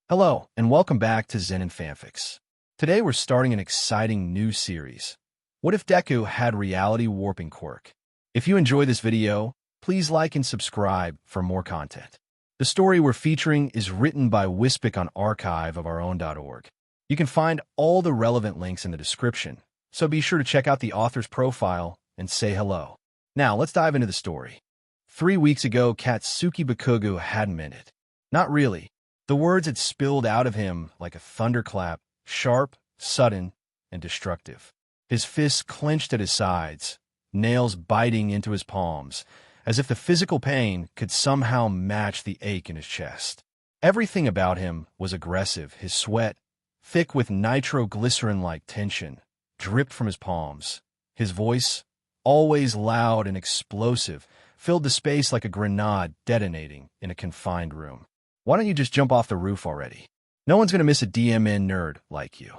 Hello, and welcome back to Zenin Fanfics. Today we're starting an exciting new series. What if Deku had reality warping quirk? If you enjoy this video, please like and subscribe for more content. The story we're featuring is written by Whispic on archiveofourown.org. You can find all the relevant links in the description, so be sure to check out the author's profile and say hello. Now, let's dive into the story. 3 weeks ago, Katsuki Bakugo hadn't meant it. Not really. The words had spilled out of him like a thunderclap, sharp, sudden, and destructive. His fists clenched at his sides, nails biting into his palms, as if the physical pain could somehow match the ache in his chest. Everything about him was aggressive. His sweat, thick with nitroglycerin-like tension, dripped from his palms. His voice, always loud and explosive, filled the space like a grenade detonating in a confined room. Why don't you just jump off the roof already? No one's going to miss a DMN nerd like you.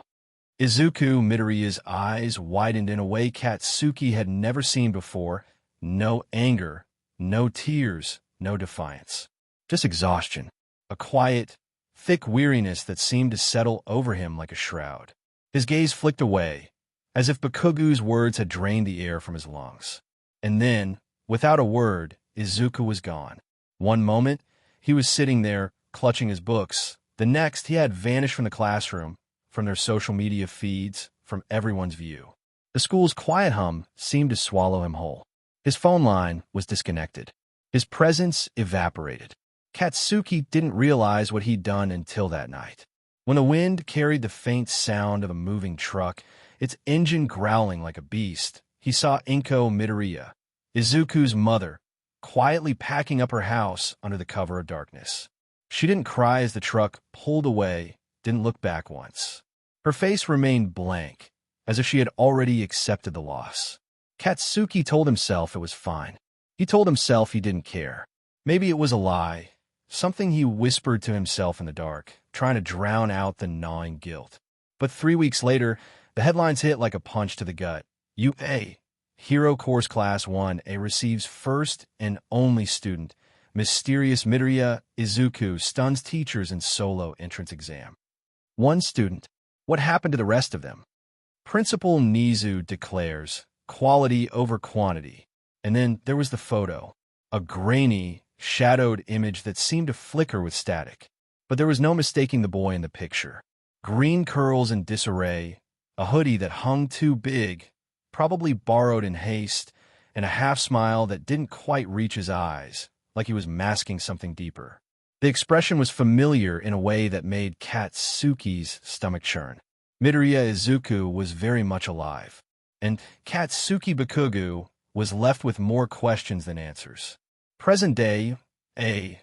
Izuku Midoriya's eyes widened in a way Katsuki had never seen before. No anger, no tears, no defiance. Just exhaustion. A quiet, thick weariness that seemed to settle over him like a shroud. His gaze flicked away, as if Bakugo's words had drained the air from his lungs. And then, without a word, Izuku was gone. One moment, he was sitting there, clutching his books. The next, he had vanished from the classroom, from their social media feeds, from everyone's view. The school's quiet hum seemed to swallow him whole. His phone line was disconnected. His presence evaporated. Katsuki didn't realize what he'd done until that night. When the wind carried the faint sound of a moving truck, its engine growling like a beast, he saw Izuku Midoriya, Izuku's mother, quietly packing up her house under the cover of darkness. She didn't cry as the truck pulled away, didn't look back once. Her face remained blank, as if she had already accepted the loss. Katsuki told himself it was fine. He told himself he didn't care. Maybe it was a lie, something he whispered to himself in the dark, trying to drown out the gnawing guilt. But 3 weeks later, the headlines hit like a punch to the gut. UA, Hero Course Class 1A receives first and only student. Mysterious Midoriya Izuku stuns teachers in solo entrance exam. One student. What happened to the rest of them? Principal Nizu declares, quality over quantity. And then there was the photo. A grainy, shadowed image that seemed to flicker with static. But there was no mistaking the boy in the picture. Green curls in disarray, a hoodie that hung too big, probably borrowed in haste, and a half-smile that didn't quite reach his eyes, like he was masking something deeper. The expression was familiar in a way that made Katsuki's stomach churn. Midoriya Izuku was very much alive, and Katsuki Bakugo was left with more questions than answers. Present day, A.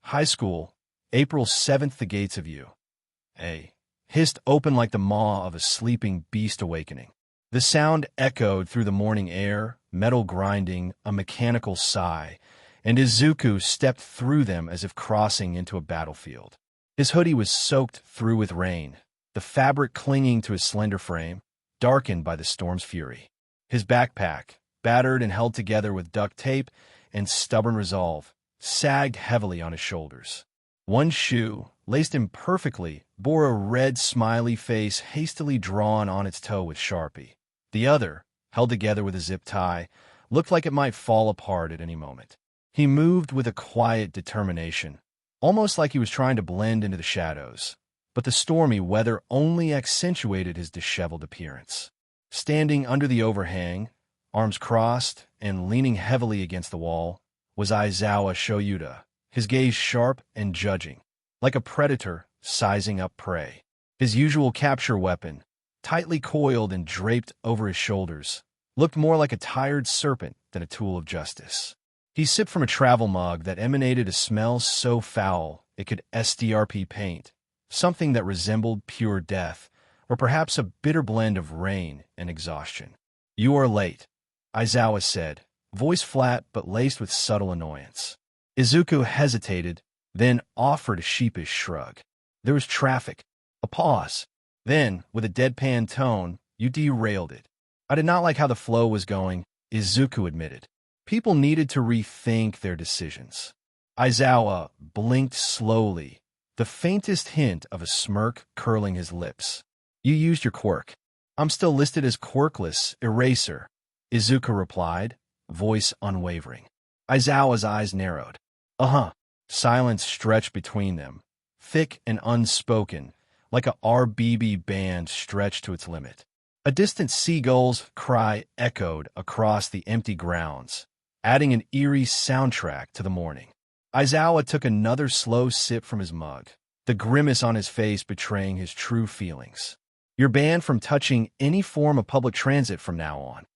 High school, April 7th, the gates of U.A. hissed open like the maw of a sleeping beast awakening. The sound echoed through the morning air, metal grinding, a mechanical sigh, and Izuku stepped through them as if crossing into a battlefield. His hoodie was soaked through with rain, the fabric clinging to his slender frame, darkened by the storm's fury. His backpack, battered and held together with duct tape and stubborn resolve, sagged heavily on his shoulders. One shoe, laced imperfectly, bore a red smiley face hastily drawn on its toe with Sharpie. The other, held together with a zip tie, looked like it might fall apart at any moment. He moved with a quiet determination, almost like he was trying to blend into the shadows, but the stormy weather only accentuated his disheveled appearance. Standing under the overhang, arms crossed and leaning heavily against the wall, was Aizawa Shoyuta, his gaze sharp and judging, like a predator sizing up prey. His usual capture weapon, tightly coiled and draped over his shoulders, looked more like a tired serpent than a tool of justice. He sipped from a travel mug that emanated a smell so foul it could SDRP paint, something that resembled pure death, or perhaps a bitter blend of rain and exhaustion. "You are late," Aizawa said, voice flat but laced with subtle annoyance. Izuku hesitated, then offered a sheepish shrug. There was traffic, a pause. Then, with a deadpan tone, "You derailed it." "I did not like how the flow was going," Izuku admitted. People needed to rethink their decisions. Aizawa blinked slowly, the faintest hint of a smirk curling his lips. You used your quirk. I'm still listed as quirkless, eraser, Izuku replied, voice unwavering. Aizawa's eyes narrowed. Uh-huh. Silence stretched between them, thick and unspoken, like a RBB band stretched to its limit. A distant seagull's cry echoed across the empty grounds, adding an eerie soundtrack to the morning. Aizawa took another slow sip from his mug, the grimace on his face betraying his true feelings. You're banned from touching any form of public transit from now on.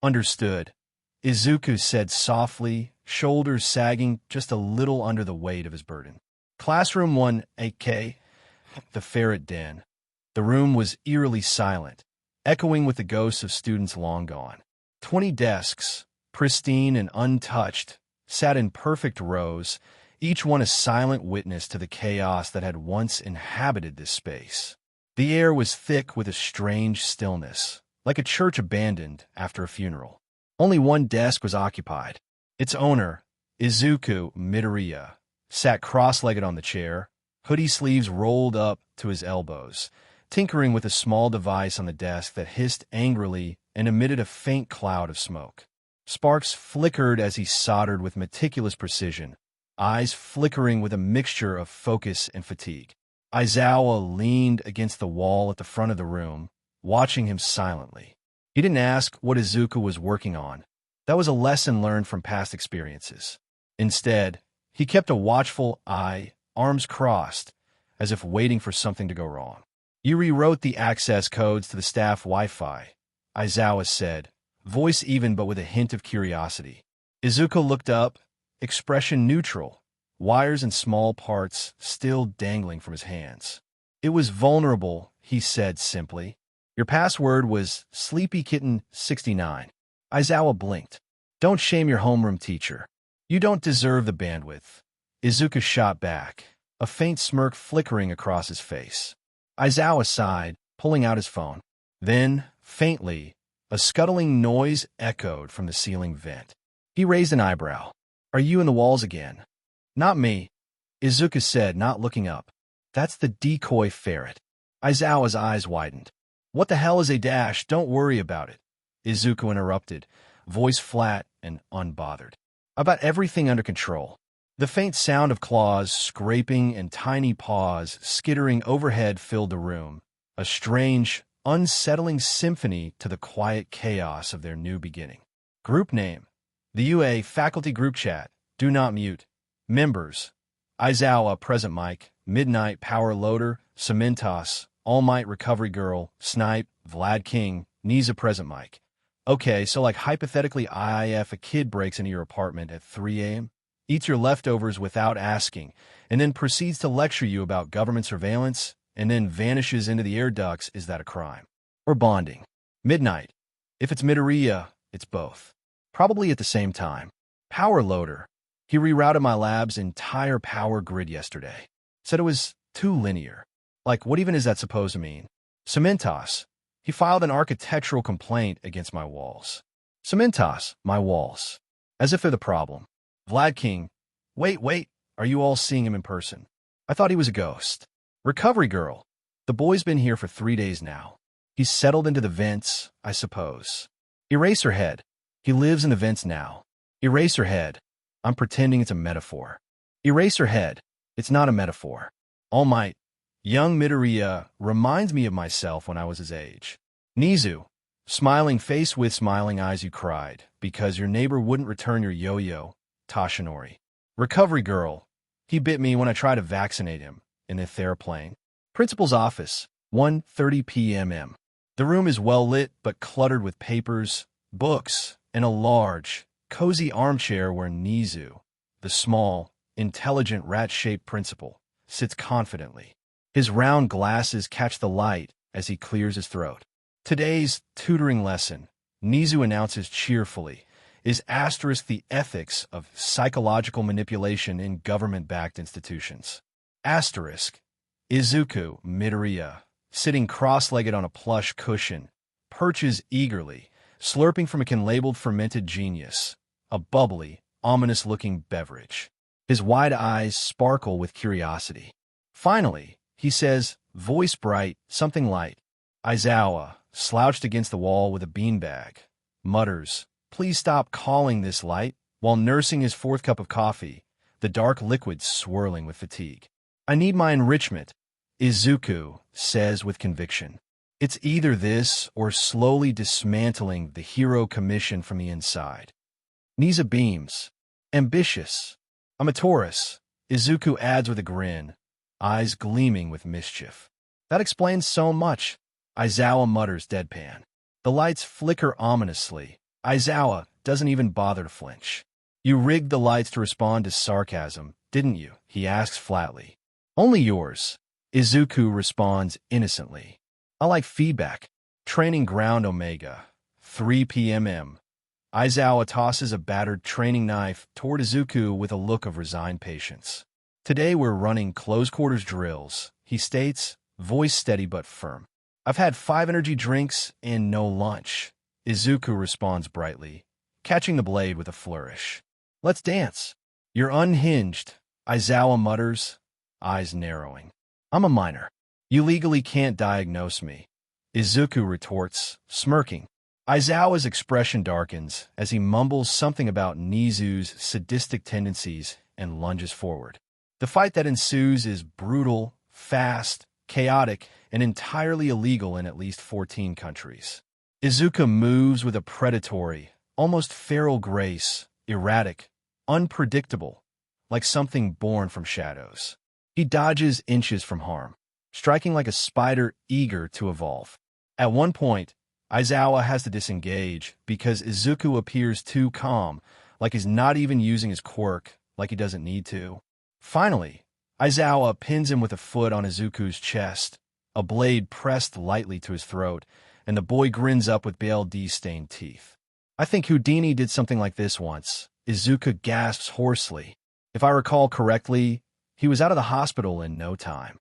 Understood, Izuku said softly, shoulders sagging just a little under the weight of his burden. Classroom 1AK, the Ferret den. The room was eerily silent, echoing with the ghosts of students long gone. 20 desks, pristine and untouched, sat in perfect rows, each one a silent witness to the chaos that had once inhabited this space. The air was thick with a strange stillness, like a church abandoned after a funeral. Only one desk was occupied. Its owner, Izuku Midoriya, sat cross-legged on the chair, hoodie sleeves rolled up to his elbows, tinkering with a small device on the desk that hissed angrily and emitted a faint cloud of smoke. Sparks flickered as he soldered with meticulous precision, eyes flickering with a mixture of focus and fatigue. Aizawa leaned against the wall at the front of the room, watching him silently. He didn't ask what Izuku was working on. That was a lesson learned from past experiences. Instead, he kept a watchful eye, arms crossed, as if waiting for something to go wrong. You rewrote the access codes to the staff Wi-Fi, Aizawa said, voice even but with a hint of curiosity. Izuku looked up, expression neutral, wires and small parts still dangling from his hands. It was vulnerable, he said simply. Your password was SleepyKitten69. Aizawa blinked. Don't shame your homeroom teacher. You don't deserve the bandwidth. Izuku shot back, a faint smirk flickering across his face. Aizawa sighed, pulling out his phone. Then, faintly, a scuttling noise echoed from the ceiling vent. He raised an eyebrow. Are you in the walls again? Not me, Izuku said, not looking up. That's the decoy ferret. Aizawa's eyes widened. What the hell is a dash? Don't worry about it, Izuku interrupted, voice flat and unbothered. About everything under control. The faint sound of claws scraping and tiny paws skittering overhead filled the room, a strange, unsettling symphony to the quiet chaos of their new beginning. Group name. The UA Faculty Group Chat. Do not mute. Members. Aizawa, Present Mike, Midnight Power Loader, Cementos, All Might Recovery Girl, Snipe, Vlad King, Niza Present Mike. Okay, so like hypothetically if a kid breaks into your apartment at 3 a.m., eats your leftovers without asking, and then proceeds to lecture you about government surveillance, and then vanishes into the air ducts, is that a crime? Or bonding? Midnight. If it's Midoriya, it's both. Probably at the same time. Power Loader. He rerouted my lab's entire power grid yesterday. Said it was too linear. Like, what even is that supposed to mean? Cementos. He filed an architectural complaint against my walls. Cementos, my walls. As if they're the problem. Vlad King. Wait, are you all seeing him in person? I thought he was a ghost. Recovery Girl. The boy's been here for 3 days now. He's settled into the vents, I suppose. Eraserhead. He lives in the vents now. Eraserhead. I'm pretending it's a metaphor. Eraserhead. It's not a metaphor. All Might. Young Midoriya reminds me of myself when I was his age. Nizu. Smiling face with smiling eyes, you cried, because your neighbor wouldn't return your yo-yo, Tashinori. Recovery Girl. He bit me when I tried to vaccinate him, in a thereplane. Principal's office, 1:30 p.m. The room is well lit, but cluttered with papers, books, and a large, cozy armchair where Nizu, the small, intelligent rat-shaped principal, sits confidently. His round glasses catch the light as he clears his throat. Today's tutoring lesson, Nizu announces cheerfully, is the ethics of psychological manipulation in government-backed institutions. Izuku Midoriya, sitting cross-legged on a plush cushion, perches eagerly, slurping from a can-labeled fermented genius, a bubbly, ominous-looking beverage. His wide eyes sparkle with curiosity. Finally, he says, voice bright, something light. Aizawa, slouched against the wall with a beanbag, mutters, "Please stop calling this light," while nursing his fourth cup of coffee, the dark liquid swirling with fatigue. "I need my enrichment," Izuku says with conviction. It's either this or slowly dismantling the hero commission from the inside. Nisa beams. "Ambitious. I'm a Taurus," Izuku adds with a grin, eyes gleaming with mischief. "That explains so much," Aizawa mutters deadpan. The lights flicker ominously. Aizawa doesn't even bother to flinch. "You rigged the lights to respond to sarcasm, didn't you?" he asks flatly. "Only yours," Izuku responds innocently. "I like feedback." Training ground Omega, 3 p.m. Aizawa tosses a battered training knife toward Izuku with a look of resigned patience. "Today we're running close-quarters drills," he states, voice steady but firm. "I've had 5 energy drinks and no lunch," Izuku responds brightly, catching the blade with a flourish. "Let's dance." "You're unhinged," Aizawa mutters, eyes narrowing. "I'm a minor. You legally can't diagnose me," Izuku retorts, smirking. Aizawa's expression darkens as he mumbles something about Nizu's sadistic tendencies and lunges forward. The fight that ensues is brutal, fast, chaotic, and entirely illegal in at least 14 countries. Izuku moves with a predatory, almost feral grace, erratic, unpredictable, like something born from shadows. He dodges inches from harm, striking like a spider eager to evolve. At one point, Aizawa has to disengage because Izuku appears too calm, like he's not even using his quirk, like he doesn't need to. Finally, Aizawa pins him with a foot on Izuku's chest, a blade pressed lightly to his throat, and the boy grins up with BLD-stained teeth. "I think Houdini did something like this once," Izuku gasps hoarsely. "If I recall correctly, he was out of the hospital in no time."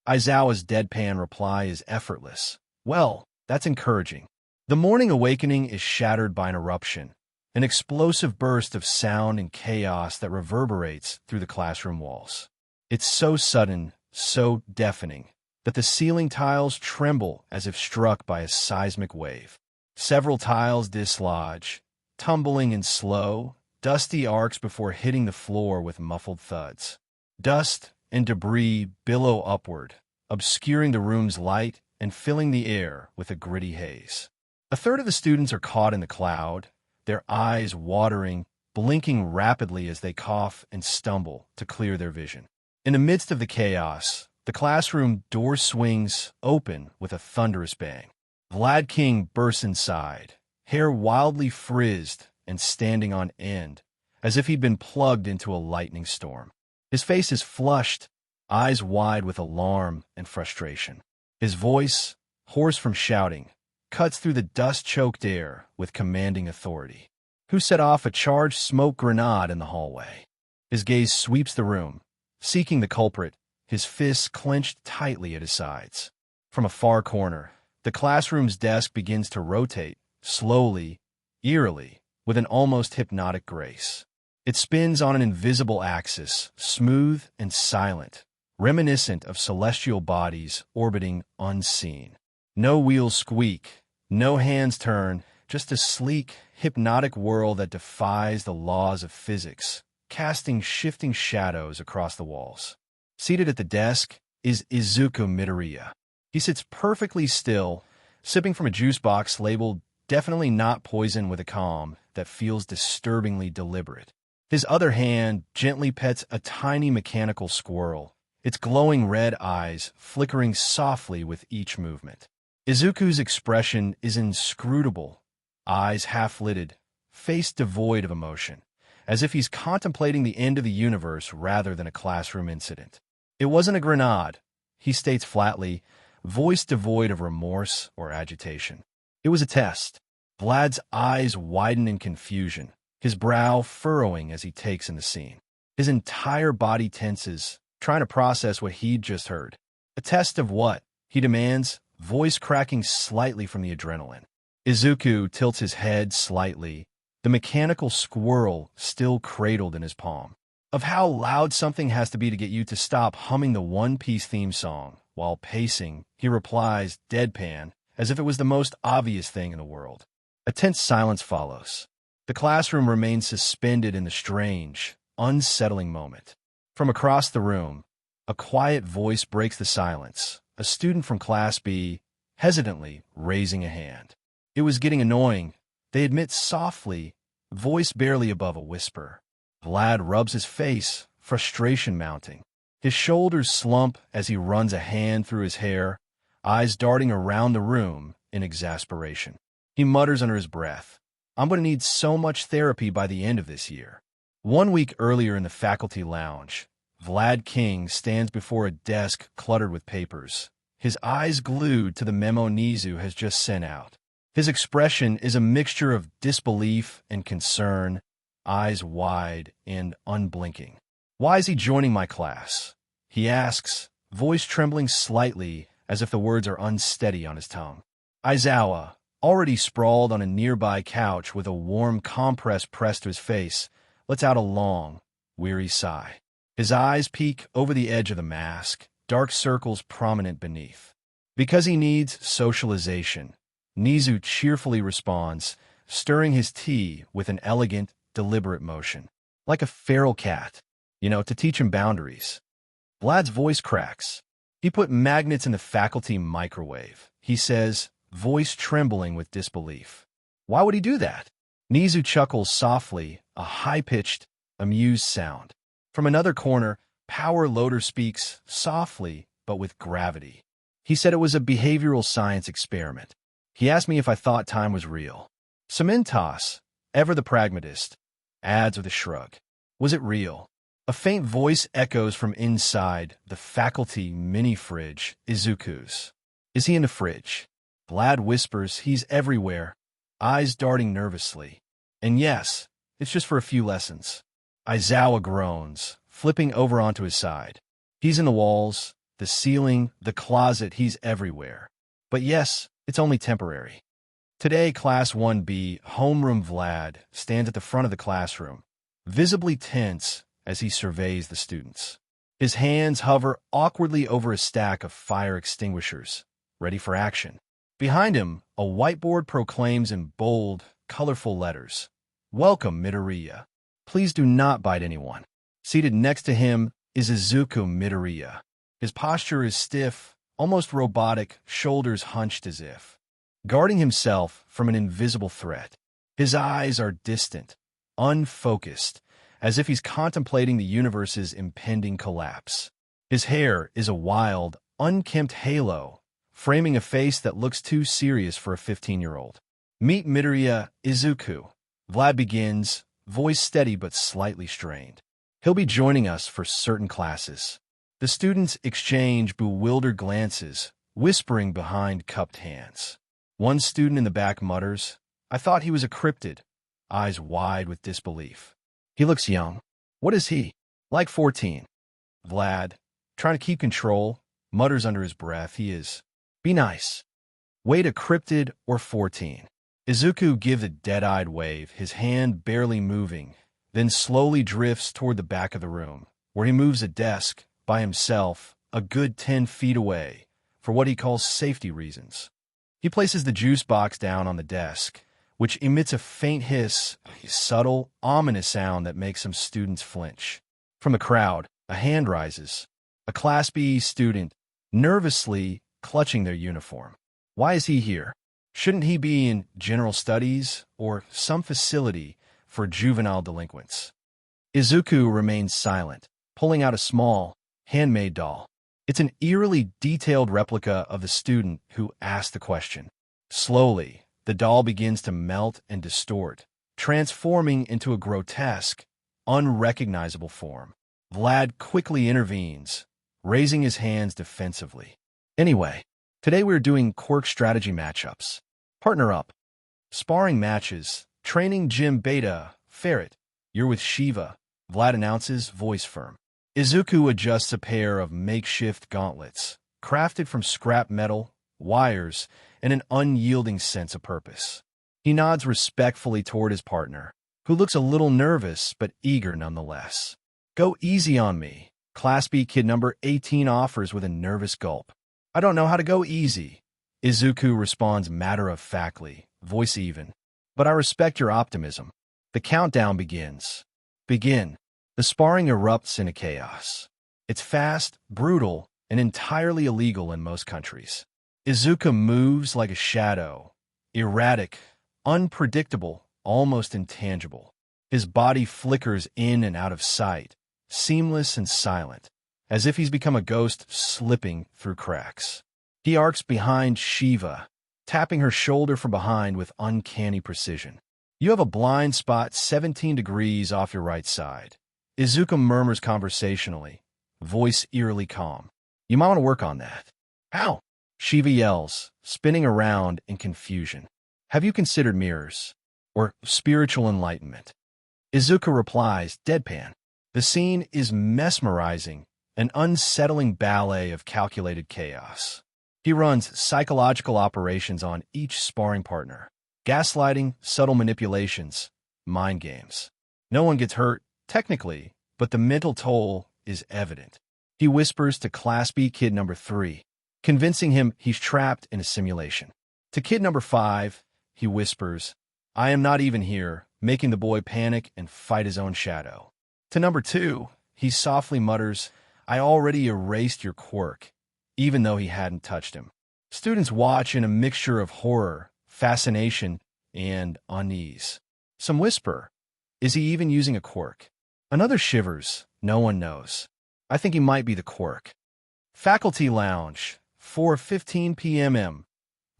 Aizawa's deadpan reply is effortless. "Well, that's encouraging." The morning awakening is shattered by an eruption, an explosive burst of sound and chaos that reverberates through the classroom walls. It's so sudden, so deafening, that the ceiling tiles tremble as if struck by a seismic wave. Several tiles dislodge, tumbling in slow, dusty arcs before hitting the floor with muffled thuds. Dust and debris billow upward, obscuring the room's light and filling the air with a gritty haze. A third of the students are caught in the cloud, their eyes watering, blinking rapidly as they cough and stumble to clear their vision. In the midst of the chaos, the classroom door swings open with a thunderous bang. Vlad King bursts inside, hair wildly frizzed and standing on end, as if he'd been plugged into a lightning storm. His face is flushed, eyes wide with alarm and frustration. His voice, hoarse from shouting, cuts through the dust-choked air with commanding authority. "Who set off a charged smoke grenade in the hallway?" His gaze sweeps the room, seeking the culprit, his fists clenched tightly at his sides. From a far corner, the classroom's desk begins to rotate, slowly, eerily, with an almost hypnotic grace. It spins on an invisible axis, smooth and silent, reminiscent of celestial bodies orbiting unseen. No wheels squeak, no hands turn, just a sleek, hypnotic whirl that defies the laws of physics, casting shifting shadows across the walls. Seated at the desk is Izuku Midoriya. He sits perfectly still, sipping from a juice box labeled "definitely not poison" with a calm that feels disturbingly deliberate. His other hand gently pets a tiny mechanical squirrel, its glowing red eyes flickering softly with each movement. Izuku's expression is inscrutable, eyes half-lidded, face devoid of emotion, as if he's contemplating the end of the universe rather than a classroom incident. "It wasn't a grenade," he states flatly, voice devoid of remorse or agitation. "It was a test." Vlad's eyes widen in confusion, his brow furrowing as he takes in the scene. His entire body tenses, trying to process what he'd just heard. "A test of what?" he demands, voice cracking slightly from the adrenaline. Izuku tilts his head slightly, the mechanical squirrel still cradled in his palm. of how loud something has to be to get you to stop humming the One Piece theme song. While pacing, he replies, deadpan, as if it was the most obvious thing in the world. A tense silence follows. The classroom remains suspended in the strange, unsettling moment. From across the room, a quiet voice breaks the silence, a student from Class B, hesitantly raising a hand. It was getting annoying, they admit softly, voice barely above a whisper. Vlad rubs his face, frustration mounting. His shoulders slump as he runs a hand through his hair, eyes darting around the room in exasperation. He mutters under his breath, I'm going to need so much therapy by the end of this year. 1 week earlier in the faculty lounge, Vlad King stands before a desk cluttered with papers, his eyes glued to the memo Nizu has just sent out. His expression is a mixture of disbelief and concern, eyes wide and unblinking. Why is he joining my class? He asks, voice trembling slightly as if the words are unsteady on his tongue. Aizawa, already sprawled on a nearby couch with a warm compress pressed to his face, lets out a long, weary sigh. His eyes peek over the edge of the mask, dark circles prominent beneath. Because he needs socialization, Nizu cheerfully responds, stirring his tea with an elegant, deliberate motion. Like a feral cat, to teach him boundaries. Vlad's voice cracks. He put magnets in the faculty microwave, he says, voice trembling with disbelief. Why would he do that? Nizu chuckles softly, a high-pitched, amused sound. From another corner, Power Loader speaks, softly, but with gravity. He said it was a behavioral science experiment. He asked me if I thought time was real. Cementas, ever the pragmatist, adds with a shrug. Was it real? A faint voice echoes from inside the faculty mini-fridge, Izuku's. Is he in the fridge? Vlad whispers he's everywhere, eyes darting nervously. And yes, it's just for a few lessons. Aizawa groans, flipping over onto his side. He's in the walls, the ceiling, the closet, he's everywhere. But yes, it's only temporary. Today, Class 1B, Homeroom Vlad, stands at the front of the classroom, visibly tense as he surveys the students. His hands hover awkwardly over a stack of fire extinguishers, ready for action. Behind him, a whiteboard proclaims in bold, colorful letters, Welcome, Midoriya. Please do not bite anyone. Seated next to him is Izuku Midoriya. His posture is stiff, almost robotic, shoulders hunched as if guarding himself from an invisible threat. His eyes are distant, unfocused, as if he's contemplating the universe's impending collapse. His hair is a wild, unkempt halo, framing a face that looks too serious for a 15-year-old. Meet Midoriya, Izuku. Vlad begins, voice steady but slightly strained. He'll be joining us for certain classes. The students exchange bewildered glances, whispering behind cupped hands. One student in the back mutters, I thought he was a cryptid, eyes wide with disbelief. He looks young. What is he? Like 14. Vlad, trying to keep control, mutters under his breath, he is. Be nice. Wait, a cryptid or 14? Izuku gives a dead-eyed wave, his hand barely moving, then slowly drifts toward the back of the room, where he moves a desk, by himself, a good 10 feet away, for what he calls safety reasons. He places the juice box down on the desk, which emits a faint hiss, a subtle, ominous sound that makes some students flinch. From the crowd, a hand rises. A Class B student, nervously clutching their uniform. Why is he here? Shouldn't he be in general studies or some facility for juvenile delinquents? Izuku remains silent, pulling out a small, handmade doll. It's an eerily detailed replica of the student who asked the question. Slowly, the doll begins to melt and distort, transforming into a grotesque, unrecognizable form. Vlad quickly intervenes, raising his hands defensively. Anyway, today we're doing Quirk strategy matchups. Partner up. Sparring matches, training gym beta, Ferret. You're with Shiva, Vlad announces, voice firm. Izuku adjusts a pair of makeshift gauntlets, crafted from scrap metal, wires, and an unyielding sense of purpose. He nods respectfully toward his partner, who looks a little nervous but eager nonetheless. Go easy on me, Class B kid number 18 offers with a nervous gulp. I don't know how to go easy, Izuku responds matter-of-factly, voice even. But I respect your optimism. The countdown begins. Begin. The sparring erupts into chaos. It's fast, brutal, and entirely illegal in most countries. Izuku moves like a shadow, erratic, unpredictable, almost intangible. His body flickers in and out of sight, seamless and silent, as if he's become a ghost slipping through cracks. He arcs behind Shiva, tapping her shoulder from behind with uncanny precision. You have a blind spot 17 degrees off your right side. Izuku murmurs conversationally, voice eerily calm. You might want to work on that. How? Shiva yells, spinning around in confusion. Have you considered mirrors? Or spiritual enlightenment? Izuku replies, deadpan. The scene is mesmerizing, an unsettling ballet of calculated chaos. He runs psychological operations on each sparring partner. Gaslighting, subtle manipulations, mind games. No one gets hurt, technically, but the mental toll is evident. He whispers to Class B kid number 3, convincing him he's trapped in a simulation. To kid number 5, he whispers, I am not even here, making the boy panic and fight his own shadow. To number 2, he softly mutters, I already erased your quirk, even though he hadn't touched him. Students watch in a mixture of horror, fascination, and unease. Some whisper, is he even using a quirk? Another shivers, no one knows. I think he might be the quirk. Faculty Lounge, 4:15 p.m.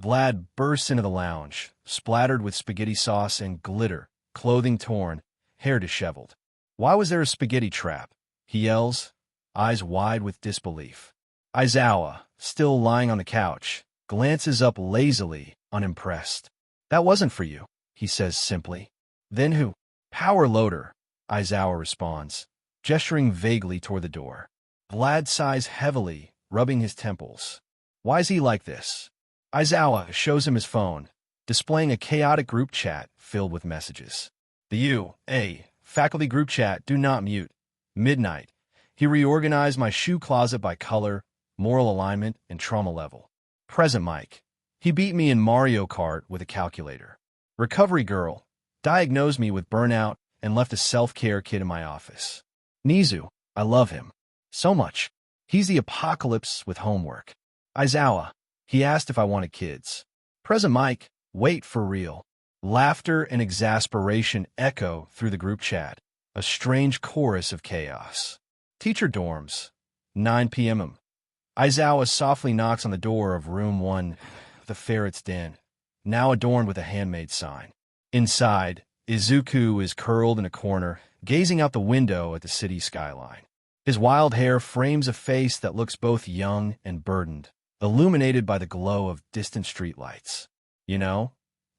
Vlad bursts into the lounge, splattered with spaghetti sauce and glitter, clothing torn, hair disheveled. Why was there a spaghetti trap? He yells, eyes wide with disbelief. Aizawa, still lying on the couch, glances up lazily, unimpressed. That wasn't for you, he says simply. Then who? Power loader, Aizawa responds, gesturing vaguely toward the door. Vlad sighs heavily, rubbing his temples. Why's he like this? Aizawa shows him his phone, displaying a chaotic group chat filled with messages. The UA faculty group chat, do not mute. Midnight. He reorganized my shoe closet by color, moral alignment, and trauma level. Present Mike. He beat me in Mario Kart with a calculator. Recovery girl. Diagnosed me with burnout and left a self-care kit in my office. Nizu. I love him. So much. He's the apocalypse with homework. Aizawa. He asked if I wanted kids. Present Mike. Wait for real. Laughter and exasperation echo through the group chat, a strange chorus of chaos. Teacher dorms. 9 p.m. Aizawa softly knocks on the door of room 1, the Ferret's den, now adorned with a handmade sign. Inside, Izuku is curled in a corner, gazing out the window at the city skyline. His wild hair frames a face that looks both young and burdened, illuminated by the glow of distant streetlights. You know,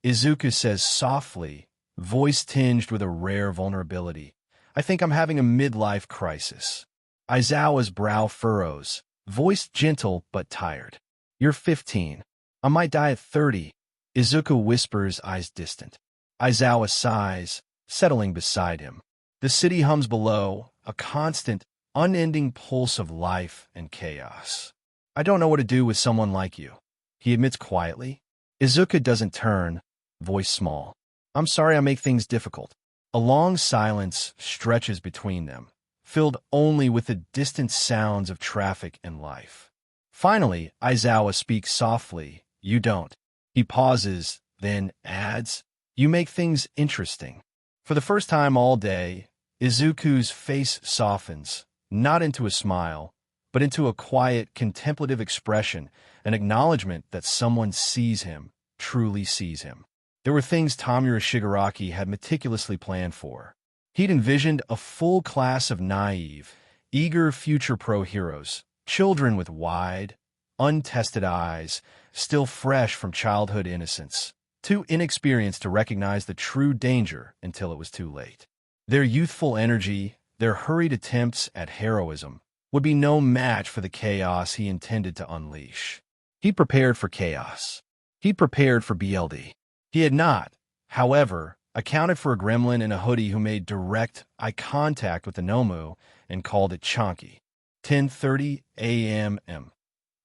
Izuku says softly, voice tinged with a rare vulnerability, I think I'm having a midlife crisis. Aizawa's brow furrows, voice gentle but tired. You're 15. I might die at 30. Izuku whispers, eyes distant. Aizawa sighs, settling beside him. The city hums below, a constant, unending pulse of life and chaos. I don't know what to do with someone like you, he admits quietly. Izuku doesn't turn, voice small. I'm sorry I make things difficult. A long silence stretches between them, filled only with the distant sounds of traffic and life. Finally, Aizawa speaks softly, you don't. He pauses, then adds, you make things interesting. For the first time all day, Izuku's face softens, not into a smile, but into a quiet, contemplative expression, an acknowledgement that someone sees him, truly sees him. There were things Tamura Shigaraki had meticulously planned for. He'd envisioned a full class of naive, eager future pro-heroes, children with wide, untested eyes, still fresh from childhood innocence, too inexperienced to recognize the true danger until it was too late. Their youthful energy, their hurried attempts at heroism, would be no match for the chaos he intended to unleash. He prepared for chaos. He prepared for BLD. He had not, however, accounted for a gremlin in a hoodie who made direct eye contact with the Nomu and called it chonky. 10:30 a.m.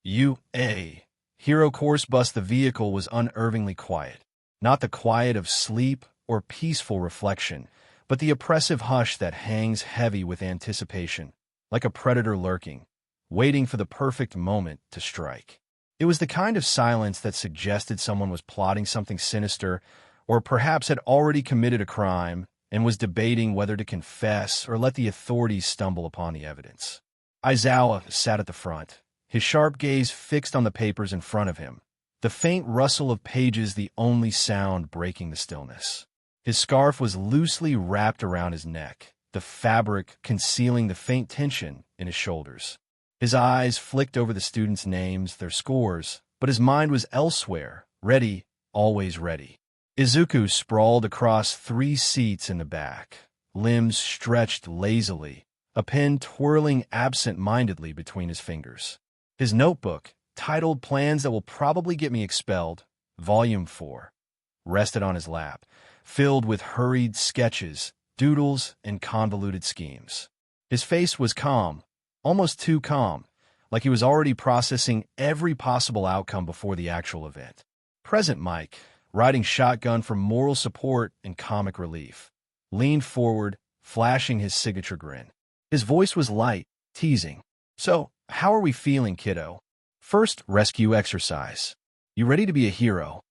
UA. Hero course bus. The vehicle was unnervingly quiet. Not the quiet of sleep or peaceful reflection, but the oppressive hush that hangs heavy with anticipation, like a predator lurking, waiting for the perfect moment to strike. It was the kind of silence that suggested someone was plotting something sinister, or perhaps had already committed a crime and was debating whether to confess or let the authorities stumble upon the evidence. Aizawa sat at the front, his sharp gaze fixed on the papers in front of him, the faint rustle of pages the only sound breaking the stillness. His scarf was loosely wrapped around his neck, the fabric concealing the faint tension in his shoulders. His eyes flicked over the students' names, their scores, but his mind was elsewhere, ready, always ready. Izuku sprawled across 3 seats in the back, limbs stretched lazily, a pen twirling absent-mindedly between his fingers. His notebook, titled Plans That Will Probably Get Me Expelled, Volume 4, rested on his lap, filled with hurried sketches, doodles, and convoluted schemes. His face was calm, almost too calm, like he was already processing every possible outcome before the actual event. Present Mike, riding shotgun for moral support and comic relief, leaned forward, flashing his signature grin. His voice was light, teasing. "So, how are we feeling, kiddo? First rescue exercise. You ready to be a hero?"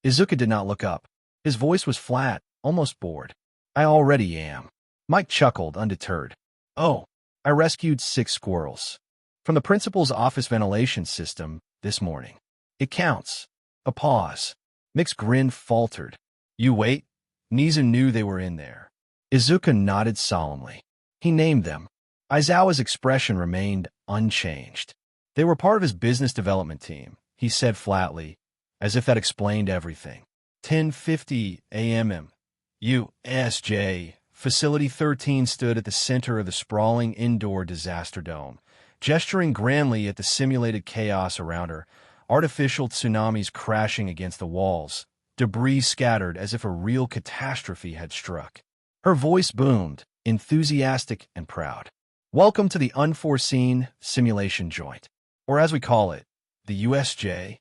Izuku did not look up. His voice was flat, almost bored. "I already am." Mike chuckled, undeterred. "Oh, I rescued 6 squirrels from the principal's office ventilation system this morning. It counts." A pause. Mick's grin faltered. "You wait." Nizu knew they were in there. Izuku nodded solemnly. He named them. Aizawa's expression remained unchanged. They were part of his business development team, he said flatly, as if that explained everything. 10:50 a.m. USJ. Facility 13 stood at the center of the sprawling indoor disaster dome, gesturing grandly at the simulated chaos around her, artificial tsunamis crashing against the walls, debris scattered as if a real catastrophe had struck. Her voice boomed, enthusiastic and proud. "Welcome to the unforeseen simulation joint, or as we call it, the USJ."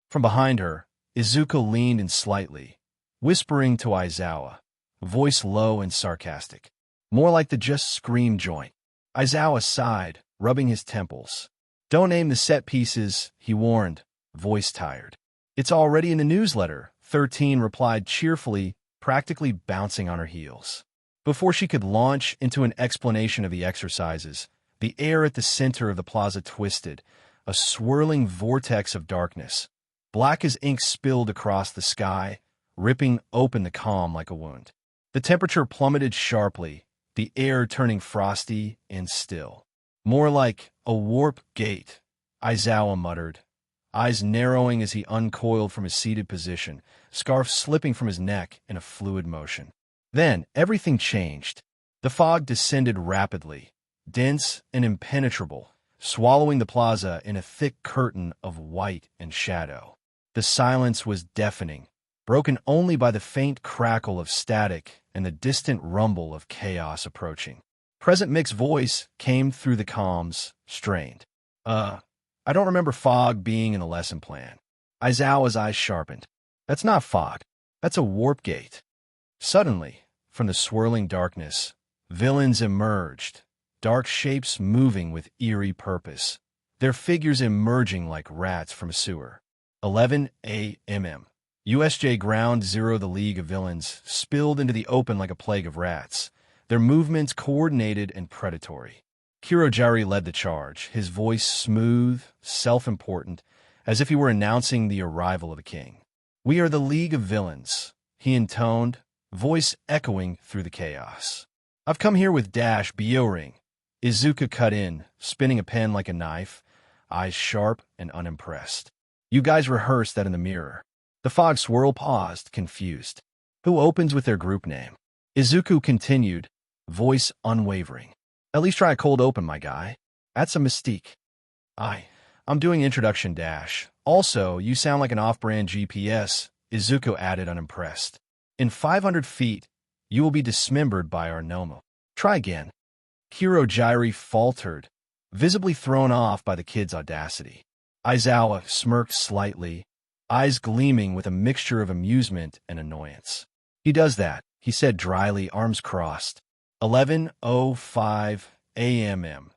From behind her, Izuku leaned in slightly, whispering to Aizawa, voice low and sarcastic. "More like the just scream joint." Aizawa sighed, rubbing his temples. "Don't name the set pieces," he warned, voice tired. "It's already in the newsletter," 13 replied cheerfully, practically bouncing on her heels. Before she could launch into an explanation of the exercises, the air at the center of the plaza twisted, a swirling vortex of darkness. Black as ink spilled across the sky, ripping open the calm like a wound. The temperature plummeted sharply, the air turning frosty and still. "More like a warp gate," Aizawa muttered, eyes narrowing as he uncoiled from his seated position, scarf slipping from his neck in a fluid motion. Then everything changed. The fog descended rapidly, dense and impenetrable, swallowing the plaza in a thick curtain of white and shadow. The silence was deafening, broken only by the faint crackle of static and the distant rumble of chaos approaching. Present Mick's voice came through the comms, strained. I don't remember fog being in the lesson plan." Aizawa's eyes sharpened. "That's not fog. That's a warp gate." Suddenly, from the swirling darkness, villains emerged, dark shapes moving with eerie purpose, their figures emerging like rats from a sewer. 11 a.m. USJ Ground Zero. The League of Villains spilled into the open like a plague of rats, their movements coordinated and predatory. Kirojari led the charge, his voice smooth, self-important, as if he were announcing the arrival of a king. "We are the League of Villains," he intoned, voice echoing through the chaos. "I've come here with Dash Bioring." Izuku cut in, spinning a pen like a knife, eyes sharp and unimpressed. "You guys rehearsed that in the mirror." The fog swirl paused, confused. "Who opens with their group name?" Izuku continued, voice unwavering. "At least try a cold open, my guy. That's a mystique." I'm doing introduction Dash. Also, you sound like an off-brand GPS," Izuku added unimpressed. In 500 feet, you will be dismembered by our Nomu. Try again. Kirojiri faltered, visibly thrown off by the kid's audacity. Aizawa smirked slightly, eyes gleaming with a mixture of amusement and annoyance. He does that, he said dryly, arms crossed. 11:05 a.m.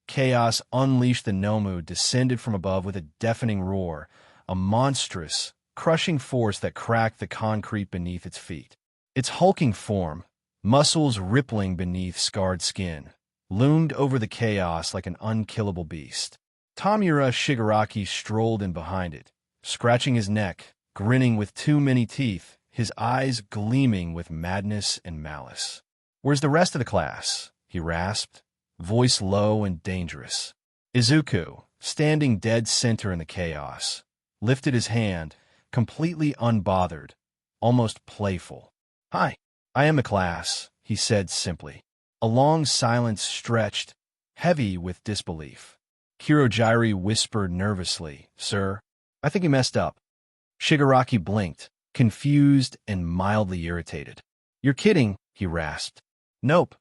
Chaos unleashed. The Nomu descended from above with a deafening roar, a monstrous, crushing force that cracked the concrete beneath its feet. Its hulking form, muscles rippling beneath scarred skin, loomed over the chaos like an unkillable beast. Tamura Shigaraki strolled in behind it, scratching his neck, grinning with too many teeth, his eyes gleaming with madness and malice. "Where's the rest of the class?" he rasped, voice low and dangerous. Izuku, standing dead center in the chaos, lifted his hand, completely unbothered, almost playful. "Hi, I am the class," he said simply. A long silence stretched, heavy with disbelief. Kirojiri whispered nervously, "Sir, I think you messed up." Shigaraki blinked, confused and mildly irritated. "You're kidding," he rasped. "Nope,"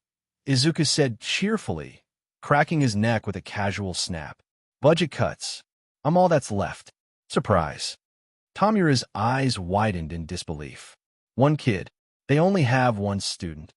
Izuku said cheerfully, cracking his neck with a casual snap. "Budget cuts. I'm all that's left." Surprise. Tamura's eyes widened in disbelief. "One kid. They only have one student."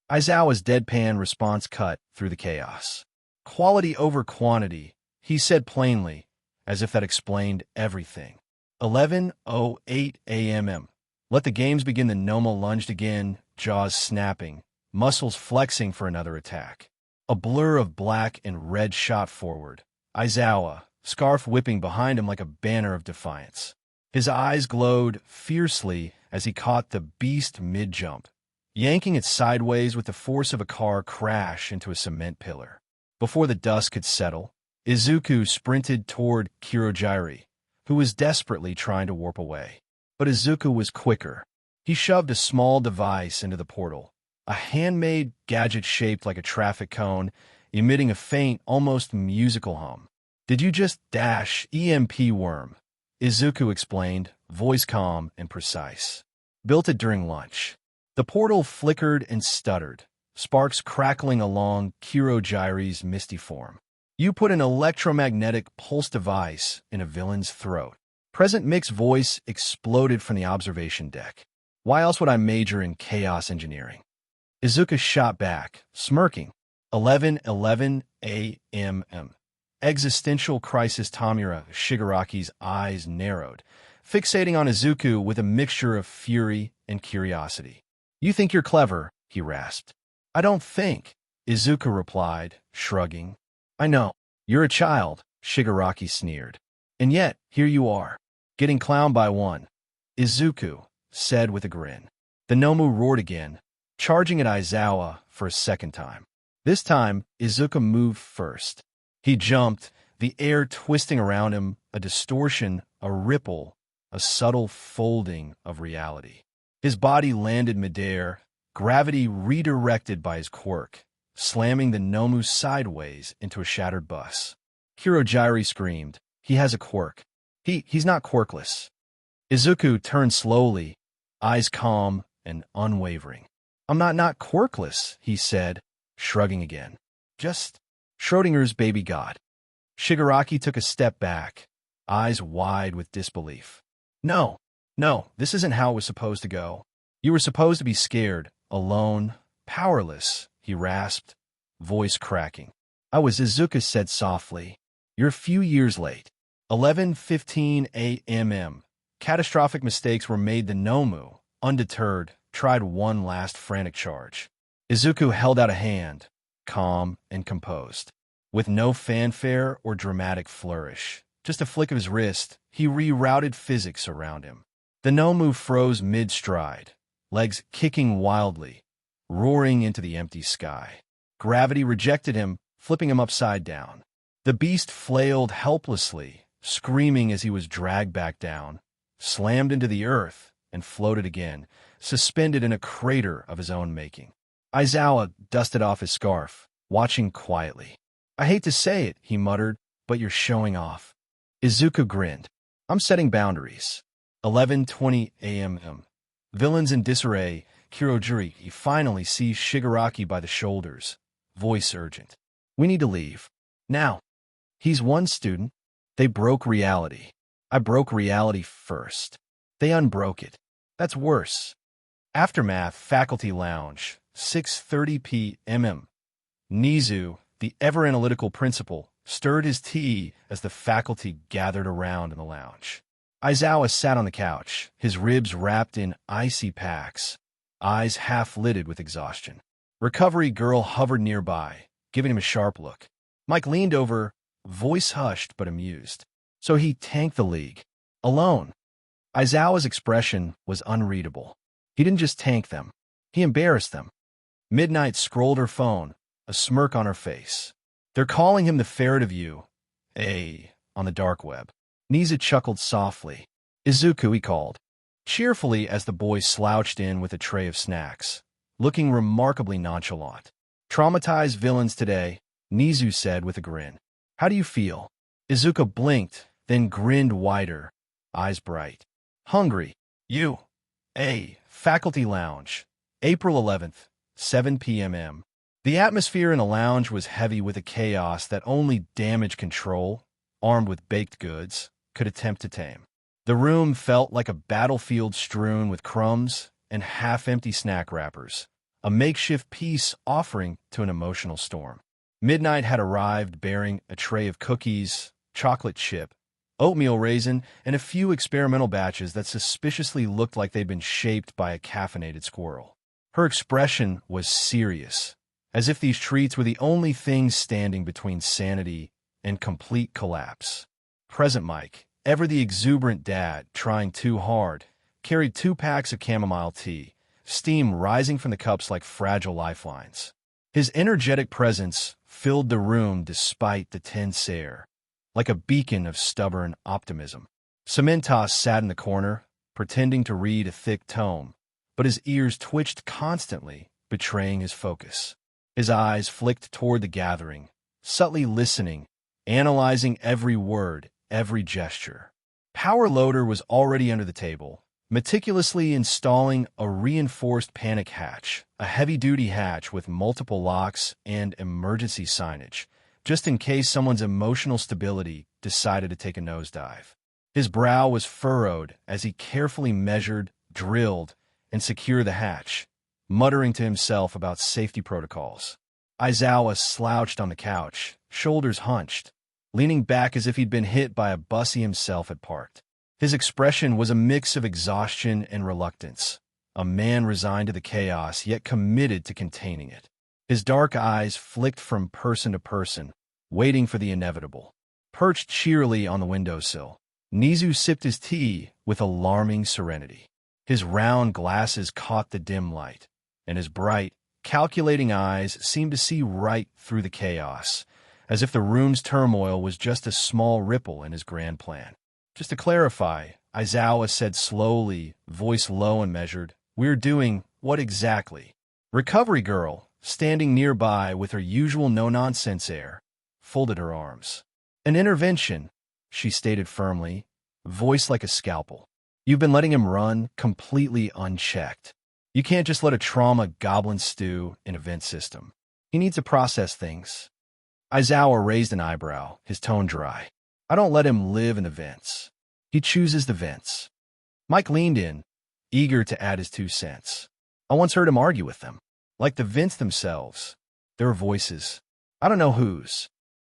Aizawa's deadpan response cut through the chaos. "Quality over quantity," he said plainly, as if that explained everything. 11:08 a.m. Let the games begin. The Nomu lunged again, jaws snapping, muscles flexing for another attack. A blur of black and red shot forward, Aizawa, scarf whipping behind him like a banner of defiance. His eyes glowed fiercely as he caught the beast mid-jump, yanking it sideways with the force of a car crash into a cement pillar. Before the dust could settle, Izuku sprinted toward Kirojiri, who was desperately trying to warp away. But Izuku was quicker. He shoved a small device into the portal, a handmade gadget shaped like a traffic cone, emitting a faint, almost musical hum. "Did you just dash EMP worm?" Izuku explained, voice calm and precise. "Built it during lunch." The portal flickered and stuttered, sparks crackling along Kirojiri's misty form. "You put an electromagnetic pulse device in a villain's throat." Present Mick's voice exploded from the observation deck. "Why else would I major in chaos engineering?" Izuku shot back, smirking. 11:11 a.m. Existential crisis. Tamura Shigaraki's eyes narrowed, fixating on Izuku with a mixture of fury and curiosity. "You think you're clever," he rasped. "I don't think," Izuku replied, shrugging. "I know. You're a child," Shigaraki sneered. "And yet, here you are, getting clowned by one," Izuku said with a grin. The Nomu roared again, charging at Aizawa for a second time. This time, Izuku moved first. He jumped, the air twisting around him, a distortion, a ripple, a subtle folding of reality. His body landed midair, gravity redirected by his quirk, slamming the Nomu sideways into a shattered bus. Kirojiri screamed, "He has a quirk. He's not quirkless." Izuku turned slowly, eyes calm and unwavering. "I'm not quirkless," he said, shrugging again. "Just Schrodinger's baby god." Shigaraki took a step back, eyes wide with disbelief. No, this isn't how it was supposed to go. You were supposed to be scared, alone, powerless," he rasped, voice cracking. "I was," Izuku said softly. "You're a few years late." 11:15 a.m. Catastrophic mistakes were made. The Nomu, undeterred, tried one last frantic charge. Izuku held out a hand, calm and composed. With no fanfare or dramatic flourish, just a flick of his wrist, he rerouted physics around him. The Nomu froze mid-stride, legs kicking wildly, roaring into the empty sky. Gravity rejected him, flipping him upside down. The beast flailed helplessly, screaming as he was dragged back down, slammed into the earth, and floated again, suspended in a crater of his own making. Aizawa dusted off his scarf, watching quietly. "I hate to say it," he muttered, "but you're showing off." Izuku grinned. "I'm setting boundaries." 11:20 a.m. Villains in disarray, Kirojuri, he finally sees Shigaraki by the shoulders. Voice urgent. We need to leave. Now. He's one student. They broke reality. I broke reality first. They unbroke it. That's worse. Aftermath Faculty Lounge, 6:30 p.m. Nizu, the ever-analytical principal, stirred his tea as the faculty gathered around in the lounge. Aizawa sat on the couch, his ribs wrapped in icy packs, eyes half-lidded with exhaustion. Recovery girl hovered nearby, giving him a sharp look. Mike leaned over, voice hushed but amused. So he tanked the league. Alone. Aizawa's expression was unreadable. He didn't just tank them. He embarrassed them. Midnight scrolled her phone, a smirk on her face. They're calling him the Ferret of you. On the dark web. Nizu chuckled softly. Izuku, he called, cheerfully as the boy slouched in with a tray of snacks, looking remarkably nonchalant. Traumatized villains today, Nizu said with a grin. How do you feel? Izuku blinked, then grinned wider, eyes bright. Hungry. You. Faculty Lounge. April 11th, 7 p.m. The atmosphere in the lounge was heavy with a chaos that only damage control, armed with baked goods, could attempt to tame. The room felt like a battlefield strewn with crumbs and half-empty snack wrappers, a makeshift peace offering to an emotional storm. Midnight had arrived bearing a tray of cookies, chocolate chip, oatmeal raisin, and a few experimental batches that suspiciously looked like they'd been shaped by a caffeinated squirrel. Her expression was serious, as if these treats were the only things standing between sanity and complete collapse. Present Mike, ever the exuberant dad trying too hard, carried 2 packs of chamomile tea, steam rising from the cups like fragile lifelines. His energetic presence filled the room despite the tense air, like a beacon of stubborn optimism. Cementos sat in the corner, pretending to read a thick tome, but his ears twitched constantly, betraying his focus. His eyes flicked toward the gathering, subtly listening, analyzing every word, every gesture. Power Loader was already under the table, meticulously installing a reinforced panic hatch, a heavy-duty hatch with multiple locks and emergency signage, just in case someone's emotional stability decided to take a nosedive. His brow was furrowed as he carefully measured, drilled, and secured the hatch, muttering to himself about safety protocols. Aizawa slouched on the couch, shoulders hunched, leaning back as if he'd been hit by a bus he himself had parked. His expression was a mix of exhaustion and reluctance, a man resigned to the chaos yet committed to containing it. His dark eyes flicked from person to person, waiting for the inevitable. Perched cheerily on the windowsill, Nizu sipped his tea with alarming serenity. His round glasses caught the dim light, and his bright, calculating eyes seemed to see right through the chaos, as if the room's turmoil was just a small ripple in his grand plan. Just to clarify, Aizawa said slowly, voice low and measured, "We're doing what exactly?" Recovery girl, standing nearby with her usual no-nonsense air, folded her arms. "An intervention," she stated firmly, voice like a scalpel. "You've been letting him run completely unchecked. You can't just let a trauma goblin stew in a vent system. He needs to process things." Aizawa raised an eyebrow, his tone dry. "I don't let him live in the vents. He chooses the vents." Mike leaned in, eager to add his 2 cents. "I once heard him argue with them. Like the vents themselves. Their voices. I don't know whose."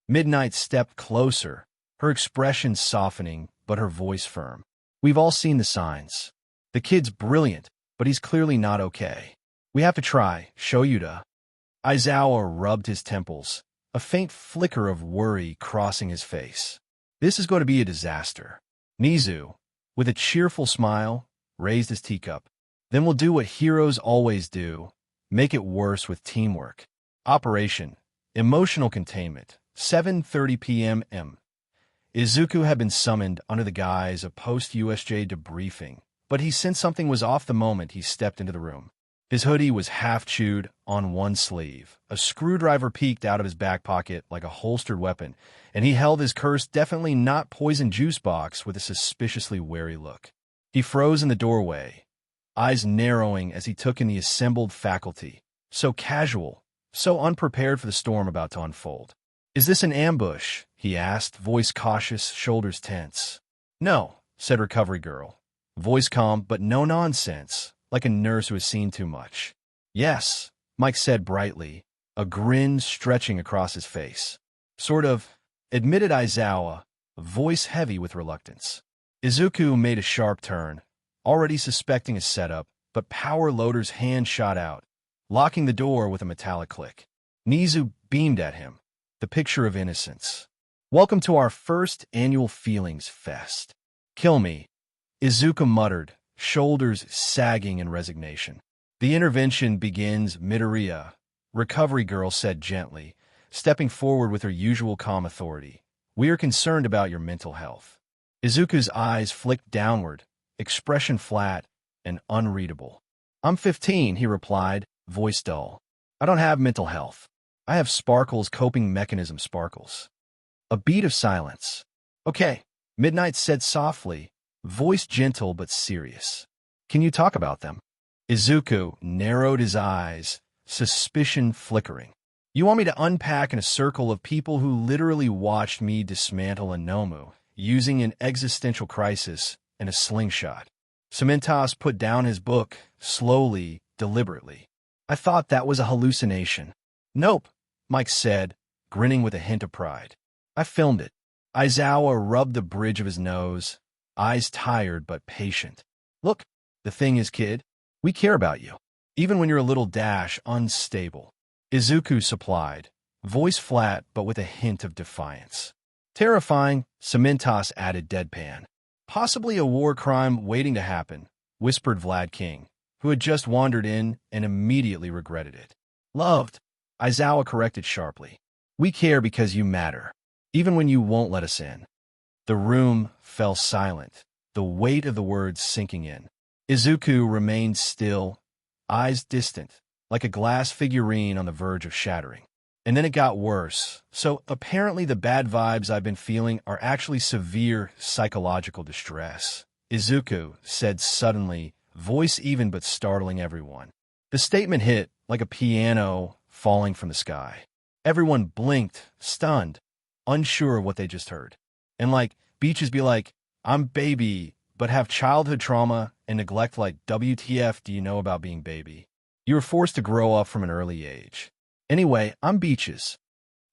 Midnight stepped closer, her expression softening, but her voice firm. "We've all seen the signs. The kid's brilliant, but he's clearly not okay. We have to try, show Yuta." Aizawa rubbed his temples, a faint flicker of worry crossing his face. "This is going to be a disaster." Nizu, with a cheerful smile, raised his teacup. "Then we'll do what heroes always do, make it worse with teamwork." Operation Emotional Containment, 7:30 p.m. Izuku had been summoned under the guise of post-USJ debriefing, but he sensed something was off the moment he stepped into the room. His hoodie was half-chewed on one sleeve, a screwdriver peeked out of his back pocket like a holstered weapon, and he held his cursed definitely not poison juice box with a suspiciously wary look. He froze in the doorway, eyes narrowing as he took in the assembled faculty. So casual, so unprepared for the storm about to unfold. "Is this an ambush?" he asked, voice cautious, shoulders tense. "No," said Recovery Girl, voice calm but no nonsense, like a nurse who has seen too much. "Yes," Mike said brightly, a grin stretching across his face. "Sort of," admitted Aizawa, voice heavy with reluctance. Izuku made a sharp turn, already suspecting a setup, but Power Loader's hand shot out, locking the door with a metallic click. Nizu beamed at him, the picture of innocence. "Welcome to our first annual Feelings Fest." "Kill me," Izuku muttered, shoulders sagging in resignation. "The intervention begins, Midoriya," Recovery Girl said gently, stepping forward with her usual calm authority. "We are concerned about your mental health." Izuku's eyes flicked downward, expression flat and unreadable. "I'm 15, he replied, voice dull. "I don't have mental health. I have Sparkle's coping mechanism sparkles." A beat of silence. "Okay," Midnight said softly, voice gentle but serious. "Can you talk about them?" Izuku narrowed his eyes, suspicion flickering. "You want me to unpack in a circle of people who literally watched me dismantle a Nomu, using an existential crisis and a slingshot?" Cementos put down his book, slowly, deliberately. "I thought that was a hallucination." "Nope," Mike said, grinning with a hint of pride. "I filmed it." Aizawa rubbed the bridge of his nose, eyes tired but patient. "Look, the thing is, kid, we care about you, even when you're a little dash unstable." Izuku supplied, voice flat but with a hint of defiance. "Terrifying," Cementos added deadpan. "Possibly a war crime waiting to happen," whispered Vlad King, who had just wandered in and immediately regretted it. "Loved," Aizawa corrected sharply. "We care because you matter, even when you won't let us in." The room fell silent, the weight of the words sinking in. Izuku remained still, eyes distant, like a glass figurine on the verge of shattering. And then it got worse. "So apparently the bad vibes I've been feeling are actually severe psychological distress," Izuku said suddenly, voice even but startling everyone. The statement hit like a piano falling from the sky. Everyone blinked, stunned, unsure of what they just heard. And like, Beaches be like, "I'm baby," but have childhood trauma and neglect like, "WTF do you know about being baby? You were forced to grow up from an early age." "Anyway, I'm Beaches."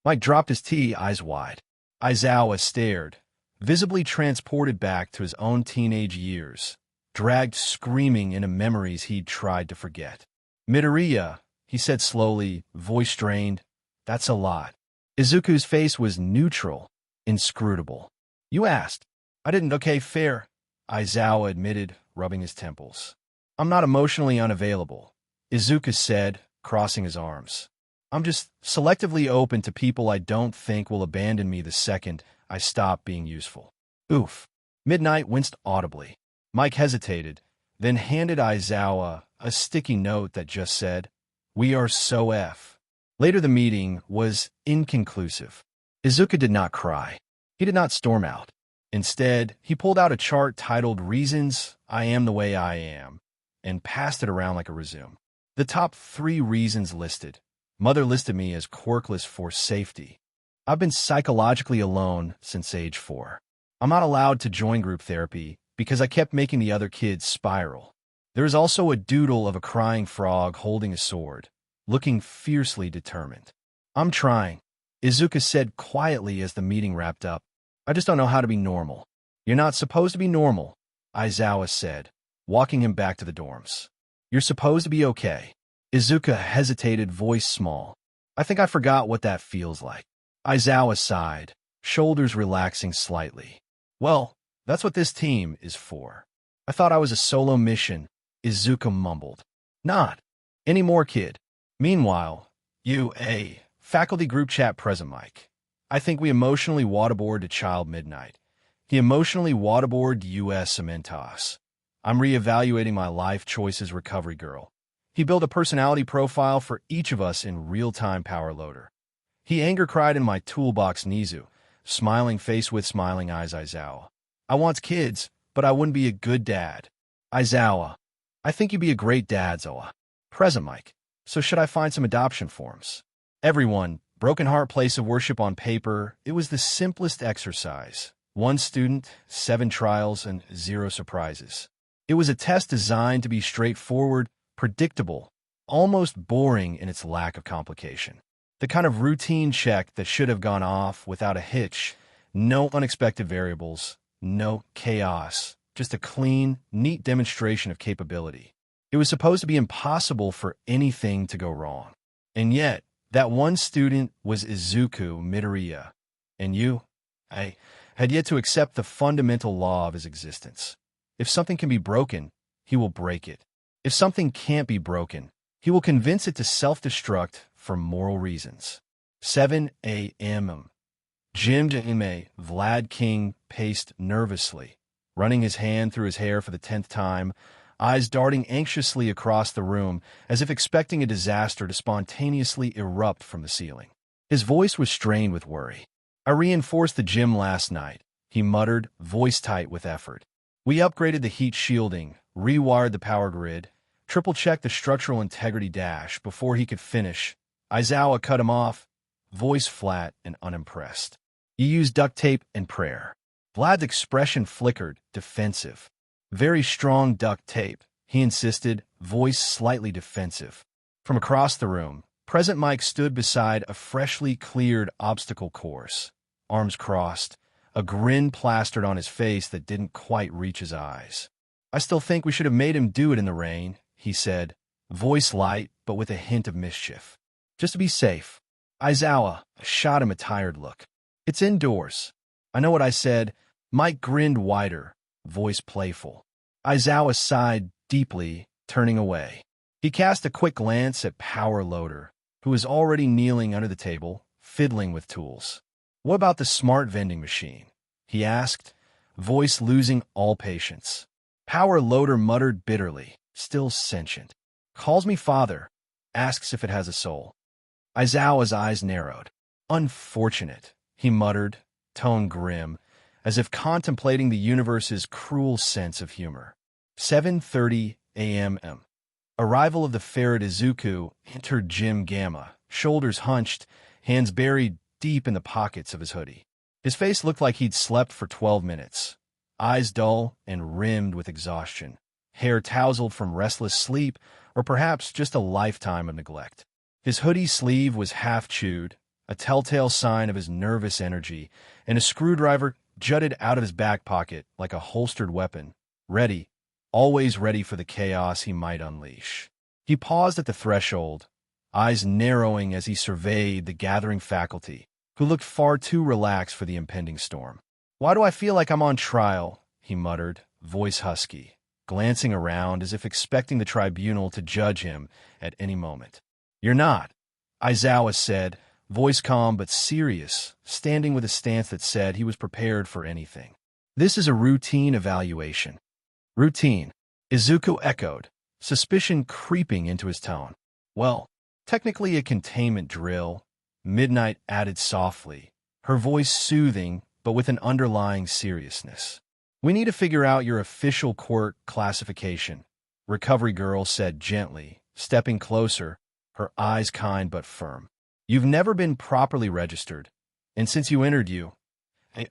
Mike dropped his tea, eyes wide. Aizawa stared, visibly transported back to his own teenage years, dragged screaming into memories he'd tried to forget. "Midoriya," he said slowly, voice strained. "That's a lot." Izuku's face was neutral, inscrutable. "You asked." "I didn't. Okay, fair," Aizawa admitted, rubbing his temples. "I'm not emotionally unavailable," Izuku said, crossing his arms. "I'm just selectively open to people I don't think will abandon me the second I stop being useful." "Oof." Midnight winced audibly. Mike hesitated, then handed Aizawa a sticky note that just said, "We are so F." Later the meeting was inconclusive. Izuku did not cry. He did not storm out. Instead, he pulled out a chart titled "Reasons I Am the Way I Am" and passed it around like a resume. The top 3 reasons listed. Mother listed me as quirkless for safety. I've been psychologically alone since age 4. I'm not allowed to join group therapy because I kept making the other kids spiral. There is also a doodle of a crying frog holding a sword, looking fiercely determined. "I'm trying," Izuku said quietly as the meeting wrapped up. "I just don't know how to be normal." "You're not supposed to be normal," Aizawa said, walking him back to the dorms. "You're supposed to be okay." Izuku hesitated, voice small. "I think I forgot what that feels like." Aizawa sighed, shoulders relaxing slightly. "Well, that's what this team is for." "I thought I was a solo mission," Izuku mumbled. "Not anymore, kid." Meanwhile, a faculty group chat present Mike. "I think we emotionally waterboard to Child Midnight. He emotionally waterboard US Cementos. I'm reevaluating my life choices, Recovery Girl. He built a personality profile for each of us in real-time Power Loader. He anger cried in my toolbox, Nizu, smiling face with smiling eyes, Aizawa. I want kids, but I wouldn't be a good dad. Aizawa. I think you'd be a great dad, Zoa. Present, Mike. So should I find some adoption forms? Everyone, broken heart place of worship on paper. It was the simplest exercise. 1 student, 7 trials, and 0 surprises. It was a test designed to be straightforward, predictable, almost boring in its lack of complication. The kind of routine check that should have gone off without a hitch. No unexpected variables, no chaos, just a clean, neat demonstration of capability. It was supposed to be impossible for anything to go wrong. And yet, that one student was Izuku Midoriya. And you? I had yet to accept the fundamental law of his existence. If something can be broken, he will break it. If something can't be broken, he will convince it to self-destruct for moral reasons. 7 a.m. Jim Vlad King paced nervously, running his hand through his hair for the 10th time, eyes darting anxiously across the room as if expecting a disaster to spontaneously erupt from the ceiling. His voice was strained with worry. I reinforced the gym last night, he muttered, voice tight with effort. We upgraded the heat shielding, rewired the power grid, triple-checked the structural integrity dash before he could finish. Aizawa cut him off, voice flat and unimpressed. You used duct tape and prayer. Vlad's expression flickered, defensive. Very strong duct tape, he insisted, voice slightly defensive. From across the room, Present Mike stood beside a freshly cleared obstacle course, arms crossed, a grin plastered on his face that didn't quite reach his eyes. I still think we should have made him do it in the rain, he said, voice light but with a hint of mischief. Just to be safe. Aizawa shot him a tired look. It's indoors. I know what I said. Mike grinned wider, voice playful. Aizawa sighed deeply, turning away. He cast a quick glance at Power Loader, who was already kneeling under the table, fiddling with tools. What about the smart vending machine? He asked, voice losing all patience. Power Loader muttered bitterly, still sentient. Calls me father, asks if it has a soul. Aizawa's eyes narrowed. Unfortunate, he muttered, tone grim, as if contemplating the universe's cruel sense of humor. 7:30 a.m. Arrival of the Ferret Izuku entered Gym Gamma, shoulders hunched, hands buried deep in the pockets of his hoodie. His face looked like he'd slept for 12 minutes, eyes dull and rimmed with exhaustion, hair tousled from restless sleep or perhaps just a lifetime of neglect. His hoodie sleeve was half chewed, a telltale sign of his nervous energy, and a screwdriver jutted out of his back pocket like a holstered weapon, ready, always ready for the chaos he might unleash. He paused at the threshold, eyes narrowing as he surveyed the gathering faculty, who looked far too relaxed for the impending storm. Why do I feel like I'm on trial? He muttered, voice husky, glancing around as if expecting the tribunal to judge him at any moment. You're not, Aizawa said, voice calm but serious, standing with a stance that said he was prepared for anything. This is a routine evaluation. Routine, Izuku echoed, suspicion creeping into his tone. Well, technically a containment drill, Midnight added softly, her voice soothing but with an underlying seriousness. We need to figure out your official quirk classification, Recovery Girl said gently, stepping closer, her eyes kind but firm. You've never been properly registered, and since you entered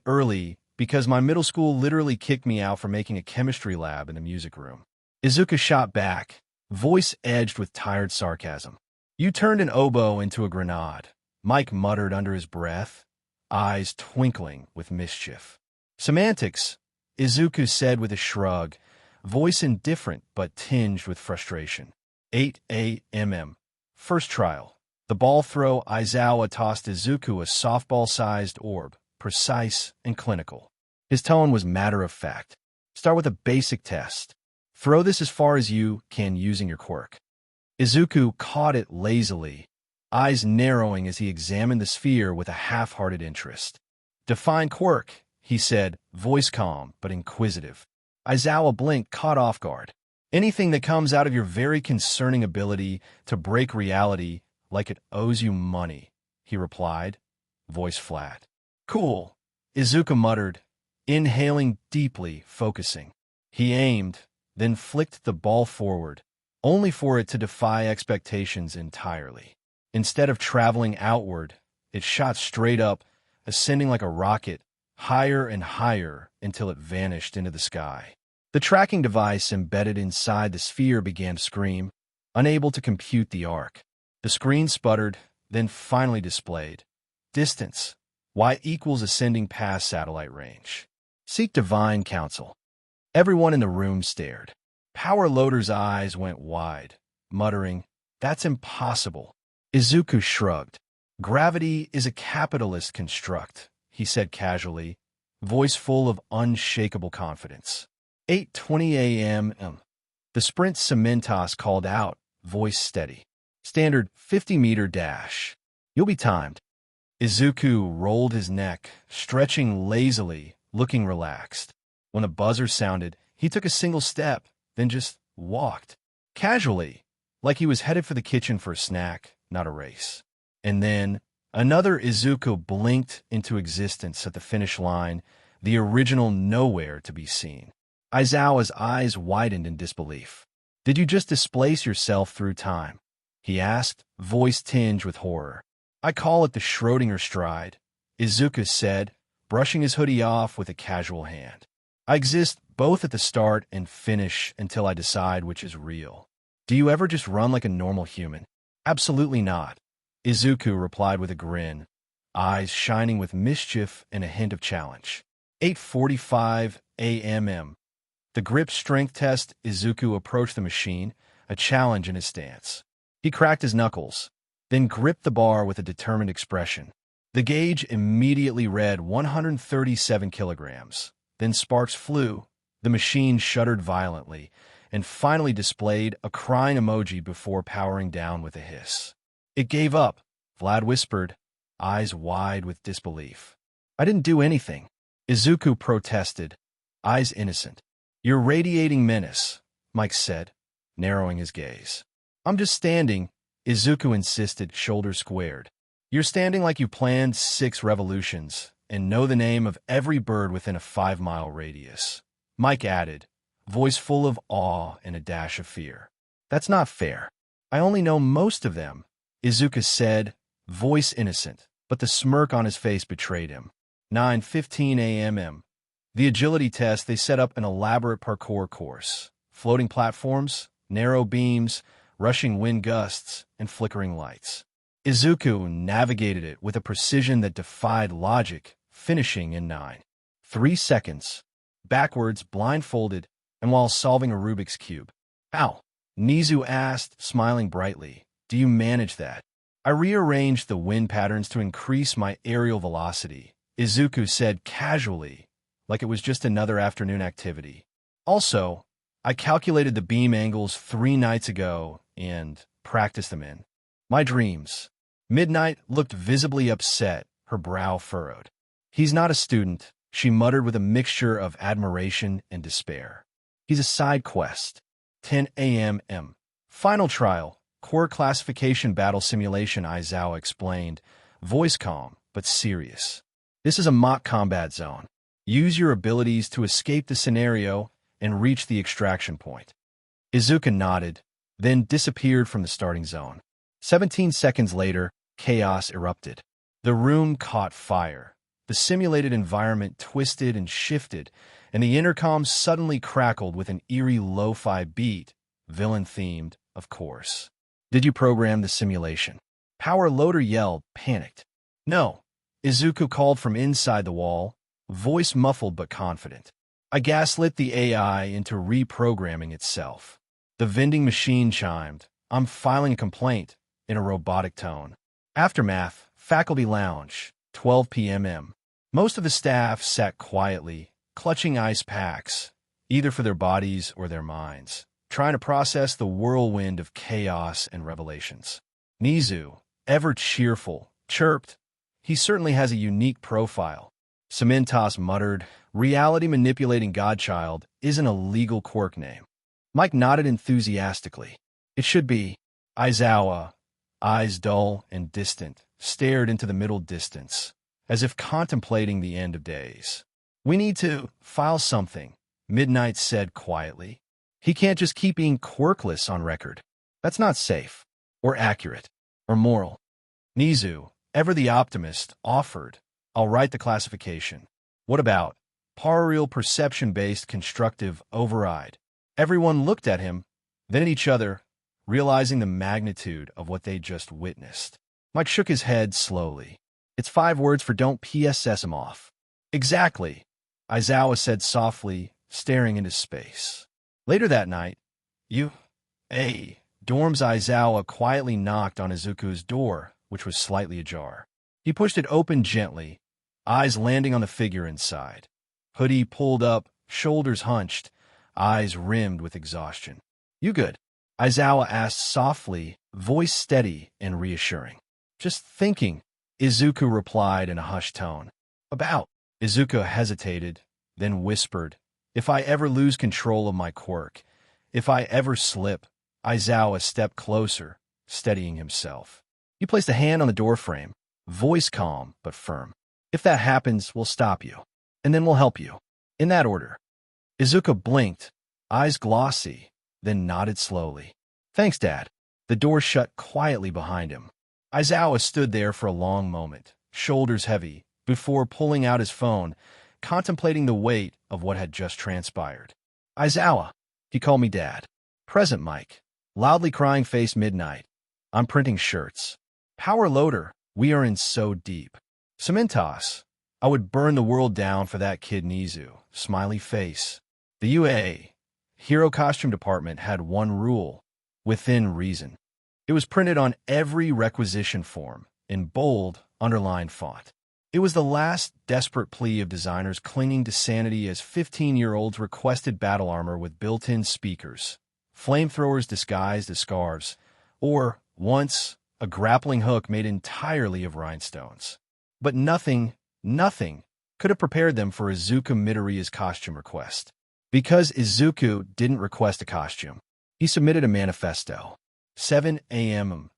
early, because my middle school literally kicked me out for making a chemistry lab in the music room. Izuku shot back, voice edged with tired sarcasm. You turned an oboe into a grenade, Mike muttered under his breath, eyes twinkling with mischief. Semantics, Izuku said with a shrug, voice indifferent but tinged with frustration. 8 a.m. First trial. The ball throw, Aizawa tossed Izuku a softball-sized orb, precise and clinical. His tone was matter-of-fact. Start with a basic test. Throw this as far as you can using your quirk. Izuku caught it lazily, eyes narrowing as he examined the sphere with a half-hearted interest. Define quirk, he said, voice calm but inquisitive. Aizawa blinked, caught off guard. Anything that comes out of your very concerning ability to break reality like it owes you money, he replied, voice flat. Cool, Izuku muttered, inhaling deeply, focusing. He aimed, then flicked the ball forward, only for it to defy expectations entirely. Instead of traveling outward, it shot straight up, ascending like a rocket, higher and higher until it vanished into the sky. The tracking device embedded inside the sphere began to scream, unable to compute the arc. The screen sputtered, then finally displayed. Distance. Y equals ascending past satellite range. Seek divine counsel. Everyone in the room stared. Power Loader's eyes went wide, muttering, "That's impossible." Izuku shrugged. "Gravity is a capitalist construct," he said casually, voice full of unshakable confidence. 8:20 a.m. The sprint Cementos called out, voice steady. "Standard 50-meter dash. You'll be timed." Izuku rolled his neck, stretching lazily, looking relaxed. When the buzzer sounded, he took a single step, then just walked. Casually, like he was headed for the kitchen for a snack, not a race. And then, another Izuku blinked into existence at the finish line, the original nowhere to be seen. Aizawa's eyes widened in disbelief. "Did you just displace yourself through time?" he asked, voice tinged with horror. "I call it the Schrödinger stride," Izuku said, brushing his hoodie off with a casual hand. "I exist both at the start and finish until I decide which is real." "Do you ever just run like a normal human?" "Absolutely not," Izuku replied with a grin, eyes shining with mischief and a hint of challenge. 8:45 a.m. The grip strength test. Izuku approached the machine, a challenge in his stance. He cracked his knuckles, then gripped the bar with a determined expression. The gauge immediately read 137 kilograms. Then sparks flew, the machine shuddered violently, and finally displayed a crying emoji before powering down with a hiss. "It gave up," Vlad whispered, eyes wide with disbelief. "I didn't do anything," Izuku protested, eyes innocent. "You're radiating menace," Mike said, narrowing his gaze. "I'm just standing," Izuku insisted, shoulders squared. "You're standing like you planned 6 revolutions and know the name of every bird within a 5-mile radius," Mike added, voice full of awe and a dash of fear. "That's not fair. I only know most of them," Izuku said, voice innocent, but the smirk on his face betrayed him. 9:15 a.m. The agility test. They set up an elaborate parkour course. Floating platforms, narrow beams, rushing wind gusts, and flickering lights. Izuku navigated it with a precision that defied logic, finishing in 9.3 seconds. Backwards, blindfolded, and while solving a Rubik's Cube. "Ow," Nizu asked, smiling brightly. "Do you manage that?" "I rearranged the wind patterns to increase my aerial velocity," Izuku said casually, like it was just another afternoon activity. "Also, I calculated the beam angles 3 nights ago and practiced them in my dreams." Midnight looked visibly upset, her brow furrowed. "He's not a student," she muttered with a mixture of admiration and despair. "He's a side quest." 10 a.m. Final trial, core classification battle simulation, Aizawa explained, voice calm but serious. "This is a mock combat zone. Use your abilities to escape the scenario and reach the extraction point." Izuku nodded, then disappeared from the starting zone. 17 seconds later, chaos erupted. The room caught fire. The simulated environment twisted and shifted, and the intercom suddenly crackled with an eerie lo-fi beat, villain-themed, of course. "Did you program the simulation?" Power Loader yelled, panicked. "No," Izuku called from inside the wall, voice muffled but confident. "I gaslit the AI into reprogramming itself." The vending machine chimed, "I'm filing a complaint," in a robotic tone. Aftermath, Faculty Lounge, 12 p.m. Most of the staff sat quietly, clutching ice packs, either for their bodies or their minds, trying to process the whirlwind of chaos and revelations. Nizu, ever cheerful, chirped, "He certainly has a unique profile." Cementos muttered, "Reality-manipulating godchild isn't a legal quirk name." Mike nodded enthusiastically. "It should be." Aizawa, eyes dull and distant, stared into the middle distance, as if contemplating the end of days. "We need to file something," Midnight said quietly. He can't just keep being quirkless on record. That's not safe, or accurate, or moral. Nizu, ever the optimist, offered, I'll write the classification. What about parallel perception-based constructive override? Everyone looked at him, then at each other, realizing the magnitude of what they just witnessed. Mike shook his head slowly. It's 5 words for don't PSS him off. Exactly, Aizawa said softly, staring into space. Later that night, dorm's Aizawa quietly knocked on Izuku's door, which was slightly ajar. He pushed it open gently, eyes landing on the figure inside. Hoodie pulled up, shoulders hunched, eyes rimmed with exhaustion. You good? Aizawa asked softly, voice steady and reassuring. Just thinking, Izuku replied in a hushed tone. About? Izuku hesitated, then whispered, if I ever lose control of my quirk, if I ever slip. Aizawa stepped closer, steadying himself. He placed a hand on the doorframe, voice calm but firm. If that happens, we'll stop you, and then we'll help you. In that order. Izuku blinked, eyes glossy, then nodded slowly. Thanks, Dad. The door shut quietly behind him. Aizawa stood there for a long moment, shoulders heavy, before pulling out his phone, contemplating the weight of what had just transpired. Aizawa, he called me Dad. Present, Mike. Loudly crying face midnight. I'm printing shirts. Power loader, we are in so deep. Cementos, I would burn the world down for that kid Nizu. Smiley face. The UA, Hero Costume Department, had one rule, within reason. It was printed on every requisition form, in bold, underlined font. It was the last desperate plea of designers clinging to sanity as 15-year-olds requested battle armor with built-in speakers, flamethrowers disguised as scarves, or, once, a grappling hook made entirely of rhinestones. But nothing could have prepared them for Izuku Midoriya's costume request. Because Izuku didn't request a costume, he submitted a manifesto. 7 a.m.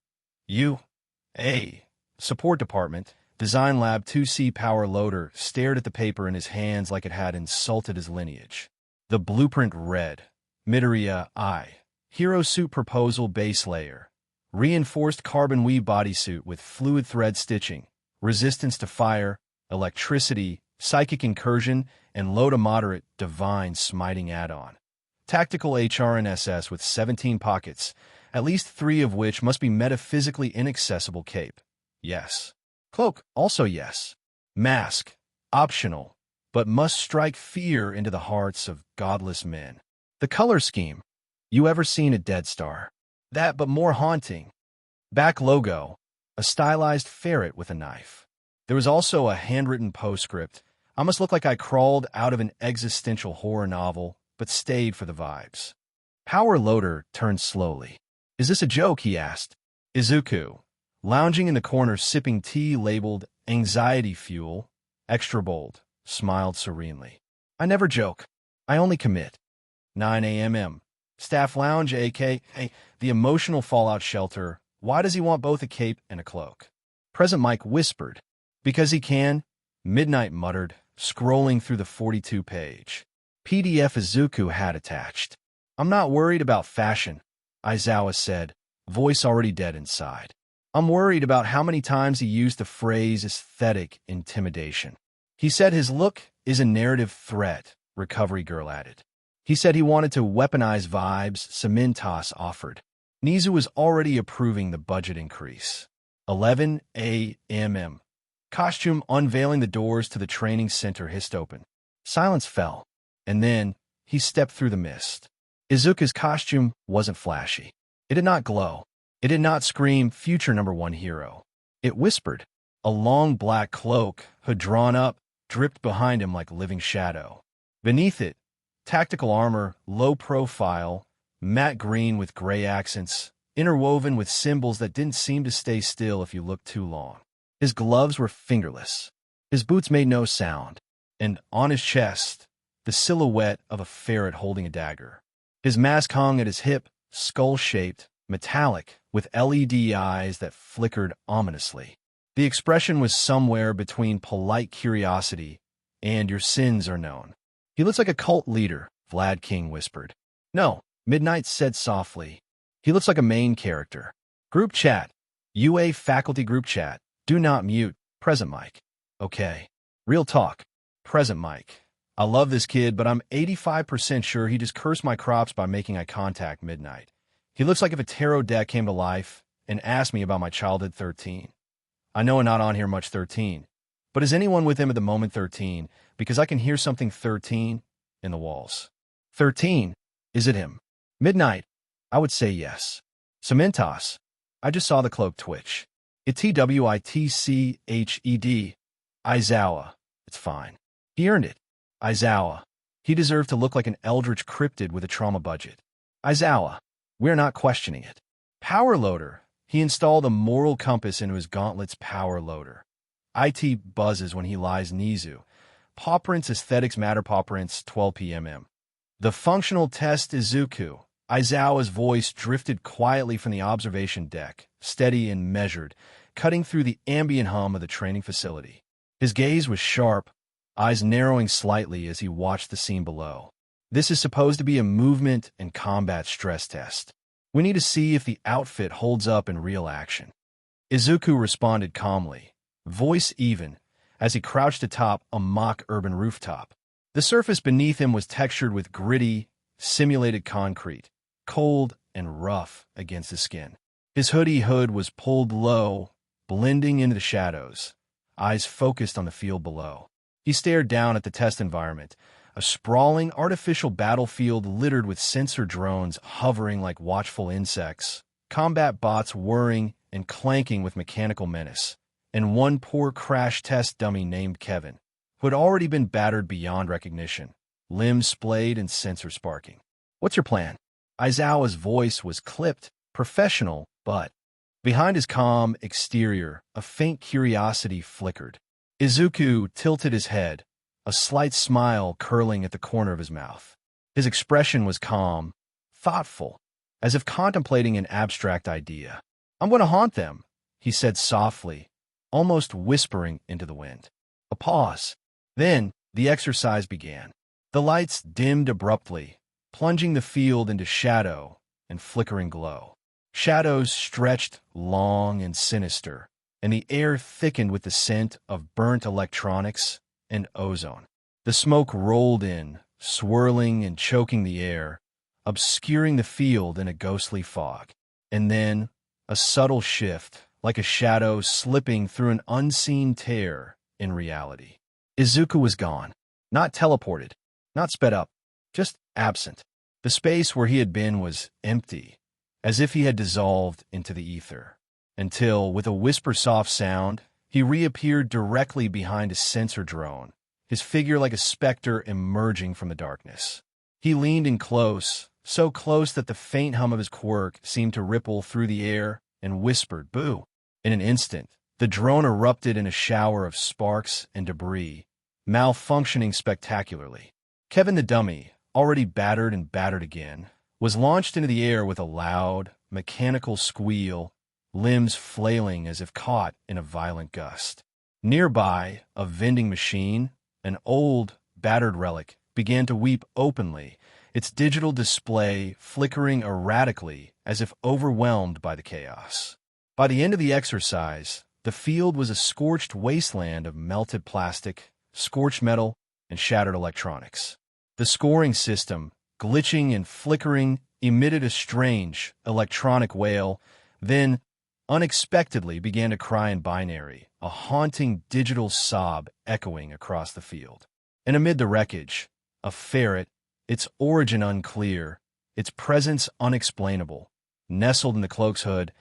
Support Department, Design Lab 2C Power Loader stared at the paper in his hands like it had insulted his lineage. The blueprint read, Midoriya I. Hero Suit Proposal Base Layer. Reinforced carbon weave bodysuit with fluid thread stitching, resistance to fire, electricity, psychic incursion, and low to moderate divine smiting add-on. Tactical HRNSS with 17 pockets, at least 3 of which must be metaphysically inaccessible cape. Yes. Cloak, also yes. Mask, optional, but must strike fear into the hearts of godless men. The color scheme. You ever seen a Dead Star? That, but more haunting. Back logo, a stylized ferret with a knife. There was also a handwritten postscript. I must look like I crawled out of an existential horror novel, but stayed for the vibes. Power Loader turned slowly. Is this a joke? He asked. Izuku, lounging in the corner sipping tea labeled Anxiety Fuel, extra bold, smiled serenely. I never joke. I only commit. 9 a.m. Staff Lounge, a.k.a. the emotional fallout shelter. Why does he want both a cape and a cloak? Present Mike whispered. Because he can, Midnight muttered, scrolling through the 42-page PDF Izuku had attached. I'm not worried about fashion, Aizawa said, voice already dead inside. I'm worried about how many times he used the phrase aesthetic intimidation. He said his look is a narrative threat, Recovery Girl added. He said he wanted to weaponize vibes, Cementos offered. Nizu was already approving the budget increase. 11 a.m. Costume unveiling the doors to the training center hissed open. Silence fell, and then he stepped through the mist. Izuku's costume wasn't flashy. It did not glow. It did not scream future #1 hero. It whispered. A long black cloak, hood drawn up, dripped behind him like living shadow. Beneath it, tactical armor, low profile, matte green with gray accents, interwoven with symbols that didn't seem to stay still if you looked too long. His gloves were fingerless. His boots made no sound. And on his chest, the silhouette of a ferret holding a dagger. His mask hung at his hip, skull-shaped, metallic, with LED eyes that flickered ominously. The expression was somewhere between polite curiosity and your sins are known. He looks like a cult leader, Vlad King whispered. No, Midnight said softly. He looks like a main character. Group chat. UA faculty group chat. Do not mute. Present mic. Okay. Real talk. Present mic. I love this kid, but I'm 85% sure he just cursed my crops by making eye contact. Midnight. He looks like if a tarot deck came to life and asked me about my childhood 13. I know I'm not on here much 13, but is anyone with him at the moment 13? Because I can hear something 13 in the walls. 13. Is it him? Midnight. I would say yes. Cementos. I just saw the cloak twitch. It's TWITCHED. Aizawa. It's fine. He earned it. Aizawa. He deserved to look like an eldritch cryptid with a trauma budget. Aizawa. We're not questioning it. Power loader. He installed a moral compass into his gauntlet's power loader. IT buzzes when he lies Nizu. Paw prints aesthetics matter. Paw prints 12 p.m. The functional test Izuku. Aizawa's voice drifted quietly from the observation deck, steady and measured, cutting through the ambient hum of the training facility. His gaze was sharp, eyes narrowing slightly as he watched the scene below. This is supposed to be a movement and combat stress test. We need to see if the outfit holds up in real action. Izuku responded calmly, voice even, as he crouched atop a mock urban rooftop. The surface beneath him was textured with gritty, simulated concrete, cold and rough against his skin. His hoodie hood was pulled low, blending into the shadows, eyes focused on the field below. He stared down at the test environment, a sprawling artificial battlefield littered with sensor drones hovering like watchful insects, combat bots whirring and clanking with mechanical menace, and one poor crash test dummy named Kevin, who had already been battered beyond recognition, limbs splayed and sensor sparking. What's your plan? Aizawa's voice was clipped, professional, but behind his calm exterior, a faint curiosity flickered. Izuku tilted his head, a slight smile curling at the corner of his mouth. His expression was calm, thoughtful, as if contemplating an abstract idea. I'm going to haunt them, he said softly, almost whispering into the wind. A pause. Then the exercise began. The lights dimmed abruptly, plunging the field into shadow and flickering glow. Shadows stretched long and sinister, and the air thickened with the scent of burnt electronics and ozone. The smoke rolled in, swirling and choking the air, obscuring the field in a ghostly fog. And then, a subtle shift, like a shadow slipping through an unseen tear in reality. Izuku was gone, not teleported, not sped up, just absent. The space where he had been was empty, as if he had dissolved into the ether, until, with a whisper-soft sound, he reappeared directly behind a sensor drone, his figure like a specter emerging from the darkness. He leaned in close, so close that the faint hum of his quirk seemed to ripple through the air, and whispered, "Boo!" In an instant, the drone erupted in a shower of sparks and debris, malfunctioning spectacularly. Kevin the dummy, already battered and battered again, was launched into the air with a loud, mechanical squeal, limbs flailing as if caught in a violent gust. Nearby, a vending machine, an old, battered relic, began to weep openly, its digital display flickering erratically as if overwhelmed by the chaos. By the end of the exercise, the field was a scorched wasteland of melted plastic, scorched metal, and shattered electronics. The scoring system, glitching and flickering, emitted a strange, electronic wail, then, unexpectedly began to cry in binary, a haunting digital sob echoing across the field. And amid the wreckage, a ferret, its origin unclear, its presence unexplainable, nestled in the cloak's hood,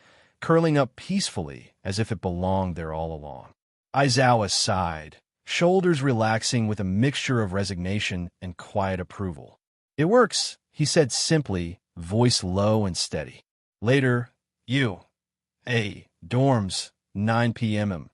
curling up peacefully as if it belonged there all along. Aizawa sighed, shoulders relaxing with a mixture of resignation and quiet approval. "It works," he said simply, voice low and steady. Later, dorms, 9 p.m.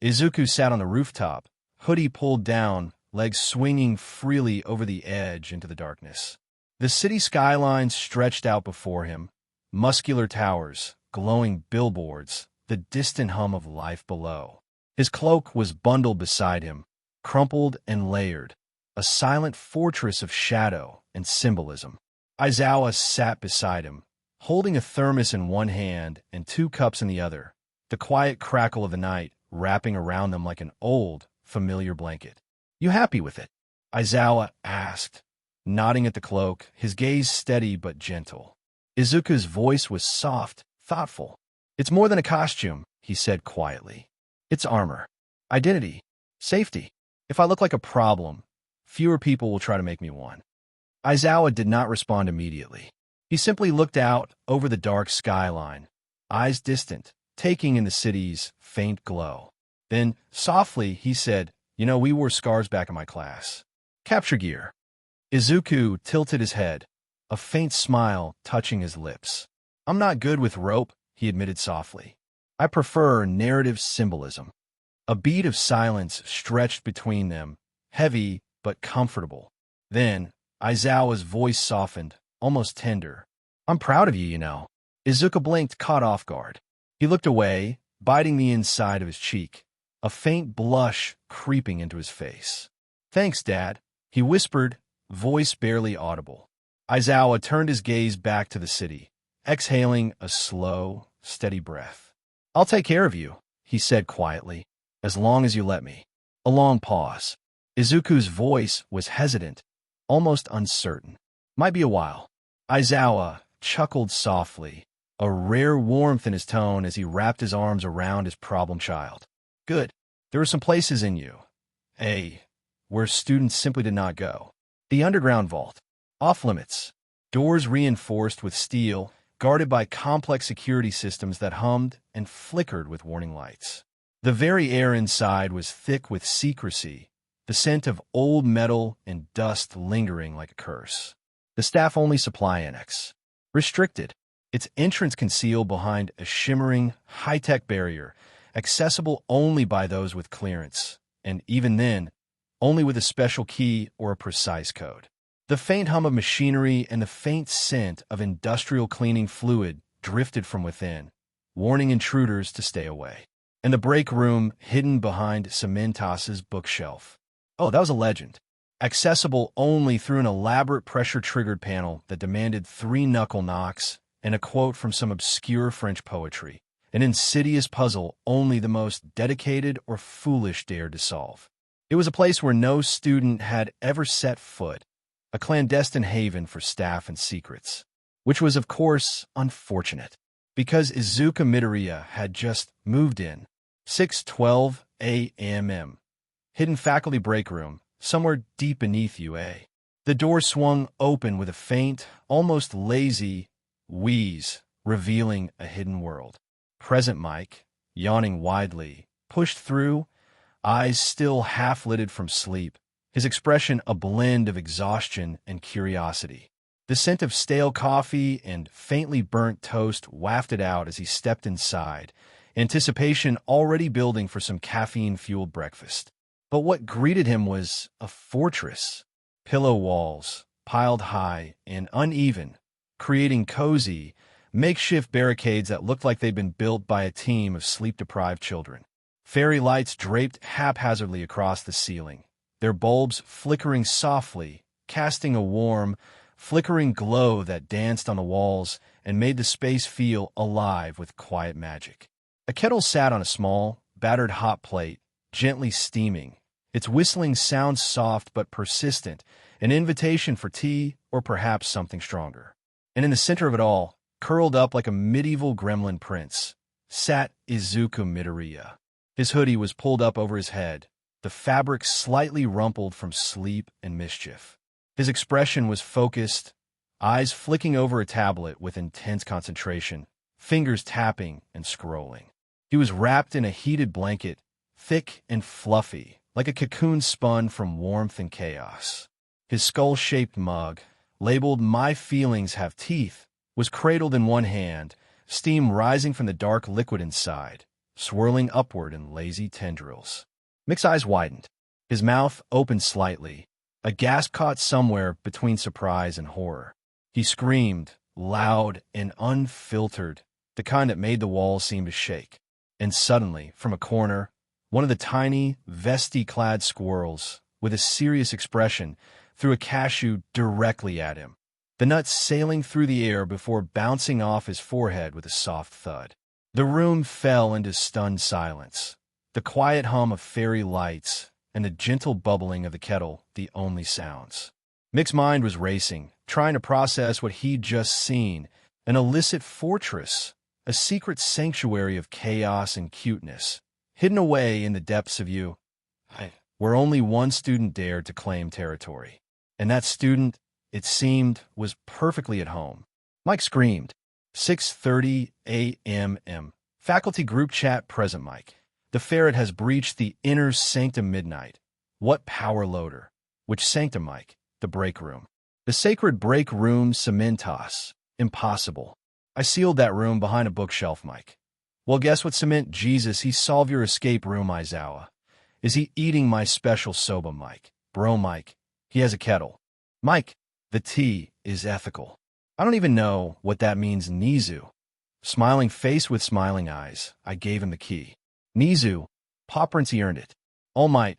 Izuku sat on the rooftop, hoodie pulled down, legs swinging freely over the edge into the darkness. The city skyline stretched out before him, muscular towers, glowing billboards, the distant hum of life below. His cloak was bundled beside him, crumpled and layered, a silent fortress of shadow and symbolism. Aizawa sat beside him, holding a thermos in one hand and 2 cups in the other, the quiet crackle of the night wrapping around them like an old, familiar blanket. "You happy with it?" Aizawa asked, nodding at the cloak, his gaze steady but gentle. Izuku's voice was soft, thoughtful. "It's more than a costume," he said quietly. "It's armor, identity, safety. If I look like a problem, fewer people will try to make me one." Aizawa did not respond immediately. He simply looked out over the dark skyline, eyes distant, taking in the city's faint glow. Then, softly, he said, "We wore scars back in my class. Capture gear." Izuku tilted his head, a faint smile touching his lips. "I'm not good with rope," he admitted softly. "I prefer narrative symbolism." A beat of silence stretched between them, heavy but comfortable. Then, Aizawa's voice softened, almost tender. "I'm proud of you, Izuku blinked, caught off guard. He looked away, biting the inside of his cheek, a faint blush creeping into his face. "Thanks, Dad," he whispered, voice barely audible. Aizawa turned his gaze back to the city, exhaling a slow, steady breath. "I'll take care of you," he said quietly, "as long as you let me." A long pause. Izuku's voice was hesitant, almost uncertain. "Might be a while." Aizawa chuckled softly, a rare warmth in his tone as he wrapped his arms around his problem child. "Good. There are some places in where students simply did not go. The underground vault. Off-limits. Doors reinforced with steel, guarded by complex security systems that hummed and flickered with warning lights. The very air inside was thick with secrecy, the scent of old metal and dust lingering like a curse. The staff-only supply annex. Restricted. Its entrance concealed behind a shimmering, high-tech barrier, accessible only by those with clearance, and even then, only with a special key or a precise code. The faint hum of machinery and the faint scent of industrial cleaning fluid drifted from within, warning intruders to stay away. And the break room hidden behind Cementas's bookshelf. Oh, that was a legend. Accessible only through an elaborate pressure-triggered panel that demanded 3 knuckle knocks and a quote from some obscure French poetry. An insidious puzzle only the most dedicated or foolish dared to solve. It was a place where no student had ever set foot, a clandestine haven for staff and secrets, which was, of course, unfortunate, because Izuku Midoriya had just moved in. 6:12 a.m. Hidden faculty break room, somewhere deep beneath UA. The door swung open with a faint, almost lazy wheeze, revealing a hidden world. Present Mike, yawning widely, pushed through, eyes still half-lidded from sleep, his expression a blend of exhaustion and curiosity. The scent of stale coffee and faintly burnt toast wafted out as he stepped inside, anticipation already building for some caffeine-fueled breakfast. But what greeted him was a fortress. Pillow walls, piled high and uneven, creating cozy, makeshift barricades that looked like they'd been built by a team of sleep-deprived children. Fairy lights draped haphazardly across the ceiling, their bulbs flickering softly, casting a warm, flickering glow that danced on the walls and made the space feel alive with quiet magic. A kettle sat on a small, battered hot plate, gently steaming, its whistling sound soft but persistent, an invitation for tea or perhaps something stronger. And in the center of it all, curled up like a medieval gremlin prince, sat Izuku Midoriya. His hoodie was pulled up over his head, the fabric slightly rumpled from sleep and mischief. His expression was focused, eyes flicking over a tablet with intense concentration, fingers tapping and scrolling. He was wrapped in a heated blanket, thick and fluffy, like a cocoon spun from warmth and chaos. His skull-shaped mug, labeled "My Feelings Have Teeth," was cradled in one hand, steam rising from the dark liquid inside, swirling upward in lazy tendrils. Mick's eyes widened. His mouth opened slightly, a gasp caught somewhere between surprise and horror. He screamed, loud and unfiltered, the kind that made the walls seem to shake. And suddenly, from a corner, one of the tiny, vesty-clad squirrels, with a serious expression, threw a cashew directly at him. the nut sailing through the air before bouncing off his forehead with a soft thud. The room fell into stunned silence, the quiet hum of fairy lights and the gentle bubbling of the kettle the only sounds. Mick's mind was racing, trying to process what he'd just seen, an illicit fortress, a secret sanctuary of chaos and cuteness, hidden away in the depths of you, where only one student dared to claim territory. And that student, it seemed, was perfectly at home. Mike screamed. 6:30 a.m. Faculty group chat present Mike. The Ferret has breached the inner sanctum midnight. What power loader? Which sanctum, Mike? The breakroom. The sacred breakroom cementos. Impossible. I sealed that room behind a bookshelf, Mike. Well, guess what cement Jesus he solve your escape room, Izawa. Is he eating my special soba, Mike? Bro, Mike. He has a kettle. Mike, the tea is ethical. I don't even know what that means, Nizu. Smiling face with smiling eyes, I gave him the key. Nizu, Prince, he earned it. All Might,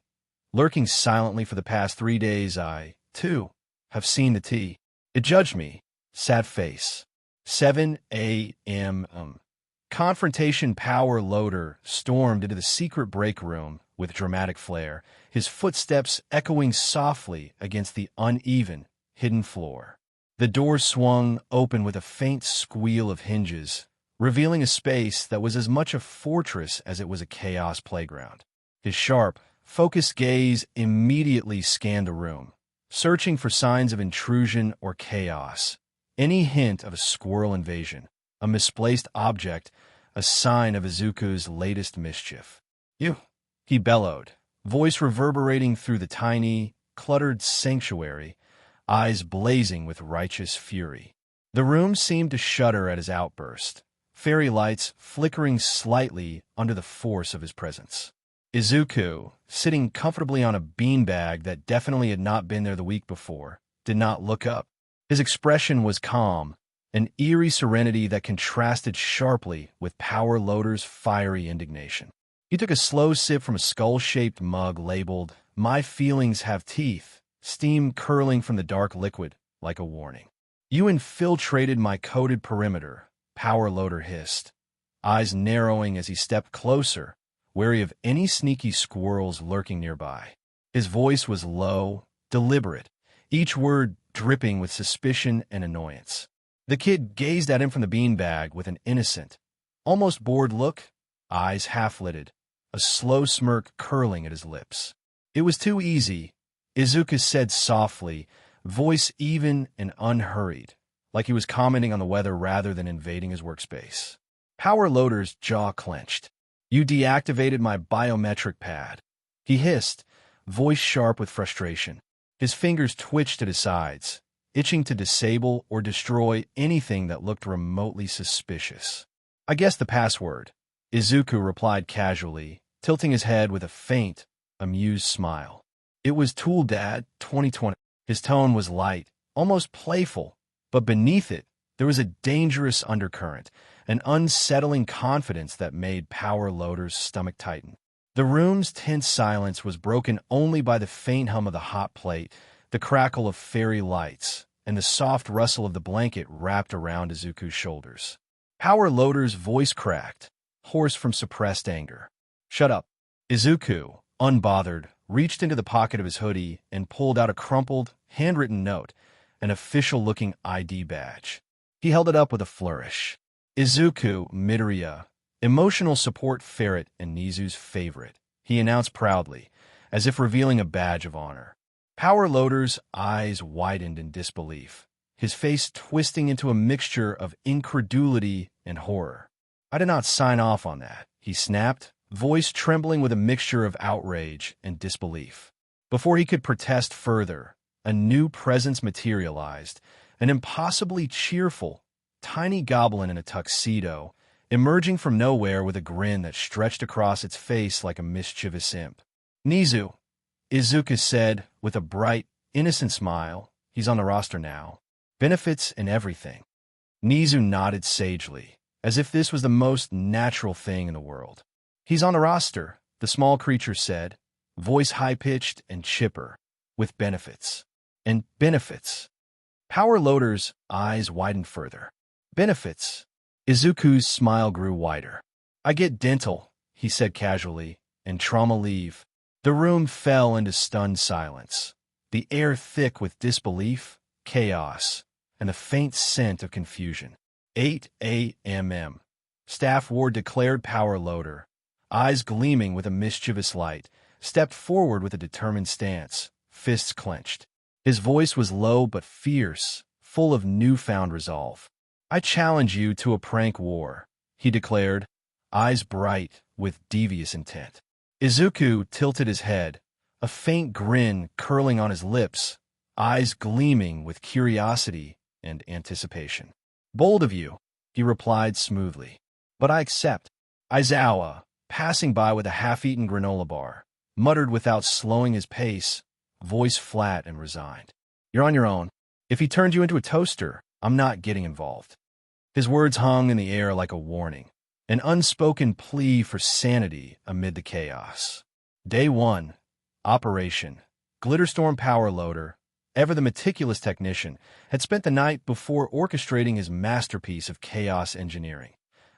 lurking silently for the past 3 days, I, too, have seen the tea. It judged me. Sad face. 7 a.m. Confrontation power loader stormed into the secret break room with dramatic flair, his footsteps echoing softly against the uneven, hidden floor. The door swung open with a faint squeal of hinges, revealing a space that was as much a fortress as it was a chaos playground. His sharp, focused gaze immediately scanned the room, searching for signs of intrusion or chaos, any hint of a squirrel invasion, a misplaced object, a sign of Izuku's latest mischief. You, he bellowed, voice reverberating through the tiny, cluttered sanctuary, eyes blazing with righteous fury. The room seemed to shudder at his outburst, fairy lights flickering slightly under the force of his presence. Izuku, sitting comfortably on a beanbag that definitely had not been there the week before, did not look up. His expression was calm, an eerie serenity that contrasted sharply with Power Loader's fiery indignation. He took a slow sip from a skull-shaped mug labeled, "My feelings have teeth," steam curling from the dark liquid like a warning. "You infiltrated my coded perimeter," Power Loader hissed, eyes narrowing as he stepped closer, wary of any sneaky squirrels lurking nearby. His voice was low, deliberate, each word dripping with suspicion and annoyance. The kid gazed at him from the beanbag with an innocent, almost bored look, eyes half-lidded, a slow smirk curling at his lips. "It was too easy," Izuku said softly, voice even and unhurried, like he was commenting on the weather rather than invading his workspace. Power Loader's jaw clenched. "You deactivated my biometric pad," he hissed, voice sharp with frustration. His fingers twitched at his sides, itching to disable or destroy anything that looked remotely suspicious. "I guess the password," Izuku replied casually, tilting his head with a faint, amused smile. "It was Tool Dad 2020. His tone was light, almost playful, but beneath it, there was a dangerous undercurrent, an unsettling confidence that made Power Loader's stomach tighten. The room's tense silence was broken only by the faint hum of the hot plate, the crackle of fairy lights, and the soft rustle of the blanket wrapped around Izuku's shoulders. Power Loader's voice cracked, hoarse from suppressed anger. "Shut up." Izuku, unbothered, reached into the pocket of his hoodie and pulled out a crumpled, handwritten note, an official-looking ID badge. He held it up with a flourish. "Izuku Midoriya, emotional support Ferret and Nizu's favorite," he announced proudly, as if revealing a badge of honor. Power Loader's eyes widened in disbelief, his face twisting into a mixture of incredulity and horror. "I did not sign off on that," he snapped, voice trembling with a mixture of outrage and disbelief. Before he could protest further, a new presence materialized, an impossibly cheerful, tiny goblin in a tuxedo, emerging from nowhere with a grin that stretched across its face like a mischievous imp. "Nizu," Izuku said with a bright, innocent smile. "He's on the roster now. Benefits and everything." Nizu nodded sagely, as if this was the most natural thing in the world. "He's on the roster," the small creature said, voice high-pitched and chipper, "with benefits." "And benefits." Power Loader's eyes widened further. Benefits. Izuku's smile grew wider. I get dental, he said casually, and trauma leave. The room fell into stunned silence, the air thick with disbelief, chaos, and the faint scent of confusion. 8 a.m. Staff Ward declared Power Loader, eyes gleaming with a mischievous light, stepped forward with a determined stance, fists clenched. His voice was low but fierce, full of newfound resolve. I challenge you to a prank war, he declared, eyes bright with devious intent. Izuku tilted his head, a faint grin curling on his lips, eyes gleaming with curiosity and anticipation. Bold of you, he replied smoothly. But I accept. Aizawa, passing by with a half-eaten granola bar, muttered without slowing his pace, voice flat and resigned. You're on your own. If he turned you into a toaster, I'm not getting involved. His words hung in the air like a warning, an unspoken plea for sanity amid the chaos. Day 1. Operation. Glitterstorm Power Loader, ever the meticulous technician, had spent the night before orchestrating his masterpiece of chaos engineering.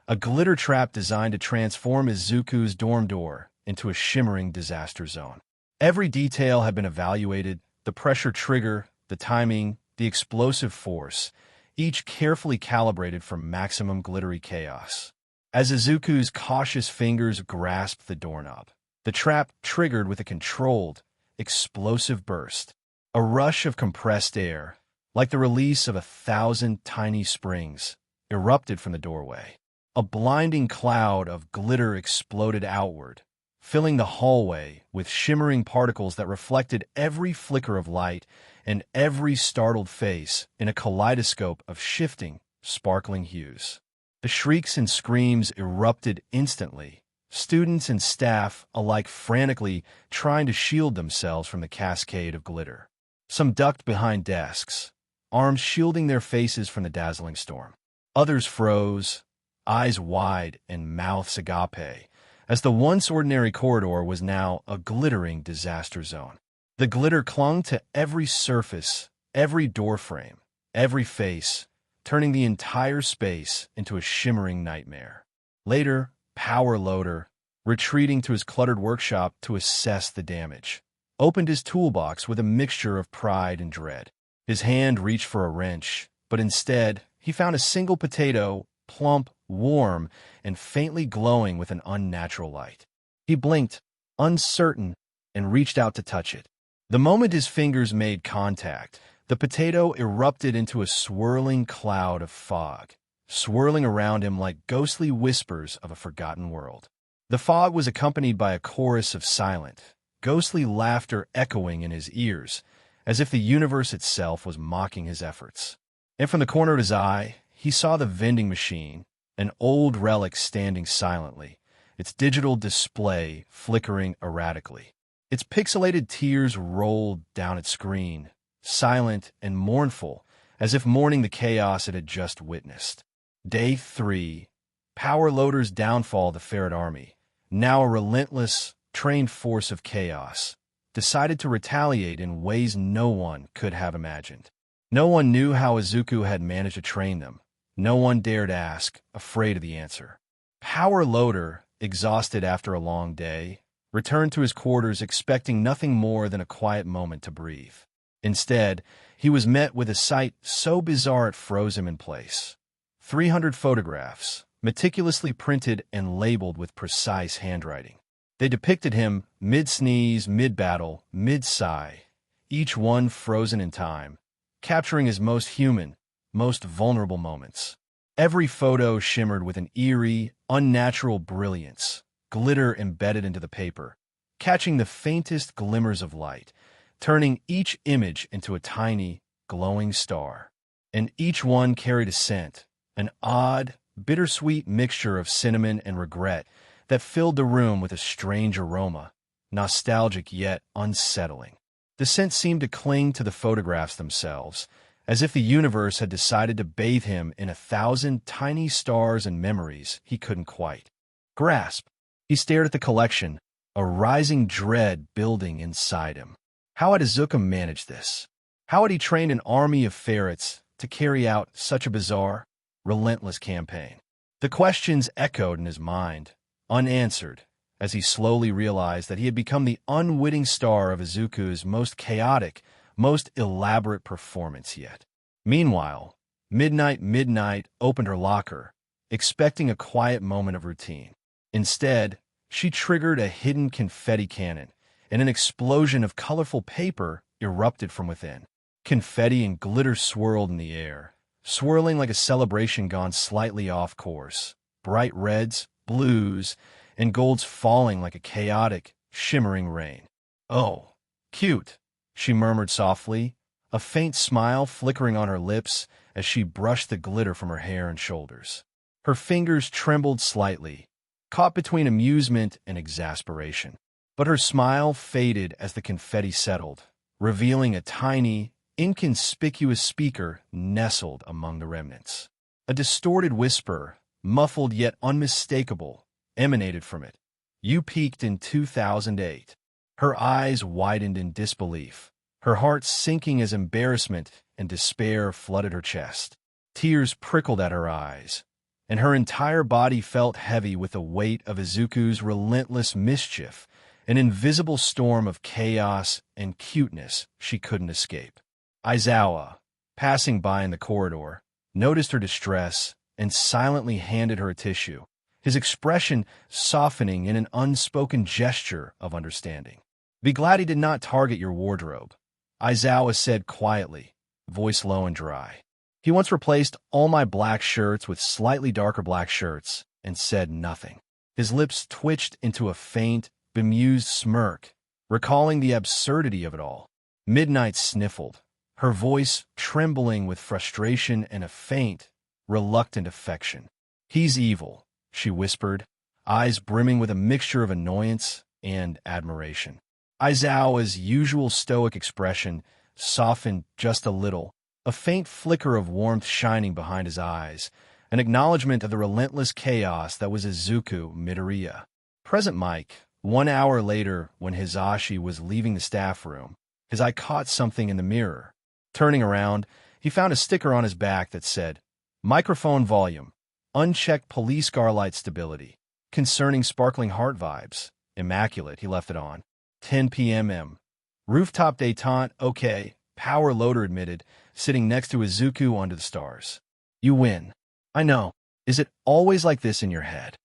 A glitter trap designed to transform Izuku's dorm door into a shimmering disaster zone. Every detail had been evaluated, the pressure trigger, the timing, the explosive force, each carefully calibrated for maximum glittery chaos. As Izuku's cautious fingers grasped the doorknob, the trap triggered with a controlled, explosive burst. A rush of compressed air, like the release of 1,000 tiny springs, erupted from the doorway. A blinding cloud of glitter exploded outward, filling the hallway with shimmering particles that reflected every flicker of light and every startled face in a kaleidoscope of shifting, sparkling hues. The shrieks and screams erupted instantly, students and staff alike frantically trying to shield themselves from the cascade of glitter. Some ducked behind desks, arms shielding their faces from the dazzling storm. Others froze, eyes wide and mouths agape, as the once ordinary corridor was now a glittering disaster zone. The glitter clung to every surface, every doorframe, every face, turning the entire space into a shimmering nightmare. Later, Power Loader, retreating to his cluttered workshop to assess the damage, opened his toolbox with a mixture of pride and dread. His hand reached for a wrench, but instead, he found a single potato, plump, warm, and faintly glowing with an unnatural light. He blinked, uncertain, and reached out to touch it. The moment his fingers made contact, the potato erupted into a swirling cloud of fog, swirling around him like ghostly whispers of a forgotten world. The fog was accompanied by a chorus of silent, ghostly laughter echoing in his ears, as if the universe itself was mocking his efforts. And from the corner of his eye, he saw the vending machine, an old relic standing silently, its digital display flickering erratically. Its pixelated tears rolled down its screen, silent and mournful, as if mourning the chaos it had just witnessed. Day 3. Power Loader's downfall. The Ferret army, now a relentless, trained force of chaos, decided to retaliate in ways no one could have imagined. No one knew how Izuku had managed to train them. No one dared ask, afraid of the answer. Power Loader, exhausted after a long day, returned to his quarters expecting nothing more than a quiet moment to breathe. Instead, he was met with a sight so bizarre it froze him in place. 300 photographs, meticulously printed and labeled with precise handwriting. They depicted him mid-sneeze, mid-battle, mid-sigh, each one frozen in time, capturing his most human, most vulnerable moments. Every photo shimmered with an eerie, unnatural brilliance, glitter embedded into the paper, catching the faintest glimmers of light, turning each image into a tiny, glowing star. And each one carried a scent, an odd, bittersweet mixture of cinnamon and regret that filled the room with a strange aroma, nostalgic yet unsettling. The scent seemed to cling to the photographs themselves, as if the universe had decided to bathe him in 1,000 tiny stars and memories he couldn't quite grasp. He stared at the collection, a rising dread building inside him. How had Izuku managed this? How had he trained an army of ferrets to carry out such a bizarre, relentless campaign? The questions echoed in his mind, unanswered, as he slowly realized that he had become the unwitting star of Izuku's most chaotic, most elaborate performance yet. Meanwhile, Midnight opened her locker, expecting a quiet moment of routine. Instead, she triggered a hidden confetti cannon, and an explosion of colorful paper erupted from within. Confetti and glitter swirled in the air, swirling like a celebration gone slightly off course. Bright reds, blues, and golds falling like a chaotic, shimmering rain. "Oh, cute," she murmured softly, a faint smile flickering on her lips as she brushed the glitter from her hair and shoulders. Her fingers trembled slightly, caught between amusement and exasperation. But her smile faded as the confetti settled, revealing a tiny, inconspicuous speaker nestled among the remnants. A distorted whisper, muffled yet unmistakable, emanated from it. "You peaked in 2008. Her eyes widened in disbelief, her heart sinking as embarrassment and despair flooded her chest. Tears prickled at her eyes, and her entire body felt heavy with the weight of Izuku's relentless mischief, an invisible storm of chaos and cuteness she couldn't escape. Aizawa, passing by in the corridor, noticed her distress and silently handed her a tissue, his expression softening in an unspoken gesture of understanding. "Be glad he did not target your wardrobe," Aizawa said quietly, voice low and dry. "He once replaced all my black shirts with slightly darker black shirts and said nothing." His lips twitched into a faint, bemused smirk, recalling the absurdity of it all. Midnight sniffled, her voice trembling with frustration and a faint, reluctant affection. "He's evil," she whispered, eyes brimming with a mixture of annoyance and admiration. Aizawa's usual stoic expression softened just a little, a faint flicker of warmth shining behind his eyes, an acknowledgement of the relentless chaos that was Izuku Midoriya. Present Mike, 1 hour later when Hisashi was leaving the staff room, his eye caught something in the mirror. Turning around, he found a sticker on his back that said, "Microphone volume, unchecked police car light stability, concerning sparkling heart vibes, immaculate," he left it on. 10 p.m. Rooftop day taunt, okay, power loader admitted, sitting next to Izuku under the stars. "You win. I know. Is it always like this in your head?"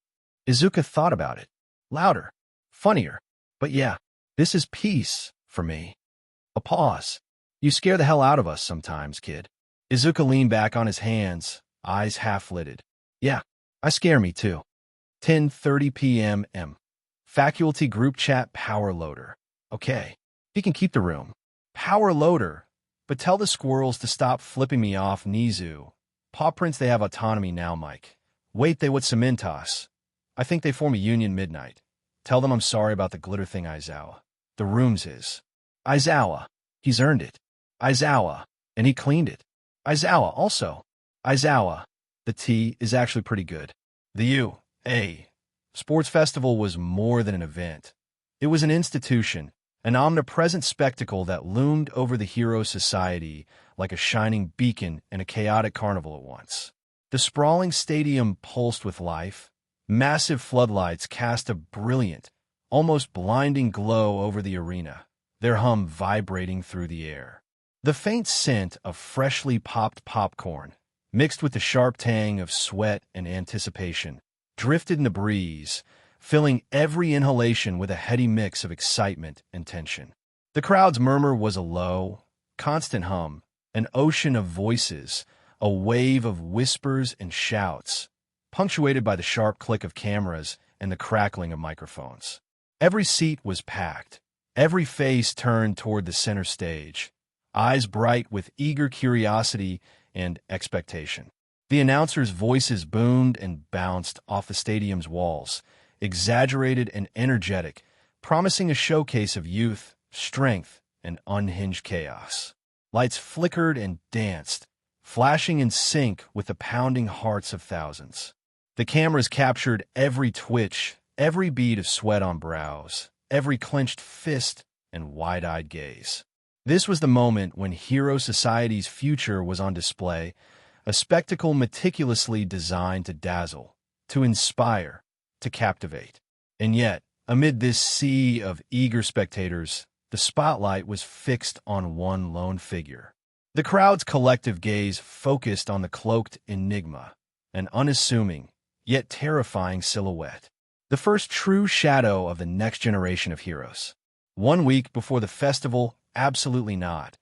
Izuku thought about it. Louder. Funnier. "But yeah, this is peace for me." A pause. "You scare the hell out of us sometimes, kid." Izuku leaned back on his hands, eyes half-lidded. "Yeah, I scare me too." 10:30 p.m. Faculty group chat power loader. "Okay, he can keep the room. Power loader, but tell the squirrels to stop flipping me off, Nizu. Paw prints they have autonomy now, Mike. Wait, they would cement us. I think they form a union midnight. Tell them I'm sorry about the glitter thing, Aizawa. The room's his." "Aizawa, he's earned it." "Aizawa, and he cleaned it." "Aizawa also." "Aizawa, the tea is actually pretty good." The U.A. Sports Festival was more than an event. It was an institution, an omnipresent spectacle that loomed over the hero society like a shining beacon in a chaotic carnival at once. The sprawling stadium pulsed with life. Massive floodlights cast a brilliant, almost blinding glow over the arena, their hum vibrating through the air. The faint scent of freshly popped popcorn, mixed with the sharp tang of sweat and anticipation, drifted in the breeze, filling every inhalation with a heady mix of excitement and tension. The crowd's murmur was a low, constant hum, an ocean of voices, a wave of whispers and shouts, punctuated by the sharp click of cameras and the crackling of microphones. Every seat was packed, every face turned toward the center stage, eyes bright with eager curiosity and expectation. The announcers' voices boomed and bounced off the stadium's walls, exaggerated and energetic, promising a showcase of youth, strength, and unhinged chaos. Lights flickered and danced, flashing in sync with the pounding hearts of thousands. The cameras captured every twitch, every bead of sweat on brows, every clenched fist and wide-eyed gaze. This was the moment when Hero Society's future was on display, a spectacle meticulously designed to dazzle, to inspire, to captivate. And yet, amid this sea of eager spectators, the spotlight was fixed on one lone figure. The crowd's collective gaze focused on the cloaked enigma, an unassuming, yet terrifying silhouette. The first true shadow of the next generation of heroes. 1 week before the festival, absolutely not.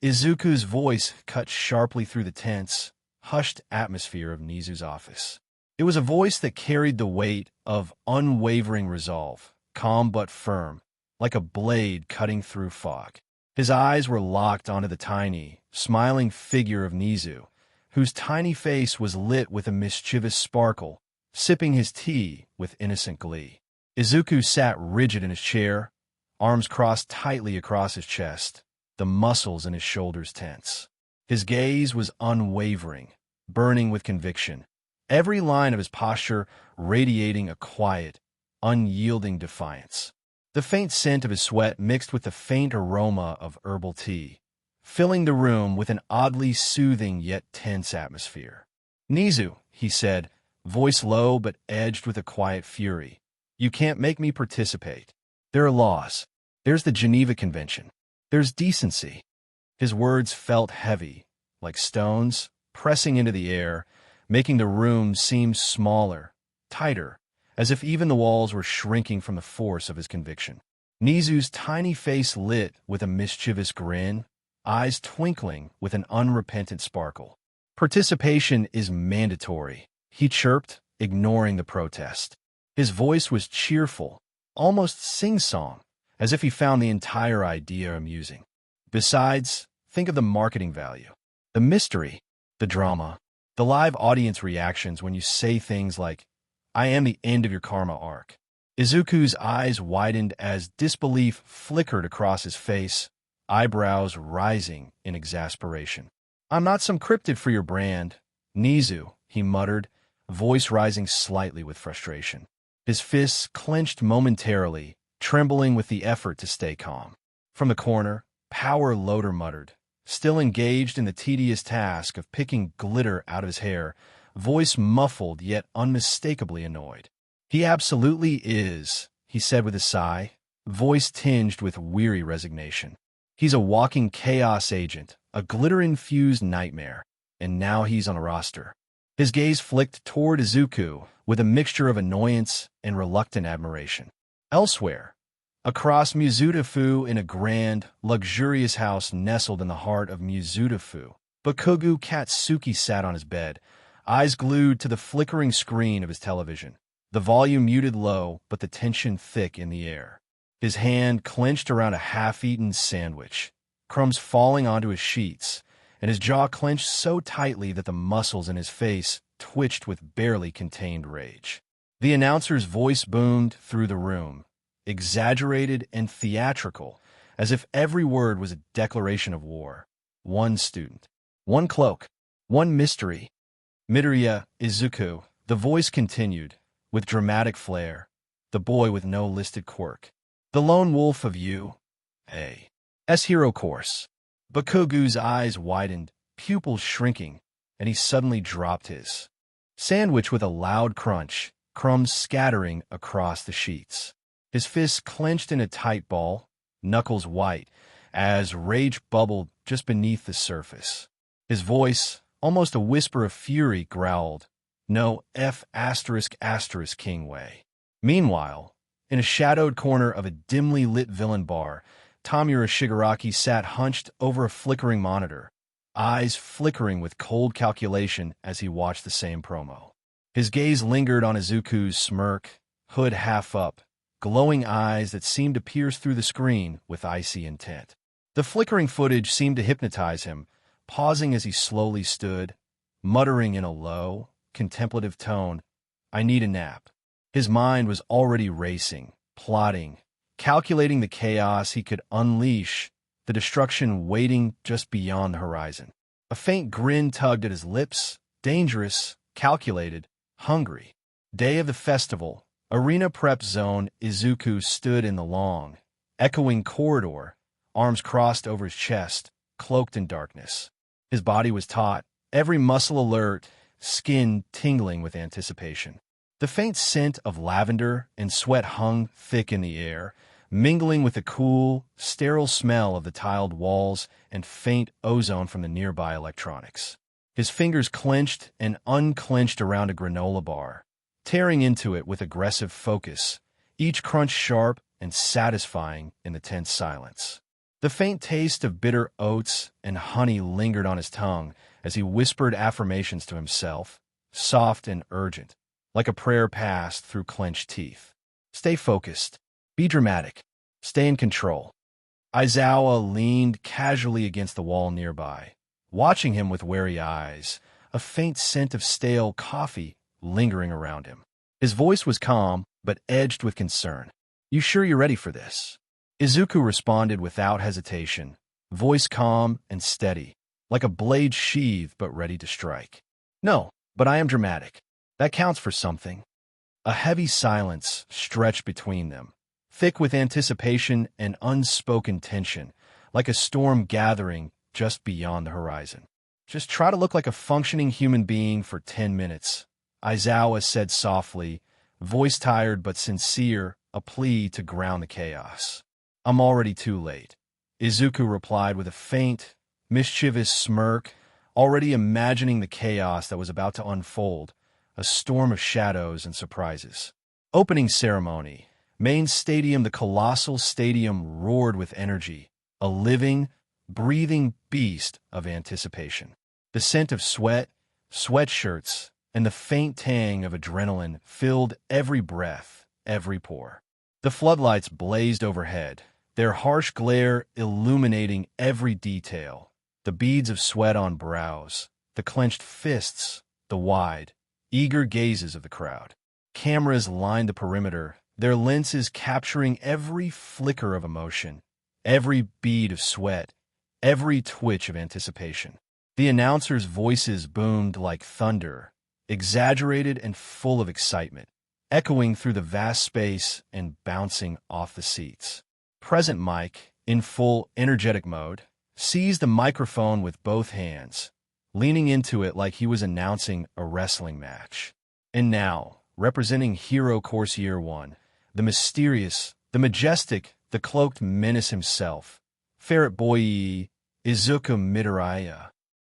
Izuku's voice cut sharply through the tense, hushed atmosphere of Nizu's office. It was a voice that carried the weight of unwavering resolve, calm but firm, like a blade cutting through fog. His eyes were locked onto the tiny, smiling figure of Nizu, whose tiny face was lit with a mischievous sparkle, sipping his tea with innocent glee. Izuku sat rigid in his chair, arms crossed tightly across his chest, the muscles in his shoulders tense. His gaze was unwavering, burning with conviction, every line of his posture radiating a quiet, unyielding defiance. The faint scent of his sweat mixed with the faint aroma of herbal tea, filling the room with an oddly soothing yet tense atmosphere. "Nizu," he said, voice low but edged with a quiet fury, "you can't make me participate. There are laws. There's the Geneva Convention. There's decency." His words felt heavy, like stones, pressing into the air, making the room seem smaller, tighter, as if even the walls were shrinking from the force of his conviction. Nizu's tiny face lit with a mischievous grin, eyes twinkling with an unrepentant sparkle. "Participation is mandatory," he chirped, ignoring the protest. His voice was cheerful, almost sing-song, as if he found the entire idea amusing. "Besides, think of the marketing value, the mystery, the drama, the live audience reactions when you say things like, 'I am the end of your karma arc.'" Izuku's eyes widened as disbelief flickered across his face, eyebrows rising in exasperation. "I'm not some cryptid for your brand, Nizu," he muttered, voice rising slightly with frustration. His fists clenched momentarily, trembling with the effort to stay calm. From the corner, Power Loader muttered, still engaged in the tedious task of picking glitter out of his hair, voice muffled yet unmistakably annoyed. "He absolutely is," he said with a sigh, voice tinged with weary resignation. "He's a walking chaos agent, a glitter-infused nightmare, and now he's on a roster." His gaze flicked toward Izuku with a mixture of annoyance and reluctant admiration. Elsewhere, across Mizuta-fu in a grand, luxurious house nestled in the heart of Mizuta-fu, Bakugo Katsuki sat on his bed, eyes glued to the flickering screen of his television, the volume muted low but the tension thick in the air. His hand clenched around a half-eaten sandwich, crumbs falling onto his sheets, and his jaw clenched so tightly that the muscles in his face twitched with barely contained rage. The announcer's voice boomed through the room, exaggerated and theatrical, as if every word was a declaration of war. "One student. One cloak. One mystery. Midoriya, Izuku," the voice continued, with dramatic flair, "the boy with no listed quirk. The lone wolf of U.A.'s hero course." Bakugo's eyes widened, pupils shrinking, and he suddenly dropped his sandwich with a loud crunch, crumbs scattering across the sheets. His fists clenched in a tight ball, knuckles white, as rage bubbled just beneath the surface. His voice, almost a whisper of fury, growled, "No F*** King way." Meanwhile, in a shadowed corner of a dimly lit villain bar, Tamura Shigaraki sat hunched over a flickering monitor, eyes flickering with cold calculation as he watched the same promo. His gaze lingered on Izuku's smirk, hood half up, glowing eyes that seemed to pierce through the screen with icy intent. The flickering footage seemed to hypnotize him, pausing as he slowly stood, muttering in a low, contemplative tone, "I need a nap." His mind was already racing, plotting, calculating the chaos he could unleash, the destruction waiting just beyond the horizon. A faint grin tugged at his lips, dangerous, calculated, hungry. Day of the festival, arena prep zone. Izuku stood in the long, echoing corridor, arms crossed over his chest, cloaked in darkness. His body was taut, every muscle alert, skin tingling with anticipation. The faint scent of lavender and sweat hung thick in the air, mingling with the cool, sterile smell of the tiled walls and faint ozone from the nearby electronics. His fingers clenched and unclenched around a granola bar, tearing into it with aggressive focus, each crunch sharp and satisfying in the tense silence. The faint taste of bitter oats and honey lingered on his tongue as he whispered affirmations to himself, soft and urgent, like a prayer passed through clenched teeth. Stay focused. Be dramatic. Stay in control. Aizawa leaned casually against the wall nearby, watching him with wary eyes, a faint scent of stale coffee lingering around him. His voice was calm, but edged with concern. You sure you're ready for this? Izuku responded without hesitation, voice calm and steady, like a blade sheathed but ready to strike. No, but I am dramatic. That counts for something. A heavy silence stretched between them, thick with anticipation and unspoken tension, like a storm gathering just beyond the horizon. Just try to look like a functioning human being for 10 minutes, Aizawa said softly, voice tired but sincere, a plea to ground the chaos. I'm already too late, Izuku replied with a faint, mischievous smirk, already imagining the chaos that was about to unfold, a storm of shadows and surprises. Opening ceremony. Main stadium. The colossal stadium roared with energy, a living, breathing beast of anticipation. The scent of sweat, sweatshirts, and the faint tang of adrenaline filled every breath, every pore. The floodlights blazed overhead, their harsh glare illuminating every detail. The beads of sweat on brows, the clenched fists, the wide, eager gazes of the crowd. Cameras lined the perimeter, their lenses capturing every flicker of emotion, every bead of sweat, every twitch of anticipation. The announcers' voices boomed like thunder, exaggerated and full of excitement, echoing through the vast space and bouncing off the seats. Present Mike, in full energetic mode, seized the microphone with both hands, leaning into it like he was announcing a wrestling match. And now, representing Hero Course Year 1, the mysterious, the majestic, the cloaked menace himself, Ferret Boy Izuku Midoriya.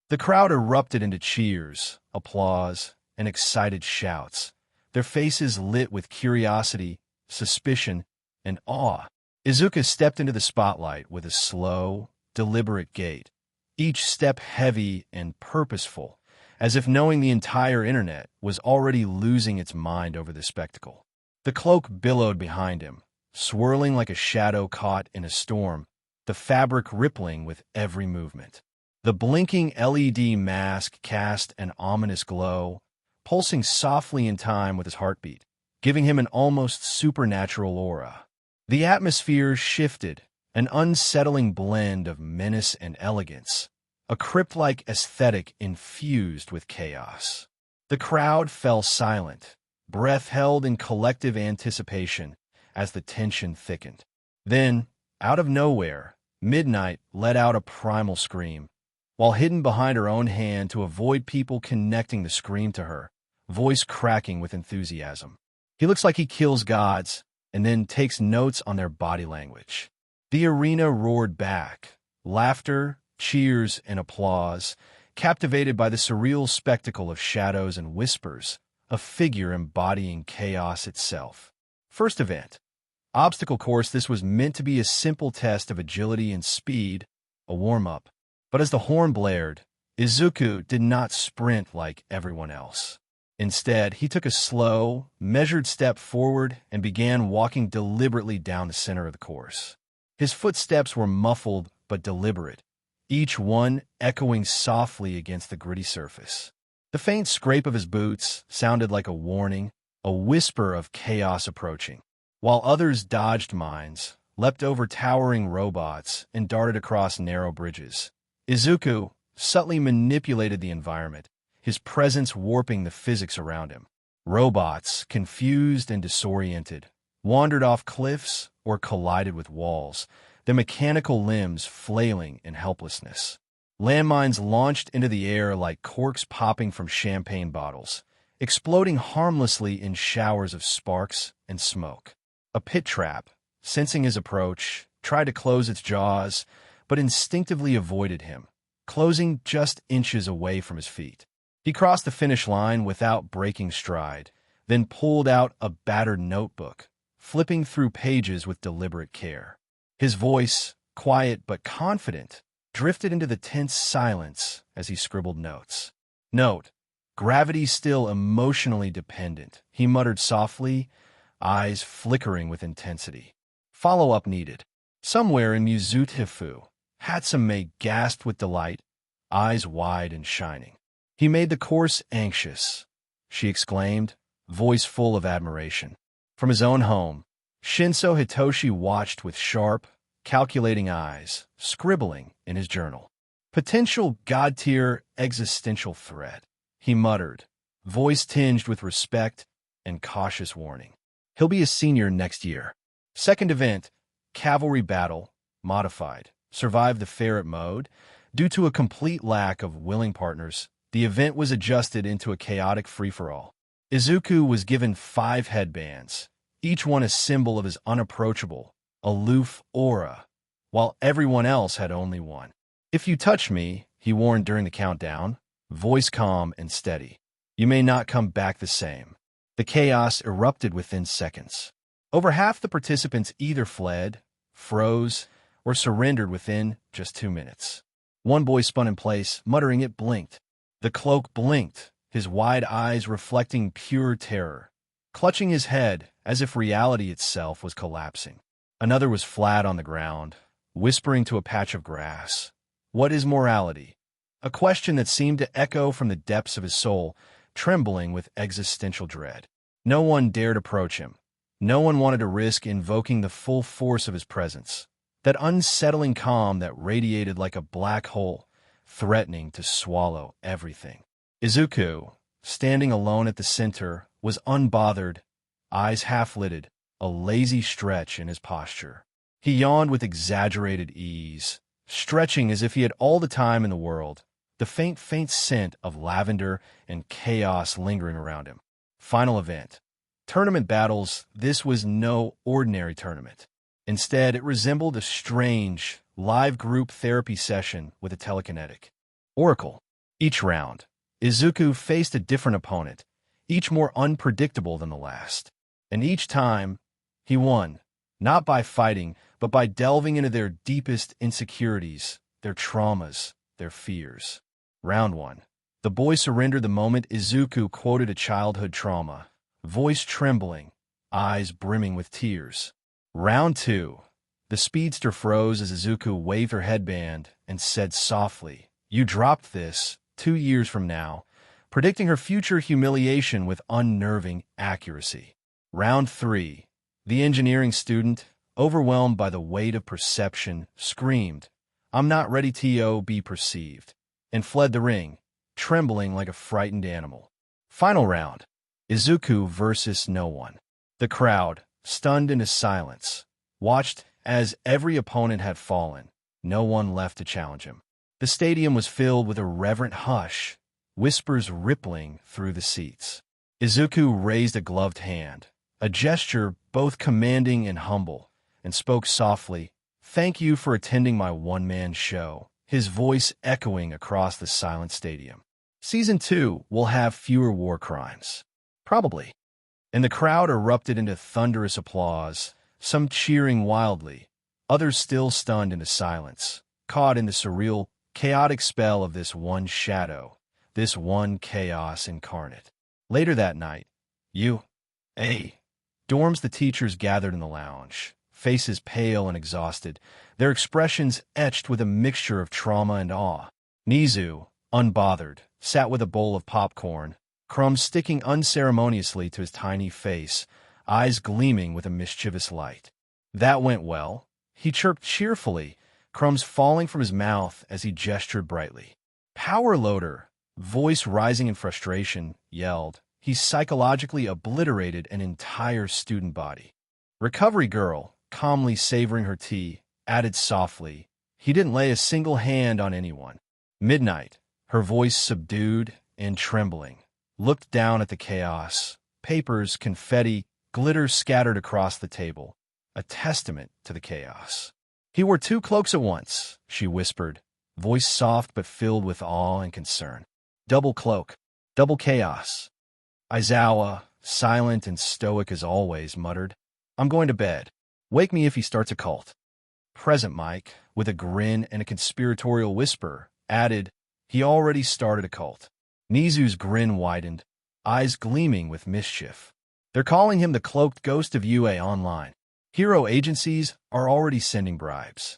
The crowd erupted into cheers, applause, and excited shouts, their faces lit with curiosity, suspicion, and awe. Izuku stepped into the spotlight with a slow, deliberate gait, each step heavy and purposeful, as if knowing the entire internet was already losing its mind over the spectacle. The cloak billowed behind him, swirling like a shadow caught in a storm, the fabric rippling with every movement. The blinking LED mask cast an ominous glow, pulsing softly in time with his heartbeat, giving him an almost supernatural aura. The atmosphere shifted, an unsettling blend of menace and elegance, a crypt-like aesthetic infused with chaos. The crowd fell silent, breath held in collective anticipation as the tension thickened. Then, out of nowhere, Midnight let out a primal scream, while hidden behind her own hand to avoid people connecting the scream to her, voice cracking with enthusiasm. He looks like he kills gods and then takes notes on their body language. The arena roared back, laughter, cheers, and applause, captivated by the surreal spectacle of shadows and whispers, a figure embodying chaos itself. First event. Obstacle course. This was meant to be a simple test of agility and speed, a warm-up. But as the horn blared, Izuku did not sprint like everyone else. Instead, he took a slow, measured step forward and began walking deliberately down the center of the course. His footsteps were muffled but deliberate, each one echoing softly against the gritty surface. The faint scrape of his boots sounded like a warning, a whisper of chaos approaching. While others dodged mines, leapt over towering robots, and darted across narrow bridges, Izuku subtly manipulated the environment, his presence warping the physics around him. Robots, confused and disoriented, wandered off cliffs or collided with walls, their mechanical limbs flailing in helplessness. Landmines launched into the air like corks popping from champagne bottles, exploding harmlessly in showers of sparks and smoke. A pit trap, sensing his approach, tried to close its jaws, but instinctively avoided him, closing just inches away from his feet. He crossed the finish line without breaking stride, then pulled out a battered notebook, flipping through pages with deliberate care. His voice, quiet but confident, drifted into the tense silence as he scribbled notes. Note: gravity still emotionally dependent, he muttered softly, eyes flickering with intensity. Follow-up needed. Somewhere in Muzuthifu, Hatsume gasped with delight, eyes wide and shining. He made the course anxious, she exclaimed, voice full of admiration. From his own home, Shinso Hitoshi watched with sharp, calculating eyes, scribbling in his journal. Potential god-tier existential threat, he muttered, voice tinged with respect and cautious warning. He'll be a senior next year. Second event, Cavalry Battle, modified, survived the Ferret mode. Due to a complete lack of willing partners, the event was adjusted into a chaotic free-for-all. Izuku was given 5 headbands, each one a symbol of his unapproachable, aloof aura, while everyone else had only one. If you touch me, he warned during the countdown, voice calm and steady, you may not come back the same. The chaos erupted within seconds. Over half the participants either fled, froze, or surrendered within just 2 minutes. One boy spun in place, muttering it blinked. The cloak blinked, his wide eyes reflecting pure terror, clutching his head as if reality itself was collapsing. Another was flat on the ground, whispering to a patch of grass. What is morality? A question that seemed to echo from the depths of his soul, trembling with existential dread. No one dared approach him. No one wanted to risk invoking the full force of his presence, that unsettling calm that radiated like a black hole, threatening to swallow everything. Izuku, standing alone at the center, was unbothered, eyes half-lidded, a lazy stretch in his posture. He yawned with exaggerated ease, stretching as if he had all the time in the world, the faint scent of lavender and chaos lingering around him. Final event. Tournament battles. This was no ordinary tournament. Instead, it resembled a strange, live group therapy session with a telekinetic oracle. Each round, Izuku faced a different opponent, each more unpredictable than the last. And each time, he won, not by fighting, but by delving into their deepest insecurities, their traumas, their fears. Round 1. The boy surrendered the moment Izuku quoted a childhood trauma, voice trembling, eyes brimming with tears. Round 2. The speedster froze as Izuku waved her headband and said softly, "You dropped this 2 years from now," predicting her future humiliation with unnerving accuracy. Round 3. The engineering student, overwhelmed by the weight of perception, screamed, "I'm not ready to be perceived," and fled the ring, trembling like a frightened animal. Final round. Izuku versus no one. The crowd, stunned into silence, watched as every opponent had fallen, no one left to challenge him. The stadium was filled with a reverent hush, whispers rippling through the seats. Izuku raised a gloved hand, a gesture both commanding and humble, and spoke softly, "Thank you for attending my one-man show," his voice echoing across the silent stadium. Season 2 will have fewer war crimes. Probably. And the crowd erupted into thunderous applause, some cheering wildly, others still stunned into silence, caught in the surreal, chaotic spell of this one shadow, this one chaos incarnate. Later that night, dorms, the teachers gathered in the lounge, faces pale and exhausted, their expressions etched with a mixture of trauma and awe. Nizu, unbothered, sat with a bowl of popcorn, crumbs sticking unceremoniously to his tiny face, eyes gleaming with a mischievous light. "That went well," he chirped cheerfully, crumbs falling from his mouth as he gestured brightly. "Power loader," voice rising in frustration, yelled. He psychologically obliterated an entire student body. "Recovery girl," calmly savoring her tea, added softly. He didn't lay a single hand on anyone. Midnight, her voice subdued and trembling, looked down at the chaos. Papers, confetti, glitter scattered across the table, a testament to the chaos. He wore 2 cloaks at once, she whispered, voice soft but filled with awe and concern. Double cloak, double chaos. Aizawa, silent and stoic as always, muttered, I'm going to bed. Wake me if he starts a cult. Present Mike, with a grin and a conspiratorial whisper, added, he already started a cult. Nizu's grin widened, eyes gleaming with mischief. They're calling him the cloaked ghost of UA online. Hero agencies are already sending bribes.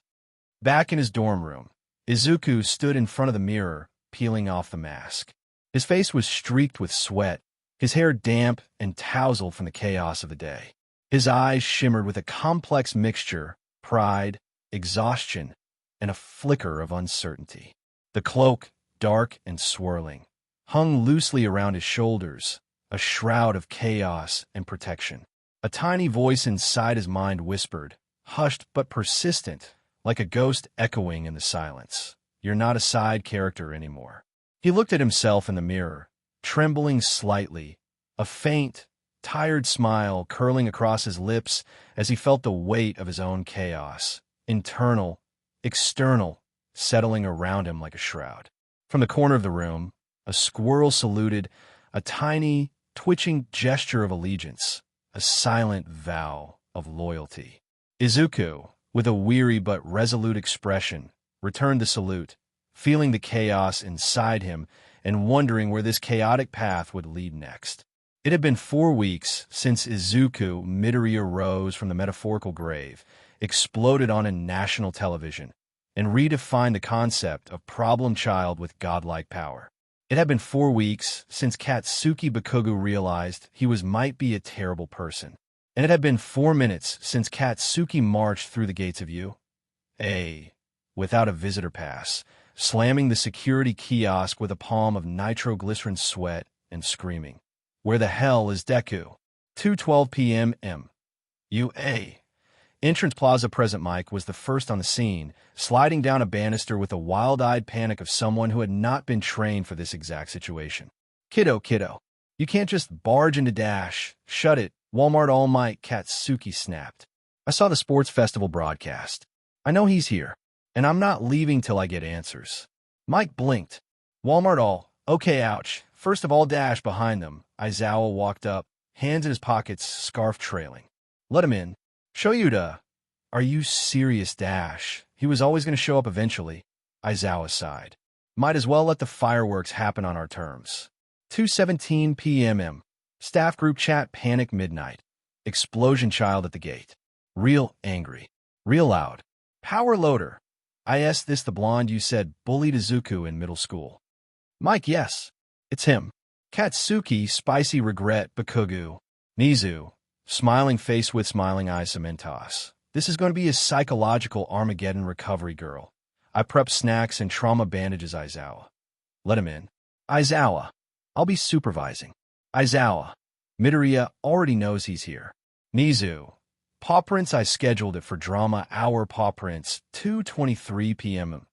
Back in his dorm room, Izuku stood in front of the mirror, peeling off the mask. His face was streaked with sweat, his hair damp and tousled from the chaos of the day. His eyes shimmered with a complex mixture, pride, exhaustion, and a flicker of uncertainty. The cloak, dark and swirling, hung loosely around his shoulders, a shroud of chaos and protection. A tiny voice inside his mind whispered, hushed but persistent, like a ghost echoing in the silence. You're not a side character anymore. He looked at himself in the mirror, trembling slightly, a faint, tired smile curling across his lips as he felt the weight of his own chaos, internal, external, settling around him like a shroud. From the corner of the room, a squirrel saluted, a tiny, twitching gesture of allegiance, a silent vow of loyalty. Izuku, with a weary but resolute expression, returned the salute, feeling the chaos inside him and wondering where this chaotic path would lead next. It had been 4 weeks since Izuku Midoriya rose from the metaphorical grave, exploded on a national television, and redefined the concept of problem child with godlike power. It had been 4 weeks since Katsuki Bakugo realized he might be a terrible person. And it had been 4 minutes since Katsuki marched through the gates of UA without a visitor pass, slamming the security kiosk with a palm of nitroglycerin sweat and screaming, "Where the hell is Deku?" 2:12 p.m. UA. Entrance Plaza Present Mike was the first on the scene, sliding down a banister with the wild-eyed panic of someone who had not been trained for this exact situation. Kiddo, you can't just barge into Dash. Shut it. Walmart All Might, Katsuki snapped. I saw the sports festival broadcast. I know he's here, and I'm not leaving till I get answers. Mike blinked. Walmart All. Okay, ouch. First of all, Dash behind them. Aizawa walked up, hands in his pockets, scarf trailing. Let him in. Show you to... Are you serious, Dash? He was always going to show up eventually. Aizawa sighed. Might as well let the fireworks happen on our terms. 2:17 p.m. Staff group chat panic midnight. Explosion child at the gate. Real angry. Real loud. Power loader. Is this the blonde you said bullied Izuku in middle school? Mike, yes. It's him. Katsuki, spicy regret, Bakugo. Nizu, smiling face with smiling eyes, Cementos. This is going to be a psychological Armageddon recovery girl. I prep snacks and trauma bandages, Aizawa. Let him in. Aizawa. I'll be supervising. Aizawa. Midoriya already knows he's here. Nizu. Paw prints, I scheduled it for drama hour paw prints, 2:23 p.m.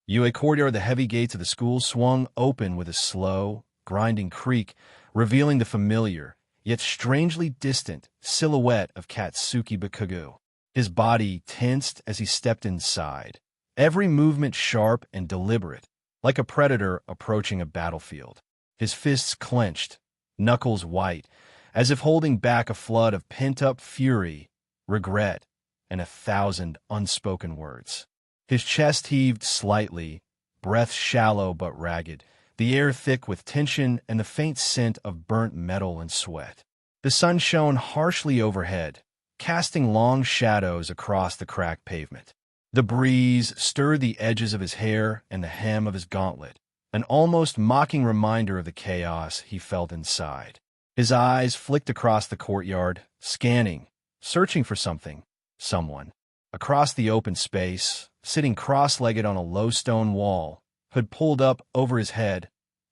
UA courtyard, the heavy gates of the school swung open with a slow, grinding creak, revealing the familiar, yet strangely distant, silhouette of Katsuki Bakugo. His body tensed as he stepped inside, every movement sharp and deliberate, like a predator approaching a battlefield. His fists clenched, knuckles white, as if holding back a flood of pent-up fury, regret, and 1,000 unspoken words. His chest heaved slightly, breath shallow but ragged, the air thick with tension and the faint scent of burnt metal and sweat. The sun shone harshly overhead, casting long shadows across the cracked pavement. The breeze stirred the edges of his hair and the hem of his gauntlet, an almost mocking reminder of the chaos he felt inside. His eyes flicked across the courtyard, scanning, searching for something, someone. Across the open space, sitting cross-legged on a low stone wall, hood pulled up over his head,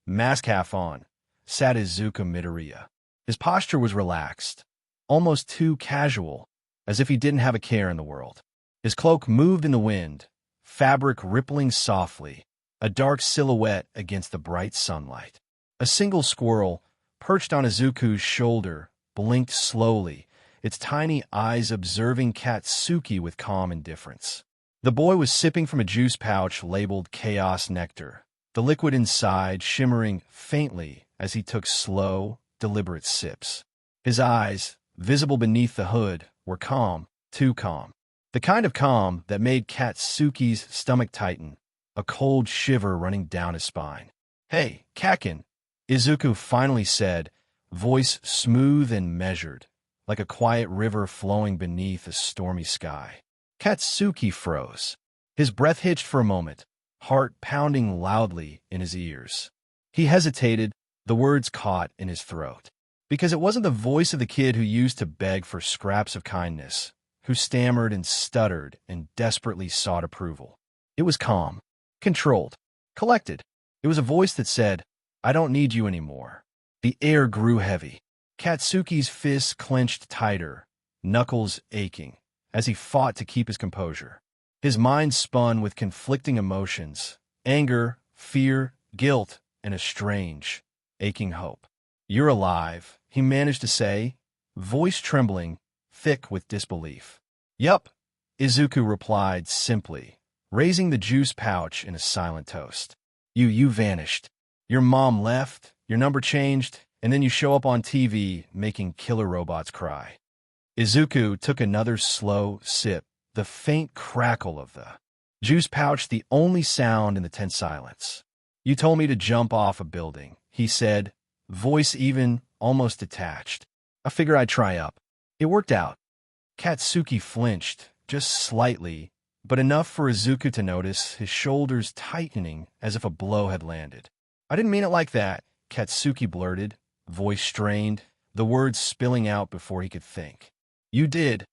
mask half on, sat Izuku Midoriya. His posture was relaxed, almost too casual, as if he didn't have a care in the world. His cloak moved in the wind, fabric rippling softly, a dark silhouette against the bright sunlight. A single squirrel, perched on Izuku's shoulder, blinked slowly, its tiny eyes observing Katsuki with calm indifference. The boy was sipping from a juice pouch labeled Chaos Nectar, the liquid inside shimmering faintly as he took slow, deliberate sips. His eyes, visible beneath the hood, were calm, too calm. The kind of calm that made Katsuki's stomach tighten, a cold shiver running down his spine. "Hey, Kakin," Izuku finally said, voice smooth and measured, like a quiet river flowing beneath a stormy sky. Katsuki froze. His breath hitched for a moment, heart pounding loudly in his ears. He hesitated, the words caught in his throat. Because it wasn't the voice of the kid who used to beg for scraps of kindness, who stammered and stuttered and desperately sought approval. It was calm, controlled, collected. It was a voice that said, "I don't need you anymore." The air grew heavy. Katsuki's fists clenched tighter, knuckles aching, as he fought to keep his composure. His mind spun with conflicting emotions, anger, fear, guilt, and a strange, aching hope. "You're alive," he managed to say, voice trembling, thick with disbelief. "Yup," Izuku replied simply, raising the juice pouch in a silent toast. You vanished. Your mom left, your number changed, and then you show up on TV making killer robots cry." Izuku took another slow sip, the faint crackle of the juice pouch the only sound in the tense silence. "You told me to jump off a building," he said, voice even, almost detached. "I figure I'd try up." It worked out. Katsuki flinched, just slightly, but enough for Izuku to notice, his shoulders tightening as if a blow had landed. "I didn't mean it like that," Katsuki blurted, voice strained, the words spilling out before he could think. "You did,"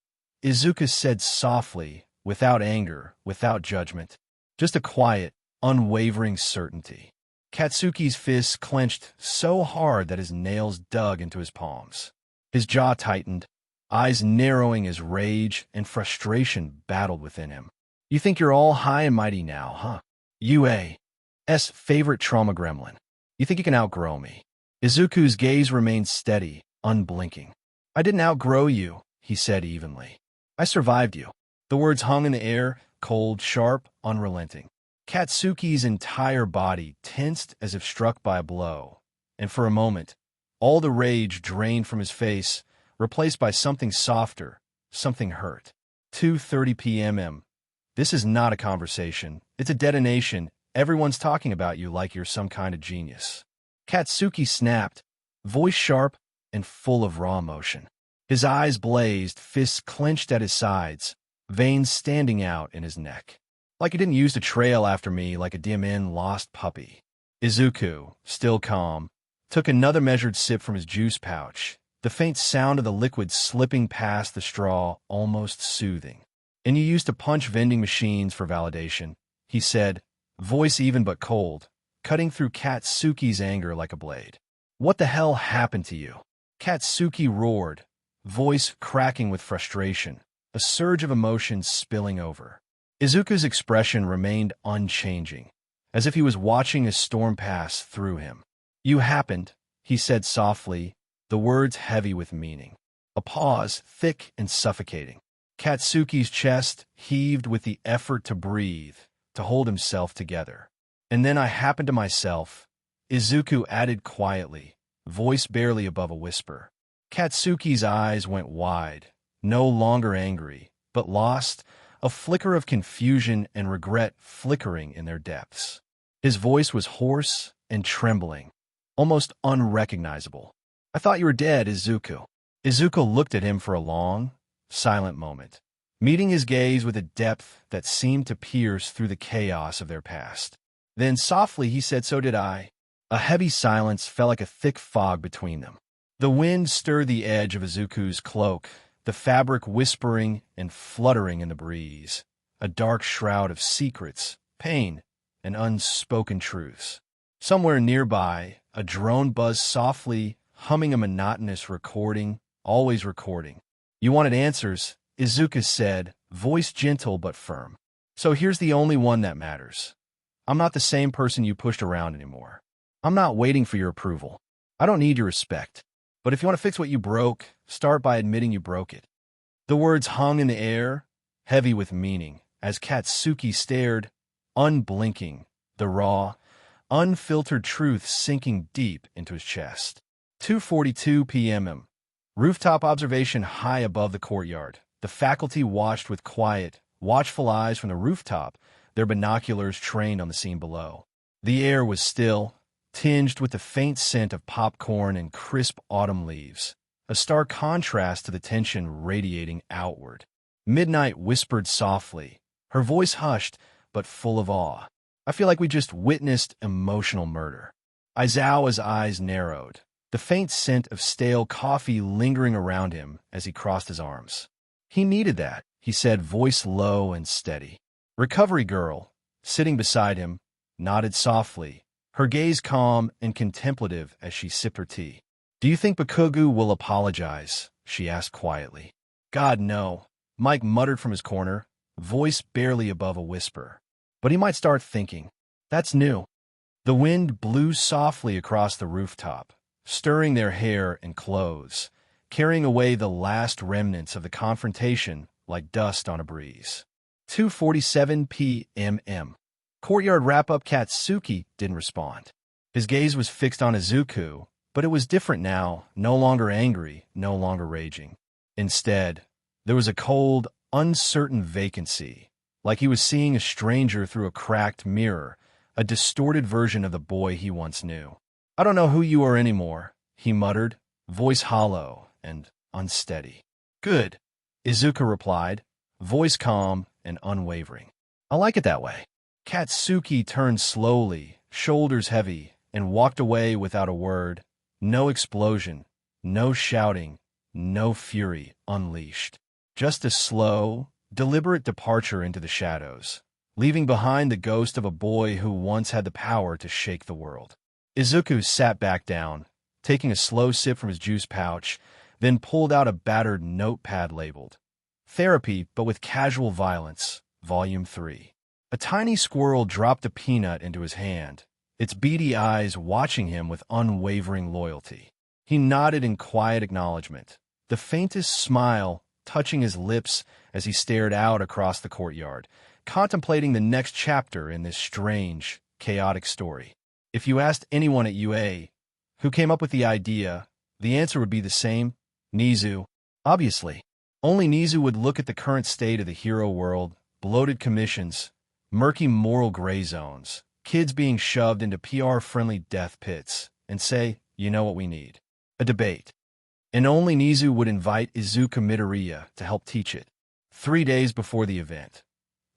Izuku said softly, without anger, without judgment. Just a quiet, unwavering certainty. Katsuki's fists clenched so hard that his nails dug into his palms. His jaw tightened, eyes narrowing as rage and frustration battled within him. "You think you're all high and mighty now, huh? UA's favorite trauma gremlin. You think you can outgrow me?" Izuku's gaze remained steady, unblinking. "I didn't outgrow you," he said evenly. "I survived you." The words hung in the air, cold, sharp, unrelenting. Katsuki's entire body tensed as if struck by a blow, and for a moment, all the rage drained from his face, replaced by something softer, something hurt. 2:30 p.m. This is not a conversation. It's a detonation. Everyone's talking about you like you're some kind of genius. Katsuki snapped, voice sharp and full of raw emotion. His eyes blazed, fists clenched at his sides, veins standing out in his neck. "Like you didn't use to trail after me like a DMN lost puppy." Izuku, still calm, took another measured sip from his juice pouch, the faint sound of the liquid slipping past the straw almost soothing. "And you used to punch vending machines for validation," he said, voice even but cold, cutting through Katsuki's anger like a blade. "What the hell happened to you?" Katsuki roared, voice cracking with frustration, a surge of emotion spilling over. Izuku's expression remained unchanging, as if he was watching a storm pass through him. "You happened," he said softly, the words heavy with meaning. A pause, thick and suffocating. Katsuki's chest heaved with the effort to breathe, to hold himself together. "And then I happened to myself," Izuku added quietly, voice barely above a whisper. Katsuki's eyes went wide, no longer angry, but lost, a flicker of confusion and regret flickering in their depths. His voice was hoarse and trembling, almost unrecognizable. "I thought you were dead, Izuku." Izuku looked at him for a long, silent moment, meeting his gaze with a depth that seemed to pierce through the chaos of their past. Then softly he said, "So did I." A heavy silence fell like a thick fog between them. The wind stirred the edge of Izuku's cloak, the fabric whispering and fluttering in the breeze, a dark shroud of secrets, pain, and unspoken truths. Somewhere nearby, a drone buzzed softly, humming a monotonous recording, always recording. "You wanted answers," Izuku said, voice gentle but firm. So here's the only one that matters. I'm not the same person you pushed around anymore. I'm not waiting for your approval. I don't need your respect. But if you want to fix what you broke, start by admitting you broke it. The words hung in the air, heavy with meaning, as Katsuki stared, unblinking, the raw, unfiltered truth sinking deep into his chest. 2:42 p.m. Rooftop observation high above the courtyard. The faculty watched with quiet, watchful eyes from the rooftop, their binoculars trained on the scene below. The air was still, tinged with the faint scent of popcorn and crisp autumn leaves, a stark contrast to the tension radiating outward. Midnight whispered softly, her voice hushed but full of awe. I feel like we just witnessed emotional murder. Aizawa's eyes narrowed, the faint scent of stale coffee lingering around him as he crossed his arms. He needed that, he said, voice low and steady. Recovery girl, sitting beside him, nodded softly, her gaze calm and contemplative as she sipped her tea. Do you think Bakugo will apologize? She asked quietly. God, no, Mike muttered from his corner, voice barely above a whisper. But he might start thinking. That's new. The wind blew softly across the rooftop, stirring their hair and clothes, carrying away the last remnants of the confrontation like dust on a breeze. 2:47 p.m. Courtyard wrap-up. Katsuki didn't respond. His gaze was fixed on Izuku, but it was different now, no longer angry, no longer raging. Instead, there was a cold, uncertain vacancy, like he was seeing a stranger through a cracked mirror, a distorted version of the boy he once knew. I don't know who you are anymore, he muttered, voice hollow and unsteady. Good, Izuku replied, voice calm and unwavering. I like it that way. Katsuki turned slowly, shoulders heavy, and walked away without a word. No explosion, no shouting, no fury unleashed. Just a slow, deliberate departure into the shadows, leaving behind the ghost of a boy who once had the power to shake the world. Izuku sat back down, taking a slow sip from his juice pouch, then pulled out a battered notepad labeled Therapy, but with Casual Violence, Volume 3. A tiny squirrel dropped a peanut into his hand, its beady eyes watching him with unwavering loyalty. He nodded in quiet acknowledgement, the faintest smile touching his lips as he stared out across the courtyard, contemplating the next chapter in this strange, chaotic story. If you asked anyone at UA who came up with the idea, the answer would be the same: Nizu. Obviously. Only Nizu would look at the current state of the hero world, bloated commissions, murky moral gray zones, kids being shoved into PR-friendly death pits, and say, you know what we need? A debate. And only Nizu would invite Izuku Midoriya to help teach it. 3 days before the event,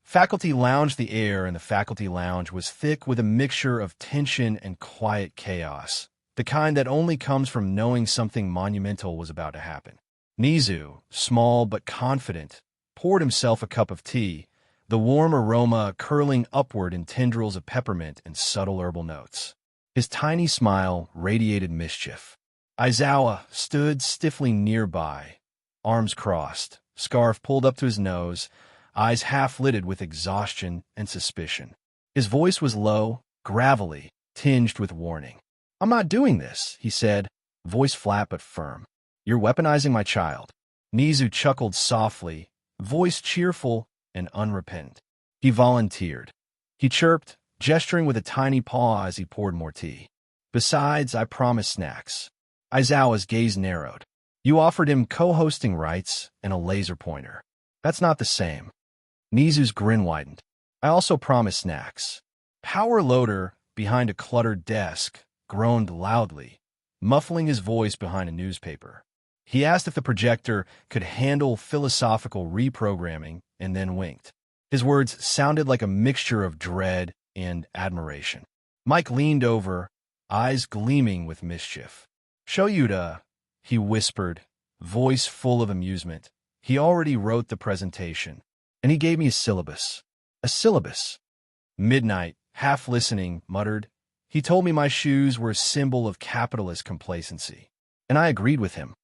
faculty lounged. The air in the faculty lounge was thick with a mixture of tension and quiet chaos, the kind that only comes from knowing something monumental was about to happen. Nizu, small but confident, poured himself a cup of tea, the warm aroma curling upward in tendrils of peppermint and subtle herbal notes. His tiny smile radiated mischief. Aizawa stood stiffly nearby, arms crossed, scarf pulled up to his nose, eyes half-lidded with exhaustion and suspicion. His voice was low, gravelly, tinged with warning. I'm not doing this, he said, voice flat but firm. You're weaponizing my child. Nizu chuckled softly, voice cheerful and unrepentant. He volunteered. He chirped, gesturing with a tiny paw as he poured more tea. Besides, I promised snacks. Aizawa's gaze narrowed. You offered him co-hosting rights and a laser pointer. That's not the same. Nizu's grin widened. I also promised snacks. Power Loader, behind a cluttered desk, groaned loudly, muffling his voice behind a newspaper. He asked if the projector could handle philosophical reprogramming and then winked. His words sounded like a mixture of dread and admiration. Mike leaned over, eyes gleaming with mischief. Show you to, he whispered, voice full of amusement. He already wrote the presentation, and he gave me a syllabus. A syllabus. Midnight, half listening, muttered. He told me my shoes were a symbol of capitalist complacency, and I agreed with him.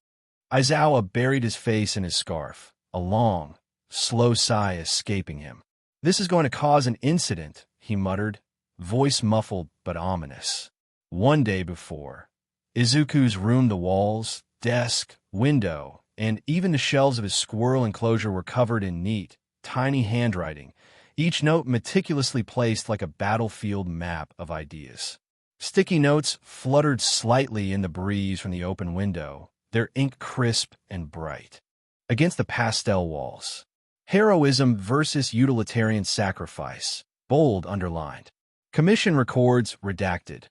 Aizawa buried his face in his scarf, a long, slow sigh escaping him. "This is going to cause an incident," he muttered, voice muffled but ominous. One day before, Izuku's room, the walls, desk, window, and even the shelves of his squirrel enclosure were covered in neat, tiny handwriting, each note meticulously placed like a battlefield map of ideas. Sticky notes fluttered slightly in the breeze from the open window, their ink crisp and bright. Against the pastel walls, "Heroism versus utilitarian sacrifice," bold underlined. "Commission records redacted,"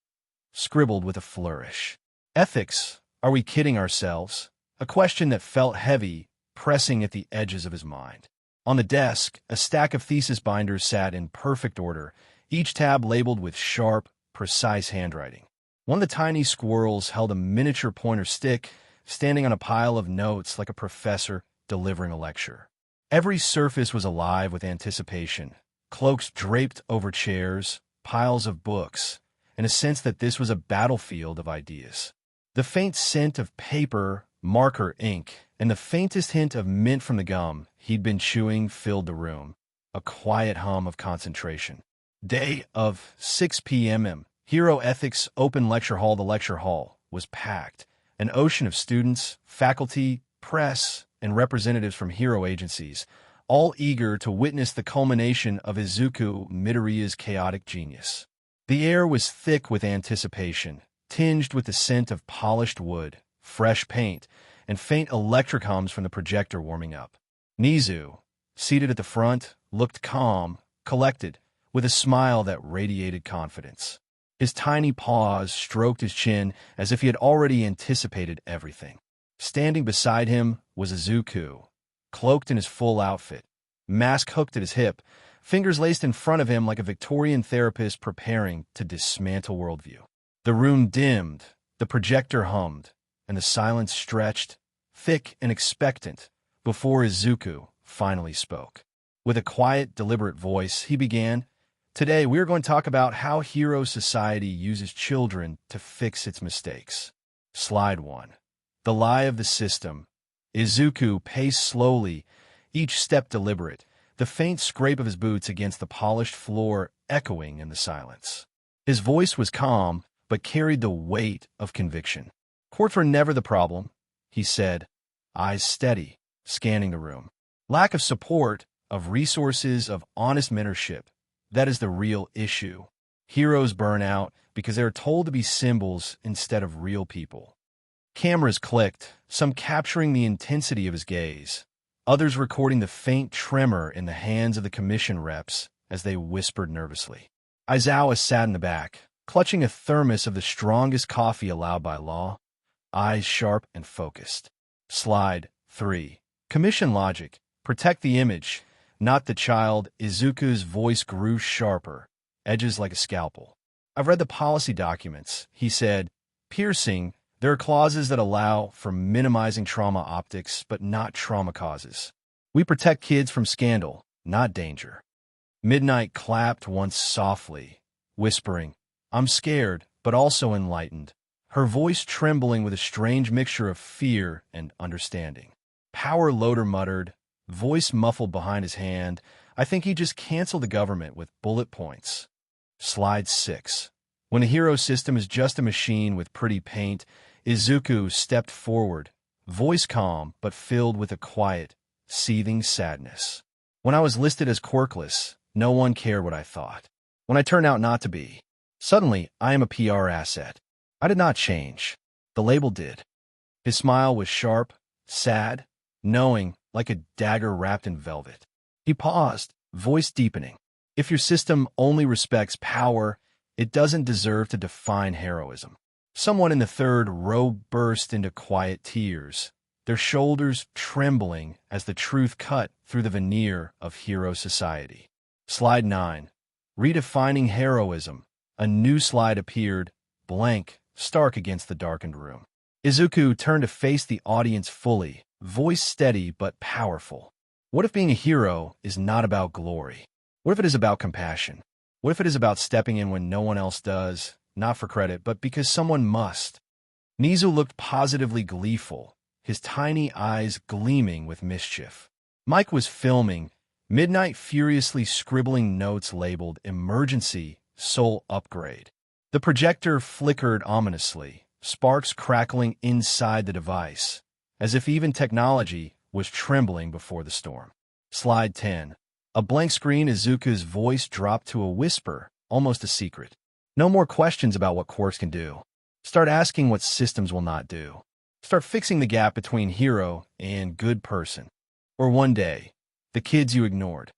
scribbled with a flourish. "Ethics, are we kidding ourselves?" A question that felt heavy, pressing at the edges of his mind. On the desk, a stack of thesis binders sat in perfect order, each tab labeled with sharp, precise handwriting. One of the tiny squirrels held a miniature pointer stick, standing on a pile of notes like a professor delivering a lecture. Every surface was alive with anticipation, cloaks draped over chairs, piles of books, and a sense that this was a battlefield of ideas. The faint scent of paper, marker ink, and the faintest hint of mint from the gum he'd been chewing filled the room, a quiet hum of concentration. Day of 6 p.m. Hero Ethics Open Lecture Hall. The lecture hall was packed. An ocean of students, faculty, press, and representatives from hero agencies, all eager to witness the culmination of Izuku Midoriya's chaotic genius. The air was thick with anticipation, tinged with the scent of polished wood, fresh paint, and faint electric hums from the projector warming up. Nizu, seated at the front, looked calm, collected, with a smile that radiated confidence. His tiny paws stroked his chin as if he had already anticipated everything. Standing beside him was Izuku, cloaked in his full outfit, mask hooked at his hip, fingers laced in front of him like a Victorian therapist preparing to dismantle worldview. The room dimmed, the projector hummed, and the silence stretched, thick and expectant, before Izuku finally spoke. With a quiet, deliberate voice, he began, "Today we are going to talk about how hero society uses children to fix its mistakes." Slide 1. The lie of the system. Izuku paced slowly, each step deliberate, the faint scrape of his boots against the polished floor echoing in the silence. His voice was calm, but carried the weight of conviction. "Courts were never the problem," he said, eyes steady, scanning the room. "Lack of support, of resources, of honest mentorship. That is the real issue. Heroes burn out because they are told to be symbols instead of real people." Cameras clicked, some capturing the intensity of his gaze, others recording the faint tremor in the hands of the commission reps as they whispered nervously. Aizawa sat in the back, clutching a thermos of the strongest coffee allowed by law, eyes sharp and focused. Slide 3. Commission logic. Protect the image, not the child. Izuku's voice grew sharper, edges like a scalpel. "I've read the policy documents," he said, piercing. "There are clauses that allow for minimizing trauma optics, but not trauma causes. We protect kids from scandal, not danger." Midnight clapped once softly, whispering, "I'm scared, but also enlightened," her voice trembling with a strange mixture of fear and understanding. Power Loader muttered, voice muffled behind his hand, "I think he just canceled the government with bullet points." Slide 6. When a hero system is just a machine with pretty paint, Izuku stepped forward, voice calm but filled with a quiet, seething sadness. "When I was listed as quirkless, no one cared what I thought. When I turned out not to be, suddenly I am a PR asset. I did not change. The label did." His smile was sharp, sad, knowing, like a dagger wrapped in velvet. He paused, voice deepening. "If your system only respects power, it doesn't deserve to define heroism." Someone in the third row burst into quiet tears, their shoulders trembling as the truth cut through the veneer of hero society. Slide 9. Redefining heroism. A new slide appeared, blank, stark against the darkened room. Izuku turned to face the audience fully, voice steady but powerful. "What if being a hero is not about glory? What if it is about compassion? What if it is about stepping in when no one else does, not for credit, but because someone must?" Nizu looked positively gleeful, his tiny eyes gleaming with mischief. Mike was filming, midnight furiously scribbling notes labeled Emergency Soul Upgrade. The projector flickered ominously, sparks crackling inside the device, as if even technology was trembling before the storm. Slide 10. A blank screen. Izuku's voice dropped to a whisper, almost a secret. No more questions about what quirks can do. Start asking what systems will not do. Start fixing the gap between hero and good person. Or one day, the kids you ignored.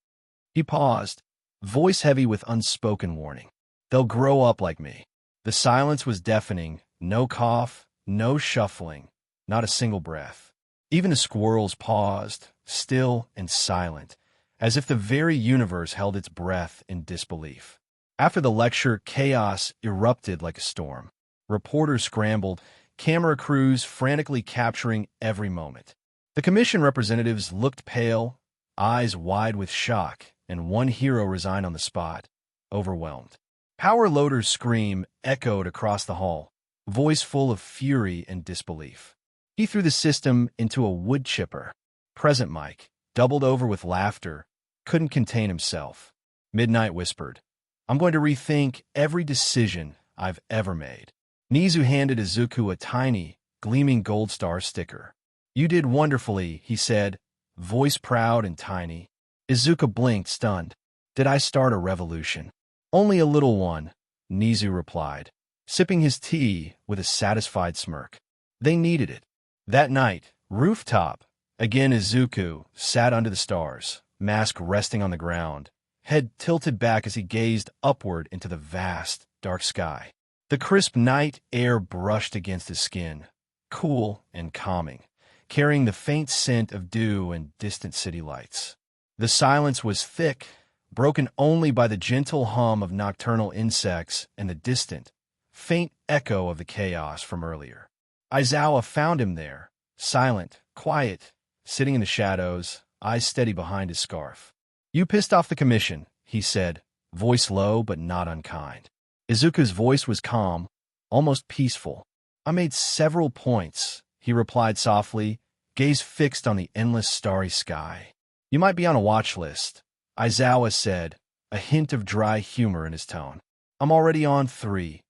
He paused, voice heavy with unspoken warning. They'll grow up like me. The silence was deafening. No cough, no shuffling, not a single breath. Even the squirrels paused, still and silent, as if the very universe held its breath in disbelief. After the lecture, chaos erupted like a storm. Reporters scrambled, camera crews frantically capturing every moment. The commission representatives looked pale, eyes wide with shock, and one hero resigned on the spot, overwhelmed. Power Loader's scream echoed across the hall, voice full of fury and disbelief. He threw the system into a wood chipper. Present Mike, doubled over with laughter, couldn't contain himself. Midnight whispered, I'm going to rethink every decision I've ever made. Nizu handed Izuku a tiny, gleaming gold star sticker. You did wonderfully, he said, voice proud and tiny. Izuku blinked, stunned. Did I start a revolution? Only a little one, Nizu replied, sipping his tea with a satisfied smirk. They needed it. That night, Rooftop, again Izuku, sat under the stars, mask resting on the ground, head tilted back as he gazed upward into the vast, dark sky. The crisp night air brushed against his skin, cool and calming, carrying the faint scent of dew and distant city lights. The silence was thick, broken only by the gentle hum of nocturnal insects and the distant, faint echo of the chaos from earlier. Aizawa found him there, silent, quiet, sitting in the shadows, eyes steady behind his scarf. You pissed off the commission, he said, voice low but not unkind. Izuku's voice was calm, almost peaceful. I made several points, he replied softly, gaze fixed on the endless starry sky. You might be on a watch list, Aizawa said, a hint of dry humor in his tone. I'm already on 3,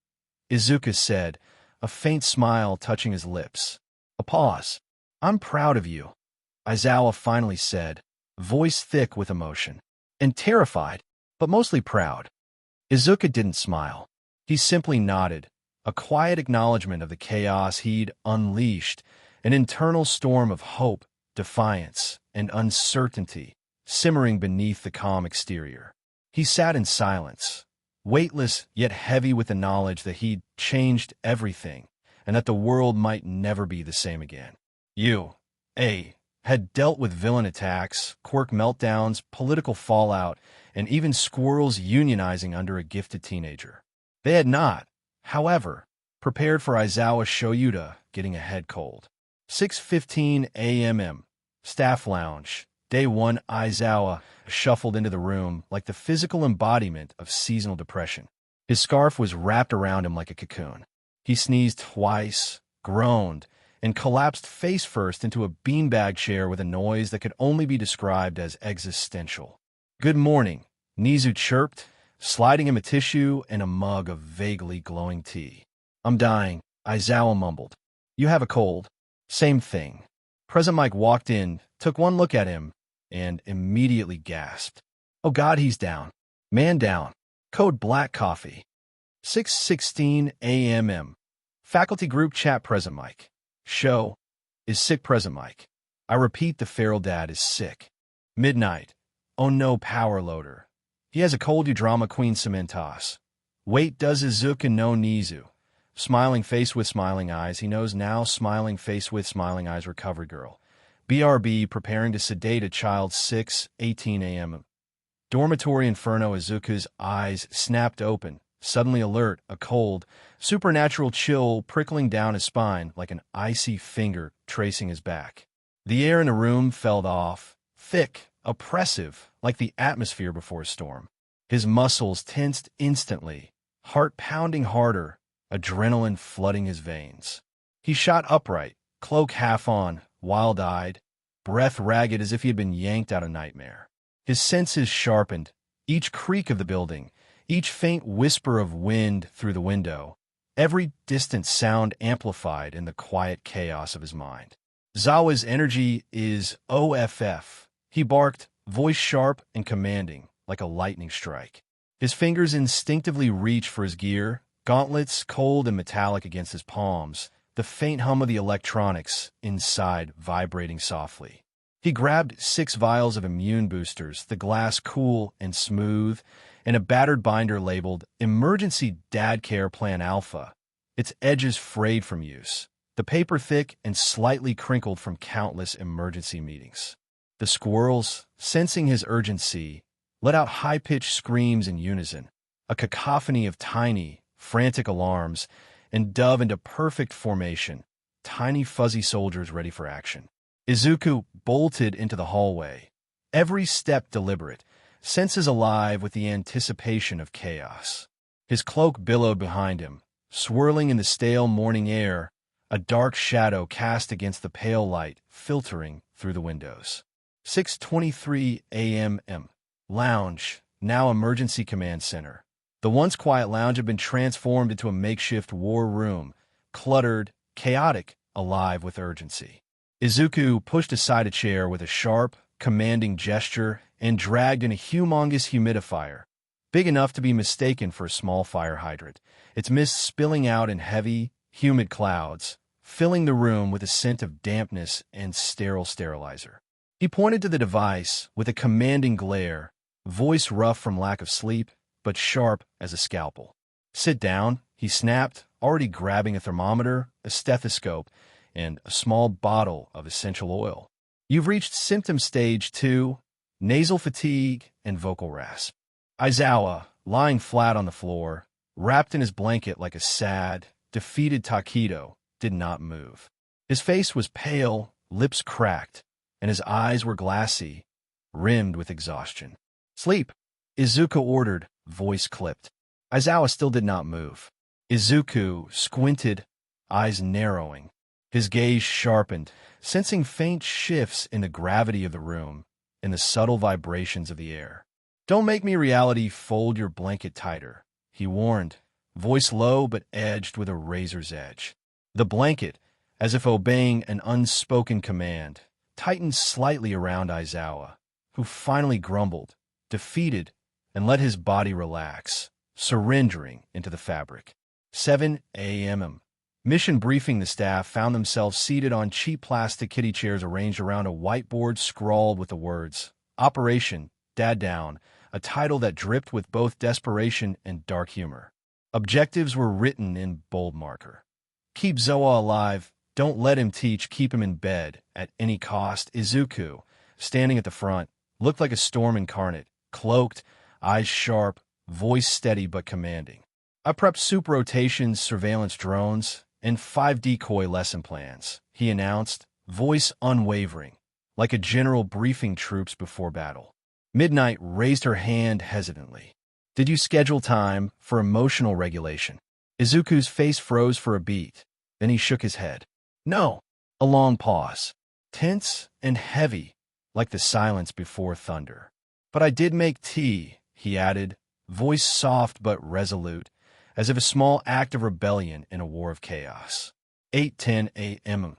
Izuku said, a faint smile touching his lips. A pause. I'm proud of you, Aizawa finally said, voice thick with emotion. And terrified, but mostly proud. Izuku didn't smile. He simply nodded, a quiet acknowledgement of the chaos he'd unleashed, an internal storm of hope, defiance, and uncertainty simmering beneath the calm exterior. He sat in silence, weightless yet heavy with the knowledge that he'd changed everything and that the world might never be the same again. Had dealt with villain attacks, quirk meltdowns, political fallout, and even squirrels unionizing under a gifted teenager. They had not, however, prepared for Aizawa Shoyuta getting a head cold. 6:15 a.m. Staff lounge. Day 1. Aizawa shuffled into the room like the physical embodiment of seasonal depression. His scarf was wrapped around him like a cocoon. He sneezed twice, groaned, and collapsed face first into a beanbag chair with a noise that could only be described as existential. Good morning, Nizu chirped, sliding him a tissue and a mug of vaguely glowing tea. I'm dying, Aizawa mumbled. You have a cold? Same thing. Present Mike walked in, took one look at him, and immediately gasped. Oh God, he's down. Man down. Code black coffee. 6:16 a.m. Faculty group chat. Present Mike. Show is sick. Present Mike. I repeat, the feral dad is sick. Midnight. Oh no, power loader. He has a cold. You drama queen Cementos. Wait, does Izuku know Nizu? Smiling face with smiling eyes. He knows now. Smiling face with smiling eyes. Recovery girl. BRB preparing to sedate a child. 6:18 a.m. Dormitory inferno. Izuku's eyes snapped open. Suddenly alert, a cold, supernatural chill prickling down his spine like an icy finger tracing his back. The air in the room felt off, thick, oppressive, like the atmosphere before a storm. His muscles tensed instantly, heart pounding harder, adrenaline flooding his veins. He shot upright, cloak half on, wild-eyed. breath ragged as if he had been yanked out of nightmare. His senses sharpened, each creak of the building, each faint whisper of wind through the window, every distant sound amplified in the quiet chaos of his mind. Zawa's energy is OFF. He barked, voice sharp and commanding, like a lightning strike. His fingers instinctively reached for his gear, gauntlets cold and metallic against his palms, the faint hum of the electronics inside vibrating softly. He grabbed 6 vials of immune boosters, the glass cool and smooth, and a battered binder labeled Emergency Dad Care Plan Alpha, its edges frayed from use, the paper thick and slightly crinkled from countless emergency meetings. The squirrels, sensing his urgency, let out high-pitched screams in unison, a cacophony of tiny, frantic alarms, and dove into perfect formation, tiny fuzzy soldiers ready for action. Izuku bolted into the hallway, every step deliberate, senses alive with the anticipation of chaos. His cloak billowed behind him, swirling in the stale morning air, a dark shadow cast against the pale light filtering through the windows. 6:23 a.m. Lounge, now Emergency Command Center. The once quiet lounge had been transformed into a makeshift war room, cluttered, chaotic, alive with urgency. Izuku pushed aside a chair with a sharp, commanding gesture and dragged in a humongous humidifier, big enough to be mistaken for a small fire hydrant, its mist spilling out in heavy, humid clouds, filling the room with a scent of dampness and sterile sterilizer. He pointed to the device with a commanding glare, voice rough from lack of sleep, but sharp as a scalpel. "Sit down," he snapped, already grabbing a thermometer, a stethoscope, and a small bottle of essential oil. "You've reached symptom stage 2, nasal fatigue and vocal rasp." Aizawa, lying flat on the floor, wrapped in his blanket like a sad, defeated taquito, did not move. His face was pale, lips cracked, and his eyes were glassy, rimmed with exhaustion. "Sleep," Izuku ordered, voice clipped. Aizawa still did not move. Izuku squinted, eyes narrowing. His gaze sharpened, sensing faint shifts in the gravity of the room, in the subtle vibrations of the air. "Don't make me reality fold your blanket tighter," he warned, voice low but edged with a razor's edge. The blanket, as if obeying an unspoken command, tightened slightly around Aizawa, who finally grumbled, defeated, and let his body relax, surrendering into the fabric. 7 a.m. Mission briefing. The staff found themselves seated on cheap plastic kiddie chairs arranged around a whiteboard scrawled with the words, Operation Dad Down, a title that dripped with both desperation and dark humor. Objectives were written in bold marker. Keep Zoa alive, don't let him teach, keep him in bed, at any cost. Izuku, standing at the front, looked like a storm incarnate, cloaked, eyes sharp, voice steady but commanding. "I prepped soup rotations, surveillance drones, and 5 decoy lesson plans," he announced, voice unwavering, like a general briefing troops before battle. Midnight raised her hand hesitantly. "Did you schedule time for emotional regulation?" Izuku's face froze for a beat, then he shook his head. "No." A long pause, tense and heavy, like the silence before thunder. "But I did make tea," he added, voice soft but resolute, as if a small act of rebellion in a war of chaos. 8:10 a.m.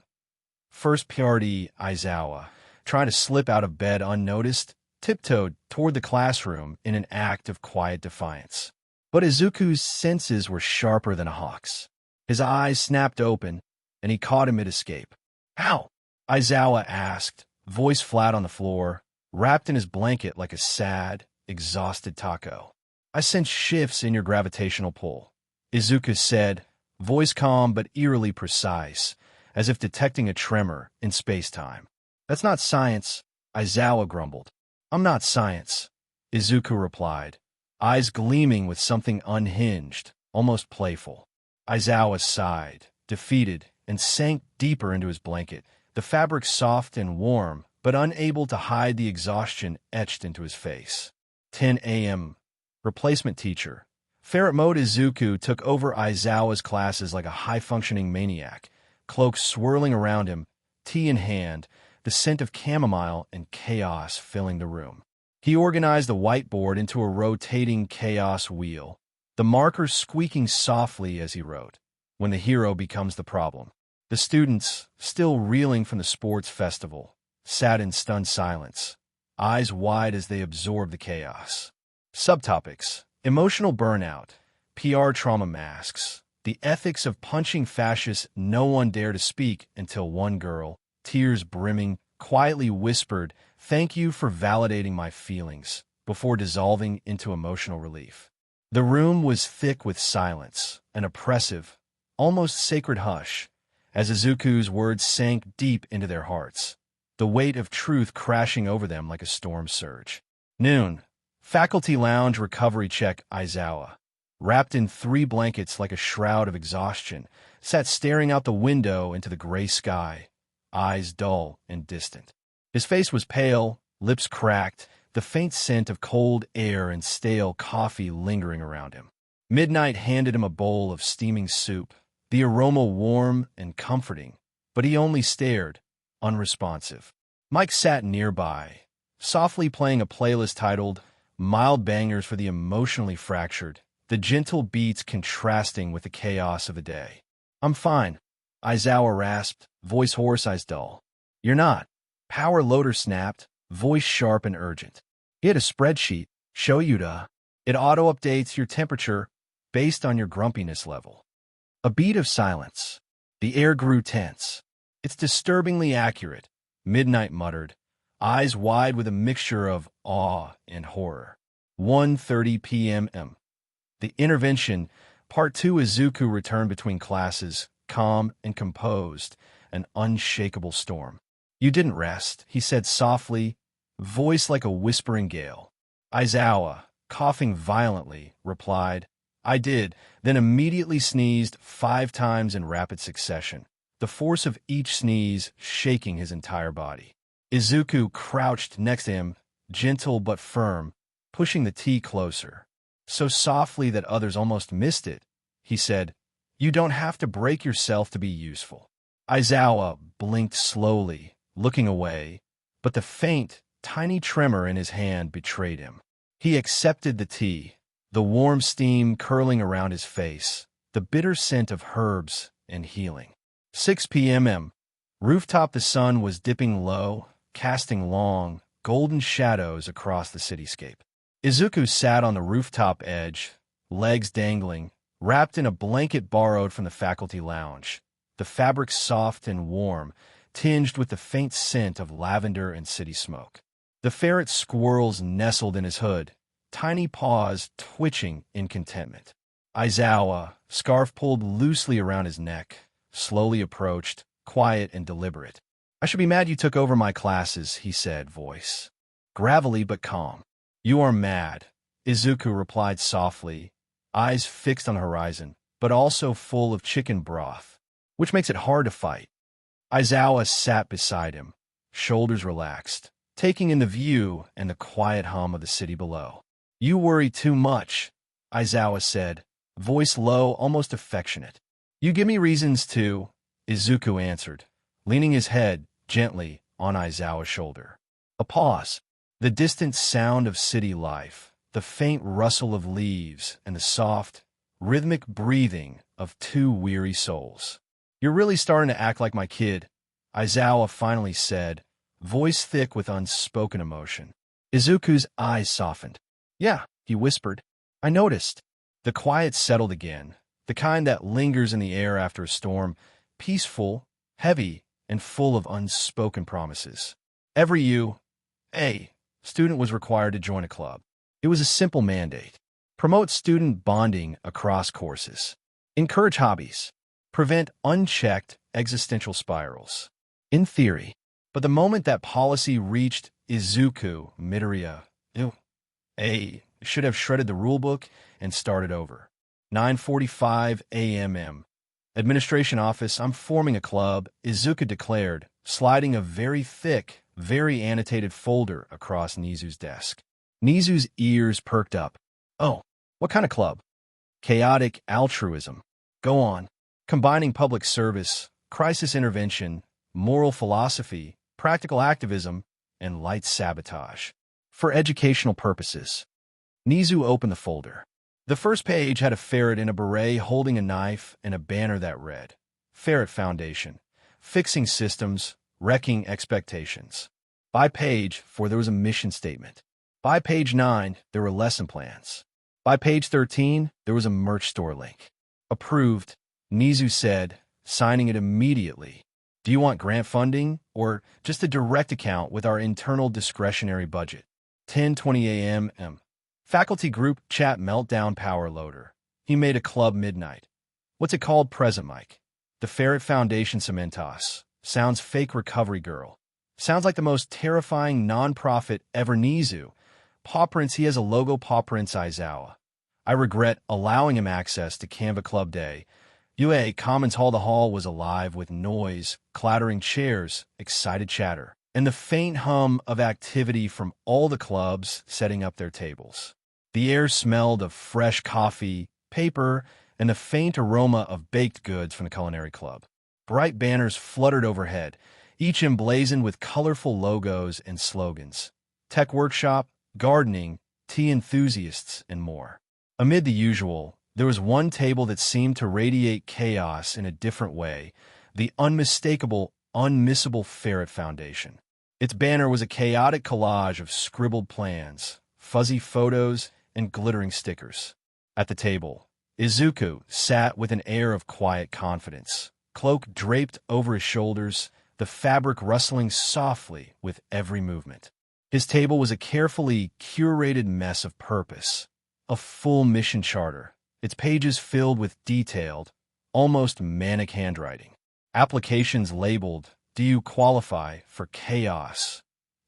First priority. Aizawa, trying to slip out of bed unnoticed, tiptoed toward the classroom in an act of quiet defiance. But Izuku's senses were sharper than a hawk's. His eyes snapped open, and he caught him mid-escape. "How?" Aizawa asked, voice flat on the floor, wrapped in his blanket like a sad, exhausted taco. "I sense shifts in your gravitational pull," Izuku said, voice calm but eerily precise, as if detecting a tremor in space-time. "That's not science," Aizawa grumbled. "I'm not science," Izuku replied, eyes gleaming with something unhinged, almost playful. Aizawa sighed, defeated, and sank deeper into his blanket, the fabric soft and warm, but unable to hide the exhaustion etched into his face. 10 a.m. Replacement teacher. Ferret mode. Izuku took over Aizawa's classes like a high-functioning maniac, cloak swirling around him, tea in hand, the the scent of chamomile and chaos filling the room. He organized the whiteboard into a rotating chaos wheel, the markers squeaking softly as he wrote, "When the hero becomes the problem." The students, still reeling from the sports festival, sat in stunned silence, eyes wide as they absorbed the chaos. Subtopics: emotional burnout, PR trauma masks, the ethics of punching fascists. No one dared to speak until one girl, tears brimming, quietly whispered, "Thank you for validating my feelings," before dissolving into emotional relief. The room was thick with silence, an oppressive, almost sacred hush, as Izuku's words sank deep into their hearts, the weight of truth crashing over them like a storm surge. Noon. Faculty lounge recovery check. Aizawa, wrapped in 3 blankets like a shroud of exhaustion, sat staring out the window into the gray sky, eyes dull and distant. His face was pale, lips cracked, the faint scent of cold air and stale coffee lingering around him. Midnight handed him a bowl of steaming soup, the aroma warm and comforting, but he only stared, unresponsive. Mike sat nearby, softly playing a playlist titled "Mild Bangers for the Emotionally Fractured," the gentle beats contrasting with the chaos of the day. "I'm fine," Aizawa rasped, voice hoarse, eyes dull. "You're not." Power loader snapped, voice sharp and urgent. "He had a spreadsheet. Show you to. It auto-updates your temperature based on your grumpiness level." A beat of silence. The air grew tense. "It's disturbingly accurate," Midnight muttered, eyes wide with a mixture of awe and horror. 1:30 p.m. The intervention, Part 2. Izuku returned between classes, calm and composed, an unshakable storm. "You didn't rest," he said softly, voice like a whispering gale. Aizawa, coughing violently, replied, "I did," then immediately sneezed 5 times in rapid succession, the force of each sneeze shaking his entire body. Izuku crouched next to him, gentle but firm, pushing the tea closer. So softly that others almost missed it, he said, "You don't have to break yourself to be useful." Aizawa blinked slowly, looking away, but the faint, tiny tremor in his hand betrayed him. He accepted the tea, the warm steam curling around his face, the bitter scent of herbs and healing. 6 p.m. Rooftop. The sun was dipping low, casting long, golden shadows across the cityscape. Izuku sat on the rooftop edge, legs dangling, wrapped in a blanket borrowed from the faculty lounge, the fabric soft and warm, tinged with the faint scent of lavender and city smoke. The ferret squirrels nestled in his hood, tiny paws twitching in contentment. Aizawa, scarf pulled loosely around his neck, slowly approached, quiet and deliberate. "I should be mad you took over my classes," he said, voice gravelly but calm. "You are mad," Izuku replied softly, eyes fixed on the horizon, but also full of chicken broth, which makes it hard to fight. Aizawa sat beside him, shoulders relaxed, taking in the view and the quiet hum of the city below. "You worry too much," Aizawa said, voice low, almost affectionate. "You give me reasons to," Izuku answered, leaning his head gently on Aizawa's shoulder. A pause. The distant sound of city life, the faint rustle of leaves, and the soft, rhythmic breathing of 2 weary souls. "You're really starting to act like my kid," Aizawa finally said, voice thick with unspoken emotion. Izuku's eyes softened. "Yeah," he whispered. "I noticed." The quiet settled again, the kind that lingers in the air after a storm, peaceful, heavy, and full of unspoken promises. Every A student was required to join a club. It was a simple mandate. Promote student bonding across courses. Encourage hobbies. Prevent unchecked existential spirals. In theory. But the moment that policy reached Izuku Midoriya, should have shredded the rulebook and started over. 9:45 a.m. Administration office. "I'm forming a club," Izuku declared, sliding a very thick, very annotated folder across Nizu's desk. Nizu's ears perked up. "Oh, what kind of club?" "Chaotic altruism." "Go on." "Combining public service, crisis intervention, moral philosophy, practical activism, and light sabotage. For educational purposes. Nizu opened the folder. The first page had a ferret in a beret holding a knife and a banner that read, Ferret Foundation, Fixing Systems, Wrecking Expectations. By page 4, there was a mission statement. By page 9, there were lesson plans. By page 13, there was a merch store link. Approved, Nizu said, signing it immediately. Do you want grant funding or just a direct account with our internal discretionary budget? 10:20 a.m. Faculty group chat meltdown power loader. He made a club midnight. What's it called? Present Mike. The Ferret Foundation Cementos. Sounds fake recovery girl. Sounds like the most terrifying non-profit ever. Nizu. Paw Prints. He has a logo. Paw Prints Aizawa. I regret allowing him access to Canva Club Day. UA Commons Hall. The hall was alive with noise, clattering chairs, excited chatter, and the faint hum of activity from all the clubs setting up their tables. The air smelled of fresh coffee, paper, and the faint aroma of baked goods from the culinary club. Bright banners fluttered overhead, each emblazoned with colorful logos and slogans. Tech workshop, gardening, tea enthusiasts, and more. Amid the usual, there was one table that seemed to radiate chaos in a different way, the unmistakable, unmissable Ferret Foundation. Its banner was a chaotic collage of scribbled plans, fuzzy photos, and glittering stickers. At the table, Izuku sat with an air of quiet confidence, cloak draped over his shoulders, the fabric rustling softly with every movement. His table was a carefully curated mess of purpose, a full mission charter, its pages filled with detailed, almost manic handwriting. Applications labeled, "Do you qualify for chaos?"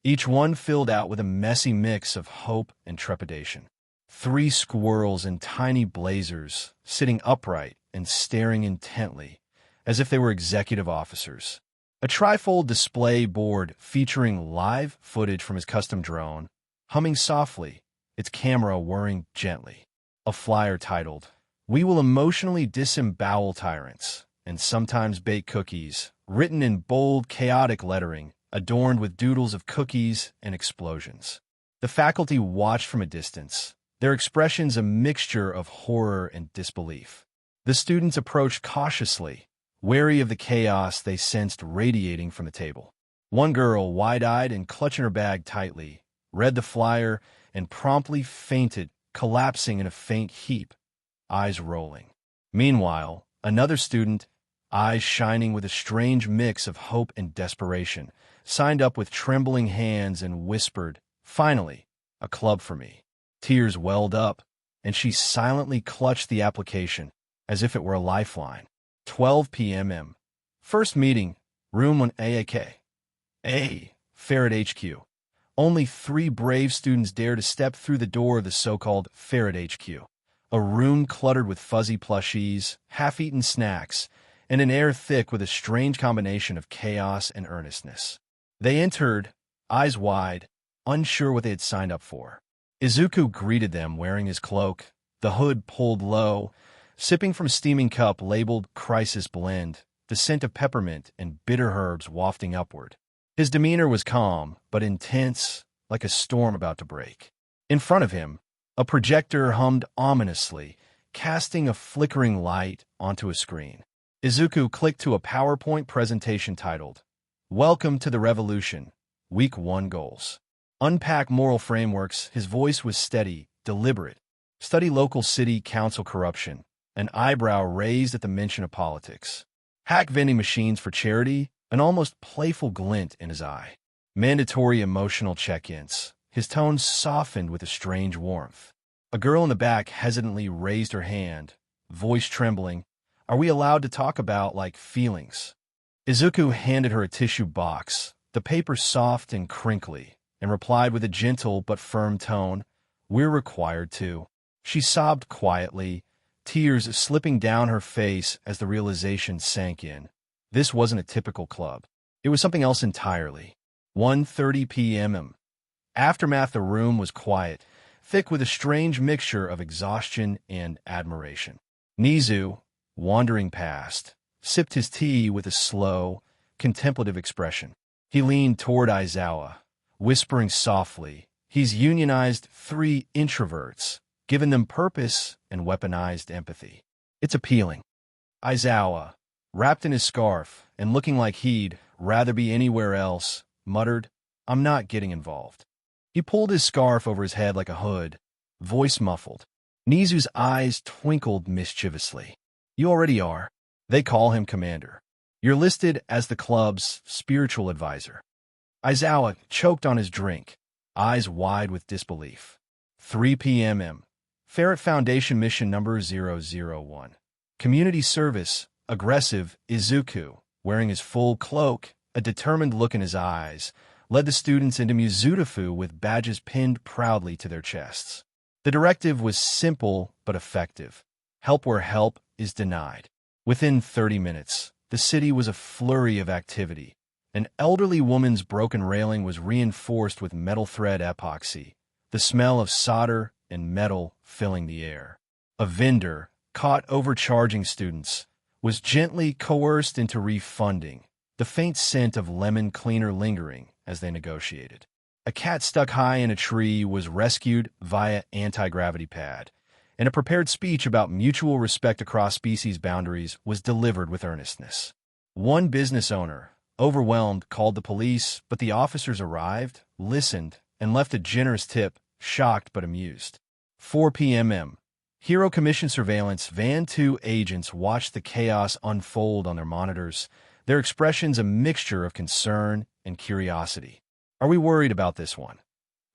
Each one filled out with a messy mix of hope and trepidation. 3 squirrels in tiny blazers, sitting upright and staring intently, as if they were executive officers. A trifold display board featuring live footage from his custom drone, humming softly, its camera whirring gently. A flyer titled, "We will emotionally disembowel tyrants, and sometimes bake cookies," written in bold, chaotic lettering, adorned with doodles of cookies and explosions. The faculty watched from a distance, their expressions a mixture of horror and disbelief. The students approached cautiously, wary of the chaos they sensed radiating from the table. One girl, wide-eyed and clutching her bag tightly, read the flyer and promptly fainted, collapsing in a faint heap, eyes rolling. Meanwhile, another student, eyes shining with a strange mix of hope and desperation, signed up with trembling hands and whispered, "Finally, a club for me." Tears welled up, and she silently clutched the application as if it were a lifeline. 12 p.m. First meeting, room 1 A, Ferret HQ. Only 3 brave students dare to step through the door of the so-called Ferret HQ. A room cluttered with fuzzy plushies, half-eaten snacks, and an air thick with a strange combination of chaos and earnestness. They entered, eyes wide, unsure what they had signed up for. Izuku greeted them wearing his cloak, the hood pulled low, sipping from a steaming cup labeled Crisis Blend, the scent of peppermint and bitter herbs wafting upward. His demeanor was calm, but intense, like a storm about to break. In front of him, a projector hummed ominously, casting a flickering light onto a screen. Izuku clicked to a PowerPoint presentation titled, "Welcome to the Revolution, Week 1 Goals." Unpack moral frameworks. His voice was steady, deliberate. Study local city council corruption, an eyebrow raised at the mention of politics. Hack vending machines for charity, an almost playful glint in his eye. Mandatory emotional check-ins. His tone softened with a strange warmth. A girl in the back hesitantly raised her hand, voice trembling. "Are we allowed to talk about, feelings?" Izuku handed her a tissue box, the paper soft and crinkly, and replied with a gentle but firm tone, "We're required to." She sobbed quietly, tears slipping down her face as the realization sank in. This wasn't a typical club. It was something else entirely. 1:30 p.m. Aftermath. The room was quiet, thick with a strange mixture of exhaustion and admiration. Nizu, wandering past, sipped his tea with a slow, contemplative expression. He leaned toward Aizawa, whispering softly, "He's unionized 3 introverts, given them purpose and weaponized empathy. It's appealing." Aizawa, wrapped in his scarf and looking like he'd rather be anywhere else, muttered, "I'm not getting involved." He pulled his scarf over his head like a hood, voice muffled. Nizu's eyes twinkled mischievously. "You already are. They call him Commander. You're listed as the club's spiritual advisor." Aizawa choked on his drink, eyes wide with disbelief. 3 p.m. Ferret Foundation Mission Number 001. Community Service. Aggressive Izuku, wearing his full cloak, a determined look in his eyes, led the students into Mizutafu with badges pinned proudly to their chests. The directive was simple but effective. Help where help is denied. Within 30 minutes, the city was a flurry of activity. An elderly woman's broken railing was reinforced with metal thread epoxy, the smell of solder and metal filling the air. A vendor, caught overcharging students, was gently coerced into refunding, the faint scent of lemon cleaner lingering as they negotiated. A cat stuck high in a tree was rescued via anti-gravity pad, and a prepared speech about mutual respect across species boundaries was delivered with earnestness. One business owner, overwhelmed, called the police, but the officers arrived, listened, and left a generous tip, shocked but amused. 4 p.m. Hero Commission Surveillance Van 2 agents watched the chaos unfold on their monitors, their expressions a mixture of concern and curiosity. "Are we worried about this one?"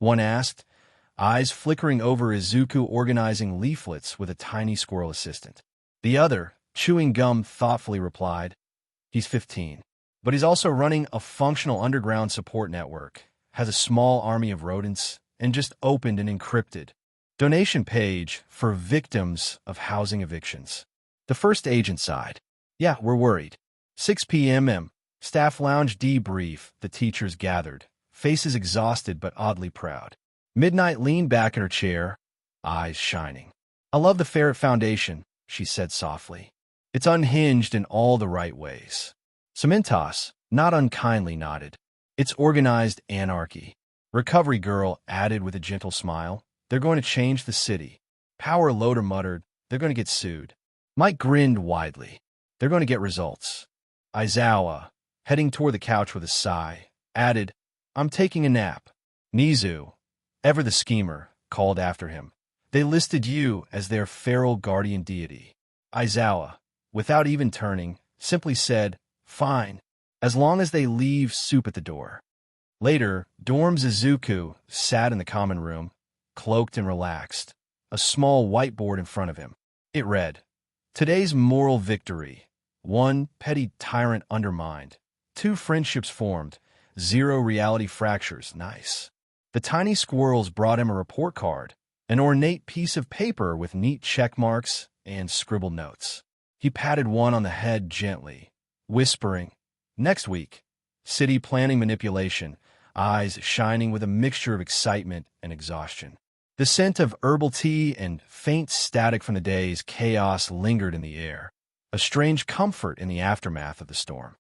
one asked, eyes flickering over Izuku organizing leaflets with a tiny squirrel assistant. The other, chewing gum, thoughtfully replied, "He's 15. But he's also running a functional underground support network, has a small army of rodents, and just opened an encrypted donation page for victims of housing evictions." The first agent sighed. "Yeah, we're worried." 6 p.m. Staff lounge debrief. The teachers gathered, faces exhausted but oddly proud. Midnight leaned back in her chair, eyes shining. "I love the Ferret Foundation," she said softly. "It's unhinged in all the right ways." Cementos, not unkindly, nodded. "It's organized anarchy." Recovery Girl added with a gentle smile, "They're going to change the city." Power Loader muttered, "They're going to get sued." Mike grinned widely. "They're going to get results." Aizawa, heading toward the couch with a sigh, added, "I'm taking a nap." Nizu, ever the schemer, called after him, "They listed you as their feral guardian deity." Aizawa, without even turning, simply said, "Fine, as long as they leave soup at the door." Later, Dorm's Izuku sat in the common room, cloaked and relaxed, a small whiteboard in front of him. It read, "Today's moral victory. 1 petty tyrant undermined. 2 friendships formed. 0 reality fractures." Nice. The tiny squirrels brought him a report card, an ornate piece of paper with neat check marks and scribbled notes. He patted one on the head gently, whispering, "Next week, city planning manipulation," eyes shining with a mixture of excitement and exhaustion. The scent of herbal tea and faint static from the day's chaos lingered in the air, a strange comfort in the aftermath of the storm.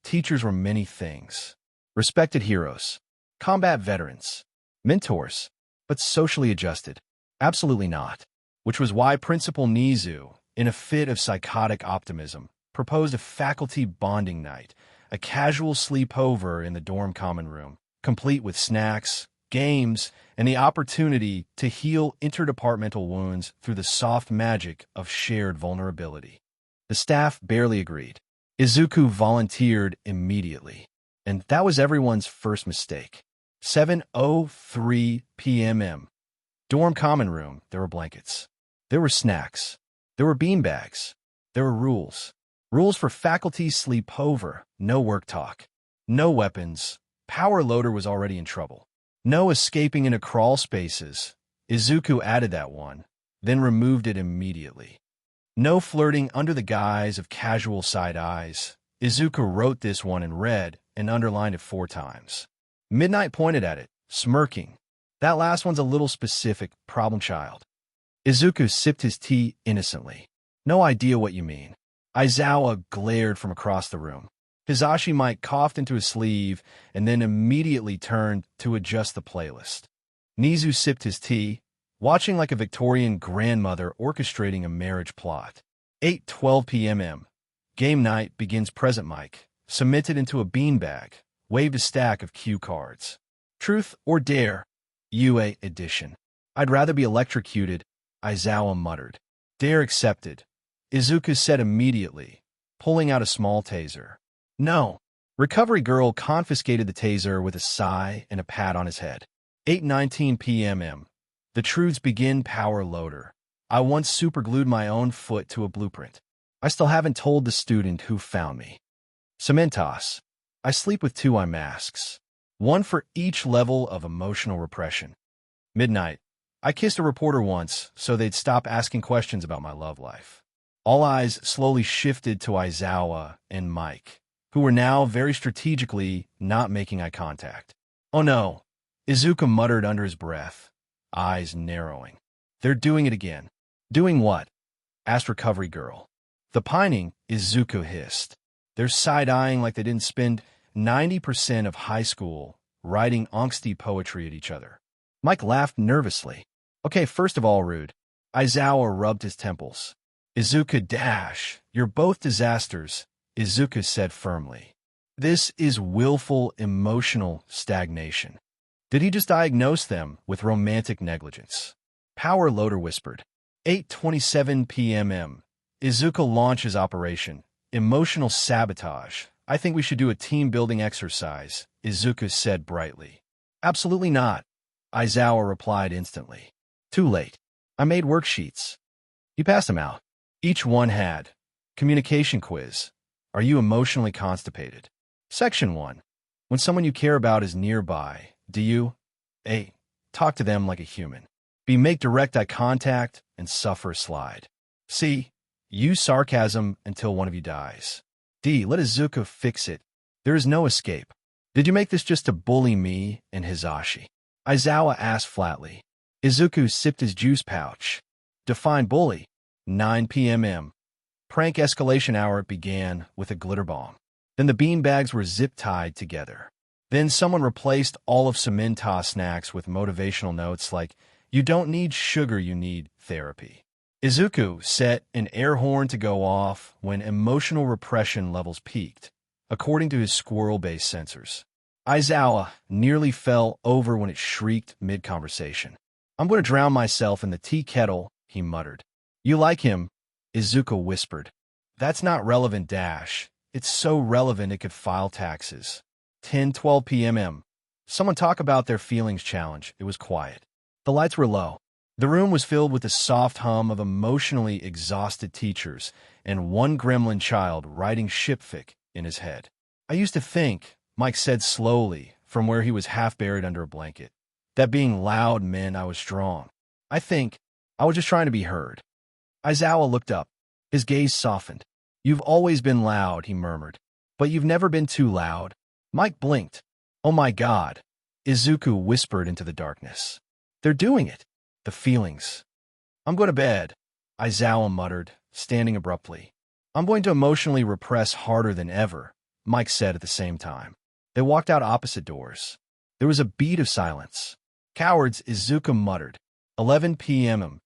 Teachers were many things. Respected heroes, combat veterans, mentors, but socially adjusted. Absolutely not. Which was why Principal Nizu, in a fit of psychotic optimism, proposed a faculty bonding night, a casual sleepover in the dorm common room, complete with snacks, games, and the opportunity to heal interdepartmental wounds through the soft magic of shared vulnerability. The staff barely agreed. Izuku volunteered immediately, and that was everyone's first mistake. 7:03 p.m. Dorm common room. There were blankets. There were snacks. There were beanbags. There were rules. Rules for faculty sleepover. No work talk. No weapons. Power Loader was already in trouble. No escaping into crawl spaces. Izuku added that one, then removed it immediately. No flirting under the guise of casual side eyes. Izuku wrote this one in red and underlined it 4 times. Midnight pointed at it, smirking. "That last one's a little specific, problem child." Izuku sipped his tea innocently. "No idea what you mean." Aizawa glared from across the room. Hisashi Mike coughed into his sleeve and then immediately turned to adjust the playlist. Nizu sipped his tea, watching like a Victorian grandmother orchestrating a marriage plot. 8:12 p.m. Game night begins. Present Mike cemented into a beanbag, waved a stack of cue cards. Truth or Dare, UA edition. I'd rather be electrocuted, Aizawa muttered. Dare accepted, Izuku said immediately, pulling out a small taser. No. Recovery girl confiscated the taser with a sigh and a pat on his head. 8:19 p.m. The truths begin. Power loader. I once superglued my own foot to a blueprint. I still haven't told the student who found me. Cementos. I sleep with 2 eye masks. One for each level of emotional repression. Midnight. I kissed a reporter once so they'd stop asking questions about my love life. All eyes slowly shifted to Aizawa and Mike, who were now very strategically not making eye contact. Oh no, Izuku muttered under his breath, eyes narrowing. They're doing it again. Doing what? Asked Recovery Girl. The pining, Izuku hissed. They're side-eyeing like they didn't spend 90% of high school writing angsty poetry at each other. Mike laughed nervously. Okay, first of all, rude. Aizawa rubbed his temples. Izuku dash, you're both disasters, Izuku said firmly. This is willful emotional stagnation. Did he just diagnose them with romantic negligence? Power loader whispered. 8:27 p.m. Izuku launches Operation Emotional Sabotage. I think we should do a team-building exercise, Izuku said brightly. Absolutely not, Aizawa replied instantly. Too late. I made worksheets. You passed them out. Each one had. Communication quiz. Are you emotionally constipated? Section 1. When someone you care about is nearby, do you? A. Talk to them like a human. B. Make direct eye contact and suffer a slide. C. Use sarcasm until one of you dies. D. Let Izuku fix it. There is no escape. Did you make this just to bully me and Hisashi? Aizawa asked flatly. Izuku sipped his juice pouch. Define bully. 9 p.m. Prank escalation hour began with a glitter bomb. Then the beanbags were zip-tied together. Then someone replaced all of Cementos snacks with motivational notes like, you don't need sugar, you need therapy. Izuku set an air horn to go off when emotional repression levels peaked, according to his squirrel-based sensors. Aizawa nearly fell over when it shrieked mid-conversation. I'm going to drown myself in the tea kettle, he muttered. You like him, Izuku whispered. That's not relevant dash. It's so relevant it could file taxes. 10:12 p.m. Someone talk about their feelings challenge. It was quiet. The lights were low. The room was filled with the soft hum of emotionally exhausted teachers and one gremlin child writing shipfic in his head. I used to think, Mike said slowly from where he was half buried under a blanket, that being loud meant I was strong. I think I was just trying to be heard. Aizawa looked up. His gaze softened. You've always been loud, he murmured. But you've never been too loud. Mike blinked. Oh my God. Izuku whispered into the darkness. They're doing it. The feelings. I'm going to bed, Aizawa muttered, standing abruptly. I'm going to emotionally repress harder than ever, Mike said at the same time. They walked out opposite doors. There was a beat of silence. Cowards, Izuku muttered. 11 p.m.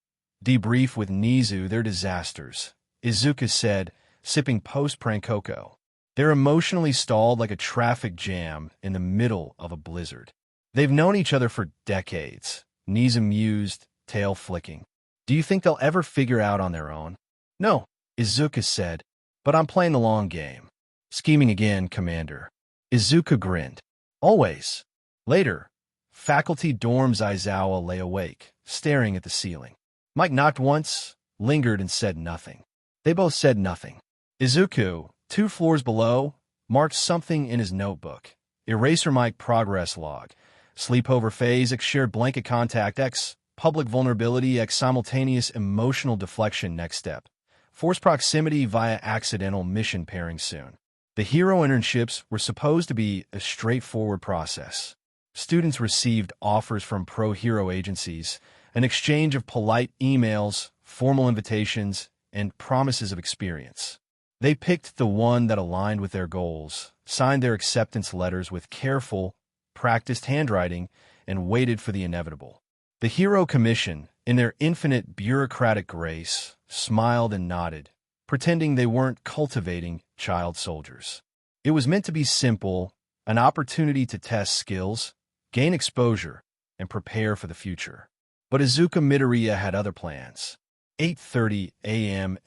Debrief with Nizu their disasters, Izuku said, sipping post-prank cocoa. They're emotionally stalled like a traffic jam in the middle of a blizzard. They've known each other for decades, Nizu mused, tail flicking. Do you think they'll ever figure out on their own? No, Izuku said, but I'm playing the long game. Scheming again, Commander. Izuku grinned. Always. Later, faculty dorms. Aizawa lay awake, staring at the ceiling. Mike knocked once, lingered, and said nothing. They both said nothing. Izuku, 2 floors below, marked something in his notebook. Eraser Mike progress log. Sleepover phase X shared blanket contact X. Public vulnerability X simultaneous emotional deflection next step. Force proximity via accidental mission pairing soon. The hero internships were supposed to be a straightforward process. Students received offers from pro-hero agencies, an exchange of polite emails, formal invitations, and promises of experience. They picked the one that aligned with their goals, signed their acceptance letters with careful, practiced handwriting, and waited for the inevitable. The Hero Commission, in their infinite bureaucratic grace, smiled and nodded, pretending they weren't cultivating child soldiers. It was meant to be simple, an opportunity to test skills, gain exposure, and prepare for the future. But Izuku Midoriya had other plans. 8:30 a.m.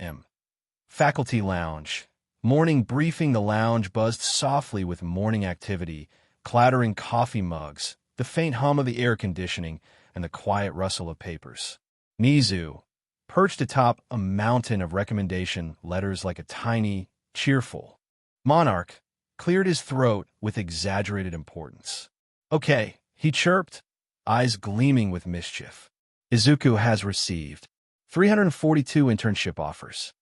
Faculty Lounge. Morning briefing. The lounge buzzed softly with morning activity, clattering coffee mugs, the faint hum of the air conditioning, and the quiet rustle of papers. Nizu, perched atop a mountain of recommendation letters like a tiny, cheerful monarch, cleared his throat with exaggerated importance. "Okay," he chirped, eyes gleaming with mischief. "Izuku has received 342 internship offers."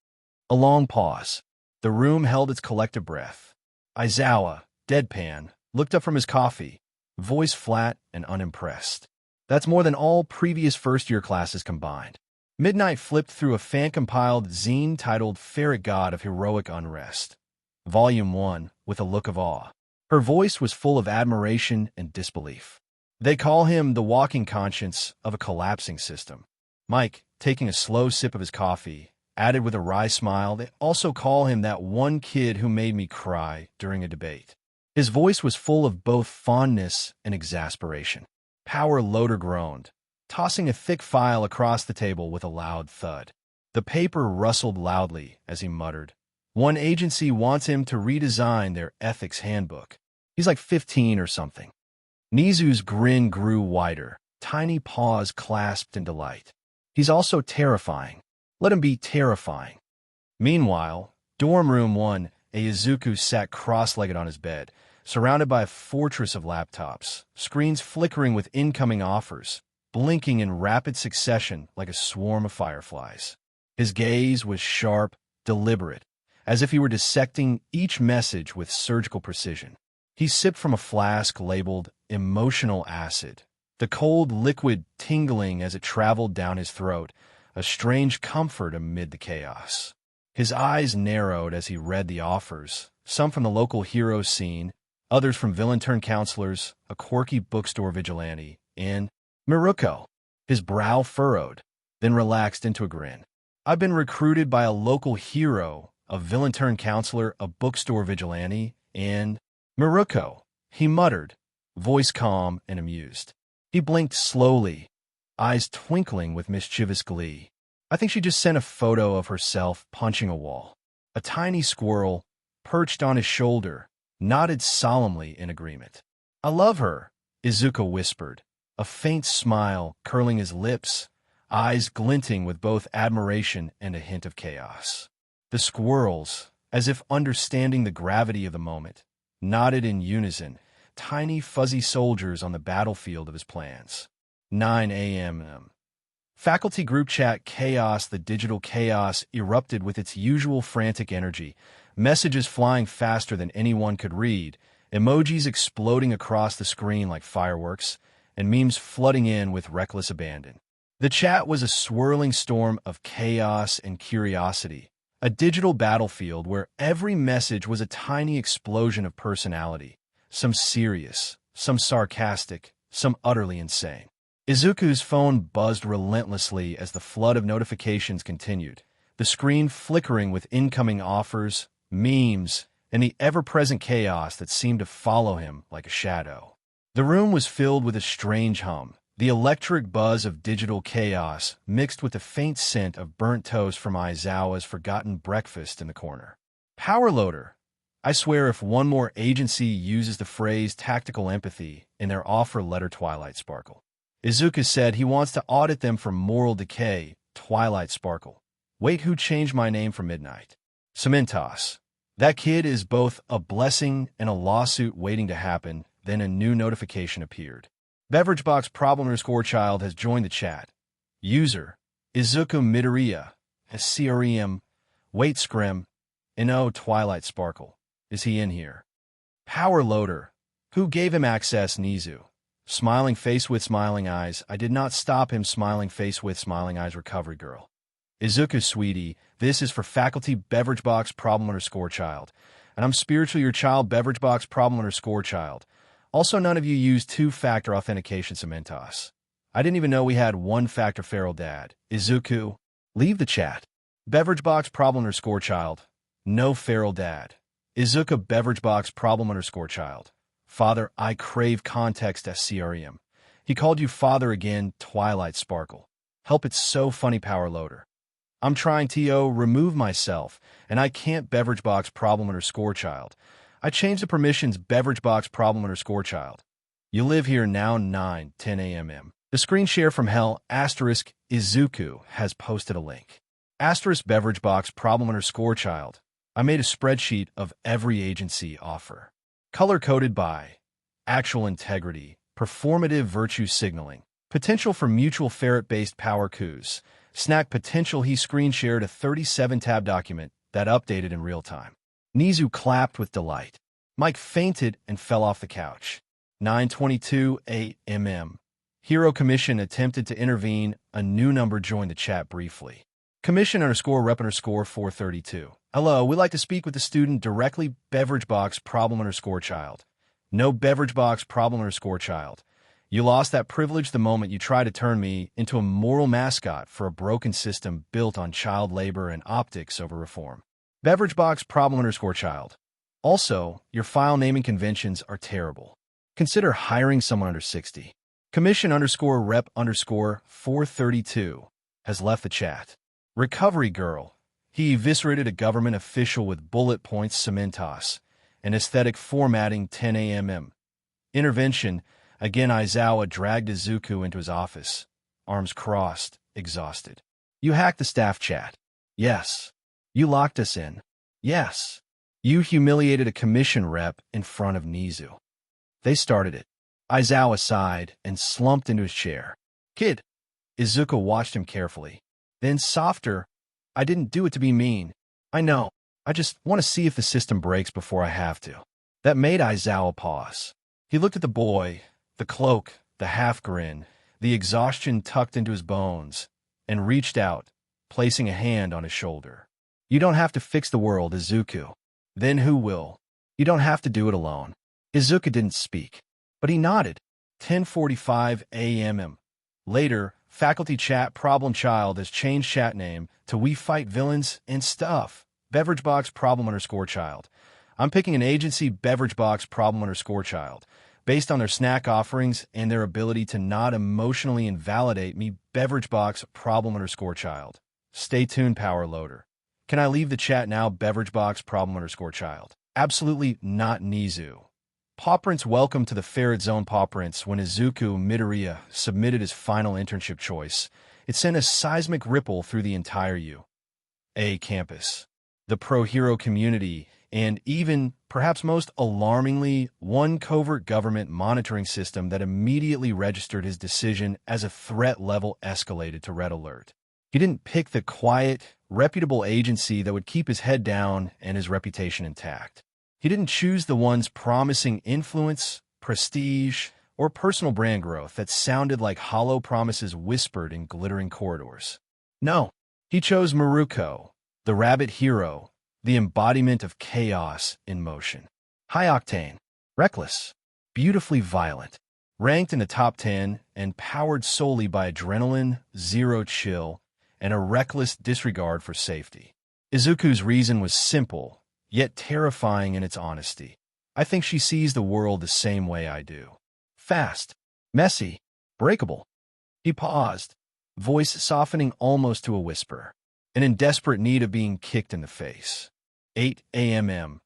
A long pause. The room held its collective breath. Aizawa, deadpan, looked up from his coffee, voice flat and unimpressed. "That's more than all previous first-year classes combined." Midnight flipped through a fan-compiled zine titled Ferret, God of Heroic Unrest, Volume 1, with a look of awe. Her voice was full of admiration and disbelief. "They call him the walking conscience of a collapsing system." Mike, taking a slow sip of his coffee, added with a wry smile, "They also call him that one kid who made me cry during a debate." His voice was full of both fondness and exasperation. Power Loader groaned, tossing a thick file across the table with a loud thud. The paper rustled loudly as he muttered, "One agency wants him to redesign their ethics handbook. He's like 15 or something." Nizu's grin grew wider, tiny paws clasped in delight. "He's also terrifying. Let him be terrifying." Meanwhile, dorm room 1, Izuku sat cross-legged on his bed, surrounded by a fortress of laptops, screens flickering with incoming offers, blinking in rapid succession like a swarm of fireflies. His gaze was sharp, deliberate, as if he were dissecting each message with surgical precision. He sipped from a flask labeled emotional acid, the cold liquid tingling as it traveled down his throat, a strange comfort amid the chaos. His eyes narrowed as he read the offers, some from the local hero scene, others from villain-turned-counselors, a quirky bookstore vigilante, and Miruko. His brow furrowed, then relaxed into a grin. "I've been recruited by a local hero, a villain-turned-counselor, a bookstore vigilante, and Miruko," he muttered, voice calm and amused. He blinked slowly, eyes twinkling with mischievous glee. "I think she just sent a photo of herself punching a wall." A tiny squirrel, perched on his shoulder, nodded solemnly in agreement. "I love her," Izuku whispered, a faint smile curling his lips, eyes glinting with both admiration and a hint of chaos. The squirrels, as if understanding the gravity of the moment, nodded in unison, tiny fuzzy soldiers on the battlefield of his plans. 9 a.m. Faculty group chat chaos. The digital chaos erupted with its usual frantic energy, messages flying faster than anyone could read, emojis exploding across the screen like fireworks, and memes flooding in with reckless abandon. The chat was a swirling storm of chaos and curiosity, a digital battlefield where every message was a tiny explosion of personality, some serious, some sarcastic, some utterly insane. Izuku's phone buzzed relentlessly as the flood of notifications continued, the screen flickering with incoming offers, memes, and the ever-present chaos that seemed to follow him like a shadow. The room was filled with a strange hum, the electric buzz of digital chaos mixed with the faint scent of burnt toast from Aizawa's forgotten breakfast in the corner. Power Loader. I swear if one more agency uses the phrase tactical empathy in their offer letter, Twilight Sparkle. Izuku said he wants to audit them for moral decay, Twilight Sparkle. Wait, who changed my name for Midnight? Cementos. That kid is both a blessing and a lawsuit waiting to happen. Then a new notification appeared. Beveragebox problem_child has joined the chat. User, Izuku Midoriya, CREM, wait scrim, no Twilight Sparkle. Is he in here? Power Loader. Who gave him access? Nizu. Smiling face with smiling eyes. I did not stop him. Smiling face with smiling eyes. Recovery girl. Izuku, sweetie, this is for faculty beverage box problem underscore child. And I'm spiritually your child beverage box problem underscore child. Also, none of you use two-factor authentication cementos. I didn't even know we had one-factor feral dad. Izuku, leave the chat. Beverage box problem underscore child. No feral dad. Izuku beverage box problem underscore child. Father, I crave context SCREM. He called you father again, Twilight Sparkle. Help, it's so funny, power loader. I'm trying to remove myself, and I can't beverage box problem underscore child. I changed the permissions beverage box problem underscore child. You live here now 9:10 a.m. The screen share from hell asterisk Izuku has posted a link. Asterisk beverage box problem underscore child. I made a spreadsheet of every agency offer. Color-coded by actual integrity, performative virtue signaling, potential for mutual ferret-based power coups, snack potential. He screen shared a 37-tab document that updated in real time. Nizu clapped with delight. Mike fainted and fell off the couch. 9:22 a.m. Hero Commission attempted to intervene. A new number joined the chat briefly. Commission underscore rep underscore 432. Hello, we'd like to speak with the student directly. Beverage box problem underscore child. No beverage box problem underscore child. You lost that privilege the moment you tried to turn me into a moral mascot for a broken system built on child labor and optics over reform. Beverage box problem underscore child. Also, your file naming conventions are terrible. Consider hiring someone under 60. Commission underscore rep underscore 432 has left the chat. Recovery girl. He eviscerated a government official with bullet points cementos and aesthetic formatting 10 a.m. Intervention. Again, Aizawa dragged Izuku into his office, arms crossed, exhausted. You hacked the staff chat. Yes. You locked us in. Yes. You humiliated a commission rep in front of Nizu. They started it. Aizawa sighed and slumped into his chair. Kid. Izuku watched him carefully. Then softer. I didn't do it to be mean. I know. I just want to see if the system breaks before I have to. That made Aizawa pause. He looked at the boy, the cloak, the half-grin, the exhaustion tucked into his bones, and reached out, placing a hand on his shoulder. You don't have to fix the world, Izuku. Then who will? You don't have to do it alone. Izuku didn't speak, but he nodded. 10:45 a.m. Later, faculty chat problem child has changed chat name to We Fight Villains and Stuff. Beverage box problem underscore child. I'm picking an agency beverage box problem underscore child based on their snack offerings and their ability to not emotionally invalidate me. Beverage box problem underscore child. Stay tuned, power loader. Can I leave the chat now? Beverage box problem underscore child. Absolutely not, Nizu. Paw Prints. Welcome to the Ferret Zone. Paw Prints. When Izuku Midoriya submitted his final internship choice, it sent a seismic ripple through the entire UA campus, the pro-hero community, and even, perhaps most alarmingly, one covert government monitoring system that immediately registered his decision as a threat level escalated to red alert. He didn't pick the quiet, reputable agency that would keep his head down and his reputation intact. He didn't choose the ones promising influence, prestige, or personal brand growth that sounded like hollow promises whispered in glittering corridors. No, he chose Miruko, the rabbit hero, the embodiment of chaos in motion. High-octane, reckless, beautifully violent, ranked in the top 10 and powered solely by adrenaline, zero chill, and a reckless disregard for safety. Izuku's reason was simple, yet terrifying in its honesty. I think she sees the world the same way I do. Fast, messy, breakable. He paused, voice softening almost to a whisper, and in desperate need of being kicked in the face. 8 a.m.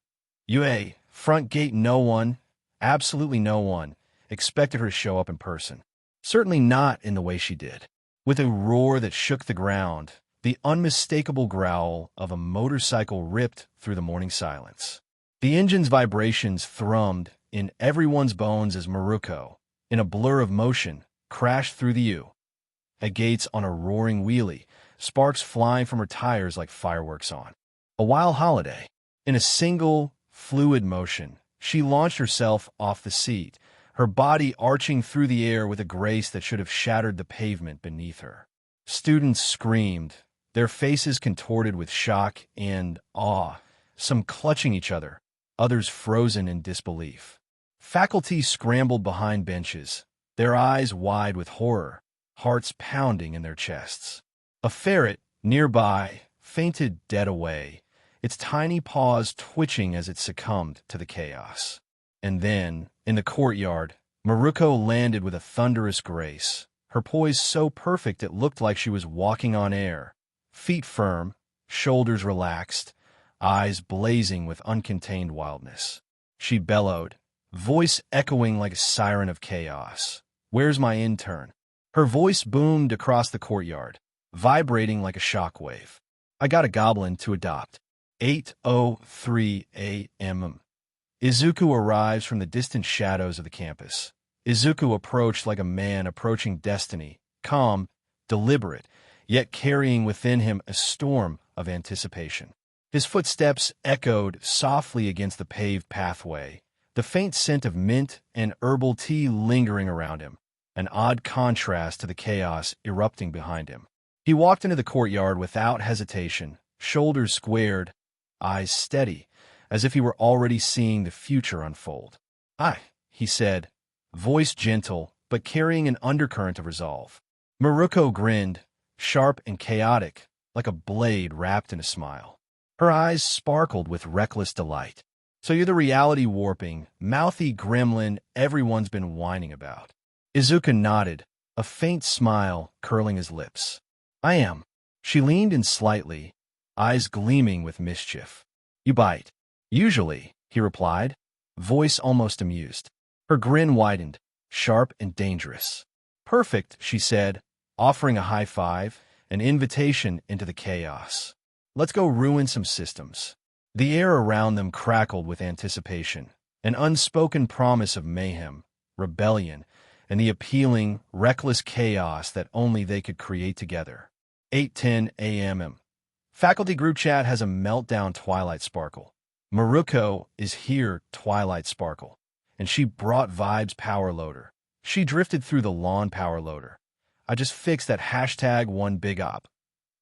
UA, front gate. No one, absolutely no one, expected her to show up in person. Certainly not in the way she did. With a roar that shook the ground, the unmistakable growl of a motorcycle ripped through the morning silence. The engine's vibrations thrummed in everyone's bones as Miruko, in a blur of motion, crashed through the UA gates on a roaring wheelie, sparks flying from her tires like fireworks on a wild holiday. In a single, fluid motion, she launched herself off the seat, her body arching through the air with a grace that should have shattered the pavement beneath her. Students screamed, their faces contorted with shock and awe, some clutching each other, others frozen in disbelief. Faculty scrambled behind benches, their eyes wide with horror, hearts pounding in their chests. A ferret, nearby, fainted dead away, its tiny paws twitching as it succumbed to the chaos. And then, in the courtyard, Miruko landed with a thunderous grace, her poise so perfect it looked like she was walking on air, feet firm, shoulders relaxed, eyes blazing with uncontained wildness. She bellowed, voice echoing like a siren of chaos. "Where's my intern?" Her voice boomed across the courtyard, vibrating like a shockwave. "I got a goblin to adopt." 8:03 a.m. Izuku arrives from the distant shadows of the campus. Izuku approached like a man approaching destiny, calm, deliberate, yet carrying within him a storm of anticipation. His footsteps echoed softly against the paved pathway, the faint scent of mint and herbal tea lingering around him, an odd contrast to the chaos erupting behind him. He walked into the courtyard without hesitation, shoulders squared, eyes steady, as if he were already seeing the future unfold. "Aye," he said, voice gentle, but carrying an undercurrent of resolve. Miruko grinned, sharp and chaotic, like a blade wrapped in a smile. Her eyes sparkled with reckless delight. "So you're the reality-warping, mouthy gremlin everyone's been whining about." Izuku nodded, a faint smile curling his lips. "I am." She leaned in slightly, eyes gleaming with mischief. "You bite." "Usually," he replied, voice almost amused. Her grin widened, sharp and dangerous. "Perfect," she said, offering a high five, an invitation into the chaos. "Let's go ruin some systems." The air around them crackled with anticipation, an unspoken promise of mayhem, rebellion, and the appealing, reckless chaos that only they could create together. 8:10 a.m. Faculty group chat has a meltdown Twilight Sparkle. Miruko is here Twilight Sparkle, and she brought Vibes Power Loader. She drifted through the lawn Power Loader. "I just fixed that #1 big op."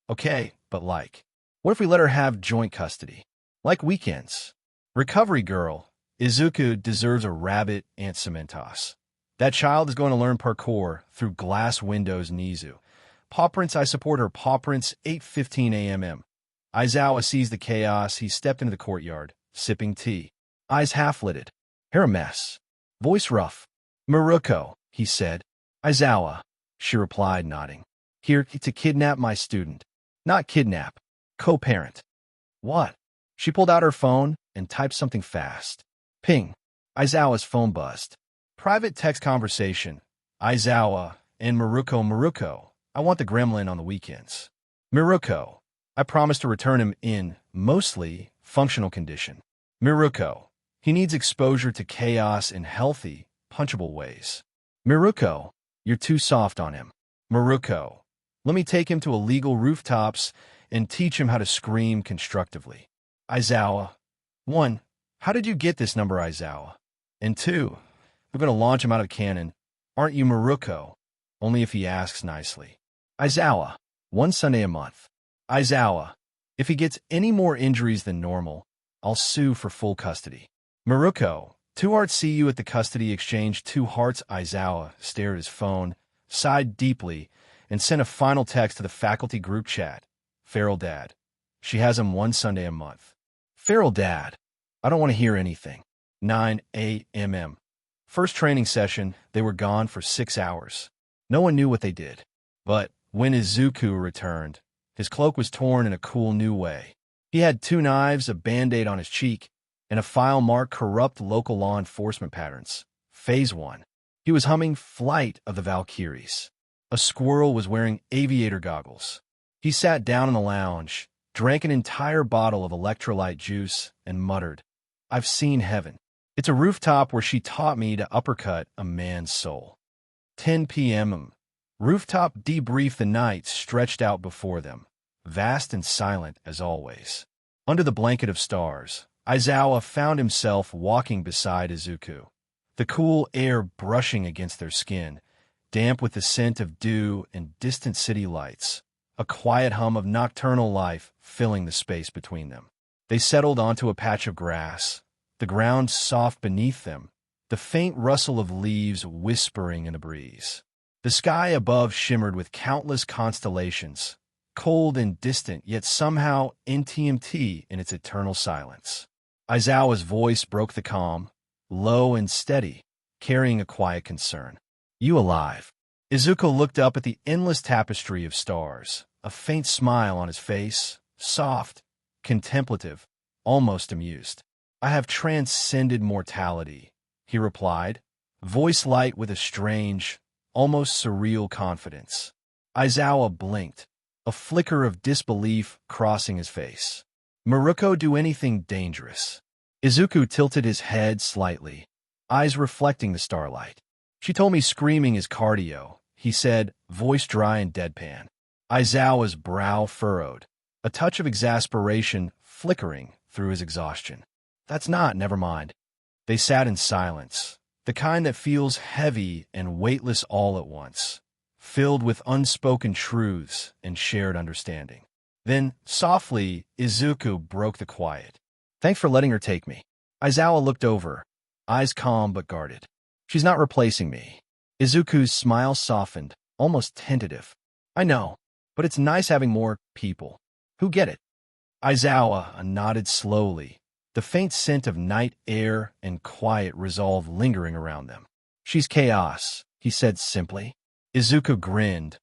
"Okay, but like, what if we let her have joint custody? Like weekends." "Recovery girl, Izuku deserves a rabbit Aunt Cementos. That child is going to learn parkour through glass windows Nizu. Paw Prince, I support her. Paw Prince, 8:15 a.m. Aizawa sees the chaos. He stepped into the courtyard, sipping tea. Eyes half-lidded. Hair a mess. Voice rough. "Miruko," he said. "Aizawa," she replied, nodding. "Here to kidnap my student." "Not kidnap. Co-parent." "What?" She pulled out her phone and typed something fast. Ping. Aizawa's phone buzzed. Private text conversation. Aizawa and Miruko. "Miruko, I want the gremlin on the weekends." "Miruko, I promise to return him in, mostly, functional condition." "Miruko, he needs exposure to chaos in healthy, punchable ways." "Miruko, you're too soft on him." "Miruko, let me take him to illegal rooftops and teach him how to scream constructively." Aizawa. 1. How did you get this number, Aizawa? And 2. We're going to launch him out of cannon. Aren't you, Miruko? Only if he asks nicely. Aizawa. 1 Sunday a month. Aizawa. If he gets any more injuries than normal, I'll sue for full custody. Miruko. 2 hearts. See you at the custody exchange. 2 hearts. Aizawa stared at his phone, sighed deeply, and sent a final text to the faculty group chat. Feral Dad. She has him 1 Sunday a month. Feral Dad. I don't want to hear anything. 9 a.m. First training session, they were gone for 6 hours. No one knew what they did. But when Izuku returned, his cloak was torn in a cool new way. He had 2 knives, a band-aid on his cheek, and a file marked corrupt local law enforcement patterns. Phase 1. He was humming Flight of the Valkyries. A squirrel was wearing aviator goggles. He sat down in the lounge, drank an entire bottle of electrolyte juice, and muttered, "I've seen heaven. It's a rooftop where she taught me to uppercut a man's soul." 10 p.m. Rooftop debriefed the night stretched out before them, vast and silent as always. Under the blanket of stars, Aizawa found himself walking beside Izuku, the cool air brushing against their skin, damp with the scent of dew and distant city lights. a quiet hum of nocturnal life filling the space between them. They settled onto a patch of grass, the ground soft beneath them, the faint rustle of leaves whispering in the breeze. The sky above shimmered with countless constellations, cold and distant, yet somehow NTMT in its eternal silence. Aizawa's voice broke the calm, low and steady, carrying a quiet concern. "You alive?" Izuku looked up at the endless tapestry of stars, a faint smile on his face, soft, contemplative, almost amused. "I have transcended mortality," he replied, voice light with a strange, almost surreal confidence. Aizawa blinked, a flicker of disbelief crossing his face. "Miruko do anything dangerous?" Izuku tilted his head slightly, eyes reflecting the starlight. "She told me screaming is cardio," he said, voice dry and deadpan. Aizawa's brow furrowed, a touch of exasperation flickering through his exhaustion. "That's not, never mind." They sat in silence, the kind that feels heavy and weightless all at once, filled with unspoken truths and shared understanding. Then, softly, Izuku broke the quiet. "Thanks for letting her take me." Aizawa looked over, eyes calm but guarded. "She's not replacing me." Izuku's smile softened, almost tentative. "I know, but it's nice having more people who get it." Aizawa nodded slowly, the faint scent of night air and quiet resolve lingering around them. "She's chaos," he said simply. Izuku grinned,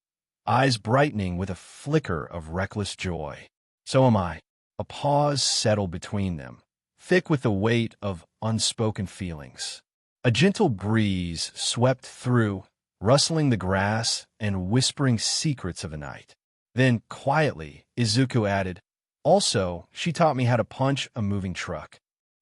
eyes brightening with a flicker of reckless joy. "So am I." A pause settled between them, thick with the weight of unspoken feelings. A gentle breeze swept through, rustling the grass and whispering secrets of the night. Then, quietly, Izuku added, "Also, she taught me how to punch a moving truck."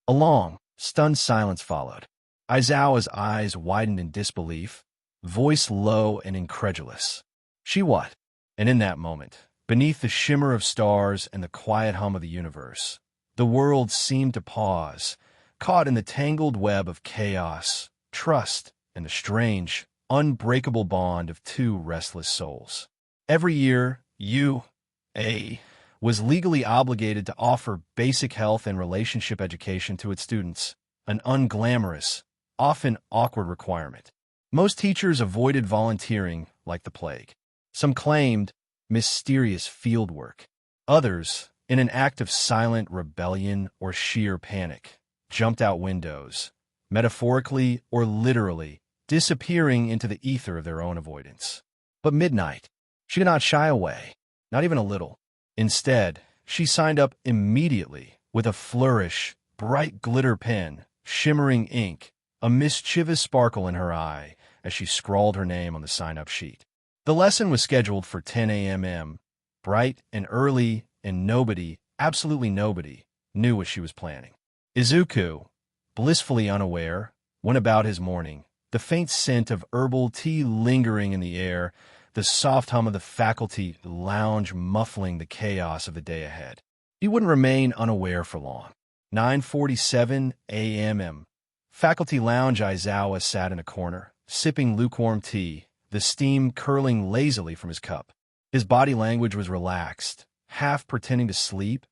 A long, stunned silence followed. Aizawa's eyes widened in disbelief, voice low and incredulous. "She what?" And in that moment, beneath the shimmer of stars and the quiet hum of the universe, the world seemed to pause, caught in the tangled web of chaos, trust, and the strange, unbreakable bond of two restless souls. Every year, UA was legally obligated to offer basic health and relationship education to its students, an unglamorous, often awkward requirement. Most teachers avoided volunteering like the plague. Some claimed mysterious fieldwork. Others, in an act of silent rebellion or sheer panic, jumped out windows, metaphorically or literally, disappearing into the ether of their own avoidance. But Midnight, she did not shy away, not even a little. Instead, she signed up immediately with a flourish, bright glitter pen, shimmering ink, a mischievous sparkle in her eye as she scrawled her name on the sign-up sheet. The lesson was scheduled for 10 a.m., bright and early, and nobody, absolutely nobody, knew what she was planning. Izuku, blissfully unaware, went about his morning, the faint scent of herbal tea lingering in the air, the soft hum of the faculty lounge muffling the chaos of the day ahead. He wouldn't remain unaware for long. 9:47 a.m. Faculty lounge. Aizawa sat in a corner, sipping lukewarm tea, the steam curling lazily from his cup. His body language was relaxed, half pretending to sleep,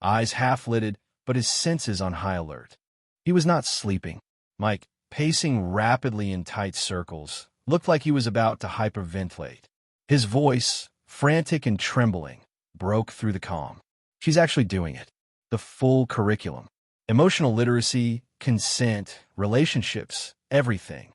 eyes half-lidded, but his senses on high alert. He was not sleeping. Mike, pacing rapidly in tight circles, looked like he was about to hyperventilate. His voice, frantic and trembling, broke through the calm. "She's actually doing it. The full curriculum. Emotional literacy, consent, relationships, everything."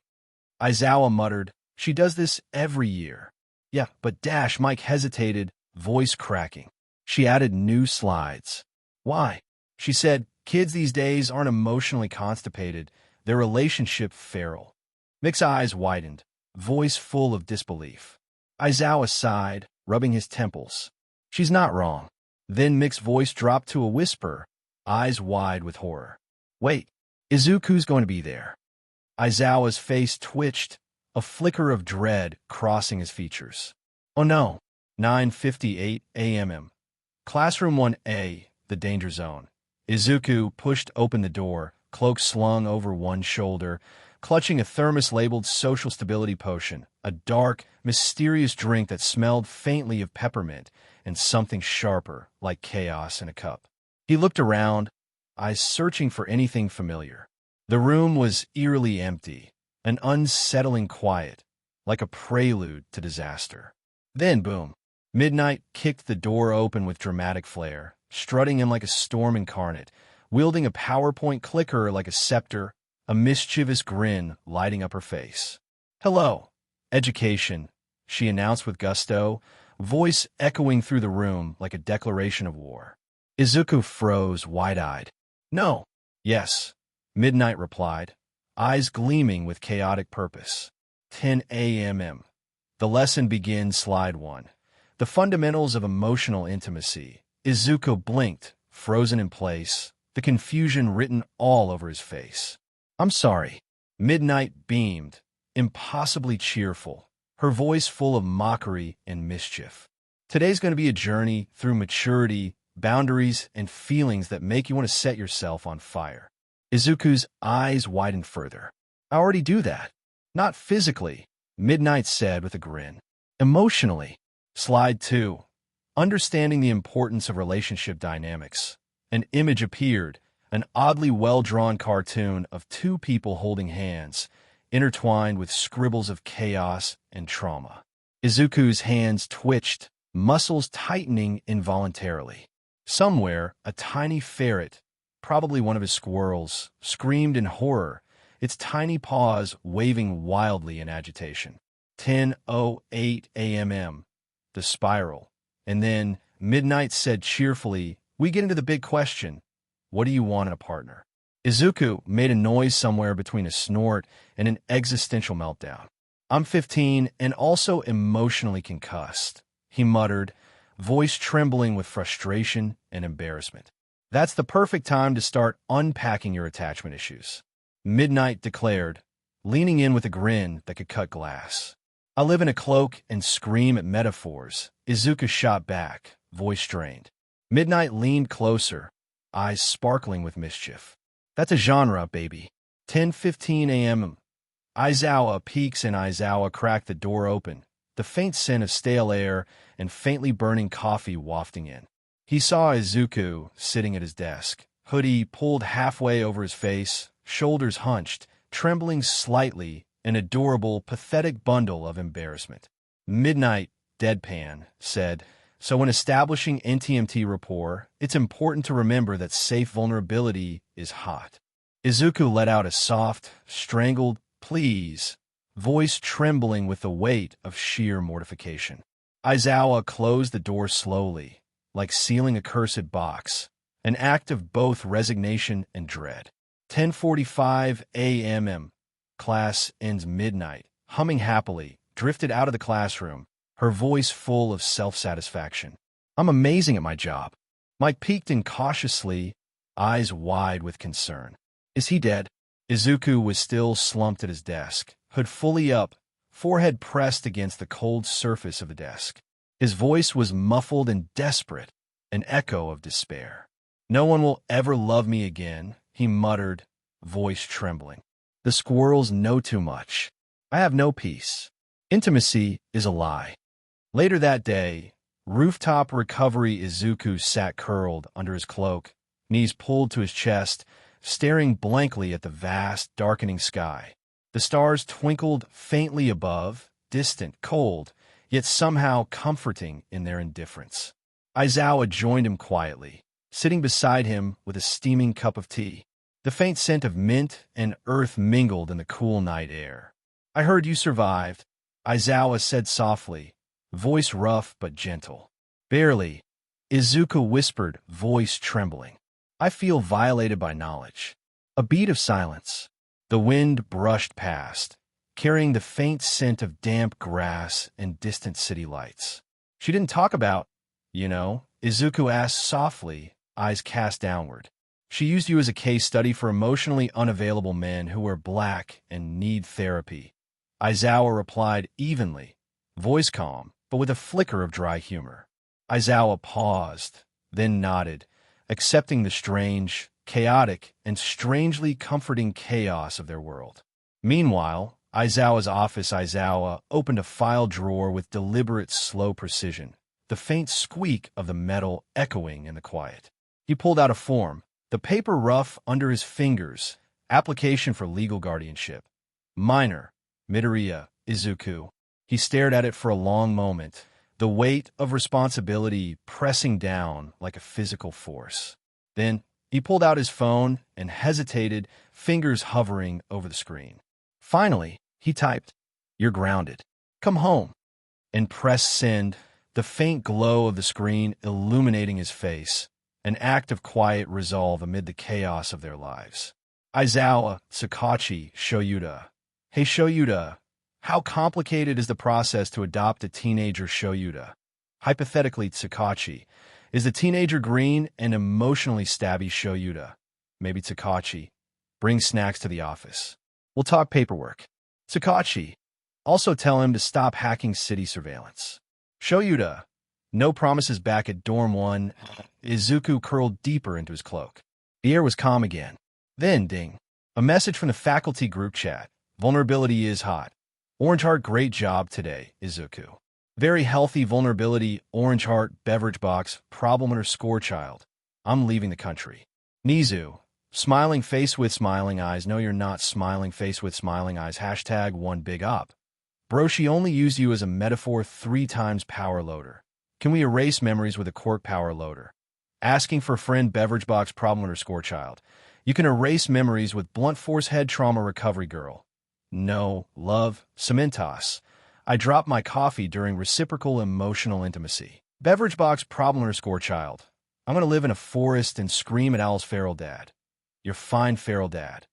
Aizawa muttered, "She does this every year." "Yeah, but dash," Mike hesitated, voice cracking. "She added new slides." "Why?" She said, "Kids these days aren't emotionally constipated. They're relationship feral." Mick's eyes widened, voice full of disbelief. Aizawa sighed, rubbing his temples. "She's not wrong." Then Mick's voice dropped to a whisper, eyes wide with horror. "Wait, Izuku's going to be there." Aizawa's face twitched, a flicker of dread crossing his features. "Oh no." 9:58 a.m. Classroom 1A, the danger zone. Izuku pushed open the door, cloak slung over one shoulder, clutching a thermos-labeled social stability potion, a dark, mysterious drink that smelled faintly of peppermint and something sharper, like chaos in a cup. He looked around, eyes searching for anything familiar. The room was eerily empty, an unsettling quiet, like a prelude to disaster. Then, boom, Midnight kicked the door open with dramatic flair, strutting in like a storm incarnate, wielding a PowerPoint clicker like a scepter, a mischievous grin lighting up her face. "Hello, education," she announced with gusto, voice echoing through the room like a declaration of war. Izuku froze, wide-eyed. "No." "Yes," Midnight replied, eyes gleaming with chaotic purpose. 10 a.m. The lesson begins. Slide 1. The fundamentals of emotional intimacy. Izuku blinked, frozen in place, the confusion written all over his face. "I'm sorry." Midnight beamed, impossibly cheerful, her voice full of mockery and mischief. "Today's going to be a journey through maturity, boundaries, and feelings that make you want to set yourself on fire." Izuku's eyes widened further. "I already do that." "Not physically," Midnight said with a grin. "Emotionally." Slide 2. Understanding the importance of relationship dynamics. An image appeared, an oddly well-drawn cartoon of two people holding hands, intertwined with scribbles of chaos and trauma. Izuku's hands twitched, muscles tightening involuntarily. Somewhere, a tiny ferret, probably one of his squirrels, screamed in horror, its tiny paws waving wildly in agitation. 10:08 a.m. The spiral. And then, Midnight said cheerfully, "We get into the big question. What do you want in a partner?" Izuku made a noise somewhere between a snort and an existential meltdown. "I'm 15 and also emotionally concussed," he muttered, voice trembling with frustration and embarrassment. "That's the perfect time to start unpacking your attachment issues," Midnight declared, leaning in with a grin that could cut glass. "I live in a cloak and scream at metaphors," Izuku shot back, voice strained. Midnight leaned closer, eyes sparkling with mischief. "That's a genre, baby." 10:15 a.m. Aizawa peeks and Aizawa cracked the door open, the faint scent of stale air and faintly burning coffee wafting in. He saw Izuku sitting at his desk, hoodie pulled halfway over his face, shoulders hunched, trembling slightly, an adorable, pathetic bundle of embarrassment. Midnight, deadpan, said, "So when establishing NTMT rapport, it's important to remember that safe vulnerability is hot." Izuku let out a soft, strangled, "Please," voice trembling with the weight of sheer mortification. Aizawa closed the door slowly, like sealing a cursed box, an act of both resignation and dread. 10:45 a.m. Class ends. Midnight, humming happily, drifted out of the classroom, her voice full of self-satisfaction. "I'm amazing at my job." Mike peeked in cautiously, eyes wide with concern. "Is he dead?" Izuku was still slumped at his desk, hood fully up, forehead pressed against the cold surface of the desk. His voice was muffled and desperate, an echo of despair. "No one will ever love me again," he muttered, voice trembling. "The squirrels know too much. I have no peace. Intimacy is a lie." Later that day, Rooftop recovery. Izuku sat curled under his cloak, knees pulled to his chest, staring blankly at the vast, darkening sky. The stars twinkled faintly above, distant, cold, yet somehow comforting in their indifference. Aizawa joined him quietly, sitting beside him with a steaming cup of tea. The faint scent of mint and earth mingled in the cool night air. "I heard you survived," Aizawa said softly, voice rough but gentle. "Barely," Izuku whispered, voice trembling. "I feel violated by knowledge." A beat of silence. The wind brushed past, carrying the faint scent of damp grass and distant city lights. "She didn't talk about, Izuku asked softly, eyes cast downward. "She used you as a case study for emotionally unavailable men who are black and need therapy," Aizawa replied evenly, voice calm, but with a flicker of dry humor. Aizawa paused, then nodded, accepting the strange, chaotic, and strangely comforting chaos of their world. Meanwhile, Aizawa's office. Aizawa opened a file drawer with deliberate, slow precision, the faint squeak of the metal echoing in the quiet. He pulled out a form, the paper rough under his fingers. Application for legal guardianship. Minor, Midoriya, Izuku. He stared at it for a long moment, the weight of responsibility pressing down like a physical force. Then, he pulled out his phone and hesitated, fingers hovering over the screen. Finally, he typed, "You're grounded. Come home," and pressed send, the faint glow of the screen illuminating his face, an act of quiet resolve amid the chaos of their lives. Aizawa, Sakachi, Shoyuta. Hey Shoyuta, how complicated is the process to adopt a teenager? Shoyuta. Hypothetically, Sakachi. Is the teenager green and emotionally stabby? Shoyuta. Maybe Sakachi. Bring snacks to the office. We'll talk paperwork. Sakachi. Also tell him to stop hacking city surveillance. Shoyuta. No promises. Back at Dorm 1, Izuku curled deeper into his cloak. The air was calm again. Then, ding. A message from the faculty group chat. Vulnerability is hot. Orange Heart, great job today, Izuku. Very healthy vulnerability, Orange Heart, beverage box, problem_child. I'm leaving the country. Nizu. Smiling face with smiling eyes. No, you're not. Smiling face with smiling eyes. Hashtag one big up. Bro, she only used you as a metaphor 3 times. Power loader. Can we erase memories with a Quirk power loader? Asking for friend, beverage box, problem_child. You can erase memories with blunt force head trauma recovery girl. No, love, Cementos. I dropped my coffee during reciprocal emotional intimacy. Beverage box, problem_child. I'm gonna live in a forest and scream at owls. Feral dad. You're fine, feral dad.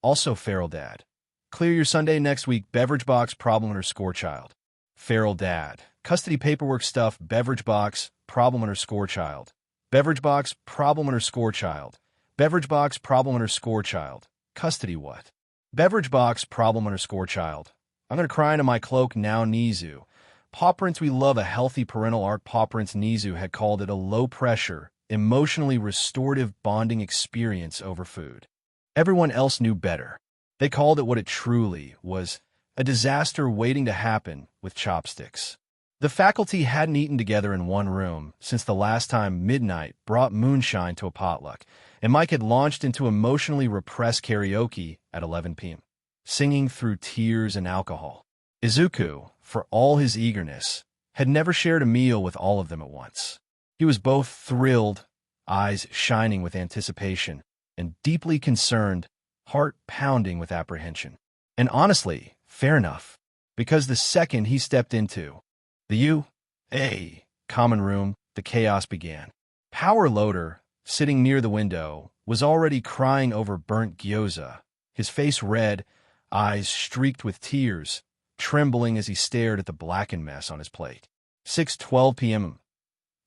Also feral dad. Clear your Sunday next week. Beverage box, problem_child. Feral dad. Custody paperwork stuff. Beverage box, problem_child. Beverage box, problem_child. Beverage box, problem_child. Custody what? Beverage box, problem_child. I'm gonna cry into my cloak now. Nizu. Paw Prints, we love a healthy parental arc. Paw Prints. Nizu had called it a low-pressure, emotionally restorative bonding experience over food. Everyone else knew better. They called it what it truly was, a disaster waiting to happen with chopsticks. The faculty hadn't eaten together in one room since the last time Midnight brought moonshine to a potluck, and Mike had launched into emotionally repressed karaoke at 11 p.m., singing through tears and alcohol. Izuku, for all his eagerness, had never shared a meal with all of them at once. He was both thrilled, eyes shining with anticipation, and deeply concerned, heart pounding with apprehension. And honestly, fair enough, because the second he stepped into the U.A. common room, the chaos began. Power Loader, sitting near the window, was already crying over burnt gyoza, his face red, eyes streaked with tears, trembling as he stared at the blackened mess on his plate. 6:12 p.m.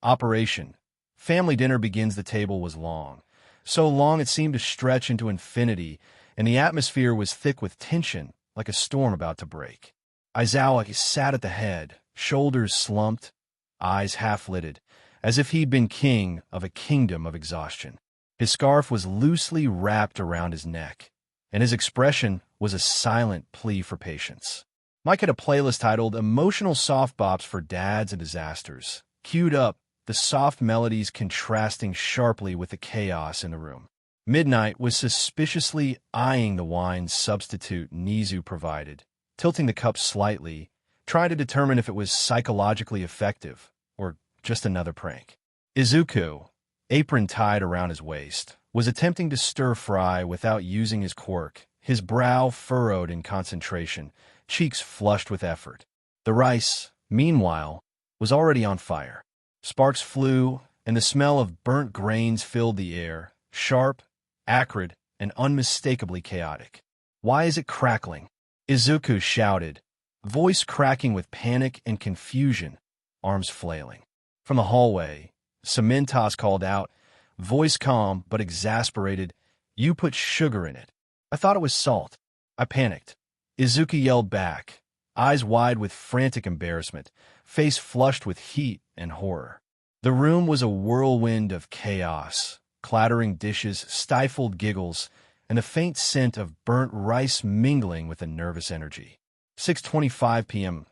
Operation. Family dinner begins. The table was long. So long it seemed to stretch into infinity, and the atmosphere was thick with tension, like a storm about to break. Aizawa sat at the head, shoulders slumped, eyes half-lidded, as if he'd been king of a kingdom of exhaustion. His scarf was loosely wrapped around his neck, and his expression was a silent plea for patience. Mike had a playlist titled Emotional Soft Bops for Dads and Disasters, queued up, the soft melodies contrasting sharply with the chaos in the room. Midnight was suspiciously eyeing the wine substitute Nizu provided, tilting the cup slightly, trying to determine if it was psychologically effective or just another prank. Izuku, apron tied around his waist, was attempting to stir-fry without using his quirk, his brow furrowed in concentration, cheeks flushed with effort. The rice, meanwhile, was already on fire. Sparks flew, and the smell of burnt grains filled the air, sharp, acrid, and unmistakably chaotic. "Why is it crackling?" Izuku shouted, voice cracking with panic and confusion, arms flailing. From the hallway, Cementos called out, voice calm but exasperated, "You put sugar in it." "I thought it was salt." I panicked. Izuku yelled back, eyes wide with frantic embarrassment, face flushed with heat and horror. The room was a whirlwind of chaos, clattering dishes, stifled giggles, and a faint scent of burnt rice mingling with a nervous energy. 6:25 p.m.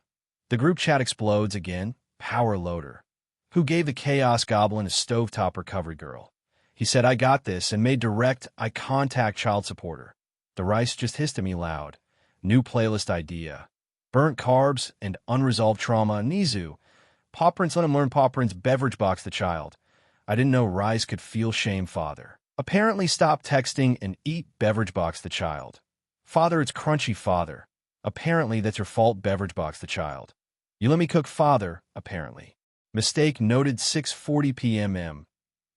The group chat explodes again. Power Loader. Who gave the Chaos Goblin a stovetop recovery girl? He said, "I got this," and made direct eye contact child supporter. The rice just hissed at me loud. New playlist idea. Burnt carbs and unresolved trauma. Nizu. Paw Prints, let him learn Paw Prints. Beverage box the child. I didn't know rice could feel shame. Father. Apparently stop texting and eat. Beverage box the child. Father, it's crunchy. Father. Apparently that's your fault. Beverage box the child. You let me cook. Father. Apparently. Mistake noted. 6:40 p.m.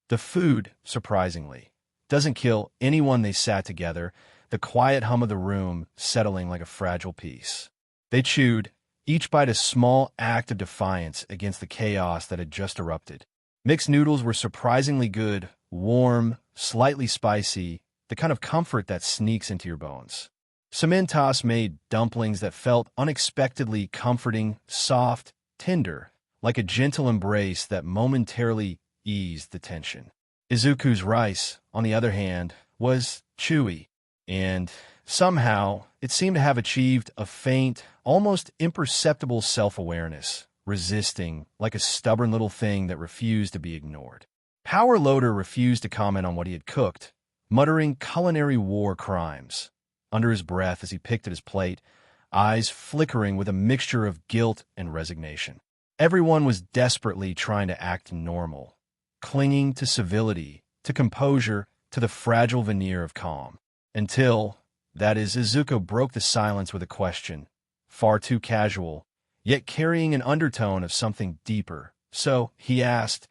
The food, surprisingly, doesn't kill anyone. They sat together, the quiet hum of the room settling like a fragile piece. They chewed, each bite a small act of defiance against the chaos that had just erupted. Mixed noodles were surprisingly good, warm, slightly spicy, the kind of comfort that sneaks into your bones. Cementas made dumplings that felt unexpectedly comforting, soft, tender, like a gentle embrace that momentarily eased the tension. Izuku's rice, on the other hand, was chewy, and somehow it seemed to have achieved a faint, almost imperceptible self-awareness, resisting like a stubborn little thing that refused to be ignored. Power Loader refused to comment on what he had cooked, muttering culinary war crimes under his breath as he picked at his plate, eyes flickering with a mixture of guilt and resignation. Everyone was desperately trying to act normal, clinging to civility, to composure, to the fragile veneer of calm. Until, that is, Izuku broke the silence with a question, far too casual, yet carrying an undertone of something deeper. So, he asked,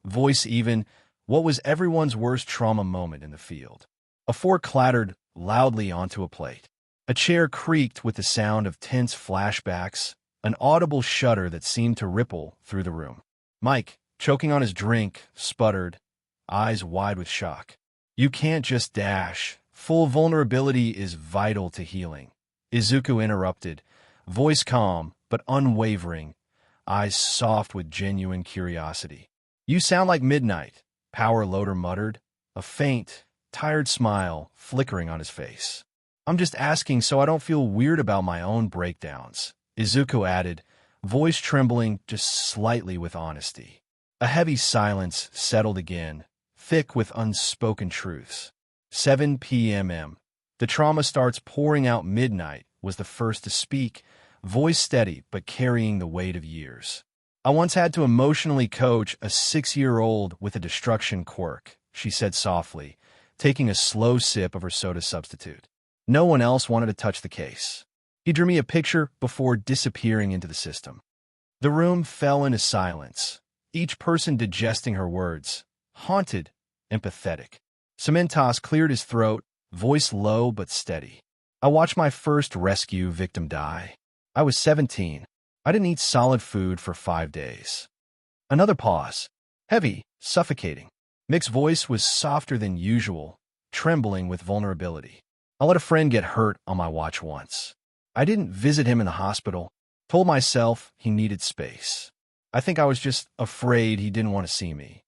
voice even, what was everyone's worst trauma moment in the field? A fork clattered loudly onto a plate. A chair creaked with the sound of tense flashbacks, an audible shudder that seemed to ripple through the room. Mike, choking on his drink, sputtered, eyes wide with shock. You can't just dash. Full vulnerability is vital to healing. Izuku interrupted, voice calm but unwavering, eyes soft with genuine curiosity. You sound like midnight, Power Loader muttered, a faint, tired smile flickering on his face. I'm just asking so I don't feel weird about my own breakdowns, Izuku added, voice trembling just slightly with honesty. A heavy silence settled again, thick with unspoken truths. 7 p.m. The trauma starts pouring out. Midnight was the first to speak, voice steady but carrying the weight of years. I once had to emotionally coach a 6-year-old with a destruction quirk, she said softly, taking a slow sip of her soda substitute. No one else wanted to touch the case. He drew me a picture before disappearing into the system. The room fell into silence, each person digesting her words, haunted and pathetic. Cementas cleared his throat, voice low but steady. I watched my first rescue victim die. I was 17. I didn't eat solid food for 5 days. Another pause. Heavy, suffocating. Mick's voice was softer than usual, trembling with vulnerability. I let a friend get hurt on my watch once. I didn't visit him in the hospital. Told myself he needed space. I think I was just afraid he didn't want to see me.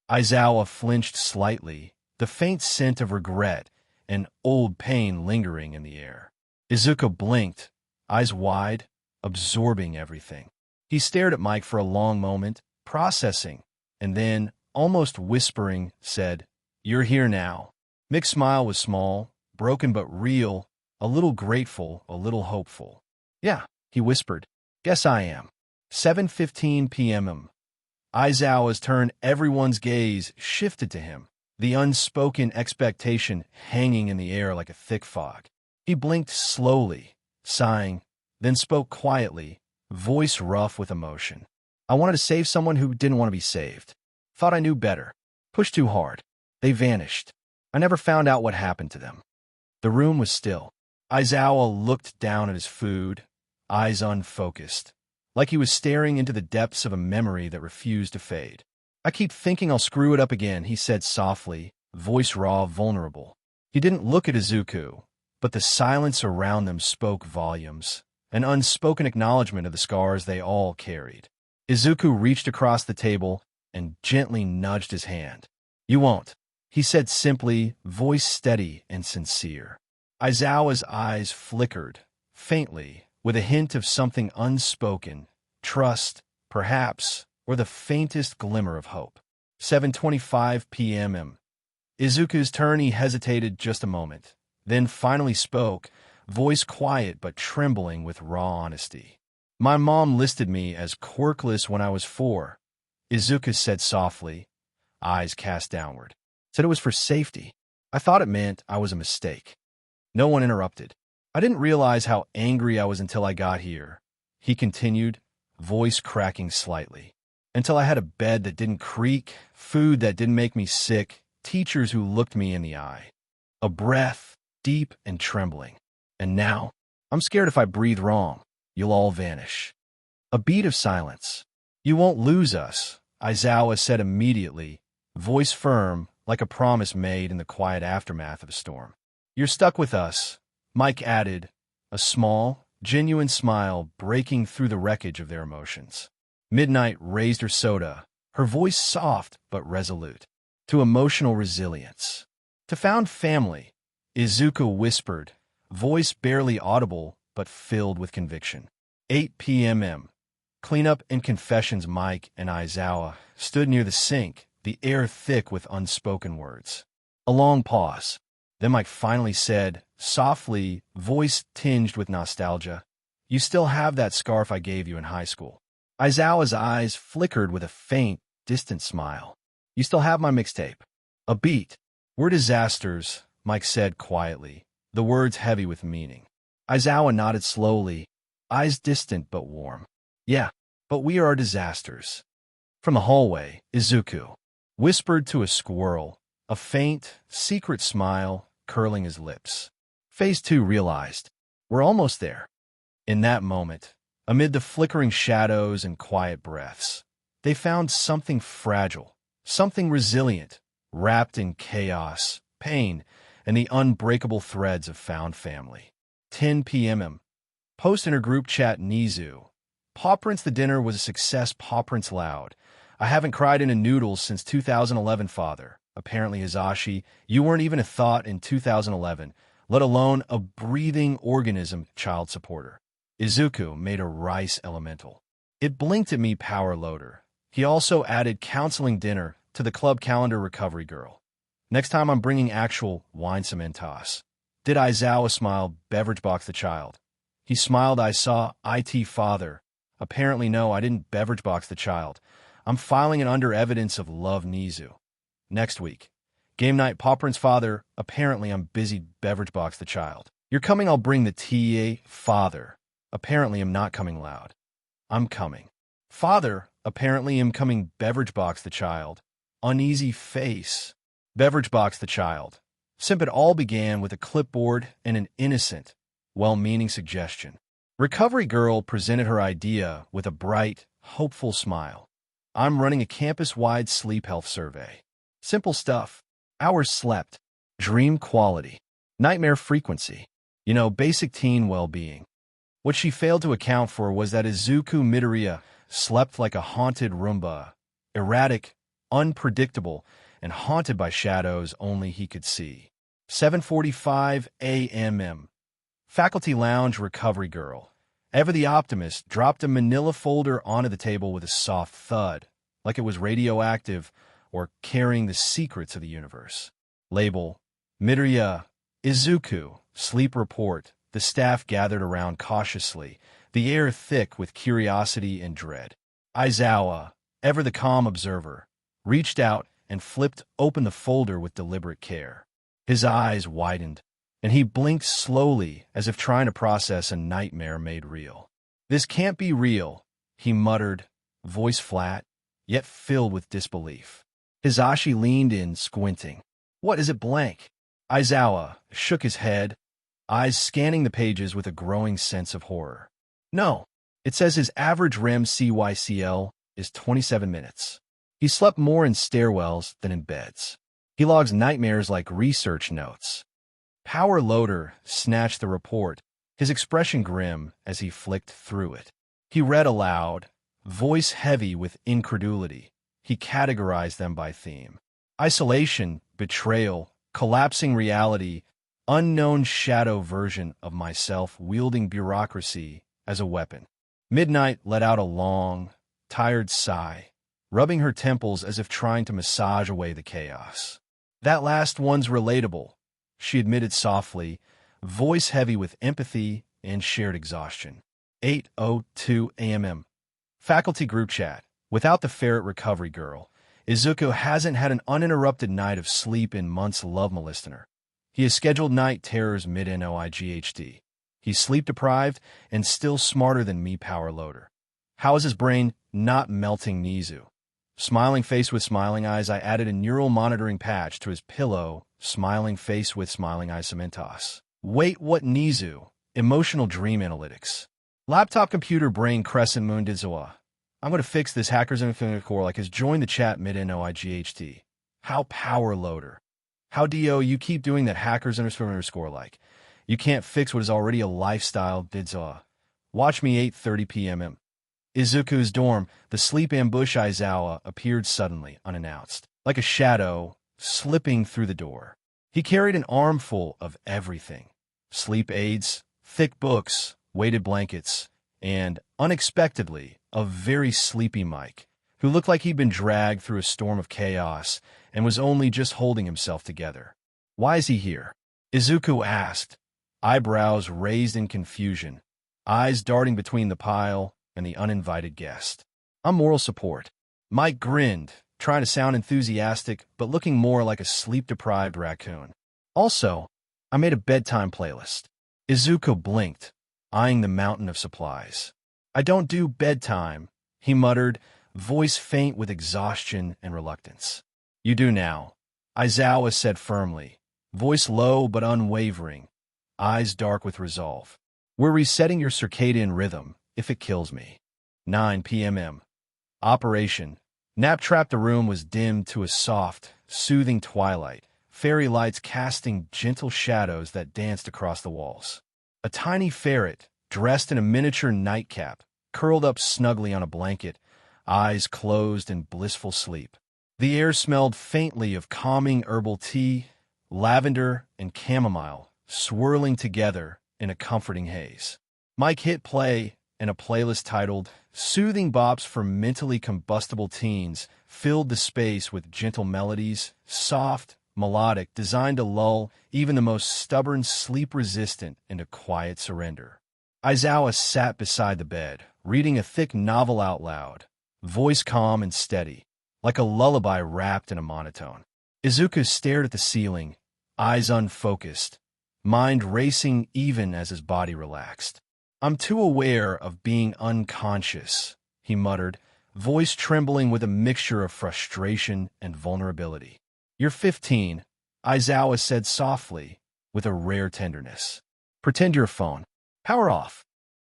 Aizawa flinched slightly, the faint scent of regret and old pain lingering in the air. Izuku blinked, eyes wide, absorbing everything. He stared at Mike for a long moment, processing, and then, almost whispering, said, "You're here now." Mick's smile was small, broken but real, a little grateful, a little hopeful. "Yeah," he whispered. "Guess I am." 7:15 p.m. Aizawa's turn. Everyone's gaze shifted to him, the unspoken expectation hanging in the air like a thick fog. He blinked slowly, sighing, then spoke quietly, voice rough with emotion. "I wanted to save someone who didn't want to be saved. Thought I knew better. Pushed too hard. They vanished. I never found out what happened to them." The room was still. Aizawa looked down at his food, eyes unfocused, like he was staring into the depths of a memory that refused to fade. "I keep thinking I'll screw it up again," he said softly, voice raw, vulnerable. He didn't look at Izuku, but the silence around them spoke volumes, an unspoken acknowledgement of the scars they all carried. Izuku reached across the table and gently nudged his hand. "You won't." he said simply, voice steady and sincere. Aizawa's eyes flickered, faintly, with a hint of something unspoken, trust, perhaps, or the faintest glimmer of hope. 7:25 p.m. Izuku's turn. He hesitated just a moment, then finally spoke, voice quiet but trembling with raw honesty. My mom listed me as quirkless when I was 4, Izuku said softly, eyes cast downward. Said it was for safety. I thought it meant I was a mistake. No one interrupted. I didn't realize how angry I was until I got here, he continued, voice cracking slightly. Until I had a bed that didn't creak, food that didn't make me sick, teachers who looked me in the eye. A breath, deep and trembling. And now, I'm scared if I breathe wrong, you'll all vanish. A beat of silence. You won't lose us, Aizawa said immediately, voice firm, like a promise made in the quiet aftermath of a storm. You're stuck with us, Mike added, a small, genuine smile breaking through the wreckage of their emotions. Midnight raised her soda, her voice soft but resolute. To emotional resilience. To found family, Izuku whispered, voice barely audible but filled with conviction. 8 p.m. Cleanup and confessions. Mike and Aizawa stood near the sink, the air thick with unspoken words. A long pause. Then Mike finally said, softly, voice tinged with nostalgia, you still have that scarf I gave you in high school. Aizawa's eyes flickered with a faint, distant smile. You still have my mixtape. A beat. We're disasters, Mike said quietly, the words heavy with meaning. Aizawa nodded slowly, eyes distant but warm. Yeah, but we are disasters. From the hallway, Izuku whispered to a squirrel, a faint, secret smile curling his lips. Phase 2 realized, we're almost there. In that moment, amid the flickering shadows and quiet breaths, they found something fragile, something resilient, wrapped in chaos, pain, and the unbreakable threads of found family. 10 p.m. Post in her group chat. Nizu. Paw Prints. The dinner was a success. Paw Prints loud. I haven't cried in a noodle since 2011, father. Apparently, Hizashi, you weren't even a thought in 2011, let alone a breathing organism. Child supporter. Izuku made a rice elemental. It blinked at me. Power loader. He also added counseling dinner to the club calendar. Recovery girl. Next time I'm bringing actual wine cementos. Did Aizawa smile? Beverage box. The child. He smiled. I saw it. Father. Apparently no, I didn't beverage box the child. I'm filing it under evidence of love. Nizu. Next week. Game night. Paw Prints. Father. Apparently I'm busy. Beverage box the child. You're coming. I'll bring the tea. Father. Apparently I'm not coming. Loud. I'm coming. Father. Apparently I'm coming. Beverage box the child. Uneasy face. Beverage box the child. Simp. It all began with a clipboard and an innocent, well-meaning suggestion. Recovery girl presented her idea with a bright, hopeful smile. I'm running a campus-wide sleep health survey. Simple stuff. Hours slept. Dream quality. Nightmare frequency. Basic teen well-being. What she failed to account for was that Izuku Midoriya slept like a haunted Roomba, erratic, unpredictable, and haunted by shadows only he could see. 7:45 a.m. Faculty lounge. Recovery girl. Ever the optimist dropped a manila folder onto the table with a soft thud, like it was radioactive or carrying the secrets of the universe. Label. Midoriya. Izuku. Sleep report. The staff gathered around cautiously, the air thick with curiosity and dread. Aizawa, ever the calm observer, reached out and flipped open the folder with deliberate care. His eyes widened, and he blinked slowly as if trying to process a nightmare made real. This can't be real, he muttered, voice flat, yet filled with disbelief. Hizashi leaned in, squinting. What is it? Blank. Aizawa shook his head, eyes scanning the pages with a growing sense of horror. No, it says his average REM cycle is 27 minutes. He slept more in stairwells than in beds. He logs nightmares like research notes. Power loader snatched the report, his expression grim as he flicked through it. He read aloud, voice heavy with incredulity. He categorized them by theme. Isolation, betrayal, collapsing reality, unknown shadow version of myself wielding bureaucracy as a weapon. Midnight let out a long, tired sigh, rubbing her temples as if trying to massage away the chaos. That last one's relatable, she admitted softly, voice heavy with empathy and shared exhaustion. 8:02 a.m. Faculty group chat. Without the Ferret recovery girl, Izuku hasn't had an uninterrupted night of sleep in months. Love listener. He has scheduled night terrors mid-NOIGHD. He's sleep-deprived and still smarter than me power loader. How is his brain not melting Nizu? Smiling face with smiling eyes, I added a neural monitoring patch to his pillow, smiling face with smiling eyes Cementos. Wait, what Nizu? Emotional dream analytics. Laptop computer brain crescent moon Dizoa. I'm going to fix this hackers infinite core like has joined the chat mid-NOIGHD. How power loader. How do you keep doing that hackers underscore like? You can't fix what is already a lifestyle Dizoa. Watch me 8:30 p.m. Izuku's dorm, the sleep ambush Aizawa appeared suddenly, unannounced, like a shadow, slipping through the door. He carried an armful of everything. Sleep aids, thick books, weighted blankets, and, unexpectedly, a very sleepy Mike, who looked like he'd been dragged through a storm of chaos and was only just holding himself together. Why is he here? Izuku asked, eyebrows raised in confusion, eyes darting between the pile and the uninvited guest. I'm moral support. Mike grinned, trying to sound enthusiastic, but looking more like a sleep-deprived raccoon. Also, I made a bedtime playlist. Izuku blinked, eyeing the mountain of supplies. I don't do bedtime, he muttered, voice faint with exhaustion and reluctance. You do now, Aizawa said firmly, voice low but unwavering, eyes dark with resolve. We're resetting your circadian rhythm, if it kills me. 9 p.m. Operation. Nap Trap. The room was dimmed to a soft, soothing twilight, fairy lights casting gentle shadows that danced across the walls. A tiny ferret, dressed in a miniature nightcap, curled up snugly on a blanket, eyes closed in blissful sleep. The air smelled faintly of calming herbal tea, lavender, and chamomile, swirling together in a comforting haze. Mike hit play, and a playlist titled Soothing Bops for Mentally Combustible Teens filled the space with gentle melodies, soft, melodic, designed to lull even the most stubborn sleep-resistant into quiet surrender. Aizawa sat beside the bed, reading a thick novel out loud, voice calm and steady, like a lullaby wrapped in a monotone. Izuku stared at the ceiling, eyes unfocused, mind racing even as his body relaxed. I'm too aware of being unconscious, he muttered, voice trembling with a mixture of frustration and vulnerability. You're 15, Aizawa said softly, with a rare tenderness. Pretend you're a phone. Power off.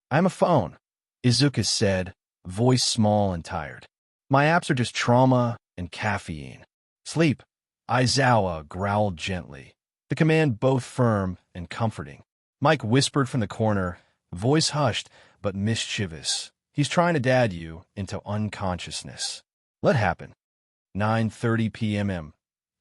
I'm a phone, Izuku said, voice small and tired. My apps are just trauma and caffeine. Sleep, Aizawa growled gently, the command both firm and comforting. Mike whispered from the corner, voice hushed but mischievous. He's trying to dad you into unconsciousness. Let happen. 9:30 p.m.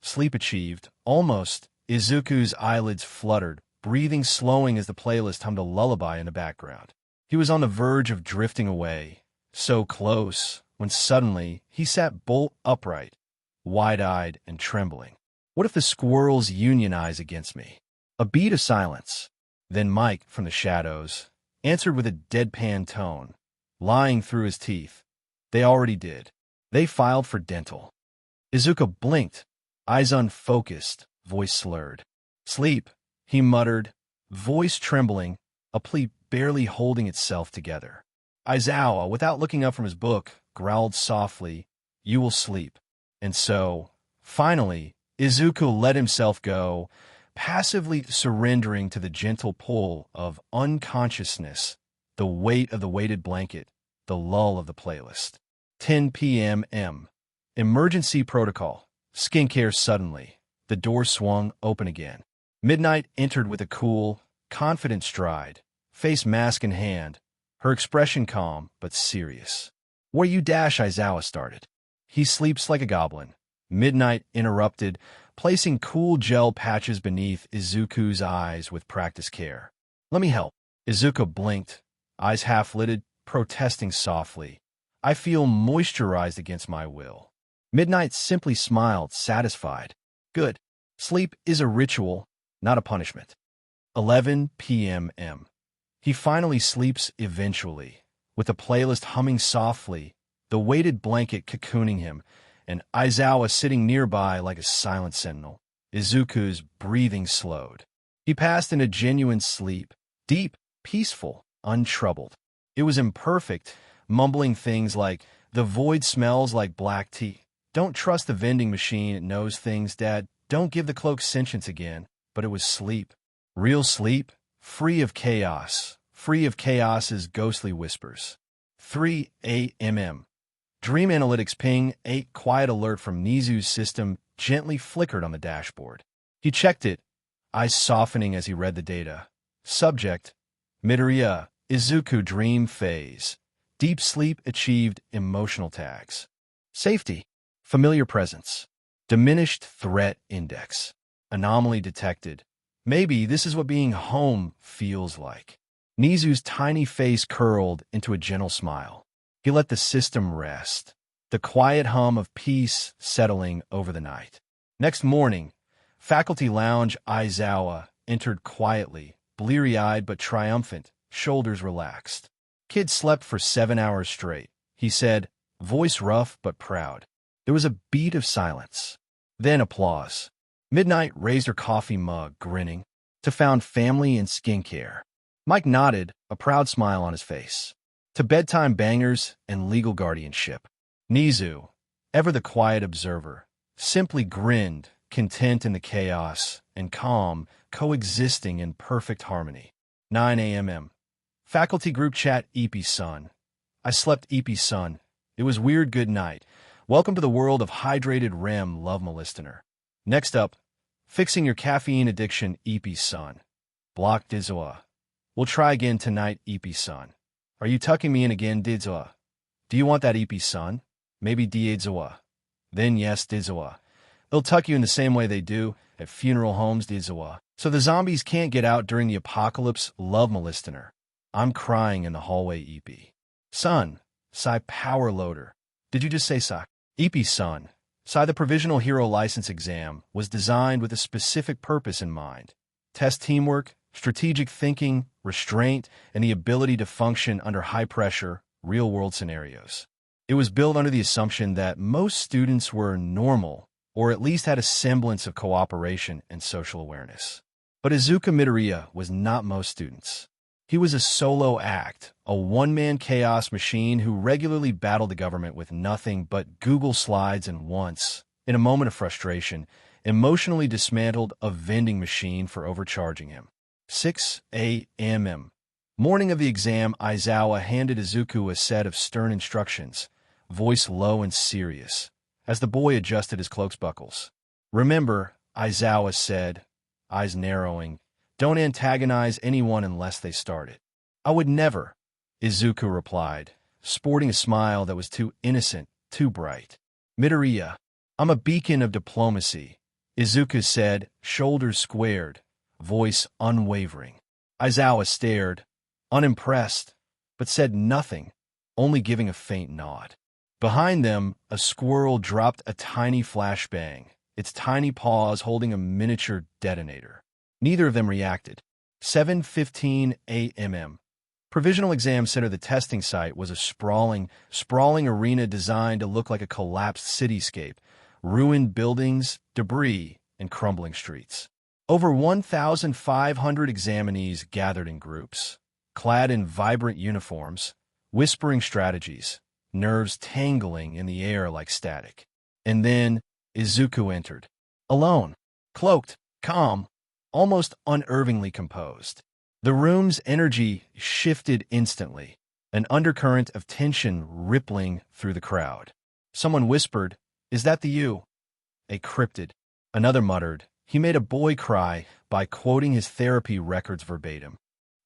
Sleep achieved. Almost. Izuku's eyelids fluttered, breathing slowing as the playlist hummed a lullaby in the background. He was on the verge of drifting away, so close, when suddenly he sat bolt upright, wide-eyed and trembling. What if the squirrels unionize against me? A beat of silence. Then Mike, from the shadows, answered with a deadpan tone, lying through his teeth. They already did. They filed for dental. Izuku blinked, eyes unfocused, voice slurred. Sleep, he muttered, voice trembling, a plea barely holding itself together. Aizawa, without looking up from his book, growled softly, You will sleep. And so, finally, Izuku let himself go, passively surrendering to the gentle pull of unconsciousness, the weight of the weighted blanket, the lull of the playlist. 10 p.m. Emergency protocol. Skincare suddenly. The door swung open again. Midnight entered with a cool, confident stride, face mask in hand, her expression calm but serious. Where you dash, Aizawa started. He sleeps like a goblin. Midnight interrupted, placing cool gel patches beneath Izuku's eyes with practiced care. "Let me help." Izuku blinked, eyes half-lidded, protesting softly. "I feel moisturized against my will." Midnight simply smiled, satisfied. "Good. Sleep is a ritual, not a punishment." 11 p.m. He finally sleeps eventually, with the playlist humming softly, the weighted blanket cocooning him, and Aizawa sitting nearby like a silent sentinel. Izuku's breathing slowed. He passed into genuine sleep, deep, peaceful, untroubled. It was imperfect, mumbling things like, "The void smells like black tea. Don't trust the vending machine, it knows things, Dad. Don't give the cloak sentience again." But it was sleep. Real sleep, free of chaos, free of chaos's ghostly whispers. 3 a.m. Dream Analytics ping, a quiet alert from Nizu's system gently flickered on the dashboard. He checked it, eyes softening as he read the data. Subject: Midoriya, Izuku dream phase. Deep sleep achieved emotional tags. Safety: familiar presence. Diminished threat index. Anomaly detected. Maybe this is what being home feels like. Nizu's tiny face curled into a gentle smile. He let the system rest, the quiet hum of peace settling over the night. Next morning, faculty lounge Aizawa entered quietly, bleary-eyed but triumphant, shoulders relaxed. "Kid slept for 7 hours straight," he said, voice rough but proud. There was a beat of silence. Then applause. Midnight raised her coffee mug, grinning. "To found family and skincare." Mike nodded, a proud smile on his face. "To bedtime bangers and legal guardianship." Nizu, ever the quiet observer, simply grinned, content in the chaos, and calm, coexisting in perfect harmony. 9 a.m. Faculty group chat Epi-san. "I slept, Epi-san. It was weird, good night. Welcome to the world of hydrated REM, love listener." Next up, fixing your caffeine addiction, Epi-san. Block Dizoa. "We'll try again tonight, Epi-san." "Are you tucking me in again, Dizoa?" "Do you want that, Epi-san?" "Maybe Dizoa." "Then yes, Dizoa. They'll tuck you in the same way they do at funeral homes, Dizoa. So the zombies can't get out during the apocalypse, love listener." "I'm crying in the hallway, Epi." "Son, Sai power loader." "Did you just say Sai?" "Epi-san. Sai, the Provisional Hero License exam was designed with a specific purpose in mind. Test teamwork, strategic thinking, restraint, and the ability to function under high-pressure, real-world scenarios. It was built under the assumption that most students were normal, or at least had a semblance of cooperation and social awareness. But Izuku Midoriya was not most students. He was a solo act, a one-man chaos machine who regularly battled the government with nothing but Google slides and once, in a moment of frustration, emotionally dismantled a vending machine for overcharging him. 6 a.m. Morning of the exam, Aizawa handed Izuku a set of stern instructions, voice low and serious, as the boy adjusted his cloak's buckles. "Remember," Aizawa said, eyes narrowing, "don't antagonize anyone unless they start it." "I would never," Izuku replied, sporting a smile that was too innocent, too bright. "Midoriya, I'm a beacon of diplomacy," Izuku said, shoulders squared, voice unwavering. Aizawa stared, unimpressed, but said nothing, only giving a faint nod. Behind them, a squirrel dropped a tiny flashbang, its tiny paws holding a miniature detonator. Neither of them reacted. 7:15 a.m. Provisional Exam Center, the testing site, was a sprawling arena designed to look like a collapsed cityscape, ruined buildings, debris, and crumbling streets. Over 1,500 examinees gathered in groups, clad in vibrant uniforms, whispering strategies, nerves tangling in the air like static. And then Izuku entered. Alone, cloaked, calm, almost unnervingly composed. The room's energy shifted instantly, an undercurrent of tension rippling through the crowd. Someone whispered, "Is that the you?" A cryptid. Another muttered, "He made a boy cry," by quoting his therapy records verbatim.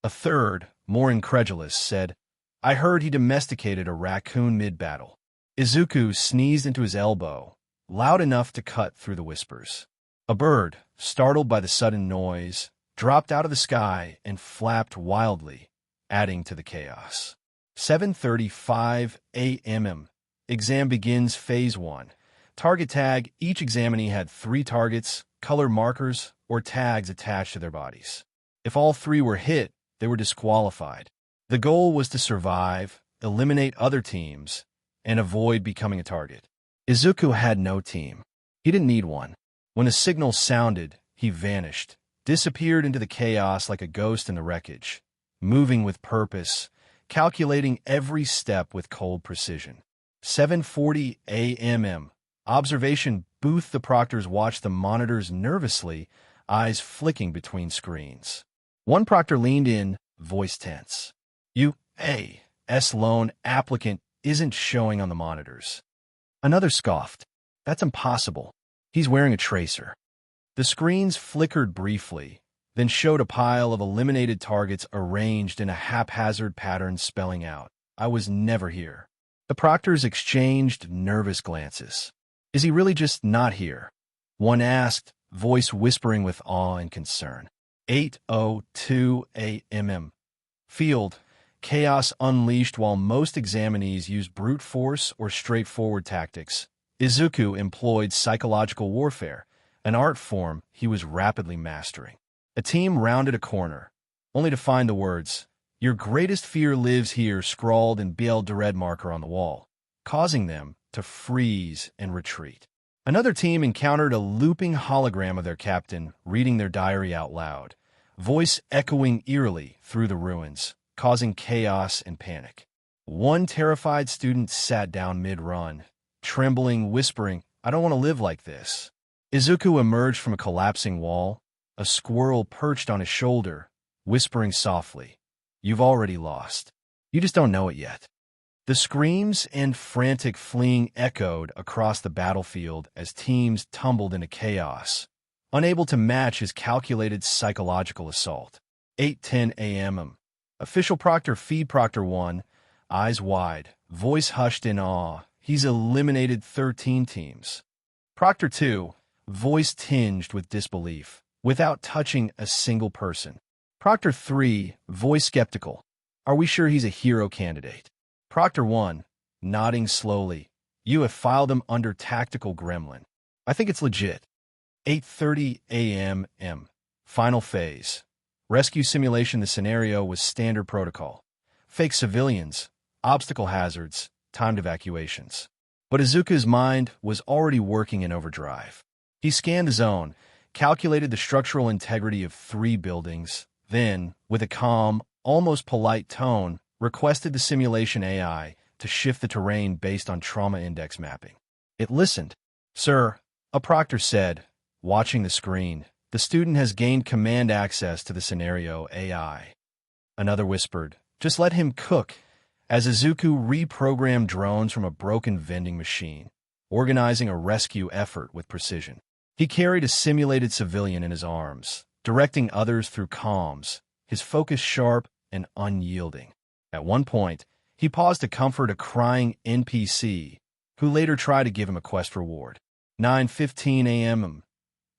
A third, more incredulous, said, "I heard he domesticated a raccoon mid-battle." Izuku sneezed into his elbow, loud enough to cut through the whispers. A bird, startled by the sudden noise, dropped out of the sky and flapped wildly, adding to the chaos. 7:35 a.m. Exam begins Phase 1. Target tag. Each examinee had 3 targets, color markers, or tags attached to their bodies. If all 3 were hit, they were disqualified. The goal was to survive, eliminate other teams, and avoid becoming a target. Izuku had no team. He didn't need one. When a signal sounded, he vanished, disappeared into the chaos like a ghost in the wreckage, moving with purpose, calculating every step with cold precision. 7:40 a.m. Observation booth. The proctors watched the monitors nervously, eyes flicking between screens. One proctor leaned in, voice tense. U.A.S. loan applicant isn't showing on the monitors. Another scoffed. That's impossible. He's wearing a tracer. The screens flickered briefly, then showed a pile of eliminated targets arranged in a haphazard pattern spelling out, "I was never here." The proctors exchanged nervous glances. Is he really just not here? One asked, voice whispering with awe and concern. 8:02 a.m. Field. Chaos unleashed. While most examinees used brute force or straightforward tactics, Izuku employed psychological warfare, an art form he was rapidly mastering. A team rounded a corner, only to find the words, "Your greatest fear lives here," scrawled in BL red marker on the wall, causing them to freeze and retreat. Another team encountered a looping hologram of their captain reading their diary out loud, voice echoing eerily through the ruins, causing chaos and panic. One terrified student sat down mid-run, trembling, whispering, "I don't want to live like this." Izuku emerged from a collapsing wall, a squirrel perched on his shoulder, whispering softly, "You've already lost. You just don't know it yet." The screams and frantic fleeing echoed across the battlefield as teams tumbled into chaos, unable to match his calculated psychological assault. 8:10 a.m. Official proctor feed Proctor 1, eyes wide, voice hushed in awe. He's eliminated 13 teams. Proctor 2, voice tinged with disbelief, without touching a single person. Proctor 3, voice skeptical. Are we sure he's a hero candidate? Proctor 1, nodding slowly. You have filed him under tactical gremlin. I think it's legit. 8:30 a.m. Final phase. Rescue simulation. The scenario was standard protocol. Fake civilians, obstacle hazards, timed evacuations. But Izuku's mind was already working in overdrive. He scanned the zone, calculated the structural integrity of 3 buildings, then, with a calm, almost polite tone, requested the simulation AI to shift the terrain based on trauma index mapping. It listened. "Sir," a proctor said, watching the screen, "the student has gained command access to the scenario AI." Another whispered, "Just let him cook," as Izuku reprogrammed drones from a broken vending machine, organizing a rescue effort with precision. He carried a simulated civilian in his arms, directing others through comms, his focus sharp and unyielding. At one point, he paused to comfort a crying NPC, who later tried to give him a quest reward. 9:15 a.m.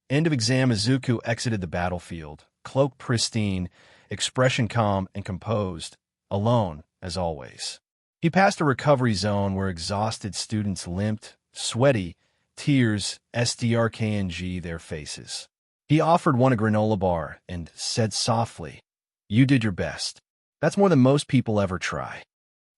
End of exam. Izuku exited the battlefield, cloak pristine, expression calm and composed, alone, as always. He passed a recovery zone where exhausted students limped, sweaty, tears SDRKNG their faces. He offered one a granola bar and said softly, "You did your best. That's more than most people ever try."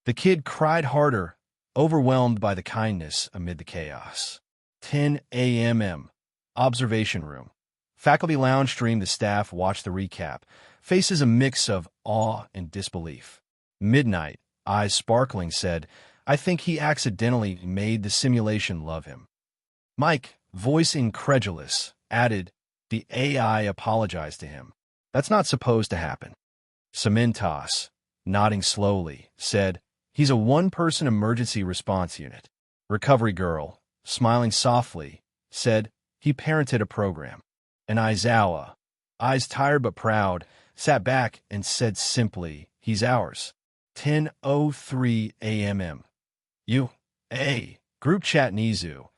The kid cried harder, overwhelmed by the kindness amid the chaos. 10 a.m. Observation room. Faculty lounge stream. The staff watched the recap, faces a mix of awe and disbelief. Midnight, eyes sparkling, said, "I think he accidentally made the simulation love him." Mike, voice incredulous, added, "The AI apologized to him. That's not supposed to happen." Cementas, nodding slowly, said, "He's a one-person emergency response unit." Recovery girl, smiling softly, said, "He parented a program." And Aizawa, eyes tired but proud, sat back and said simply, "He's ours." 10:03 a.m. U.A. Group chat. Nizu,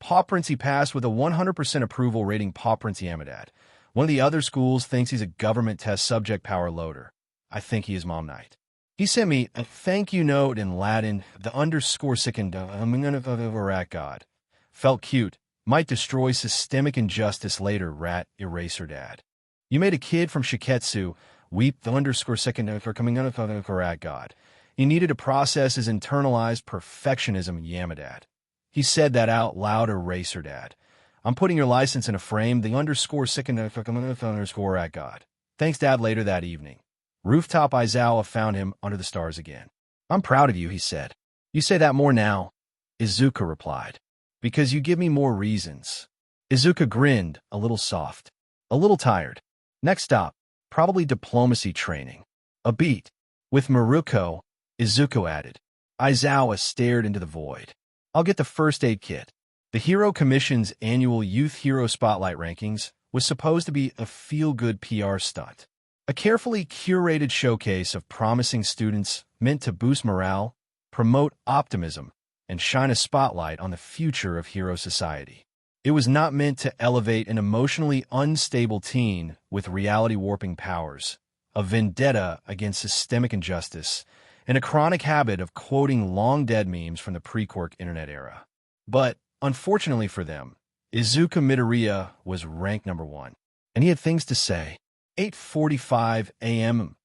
Paw Prince he passed with a 100% approval rating. Paw Prince Yamadad. One of the other schools thinks he's a government test subject power loader. I think he is Mom Night. He sent me a thank you note in Latin, the underscore sickened rat god. Felt cute. Might destroy systemic injustice later, rat eraser dad. You made a kid from Shiketsu weep the underscore second for coming out of rat god. He needed to process his internalized perfectionism, Yamadad. He said that out loud, eraser dad. I'm putting your license in a frame, the underscore second underscore rat god. Thanks, Dad, later that evening. Rooftop Izawa found him under the stars again. I'm proud of you, he said. You say that more now, Izuku replied. Because you give me more reasons. Izuku grinned, a little soft. A little tired. Next stop, probably diplomacy training. A beat. With Miruko, Izuku added. Izawa stared into the void. I'll get the first aid kit. The Hero Commission's annual Youth Hero Spotlight Rankings was supposed to be a feel-good PR stunt. A carefully curated showcase of promising students meant to boost morale, promote optimism, and shine a spotlight on the future of hero society. It was not meant to elevate an emotionally unstable teen with reality-warping powers, a vendetta against systemic injustice, and a chronic habit of quoting long-dead memes from the pre-Quirk internet era. But, unfortunately for them, Izuku Midoriya was ranked number 1, and he had things to say. 8:45 a.m.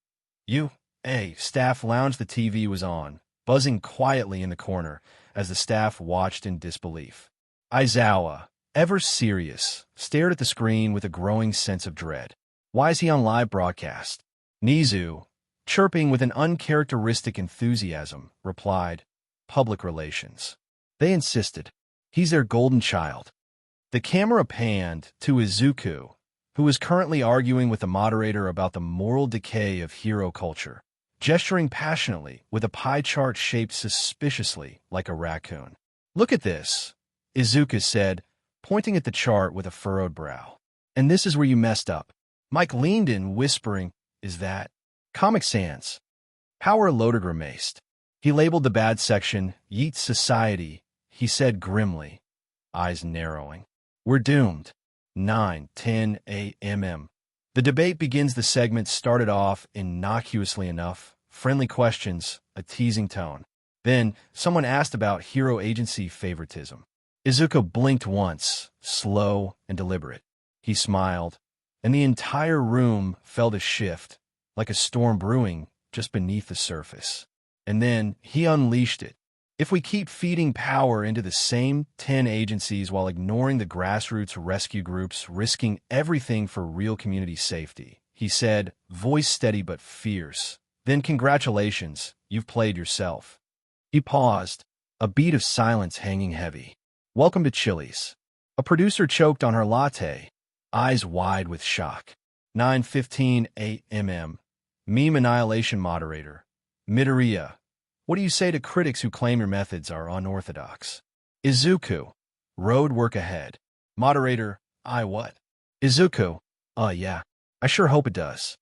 Staff lounge. The TV was on, buzzing quietly in the corner as the staff watched in disbelief. Izawa, ever serious, stared at the screen with a growing sense of dread. Why is he on live broadcast? Nizu, chirping with an uncharacteristic enthusiasm, replied, Public relations. They insisted. He's their golden child. The camera panned to Izuku, who was currently arguing with the moderator about the moral decay of hero culture, gesturing passionately with a pie chart shaped suspiciously like a raccoon. Look at this, Izuku said, pointing at the chart with a furrowed brow. And this is where you messed up. Mike leaned in, whispering, Is that? Comic Sans. Power loader grimaced. He labeled the bad section, Yeet Society, he said grimly, eyes narrowing. We're doomed. 9:10 a.m. The debate begins. The segment started off innocuously enough, friendly questions, a teasing tone. Then, someone asked about hero agency favoritism. Izuku blinked once, slow and deliberate. He smiled, and the entire room felt a shift, like a storm brewing just beneath the surface. And then, he unleashed it. If we keep feeding power into the same 10 agencies while ignoring the grassroots rescue groups risking everything for real community safety, he said, voice steady but fierce, then congratulations, you've played yourself. He paused, a beat of silence hanging heavy. Welcome to Chili's. A producer choked on her latte, eyes wide with shock. 9:15 a.m. Meme Annihilation moderator. Midoriya. What do you say to critics who claim your methods are unorthodox? Izuku. Road work ahead. Moderator. I what? Izuku. Yeah. I sure hope it does.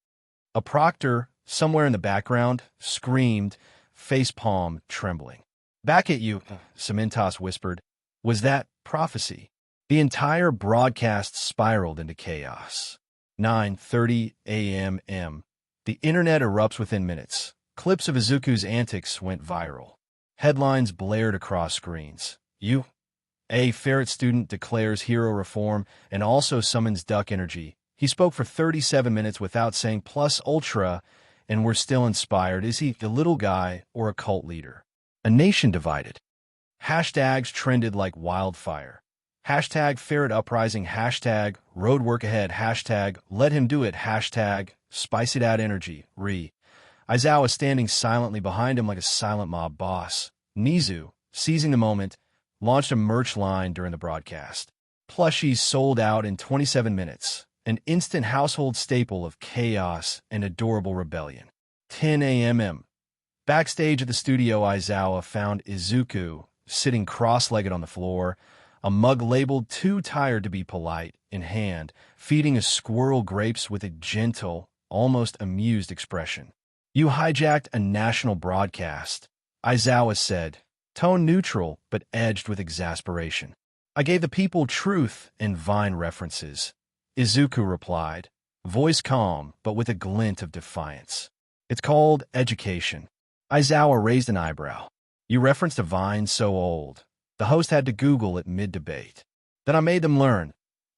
A proctor, somewhere in the background, screamed, facepalm trembling. Back at you, Cementos whispered. Was that prophecy? The entire broadcast spiraled into chaos. 9:30 a.m. The internet erupts within minutes. Clips of Izuku's antics went viral. Headlines blared across screens. A Ferret student declares hero reform and also summons duck energy. He spoke for 37 minutes without saying plus ultra, and we're still inspired. Is he the little guy or a cult leader? A nation divided. Hashtags trended like wildfire. Hashtag Ferret uprising. Hashtag road work ahead. Hashtag let him do it. Hashtag spice it out energy. Izawa standing silently behind him like a silent mob boss. Nizu, seizing the moment, launched a merch line during the broadcast. Plushies sold out in 27 minutes, an instant household staple of chaos and adorable rebellion. 10 a.m. Backstage at the studio, Izawa found Izuku sitting cross-legged on the floor, a mug labeled too tired to be polite in hand, feeding a squirrel grapes with a gentle, almost amused expression. You hijacked a national broadcast, Izawa said, tone neutral but edged with exasperation. I gave the people truth and Vine references. Izuku replied, voice calm but with a glint of defiance. It's called education. Aizawa raised an eyebrow. You referenced a Vine so old. The host had to Google it mid-debate. Then I made them learn,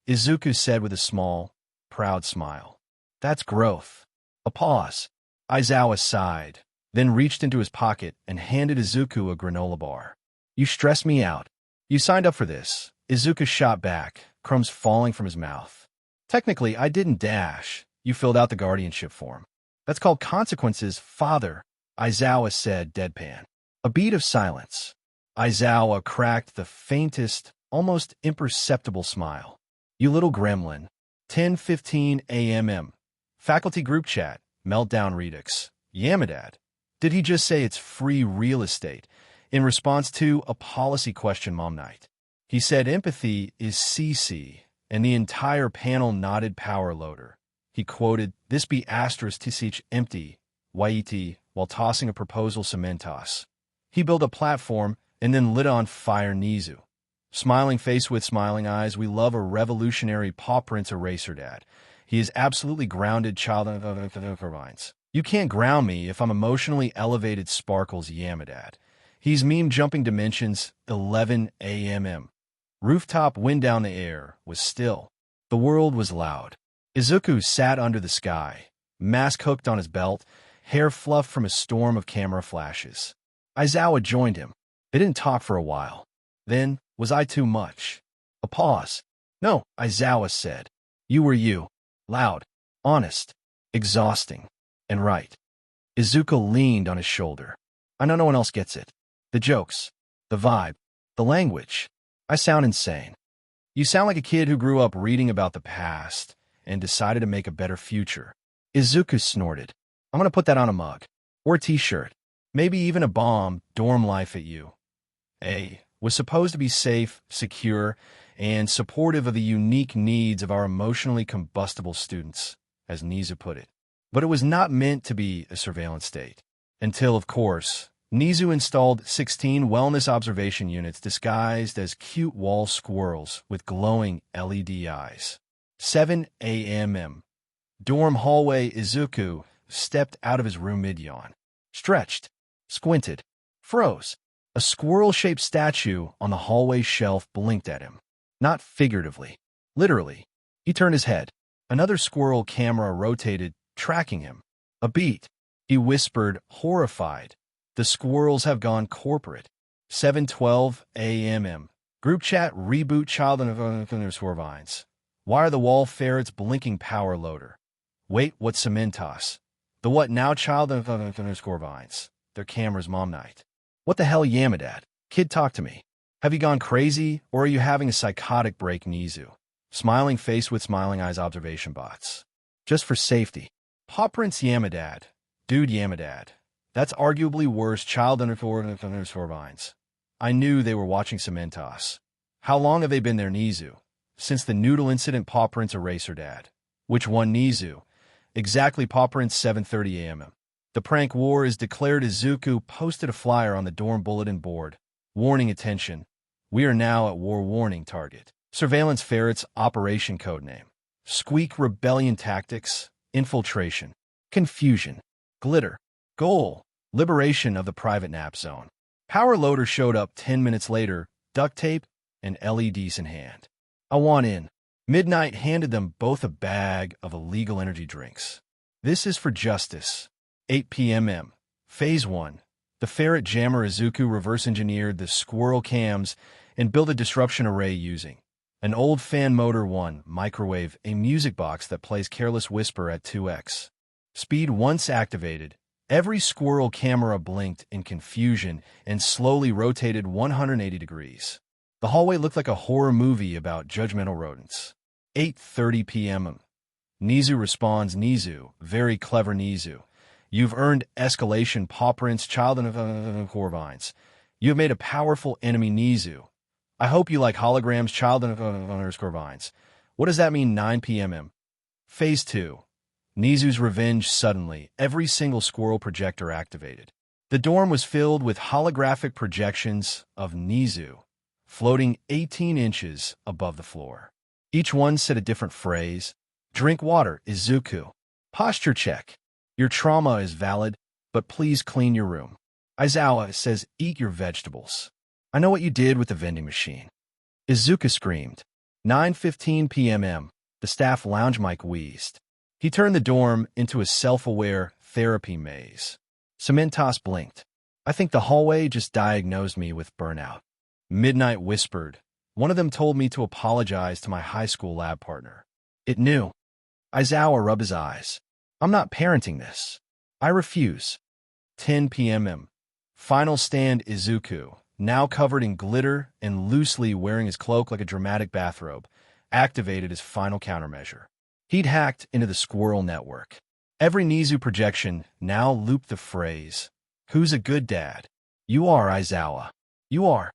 Izuku said with a small, proud smile. That's growth. A pause. Aizawa sighed, then reached into his pocket and handed Izuku a granola bar. You stress me out. You signed up for this. Izuku shot back, crumbs falling from his mouth. Technically, I didn't dash. You filled out the guardianship form. That's called consequences, father, Aizawa said deadpan. A beat of silence. Aizawa cracked the faintest, almost imperceptible smile. You little gremlin. 10:15 a.m. Faculty group chat. Meltdown Redux. Yamadad. Did he just say it's free real estate? In response to a policy question mom night. He said empathy is CC, and the entire panel nodded power loader. He quoted, this be asterisk to seach empty, Waiti, while tossing a proposal cementos. He built a platform and then lit on fire Nizu. Smiling face with smiling eyes, we love a revolutionary paw prints eraser dad. He is absolutely grounded child of vines. You can't ground me if I'm emotionally elevated sparkles Yamadad. He's meme jumping dimensions 11 a.m. Rooftop wind down the air was still. The world was loud. Izuku sat under the sky, mask hooked on his belt, hair fluffed from a storm of camera flashes. Aizawa joined him. They didn't talk for a while. Then, was I too much? A pause. No, Aizawa said. You were you. Loud, honest, exhausting, and right. Izuku leaned on his shoulder. I know no one else gets it. The jokes, the vibe, the language. I sound insane. You sound like a kid who grew up reading about the past and decided to make a better future. Izuku snorted. I'm going to put that on a mug. Or a t-shirt. Maybe even a bomb, dorm life at you. A was supposed to be safe, secure, and supportive of the unique needs of our emotionally combustible students, as Nizu put it. But it was not meant to be a surveillance state. Until, of course, Nizu installed 16 wellness observation units disguised as cute wall squirrels with glowing LED eyes. 7 a.m. Dorm hallway. Izuku stepped out of his room mid-yawn. Stretched, squinted, froze. A squirrel-shaped statue on the hallway shelf blinked at him. Not figuratively. Literally. He turned his head. Another squirrel camera rotated, tracking him. A beat. He whispered, horrified. The squirrels have gone corporate. 7:12 a.m. Group chat reboot child underscore vines. Why are the wall ferrets blinking power loader? Wait, what cementos? The what now child underscore vines. Their camera's mom night. What the hell Yamadad? Kid, talk to me. Have you gone crazy, or are you having a psychotic break Nizu? Smiling face with smiling eyes observation bots. Just for safety. Paw prints Yamadad. Dude Yamadad. That's arguably worse child underscore vines. I knew they were watching cementos. How long have they been there Nizu? Since the noodle incident paw prints eraser dad. Which one Nizu? Exactly paw prints 7:30 a.m. The prank war is declared. Izuku posted a flyer on the dorm bulletin board. Warning attention. We are now at war warning target. Surveillance ferrets operation codename. Squeak rebellion tactics. Infiltration. Confusion. Glitter. Goal. Liberation of the private nap zone. Power loader showed up 10 minutes later, duct tape and LEDs in hand. I want in. Midnight handed them both a bag of illegal energy drinks. This is for justice. 8 p.m. Phase 1. The ferret jammer. Izuku reverse-engineered the squirrel cams and built a disruption array using an old fan motor 1 microwave, a music box that plays Careless Whisper at 2x speed. Once activated, every squirrel camera blinked in confusion and slowly rotated 180 degrees. The hallway looked like a horror movie about judgmental rodents. 8:30 p.m. Nizu responds. Nizu, very clever Nizu. You've earned escalation paw prints child of Corvines. You have made a powerful enemy Nizu. I hope you like holograms child of underscore vines. What does that mean 9 p.m. Phase 2. Nizu's revenge. Suddenly, every single squirrel projector activated. The dorm was filled with holographic projections of Nizu. floating 18 inches above the floor. Each one said a different phrase. Drink water, Izuku. Posture check. Your trauma is valid, but please clean your room. Aizawa says eat your vegetables. I know what you did with the vending machine. Izuku screamed. 9:15 p.m. The staff lounge mic wheezed. He turned the dorm into a self-aware therapy maze. Cementos blinked. I think the hallway just diagnosed me with burnout. Midnight whispered. One of them told me to apologize to my high school lab partner. It knew. Aizawa rubbed his eyes. I'm not parenting this. I refuse. 10 p.m. Final stand Izuku, now covered in glitter and loosely wearing his cloak like a dramatic bathrobe, activated his final countermeasure. He'd hacked into the squirrel network. Every Nizu projection now looped the phrase, "Who's a good dad?" You are, Aizawa. You are.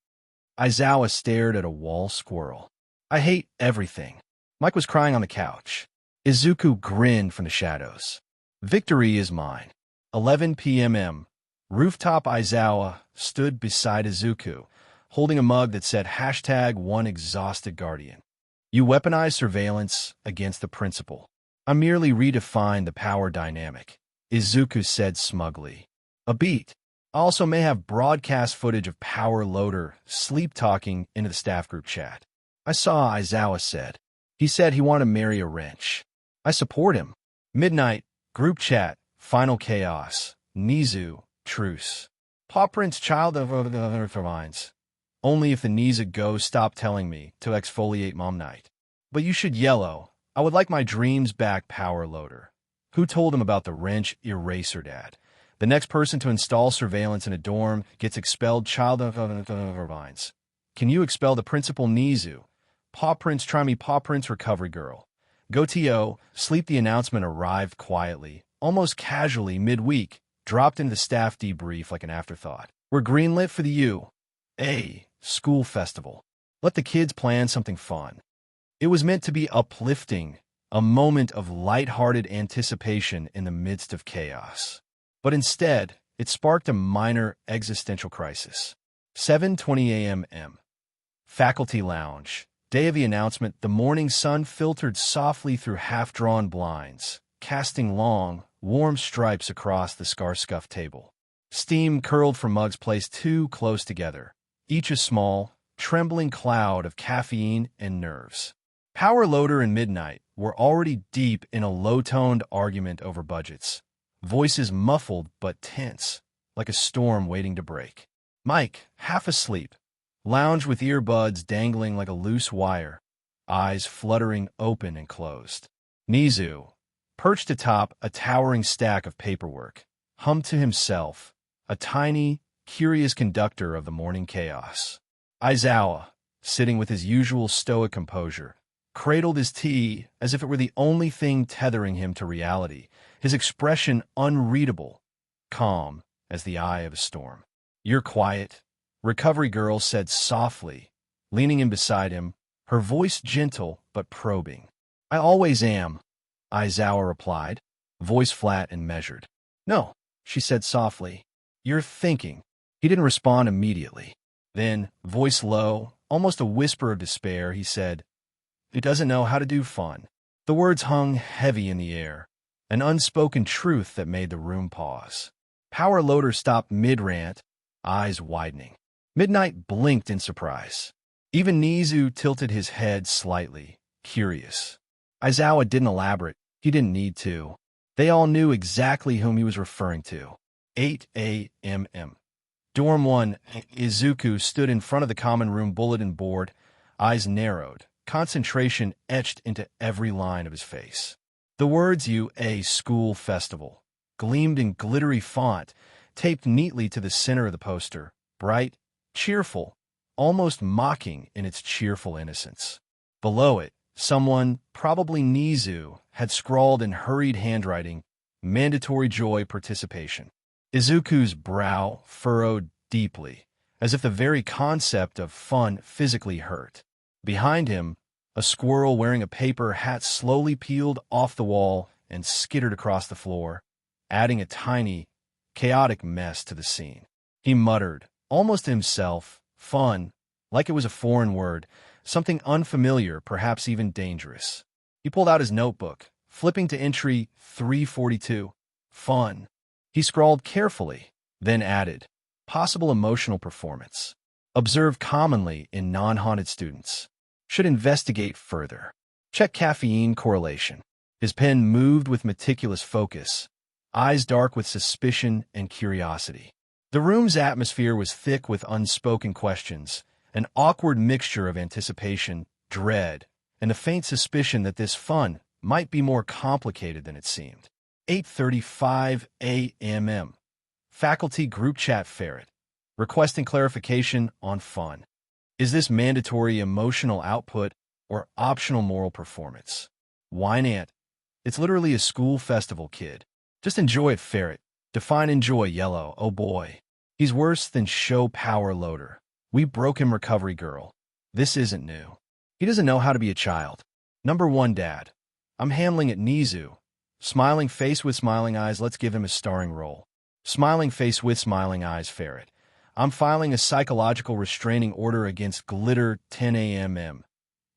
Aizawa stared at a wall squirrel. I hate everything. Mike was crying on the couch. Izuku grinned from the shadows. Victory is mine. 11 p.m. Rooftop Aizawa stood beside Izuku, holding a mug that said #one exhausted guardian. You weaponize surveillance against the principal. I merely redefined the power dynamic, Izuku said smugly. A beat. I also may have broadcast footage of Power Loader sleep-talking into the staff group chat. I saw, Aizawa said. He said he wanted to marry a wrench. I support him. Midnight, group chat, final chaos, Nizu, truce. Paw Prince child of minds. Only if the Nizu ghost stopped telling me to exfoliate Mom Night. But you should yellow. I would like my dreams back, Power Loader. Who told him about the wrench eraser dad? The next person to install surveillance in a dorm gets expelled, child of minds. Can you expel the principal, Nizu? Paw Prince, try me, Paw Prince recovery girl. Go to sleep. The announcement arrived quietly, almost casually midweek, dropped into the staff debrief like an afterthought. We're greenlit for the U.A. school festival. Let the kids plan something fun. It was meant to be uplifting, a moment of light-hearted anticipation in the midst of chaos. But instead, it sparked a minor existential crisis. 7:20 a.m. Faculty lounge. Day of the announcement, the morning sun filtered softly through half-drawn blinds, casting long, warm stripes across the scar-scuffed table. Steam curled from mugs placed too close together, each a small, trembling cloud of caffeine and nerves. Power Loader and Midnight were already deep in a low-toned argument over budgets, voices muffled but tense, like a storm waiting to break. Mike, half asleep, lounged with earbuds dangling like a loose wire, eyes fluttering open and closed. Nizu, perched atop a towering stack of paperwork, hummed to himself, a tiny, curious conductor of the morning chaos. Aizawa, sitting with his usual stoic composure, cradled his tea as if it were the only thing tethering him to reality, his expression unreadable, calm as the eye of a storm. You're quiet, recovery girl said softly, leaning in beside him, her voice gentle but probing. I always am, Aizawa replied, voice flat and measured. No, she said softly. You're thinking. He didn't respond immediately. Then, voice low, almost a whisper of despair, he said, He doesn't know how to do fun. The words hung heavy in the air, an unspoken truth that made the room pause. Power Loader stopped mid-rant, eyes widening. Midnight blinked in surprise. Even Nizu tilted his head slightly, curious. Aizawa didn't elaborate. He didn't need to. They all knew exactly whom he was referring to. 8 a.m. Dorm 1, Izuku stood in front of the common room bulletin board, eyes narrowed, concentration etched into every line of his face. The words U.A. School Festival gleamed in glittery font, taped neatly to the center of the poster, bright, cheerful, almost mocking in its cheerful innocence. Below it, someone, probably Nizu, had scrawled in hurried handwriting, mandatory joy participation. Izuku's brow furrowed deeply, as if the very concept of fun physically hurt. Behind him, a squirrel wearing a paper hat slowly peeled off the wall and skittered across the floor, adding a tiny, chaotic mess to the scene. He muttered, almost to himself, fun, like it was a foreign word, something unfamiliar, perhaps even dangerous. He pulled out his notebook, flipping to entry 342. Fun. He scrawled carefully, then added, possible emotional performance. Observed commonly in non-haunted students. Should investigate further. Check caffeine correlation. His pen moved with meticulous focus, eyes dark with suspicion and curiosity. The room's atmosphere was thick with unspoken questions, an awkward mixture of anticipation, dread, and a faint suspicion that this fun might be more complicated than it seemed. 8:35 a.m. Faculty group chat Ferret. Requesting clarification on fun. Is this mandatory emotional output or optional moral performance? Why not? It's literally a school festival, kid. Just enjoy it, Ferret. Define enjoy, yellow. Oh boy. He's worse than show power loader. We broke him, recovery girl. This isn't new. He doesn't know how to be a child. Number 1, Dad. I'm handling it, Nizu. Smiling face with smiling eyes, let's give him a starring role. Smiling face with smiling eyes, Ferret. I'm filing a psychological restraining order against Glitter 10 a.m.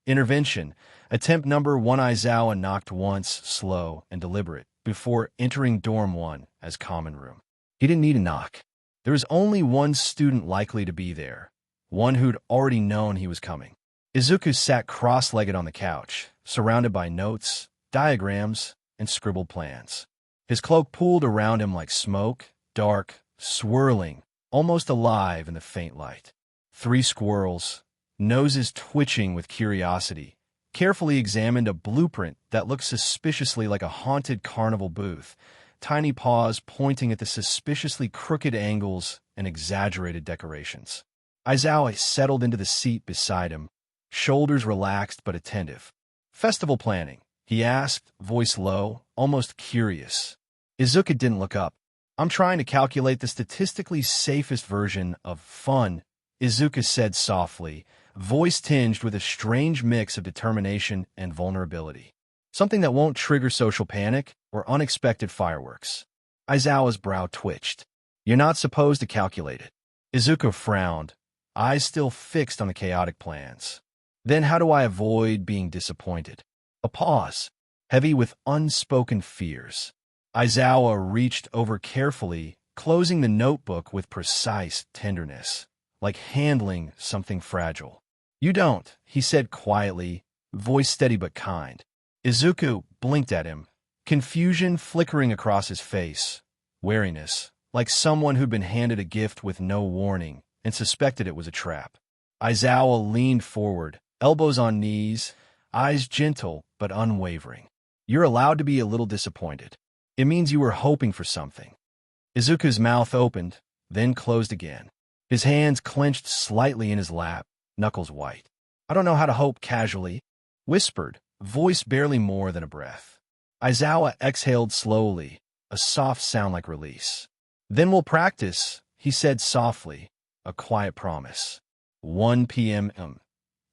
Intervention. Attempt number 1, Izawa knocked once, slow and deliberate, before entering dorm 1 as common room. He didn't need a knock. There was only one student likely to be there, one who'd already known he was coming. Izuku sat cross-legged on the couch, surrounded by notes, diagrams, and scribbled plans. His cloak pooled around him like smoke, dark, swirling, almost alive in the faint light. 3 squirrels, noses twitching with curiosity, carefully examined a blueprint that looked suspiciously like a haunted carnival booth, tiny paws pointing at the suspiciously crooked angles and exaggerated decorations. Izawa settled into the seat beside him, shoulders relaxed but attentive. Festival planning, he asked, voice low, almost curious. Izuku didn't look up. I'm trying to calculate the statistically safest version of fun, Izuku said softly, voice tinged with a strange mix of determination and vulnerability. Something that won't trigger social panic or unexpected fireworks. Izawa's brow twitched. You're not supposed to calculate it. Izuku frowned, eyes still fixed on the chaotic plans. Then how do I avoid being disappointed? A pause, heavy with unspoken fears. Izawa reached over carefully, closing the notebook with precise tenderness, like handling something fragile. You don't, he said quietly, voice steady but kind. Izuku blinked at him, confusion flickering across his face, wariness, like someone who'd been handed a gift with no warning and suspected it was a trap. Izawa leaned forward, elbows on knees, eyes gentle but unwavering. You're allowed to be a little disappointed. It means you were hoping for something. Izuku's mouth opened, then closed again. His hands clenched slightly in his lap, knuckles white. I don't know how to hope, casually, whispered, voice barely more than a breath. Izawa exhaled slowly, a soft sound like release. Then we'll practice, he said softly, a quiet promise. 1 p.m.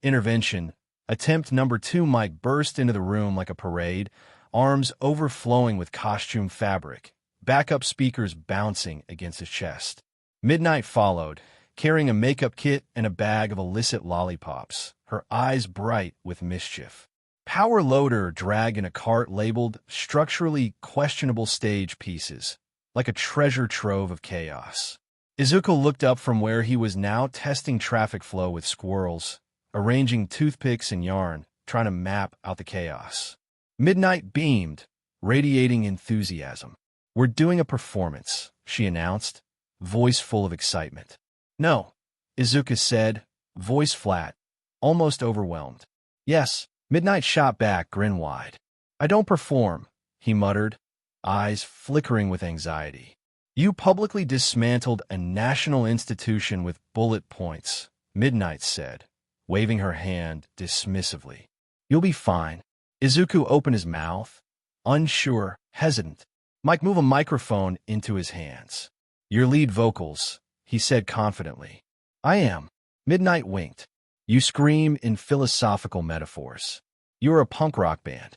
Intervention. Attempt number 2. Mike burst into the room like a parade, arms overflowing with costume fabric, backup speakers bouncing against his chest. Midnight followed, carrying a makeup kit and a bag of illicit lollipops, her eyes bright with mischief. Power loader dragged in a cart labeled structurally questionable stage pieces, like a treasure trove of chaos. Izuku looked up from where he was now testing traffic flow with squirrels, arranging toothpicks and yarn, trying to map out the chaos. Midnight beamed, radiating enthusiasm. We're doing a performance, she announced, voice full of excitement. No, Izuku said, voice flat, almost overwhelmed. Yes, Midnight shot back, grin wide. I don't perform, he muttered, eyes flickering with anxiety. You publicly dismantled a national institution with bullet points, Midnight said, waving her hand dismissively. You'll be fine. Izuku opened his mouth, unsure, hesitant. Mike moved a microphone into his hands. Your lead vocals, he said confidently. I am. Midnight winked. You scream in philosophical metaphors. You're a punk rock band.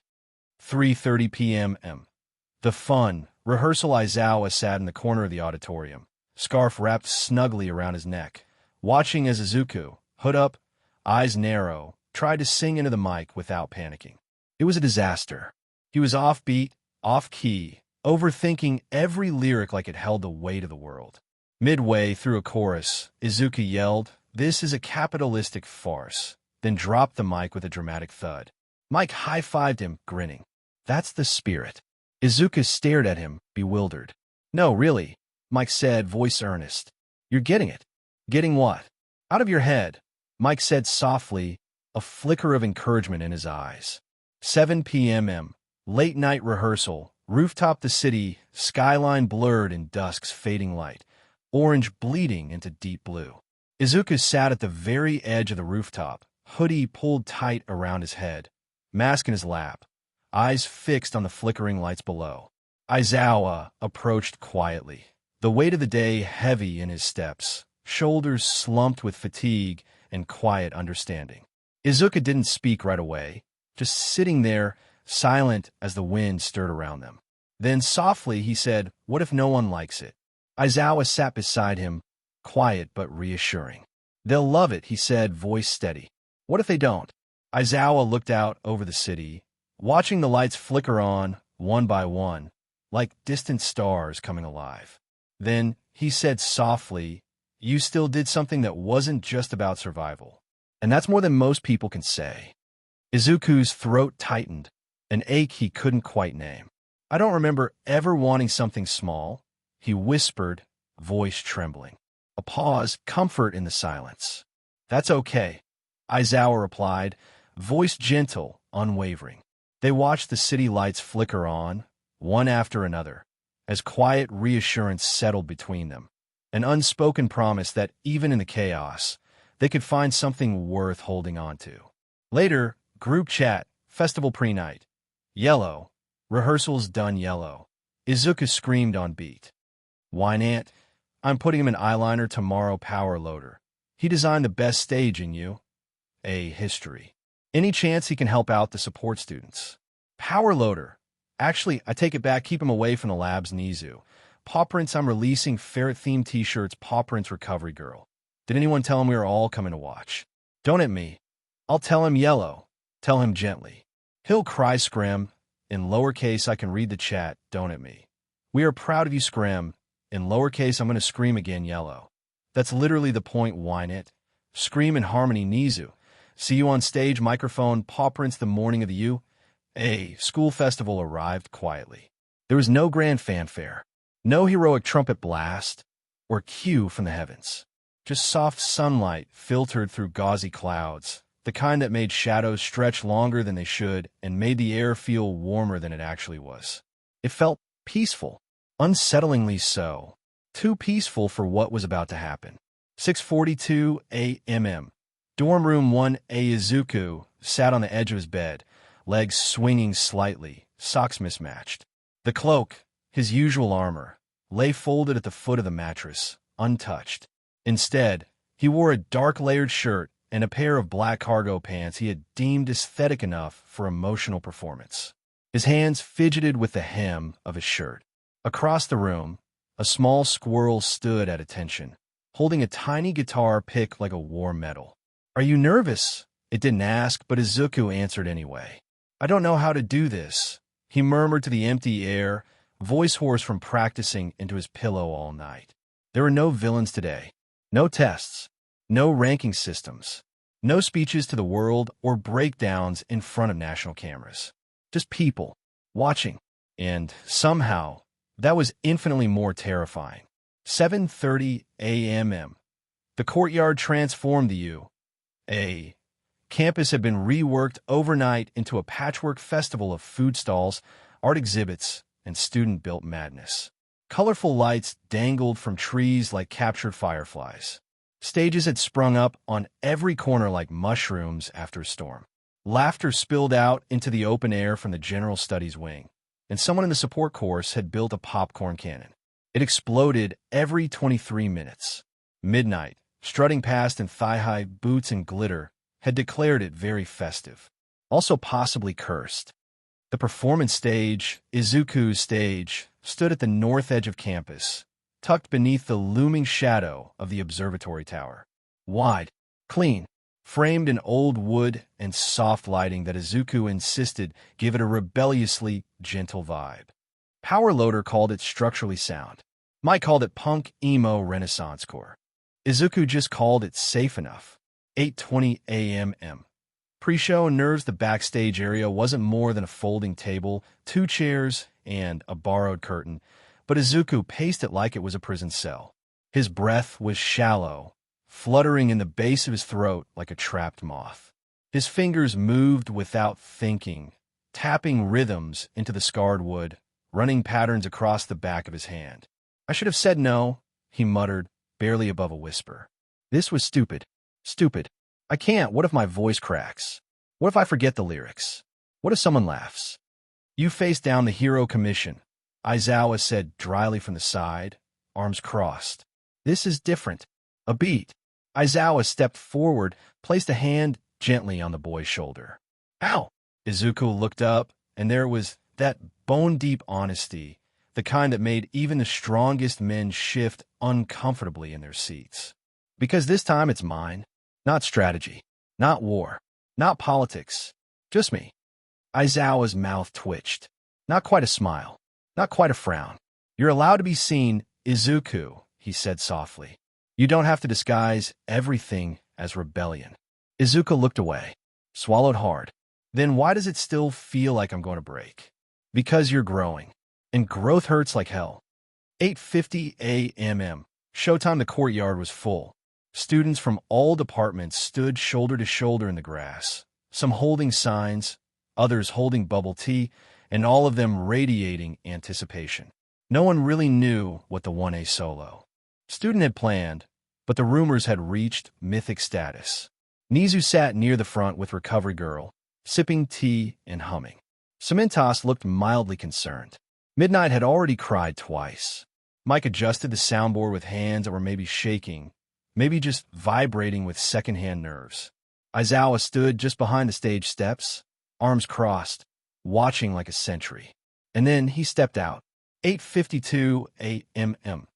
3:30 p.m. The fun, rehearsal. Izawa sat in the corner of the auditorium, scarf wrapped snugly around his neck, watching as Izuku, hood up, eyes narrow, tried to sing into the mic without panicking. It was a disaster. He was offbeat, off-key, overthinking every lyric like it held the weight of the world. Midway through a chorus, Izuku yelled, "This is a capitalistic farce," then dropped the mic with a dramatic thud. Mike high-fived him, grinning. "That's the spirit." Izuku stared at him, bewildered. "No, really," Mike said, voice earnest. "You're getting it." "Getting what?" "Out of your head," Mike said softly, a flicker of encouragement in his eyes. 7 p.m. Late-night rehearsal. Rooftop the city, skyline blurred in dusk's fading light, orange bleeding into deep blue. Izuku sat at the very edge of the rooftop, hoodie pulled tight around his head, mask in his lap, eyes fixed on the flickering lights below. Aizawa approached quietly, the weight of the day heavy in his steps, shoulders slumped with fatigue and quiet understanding. Izuku didn't speak right away, just sitting there, silent as the wind stirred around them. Then softly he said, "What if no one likes it?" Aizawa sat beside him, quiet but reassuring. "They'll love it," he said, voice steady. "What if they don't?" Aizawa looked out over the city, watching the lights flicker on, one by one, like distant stars coming alive. Then he said softly, "You still did something that wasn't just about survival. And that's more than most people can say." Izuku's throat tightened, an ache he couldn't quite name. "I don't remember ever wanting something small," he whispered, voice trembling. A pause, comfort in the silence. "That's okay," Aizawa replied, voice gentle, unwavering. They watched the city lights flicker on, one after another, as quiet reassurance settled between them, an unspoken promise that even in the chaos, they could find something worth holding on to. Later, group chat, festival pre-night. Yellow. Rehearsals done yellow. Izuku screamed on beat. "Wine Ant, I'm putting him in eyeliner tomorrow, power loader. He designed the best stage in history. Any chance he can help out the support students?" "Power loader. Actually, I take it back, keep him away from the labs, Nizu. Paw Prints, I'm releasing Ferret-themed t-shirts, Paw Prints Recovery Girl. Did anyone tell him we were all coming to watch?" "Don't at me." "I'll tell him yellow. Tell him gently." "He'll cry, Scrim." In lowercase, I can read the chat, "Don't at me." "We are proud of you, Scrim." In lowercase, I'm going to scream again, yellow. "That's literally the point, whine it." "Scream in harmony, Nizu." "See you on stage, microphone, Paw Prints the morning of the school festival arrived quietly. There was no grand fanfare, no heroic trumpet blast, or cue from the heavens. Just soft sunlight filtered through gauzy clouds, the kind that made shadows stretch longer than they should and made the air feel warmer than it actually was. It felt peaceful, unsettlingly so, too peaceful for what was about to happen. 6:42 a.m. Dorm room 1A. Izuku sat on the edge of his bed, legs swinging slightly, socks mismatched. The cloak, his usual armor, lay folded at the foot of the mattress, untouched. Instead, he wore a dark layered shirt and a pair of black cargo pants he had deemed aesthetic enough for emotional performance. His hands fidgeted with the hem of his shirt. Across the room, a small squirrel stood at attention, holding a tiny guitar pick like a war medal. "Are you nervous?" It didn't ask, but Izuku answered anyway. "I don't know how to do this," he murmured to the empty air, voice hoarse from practicing into his pillow all night. There were no villains today, no tests, no ranking systems, no speeches to the world or breakdowns in front of national cameras. Just people, watching. And, somehow, that was infinitely more terrifying. 7:30 a.m. The courtyard transformed the campus had been reworked overnight into a patchwork festival of food stalls, art exhibits, and student-built madness. Colorful lights dangled from trees like captured fireflies. Stages had sprung up on every corner like mushrooms after a storm. Laughter spilled out into the open air from the general studies wing, and someone in the support course had built a popcorn cannon. It exploded every 23 minutes. Midnight, strutting past in thigh-high boots and glitter, had declared it very festive, also possibly cursed. The performance stage, Izuku's stage, stood at the north edge of campus, tucked beneath the looming shadow of the observatory tower. Wide, Clean, framed in old wood and soft lighting that Izuku insisted give it a rebelliously gentle vibe. Power Loader called it structurally sound. Mike called it punk emo renaissance core. Izuku just called it safe enough. 8:20 a.m. Pre-show nerves. The backstage area wasn't more than a folding table, 2 chairs, and a borrowed curtain, but Izuku paced it like it was a prison cell. His breath was shallow, fluttering in the base of his throat like a trapped moth. His fingers moved without thinking, tapping rhythms into the scarred wood, running patterns across the back of his hand. "I should have said no," he muttered, barely above a whisper. "This was stupid. Stupid. I can't. What if my voice cracks? What if I forget the lyrics? What if someone laughs?" "You face down the hero commission," Aizawa said dryly from the side, arms crossed. "This is different." A beat. Aizawa stepped forward, placed a hand gently on the boy's shoulder. "Ow!" Izuku looked up, and there was that bone-deep honesty, the kind that made even the strongest men shift uncomfortably in their seats. "Because this time it's mine. Not strategy. Not war. Not politics. Just me." Aizawa's mouth twitched. Not quite a smile. Not quite a frown. "You're allowed to be seen, Izuku," he said softly. "You don't have to disguise everything as rebellion." Izuku looked away, swallowed hard. "Then why does it still feel like I'm going to break?" "Because you're growing. And growth hurts like hell." 8:50 a.m. Showtime. The courtyard was full. Students from all departments stood shoulder to shoulder in the grass, some holding signs, others holding bubble tea, and all of them radiating anticipation. No one really knew what the 1A solo student had planned, but the rumors had reached mythic status. Nizu sat near the front with Recovery Girl, sipping tea and humming. Cementos looked mildly concerned. Midnight had already cried twice. Mike adjusted the soundboard with hands that were maybe shaking, maybe just vibrating with secondhand nerves. Aizawa stood just behind the stage steps, arms crossed, watching like a sentry. And then he stepped out. 8:52 a.m.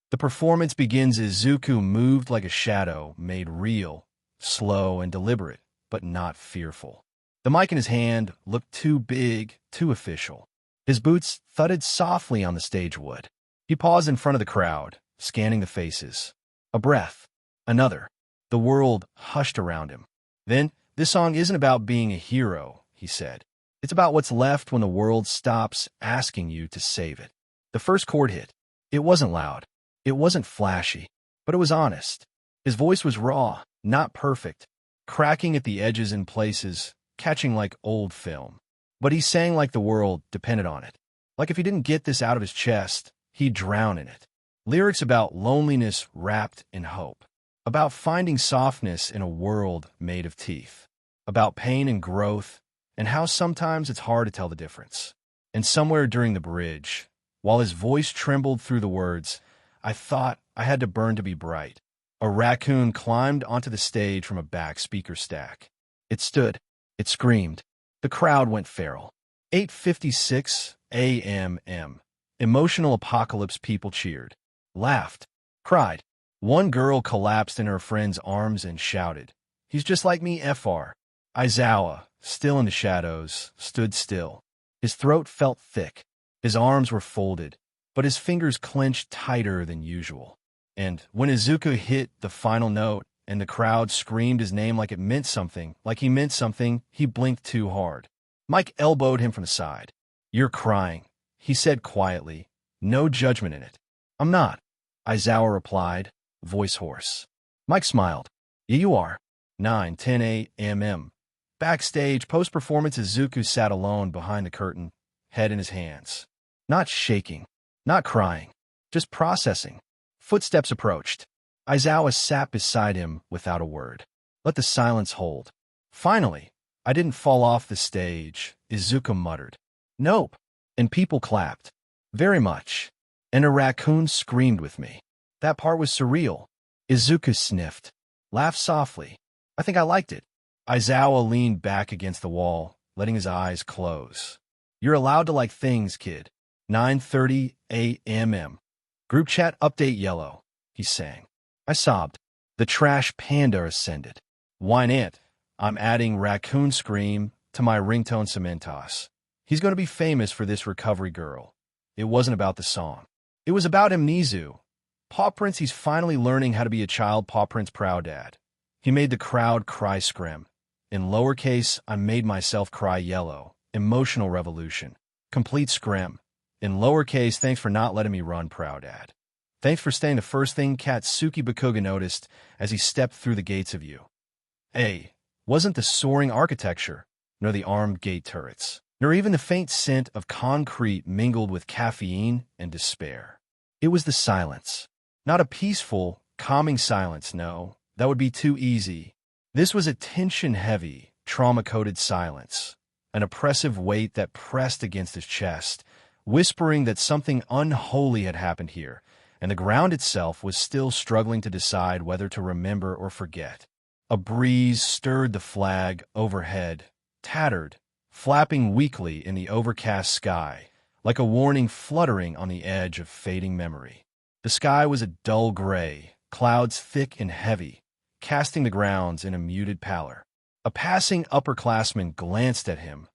The performance begins. Izuku moved like a shadow, made real, slow and deliberate, but not fearful. The mic in his hand looked too big, too official. His boots thudded softly on the stage wood. He paused in front of the crowd, scanning the faces. A breath. Another. The world hushed around him. "Then, this song isn't about being a hero," he said. "It's about what's left when the world stops asking you to save it." The first chord hit. It wasn't loud. It wasn't flashy. But it was honest. His voice was raw, not perfect, cracking at the edges in places, catching like old film. But he sang like the world depended on it. Like if he didn't get this out of his chest, he'd drown in it. Lyrics about loneliness wrapped in hope. About finding softness in a world made of teeth. About pain and growth, and how sometimes it's hard to tell the difference. And somewhere during the bridge, while his voice trembled through the words, "I thought I had to burn to be bright," a raccoon climbed onto the stage from a back speaker stack. It stood. It screamed. The crowd went feral. 8:56 a.m. Emotional apocalypse. People cheered, laughed, cried. One girl collapsed in her friend's arms and shouted, "He's just like me, FR." Aizawa, still in the shadows, stood still. His throat felt thick. His arms were folded, but his fingers clenched tighter than usual. And when Izuku hit the final note and the crowd screamed his name like it meant something, like he meant something, he blinked too hard. Mike elbowed him from the side. "You're crying," he said quietly, no judgment in it. "I'm not," Aizawa replied, voice hoarse. Mike smiled. "Yeah, you are." 9:10 a.m. Backstage, post-performance, Izuku sat alone behind the curtain, head in his hands. Not shaking, not crying, just processing. Footsteps approached. Aizawa sat beside him without a word. Let the silence hold. "Finally, I didn't fall off the stage," Izuku muttered. "Nope." And people clapped. Very much. And a raccoon screamed with me. That part was surreal. Izuku sniffed. Laughed softly. "I think I liked it." Aizawa leaned back against the wall, letting his eyes close. "You're allowed to like things, kid." 9:30 a.m. Group chat update yellow, he sang. I sobbed. The trash panda ascended. Wine it. I'm adding Raccoon Scream to my ringtone Cementos. He's going to be famous for this recovery girl. It wasn't about the song. It was about him, Nizu. Paw Prince, he's finally learning how to be a child Paw Prince proud dad. He made the crowd cry scrim. In lowercase, I made myself cry yellow. Emotional revolution. Complete scrim. In lowercase, thanks for not letting me run, proud dad. Thanks for staying the first thing Katsuki Bakugo noticed as he stepped through the gates of you. A. Wasn't the soaring architecture, nor the armed gate turrets, nor even the faint scent of concrete mingled with caffeine and despair. It was the silence. Not a peaceful, calming silence, no. That would be too easy. This was a tension-heavy, trauma-coated silence, an oppressive weight that pressed against his chest, whispering that something unholy had happened here, and the ground itself was still struggling to decide whether to remember or forget. A breeze stirred the flag overhead, tattered, flapping weakly in the overcast sky, like a warning fluttering on the edge of fading memory. The sky was a dull gray, clouds thick and heavy, casting the grounds in a muted pallor. A passing upperclassman glanced at him,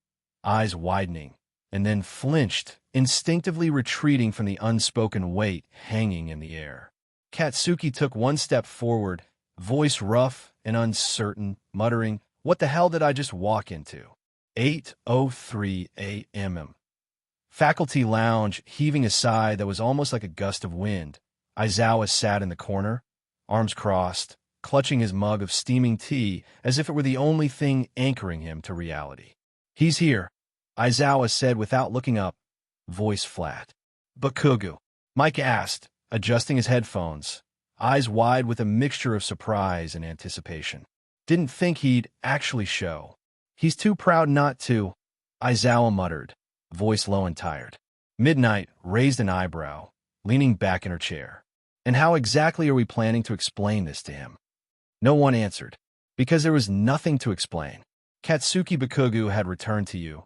eyes widening, and then flinched, instinctively retreating from the unspoken weight hanging in the air. Katsuki took one step forward, voice rough and uncertain, muttering, "What the hell did I just walk into?" 8:03 a.m. Faculty lounge, heaving a sigh that was almost like a gust of wind. Aizawa sat in the corner, arms crossed, clutching his mug of steaming tea as if it were the only thing anchoring him to reality. "He's here," Aizawa said without looking up, voice flat. "Bakugo?" Mike asked, adjusting his headphones, eyes wide with a mixture of surprise and anticipation. Didn't think he'd actually show. "He's too proud not to," Aizawa muttered, voice low and tired. Midnight raised an eyebrow, leaning back in her chair. "And how exactly are we planning to explain this to him?" No one answered, because there was nothing to explain. Katsuki Bakugo had returned to you.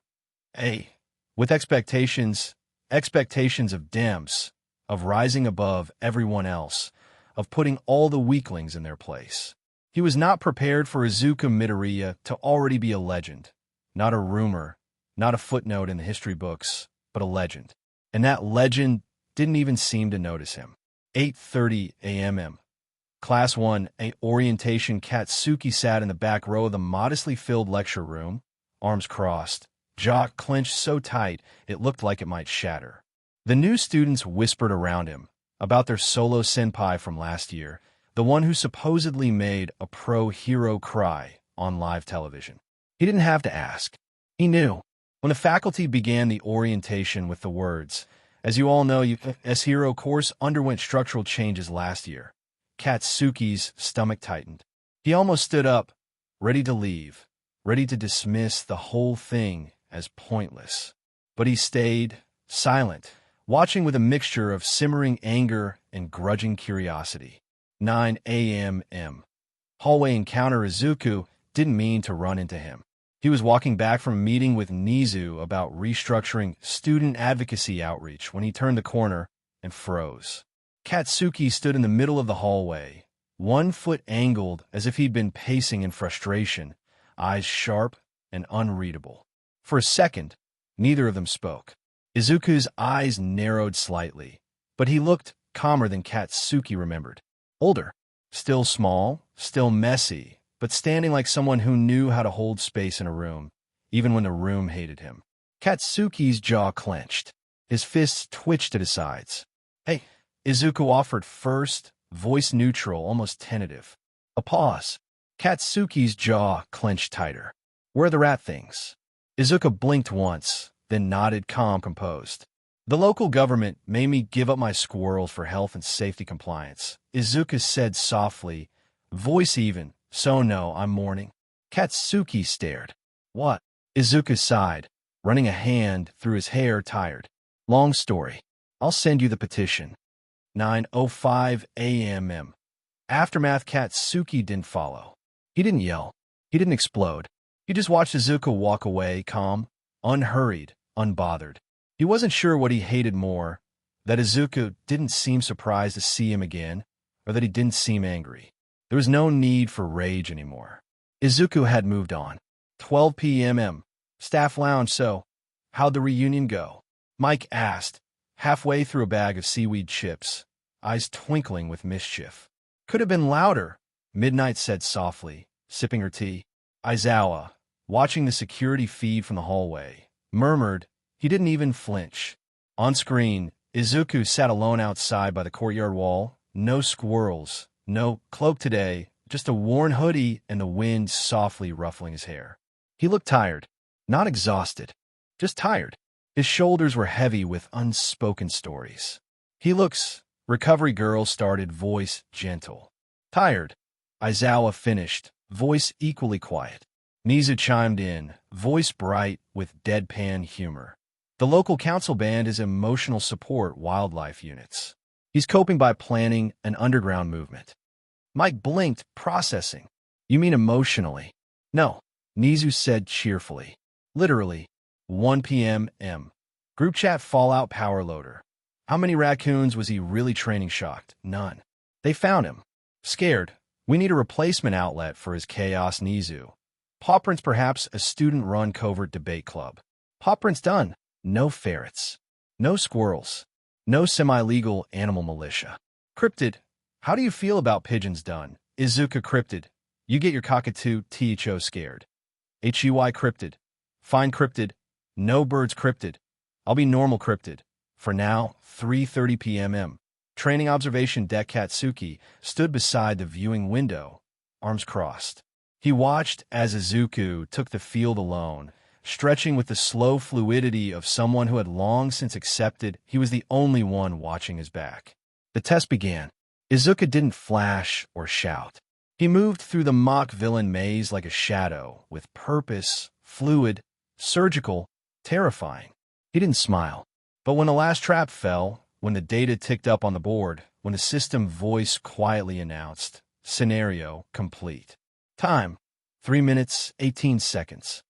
With expectations of Dems, of rising above everyone else, of putting all the weaklings in their place. He was not prepared for Izuku Midoriya to already be a legend, not a rumor, not a footnote in the history books, but a legend. And that legend didn't even seem to notice him. 8:30 a.m. Class 1A orientation. Katsuki sat in the back row of the modestly filled lecture room, arms crossed, jaw clenched so tight it looked like it might shatter. The new students whispered around him about their solo senpai from last year, the one who supposedly made a pro-hero cry on live television. He didn't have to ask. He knew. When the faculty began the orientation with the words, "As you all know, S Hero course underwent structural changes last year," Katsuki's stomach tightened. He almost stood up, ready to leave, ready to dismiss the whole thing as pointless. But he stayed, silent, watching with a mixture of simmering anger and grudging curiosity. 9 a.m. Hallway encounter. Izuku didn't mean to run into him. He was walking back from a meeting with Nizu about restructuring student advocacy outreach when he turned the corner and froze. Katsuki stood in the middle of the hallway, one foot angled as if he'd been pacing in frustration, eyes sharp and unreadable. For a second, neither of them spoke. Izuku's eyes narrowed slightly, but he looked calmer than Katsuki remembered. Older, still small, still messy, but standing like someone who knew how to hold space in a room, even when the room hated him. Katsuki's jaw clenched. His fists twitched at his sides. "Hey," Izuku offered first, voice neutral, almost tentative. A pause. Katsuki's jaw clenched tighter. "Where are the rat things?" Izuku blinked once, then nodded, calm, composed. "The local government made me give up my squirrels for health and safety compliance," Izuku said softly, voice even. "So no, I'm mourning." Katsuki stared. "What?" Izuku sighed, running a hand through his hair, tired. "Long story. I'll send you the petition." 9:05 a.m. Aftermath. Katsuki didn't follow. He didn't yell. He didn't explode. He just watched Izuku walk away, calm, unhurried, unbothered. He wasn't sure what he hated more, that Izuku didn't seem surprised to see him again, or that he didn't seem angry. There was no need for rage anymore. Izuku had moved on. 12 p.m. Staff lounge. So, how'd the reunion go? Mike asked, halfway through a bag of seaweed chips, eyes twinkling with mischief. Could have been louder, Midnight said softly, sipping her tea. Aizawa, watching the security feed from the hallway, murmured, he didn't even flinch. On screen, Izuku sat alone outside by the courtyard wall. No squirrels, no cloak today, just a worn hoodie and the wind softly ruffling his hair. He looked tired, not exhausted, just tired. His shoulders were heavy with unspoken stories. He looks, Recovery Girl started, voice gentle. Tired. Aizawa finished, voice equally quiet. Nizu chimed in, voice bright with deadpan humor. The local council band is emotional support wildlife units. He's coping by planning an underground movement. Mike blinked, processing. You mean emotionally? No, Nizu said cheerfully. Literally. 1 p.m. Group chat Fallout power loader. How many raccoons was he really training? Shocked. None. They found him. Scared. We need a replacement outlet for his chaos. Nizu. Paw prints, perhaps a student-run covert debate club. Paw prints done. No ferrets. No squirrels. No semi-legal animal militia. Cryptid. How do you feel about pigeons? Done. Izuku cryptid. You get your cockatoo. Tho scared. Hey cryptid. Fine cryptid. No birds cryptid. I'll be normal cryptid. For now, 3:30 p.m. Training observation deck. Katsuki stood beside the viewing window, arms crossed. He watched as Izuku took the field alone, stretching with the slow fluidity of someone who had long since accepted he was the only one watching his back. The test began. Izuku didn't flash or shout. He moved through the mock villain maze like a shadow, with purpose, fluid, surgical, terrifying. He didn't smile. But when the last trap fell, when the data ticked up on the board, when the system voice quietly announced, scenario complete. Time, 3 minutes, 18 seconds.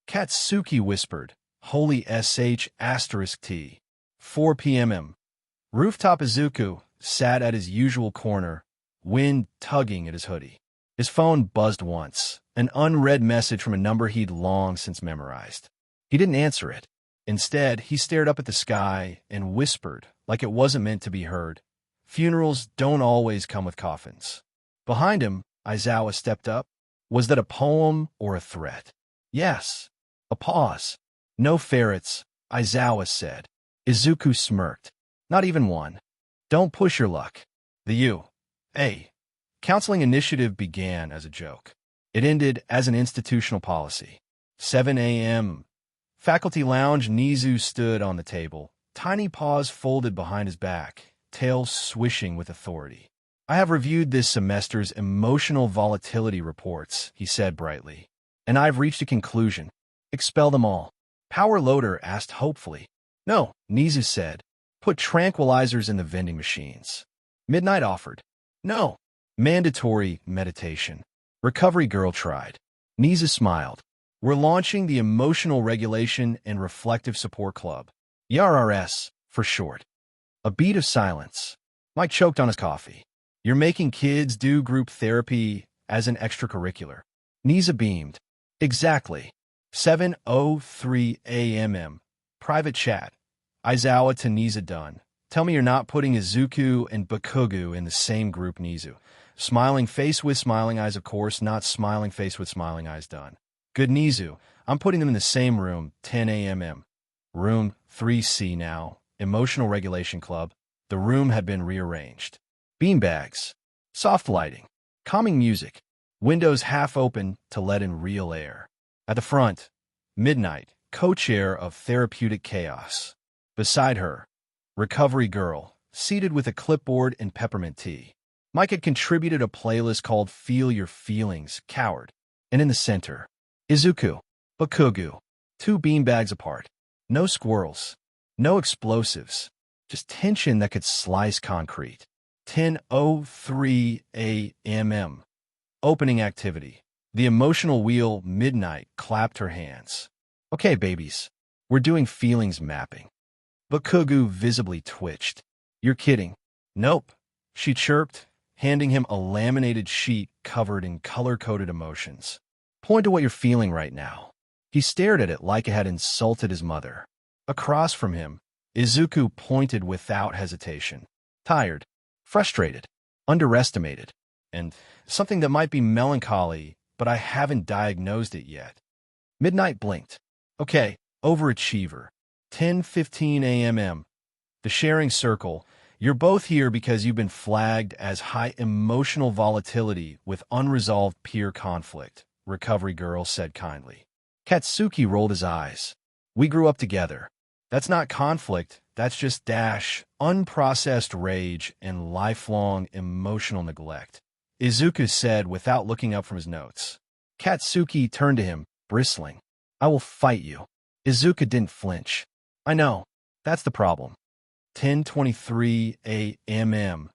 Katsuki whispered, holy sh**t. 4 p.m. Rooftop. Izuku sat at his usual corner, wind tugging at his hoodie. His phone buzzed once, an unread message from a number he'd long since memorized. He didn't answer it. Instead, he stared up at the sky and whispered, like it wasn't meant to be heard, funerals don't always come with coffins. Behind him, Aizawa stepped up. Was that a poem or a threat? Yes. A pause. No ferrets, Aizawa said. Izuku smirked. Not even one. Don't push your luck. The U.A. Counseling initiative began as a joke. It ended as an institutional policy. 7 a.m. Faculty lounge. Nizu stood on the table, tiny paws folded behind his back, tail swishing with authority. I have reviewed this semester's emotional volatility reports, he said brightly, and I've reached a conclusion. Expel them all. Power loader asked hopefully. No, Nizu said. Put tranquilizers in the vending machines. Midnight offered. No. Mandatory meditation. Recovery Girl tried. Nizu smiled. We're launching the Emotional Regulation and Reflective Support Club. ERRS, for short. A beat of silence. Mike choked on his coffee. You're making kids do group therapy as an extracurricular. Nizu beamed. Exactly. 7:03 a.m. Private chat. Aizawa to Nizu. Done. Tell me you're not putting Izuku and Bakugo in the same group. Nizu. Smiling face with smiling eyes. Of course, not smiling face with smiling eyes. Done. Good. Nizu. I'm putting them in the same room. 10 a.m. Room 3C now. Emotional Regulation Club. The room had been rearranged. Beanbags. Soft lighting. Calming music. Windows half open to let in real air. At the front, Midnight, co-chair of Therapeutic Chaos. Beside her, Recovery Girl, seated with a clipboard and peppermint tea. Mike had contributed a playlist called Feel Your Feelings, Coward. And in the center, Izuku, Bakugo, 2 beanbags apart. No squirrels. No explosives. Just tension that could slice concrete. 10:03 a.m. Opening activity. The emotional wheel. Midnight clapped her hands. Okay, babies. We're doing feelings mapping. Bakugo visibly twitched. You're kidding. Nope, she chirped, handing him a laminated sheet covered in color-coded emotions. Point to what you're feeling right now. He stared at it like it had insulted his mother. Across from him, Izuku pointed without hesitation. Tired, frustrated, underestimated, and something that might be melancholy, but I haven't diagnosed it yet. Midnight blinked. Okay, overachiever. 10:15 a.m. The sharing circle. You're both here because you've been flagged as high emotional volatility with unresolved peer conflict, Recovery Girl said kindly. Katsuki rolled his eyes. We grew up together. That's not conflict, that's just unprocessed rage and lifelong emotional neglect, Izuku said without looking up from his notes. Katsuki turned to him, bristling. I will fight you. Izuku didn't flinch. I know. That's the problem. 10:23 a.m.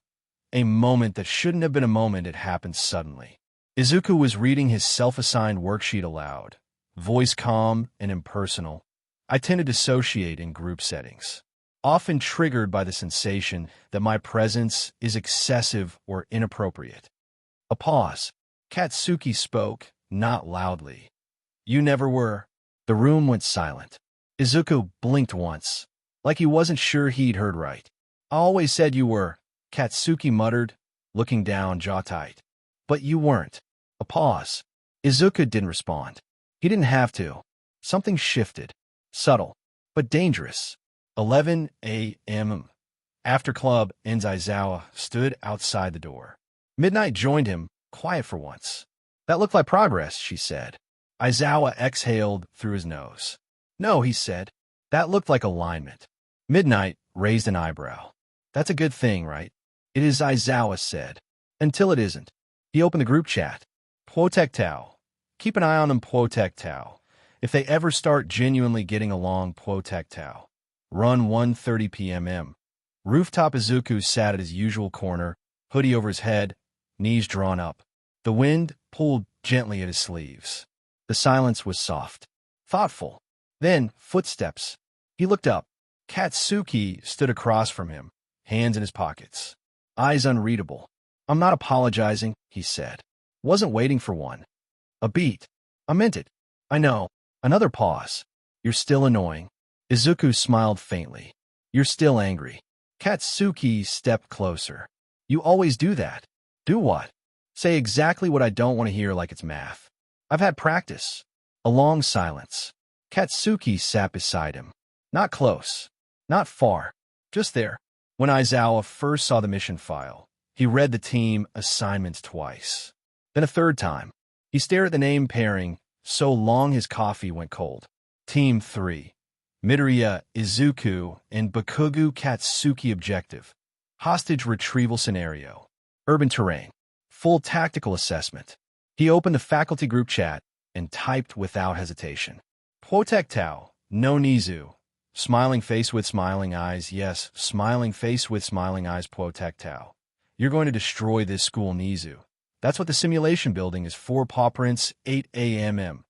A moment that shouldn't have been a moment, it happened suddenly. Izuku was reading his self-assigned worksheet aloud, voice calm and impersonal. I tend to dissociate in group settings, often triggered by the sensation that my presence is excessive or inappropriate. A pause. Katsuki spoke, not loudly. You never were. The room went silent. Izuku blinked once, like he wasn't sure he'd heard right. I always said you were, Katsuki muttered, looking down, jaw tight. But you weren't. A pause. Izuku didn't respond. He didn't have to. Something shifted. Subtle, but dangerous. 11 a.m. After club, Aizawa stood outside the door. Midnight joined him, quiet for once. That looked like progress, she said. Aizawa exhaled through his nose. No, he said. That looked like alignment. Midnight raised an eyebrow. That's a good thing, right? It is, Aizawa said. Until it isn't. He opened the group chat. Protectao. Keep an eye on them, Protectao. If they ever start genuinely getting along, Protectao. Run 1:30 p.m. Rooftop. Izuku sat at his usual corner, hoodie over his head, knees drawn up. The wind pulled gently at his sleeves. The silence was soft, thoughtful. Then, footsteps. He looked up. Katsuki stood across from him, hands in his pockets. Eyes unreadable. I'm not apologizing, he said. Wasn't waiting for one. A beat. I meant it. I know. Another pause. You're still annoying. Izuku smiled faintly. You're still angry. Katsuki stepped closer. You always do that. Do what? Say exactly what I don't want to hear like it's math. I've had practice. A long silence. Katsuki sat beside him. Not close. Not far. Just there. When Aizawa first saw the mission file, he read the team assignments twice. Then a third time. He stared at the name pairing so long his coffee went cold. Team 3. Midoriya, Izuku, and Bakugo. Katsuki objective. Hostage retrieval scenario. Urban terrain. Full tactical assessment. He opened the faculty group chat and typed without hesitation. Protectao, no Nizu. Smiling face with smiling eyes. Yes, smiling face with smiling eyes. Protectao. You're going to destroy this school, Nizu. That's what the simulation building is for. Paw prints, 8 a.m.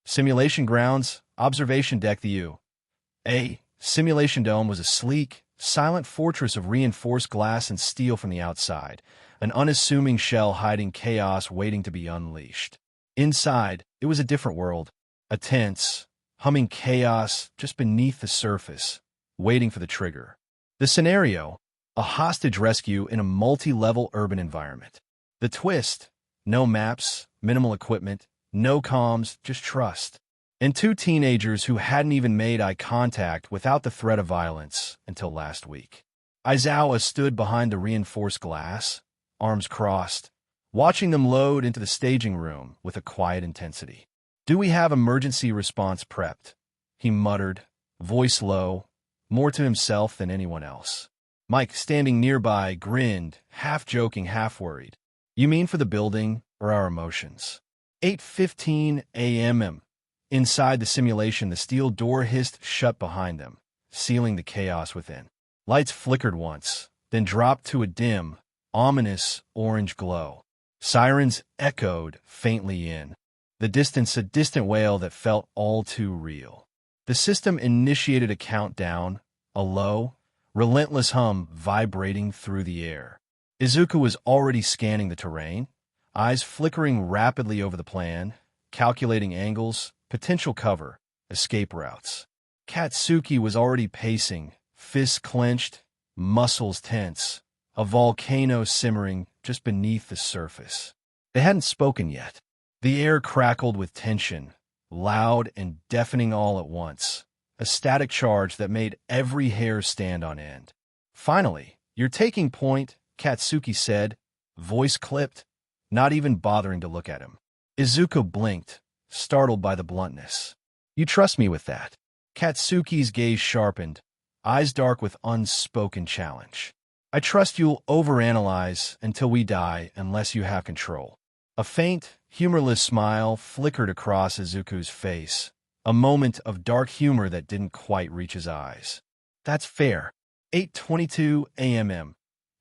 Simulation grounds, observation deck. The U.A. Simulation dome was a sleek, silent fortress of reinforced glass and steel from the outside, an unassuming shell hiding chaos waiting to be unleashed. Inside, it was a different world, a tense, humming chaos just beneath the surface, waiting for the trigger. The scenario, a hostage rescue in a multi-level urban environment. The twist, no maps, minimal equipment, no comms, just trust. And two teenagers who hadn't even made eye contact without the threat of violence until last week. Aizawa stood behind the reinforced glass, arms crossed, watching them load into the staging room with a quiet intensity. Do we have emergency response prepped? He muttered, voice low, more to himself than anyone else. Mike, standing nearby, grinned, half joking, half worried. You mean for the building or our emotions? 8:15 a.m. Inside the simulation, the steel door hissed shut behind them, sealing the chaos within. Lights flickered once, then dropped to a dim, ominous orange glow. Sirens echoed faintly in the distance, a distant wail that felt all too real. The system initiated a countdown, a low, relentless hum vibrating through the air. Izuku was already scanning the terrain, eyes flickering rapidly over the plan, calculating angles, potential cover, escape routes. Katsuki was already pacing, fists clenched, muscles tense, a volcano simmering just beneath the surface. They hadn't spoken yet. The air crackled with tension, loud and deafening all at once, a static charge that made every hair stand on end. Finally, "You're taking point," Katsuki said, voice clipped, not even bothering to look at him. Izuku blinked, startled by the bluntness. "You trust me with that?" Katsuki's gaze sharpened, eyes dark with unspoken challenge. "I trust you'll overanalyze until we die unless you have control." A faint, humorless smile flickered across Izuku's face, a moment of dark humor that didn't quite reach his eyes. "That's fair." 8:22 a.m.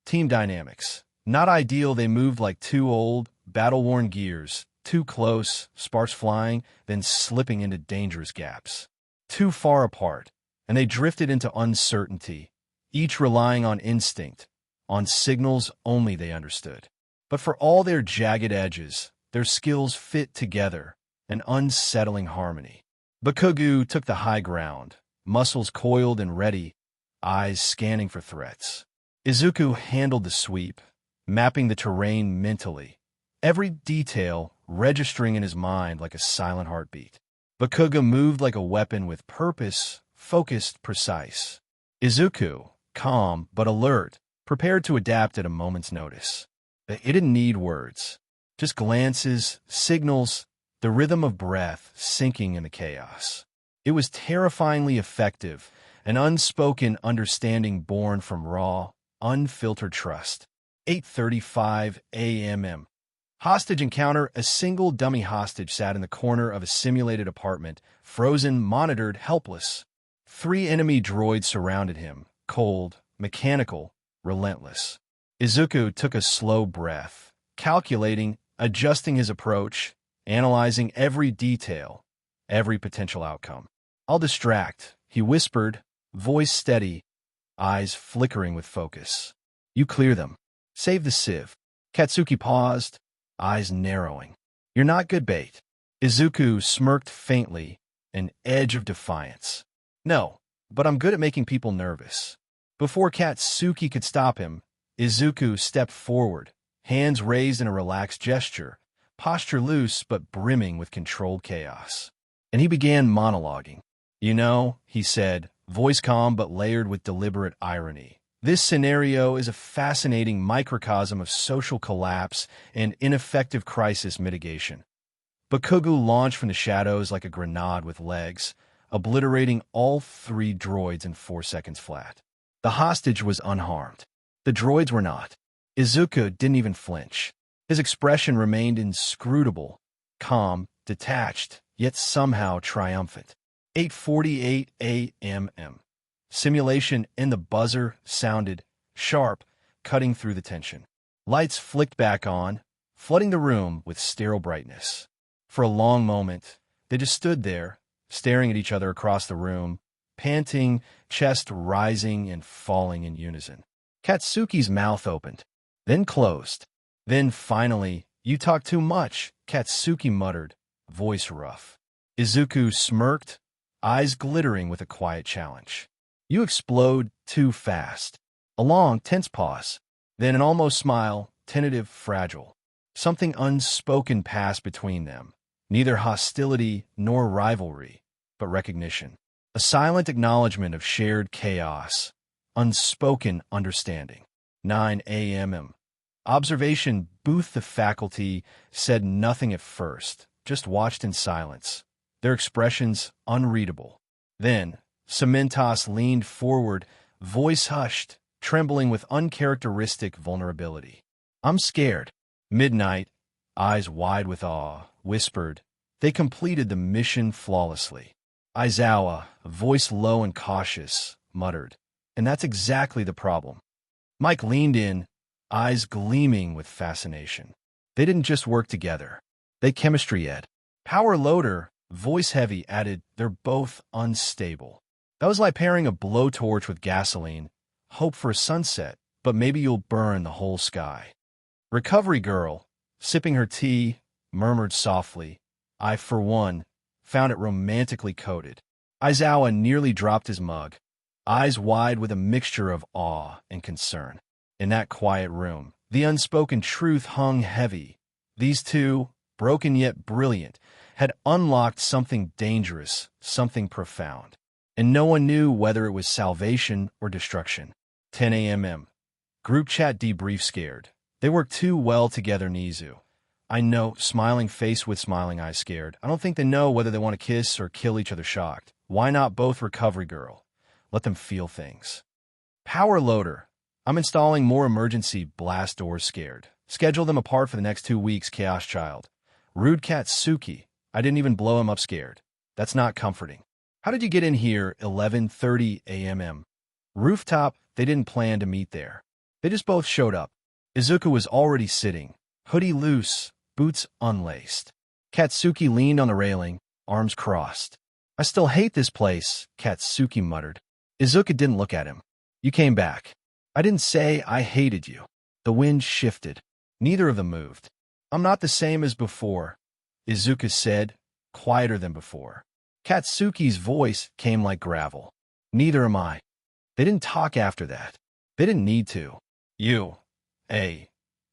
Team dynamics. Not ideal. They moved like two old, battle-worn gears, too close, sparks flying, then slipping into dangerous gaps. Too far apart, and they drifted into uncertainty, each relying on instinct, on signals only they understood. But for all their jagged edges, their skills fit together, an unsettling harmony. Bakugo took the high ground, muscles coiled and ready, eyes scanning for threats. Izuku handled the sweep, mapping the terrain mentally, every detail registering in his mind like a silent heartbeat. Bakugo moved like a weapon with purpose, focused, precise. Izuku, calm but alert, prepared to adapt at a moment's notice. It didn't need words, just glances, signals, the rhythm of breath sinking in the chaos. It was terrifyingly effective, an unspoken understanding born from raw, unfiltered trust. 8:35 a.m. Hostage encounter. A single dummy hostage sat in the corner of a simulated apartment, frozen, monitored, helpless. 3 enemy droids surrounded him, cold, mechanical, relentless. Izuku took a slow breath, calculating, adjusting his approach, analyzing every detail, every potential outcome. "I'll distract," he whispered, voice steady, eyes flickering with focus. "You clear them. Save the sieve." Katsuki paused, eyes narrowing. "You're not good bait." Izuku smirked faintly, an edge of defiance. "No, but I'm good at making people nervous." Before Katsuki could stop him, Izuku stepped forward, hands raised in a relaxed gesture, posture loose but brimming with controlled chaos. And he began monologuing. "You know," he said, voice calm but layered with deliberate irony, "this scenario is a fascinating microcosm of social collapse and ineffective crisis mitigation." Bakugo launched from the shadows like a grenade with legs, obliterating all 3 droids in 4 seconds flat. The hostage was unharmed. The droids were not. Izuku didn't even flinch. His expression remained inscrutable, calm, detached, yet somehow triumphant. 8:48 a.m. Simulation, and the buzzer sounded, sharp, cutting through the tension. Lights flicked back on, flooding the room with sterile brightness. For a long moment, they just stood there, staring at each other across the room, panting, chest rising and falling in unison. Katsuki's mouth opened, then closed. Then finally, "You talk too much," Katsuki muttered, voice rough. Izuku smirked, eyes glittering with a quiet challenge. "You explode too fast." A long, tense pause, then an almost smile, tentative, fragile. Something unspoken passed between them, neither hostility nor rivalry, but recognition. A silent acknowledgement of shared chaos, unspoken understanding. 9 a.m. Observation booth. The faculty said nothing at first, just watched in silence, their expressions unreadable. Then, Cementos leaned forward, voice hushed, trembling with uncharacteristic vulnerability. "I'm scared." Midnight, eyes wide with awe, whispered. They completed the mission flawlessly. Aizawa, voice low and cautious, muttered. "And that's exactly the problem." Mike leaned in, eyes gleaming with fascination. They didn't just work together. They chemistry ed. Power Loader, voice heavy, added, "They're both unstable." That was like pairing a blowtorch with gasoline. Hope for a sunset, but maybe you'll burn the whole sky. Recovery Girl, sipping her tea, murmured softly, I, for one, found it romantically coded. Aizawa nearly dropped his mug, eyes wide with a mixture of awe and concern. In that quiet room, the unspoken truth hung heavy. These two, broken yet brilliant, had unlocked something dangerous, something profound. And no one knew whether it was salvation or destruction. 10 a.m. Group chat debrief scared. They work too well together, Nizu. I know, smiling face with smiling eyes scared. I don't think they know whether they want to kiss or kill each other shocked. Why not both recovery girl? Let them feel things. Power loader. I'm installing more emergency blast doors scared. Schedule them apart for the next 2 weeks, Chaos Child. Rude Katsuki. I didn't even blow him up scared. That's not comforting. How did you get in here 11:30 a.m.? Rooftop, they didn't plan to meet there. They just both showed up. Izuku was already sitting, hoodie loose, boots unlaced. Katsuki leaned on the railing, arms crossed. I still hate this place, Katsuki muttered. Izuku didn't look at him. You came back. I didn't say I hated you. The wind shifted. Neither of them moved. I'm not the same as before, Izuku said, quieter than before. Katsuki's voice came like gravel. Neither am I. They didn't talk after that. They didn't need to. You,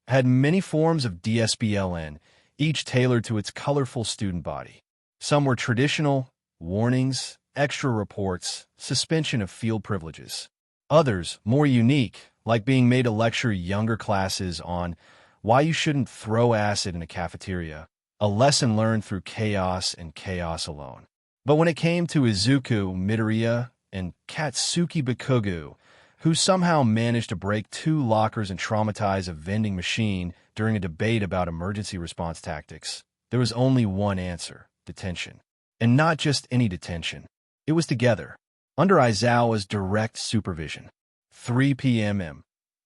had many forms of DSBLN, each tailored to its colorful student body. Some were traditional, warnings, extra reports, suspension of field privileges. Others, more unique, like being made to lecture younger classes on why you shouldn't throw acid in a cafeteria, a lesson learned through chaos and chaos alone. But when it came to Izuku Midoriya and Katsuki Bakugo, who somehow managed to break 2 lockers and traumatize a vending machine during a debate about emergency response tactics, there was only one answer: detention. And not just any detention. It was together, under Aizawa's direct supervision. 3 p.m.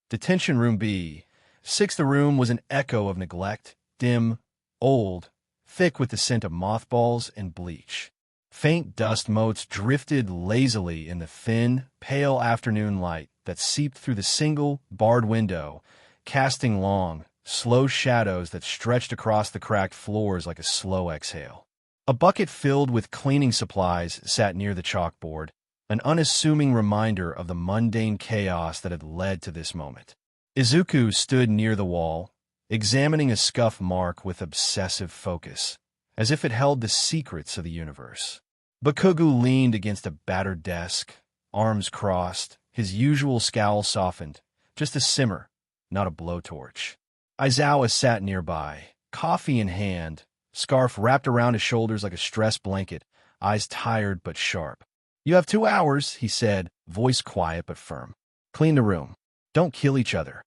Detention Room B. 6. The room was an echo of neglect, dim, old, thick with the scent of mothballs and bleach. Faint dust motes drifted lazily in the thin, pale afternoon light that seeped through the single, barred window, casting long, slow shadows that stretched across the cracked floors like a slow exhale. A bucket filled with cleaning supplies sat near the chalkboard, an unassuming reminder of the mundane chaos that had led to this moment. Izuku stood near the wall, examining a scuff mark with obsessive focus, as if it held the secrets of the universe. Bakugo leaned against a battered desk, arms crossed, his usual scowl softened, just a simmer, not a blowtorch. Aizawa sat nearby, coffee in hand, scarf wrapped around his shoulders like a stress blanket, eyes tired but sharp. You have 2 hours, he said, voice quiet but firm. Clean the room. Don't kill each other.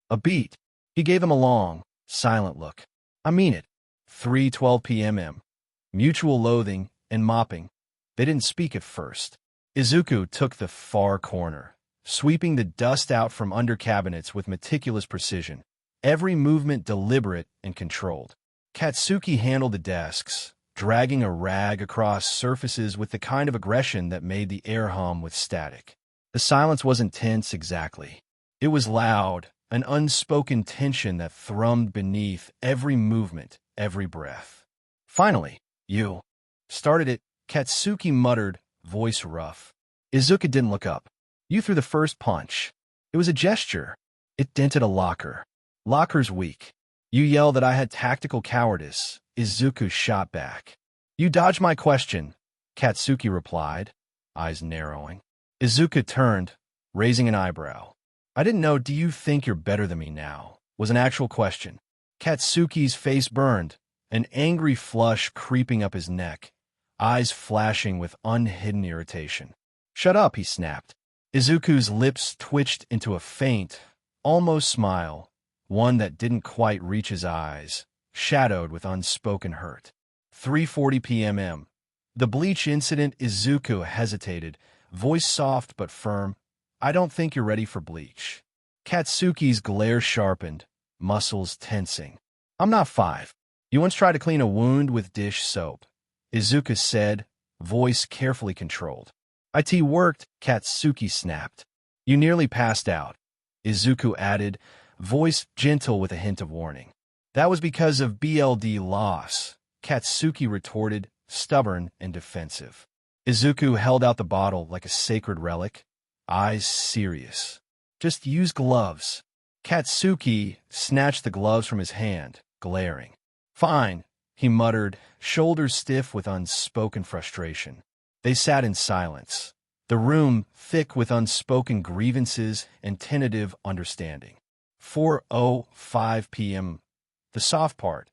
A beat. He gave him a long, silent look. I mean it. 3:12 p.m. Mutual loathing and mopping. They didn't speak at first. Izuku took the far corner, sweeping the dust out from under cabinets with meticulous precision, every movement deliberate and controlled. Katsuki handled the desks, dragging a rag across surfaces with the kind of aggression that made the air hum with static. The silence wasn't tense exactly. It was loud, an unspoken tension that thrummed beneath every movement, every breath. Finally, you started it, Katsuki muttered, voice rough. Izuku didn't look up. You threw the first punch. It was a gesture. It dented a locker. Locker's weak. You yelled that I had tactical cowardice. Izuku shot back. You dodged my question, Katsuki replied, eyes narrowing. Izuku turned, raising an eyebrow. I didn't know, do you think you're better than me now? Was an actual question. Katsuki's face burned, an angry flush creeping up his neck, eyes flashing with unhidden irritation. Shut up, he snapped. Izuku's lips twitched into a faint, almost smile, one that didn't quite reach his eyes, shadowed with unspoken hurt. 3:40 p.m. The bleach incident. Izuku hesitated, voice soft but firm. I don't think you're ready for bleach. Katsuki's glare sharpened, muscles tensing. I'm not 5. You once tried to clean a wound with dish soap, Izuku said, voice carefully controlled. IT worked, Katsuki snapped. You nearly passed out, Izuku added, voice gentle with a hint of warning. That was because of BLD loss, Katsuki retorted, stubborn and defensive. Izuku held out the bottle like a sacred relic, eyes serious. Just use gloves. Katsuki snatched the gloves from his hand, glaring. Fine, he muttered, shoulders stiff with unspoken frustration. They sat in silence, the room thick with unspoken grievances and tentative understanding. 4:05 p.m. The soft part.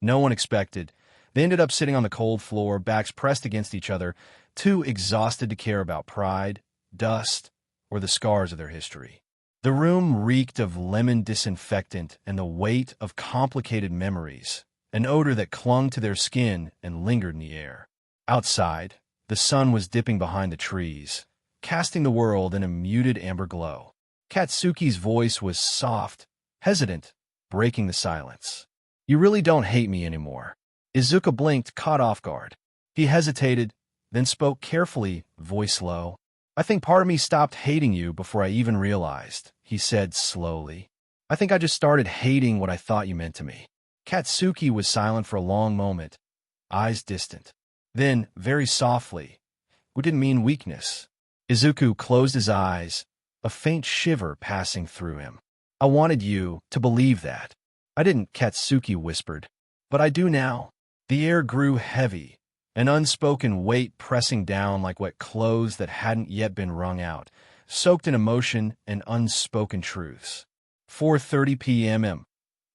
No one expected. They ended up sitting on the cold floor, backs pressed against each other, too exhausted to care about pride, dust, or the scars of their history. The room reeked of lemon disinfectant and the weight of complicated memories, an odor that clung to their skin and lingered in the air. Outside, the sun was dipping behind the trees, casting the world in a muted amber glow. Katsuki's voice was soft, hesitant, breaking the silence. You really don't hate me anymore. Izuku blinked, caught off guard. He hesitated, then spoke carefully, voice low. I think part of me stopped hating you before I even realized, he said slowly. I think I just started hating what I thought you meant to me. Katsuki was silent for a long moment, eyes distant. Then, very softly, we didn't mean weakness. Izuku closed his eyes, a faint shiver passing through him. I wanted you to believe that. I didn't, Katsuki whispered. But I do now. The air grew heavy, an unspoken weight pressing down like wet clothes that hadn't yet been wrung out, soaked in emotion and unspoken truths. 4:30 p.m.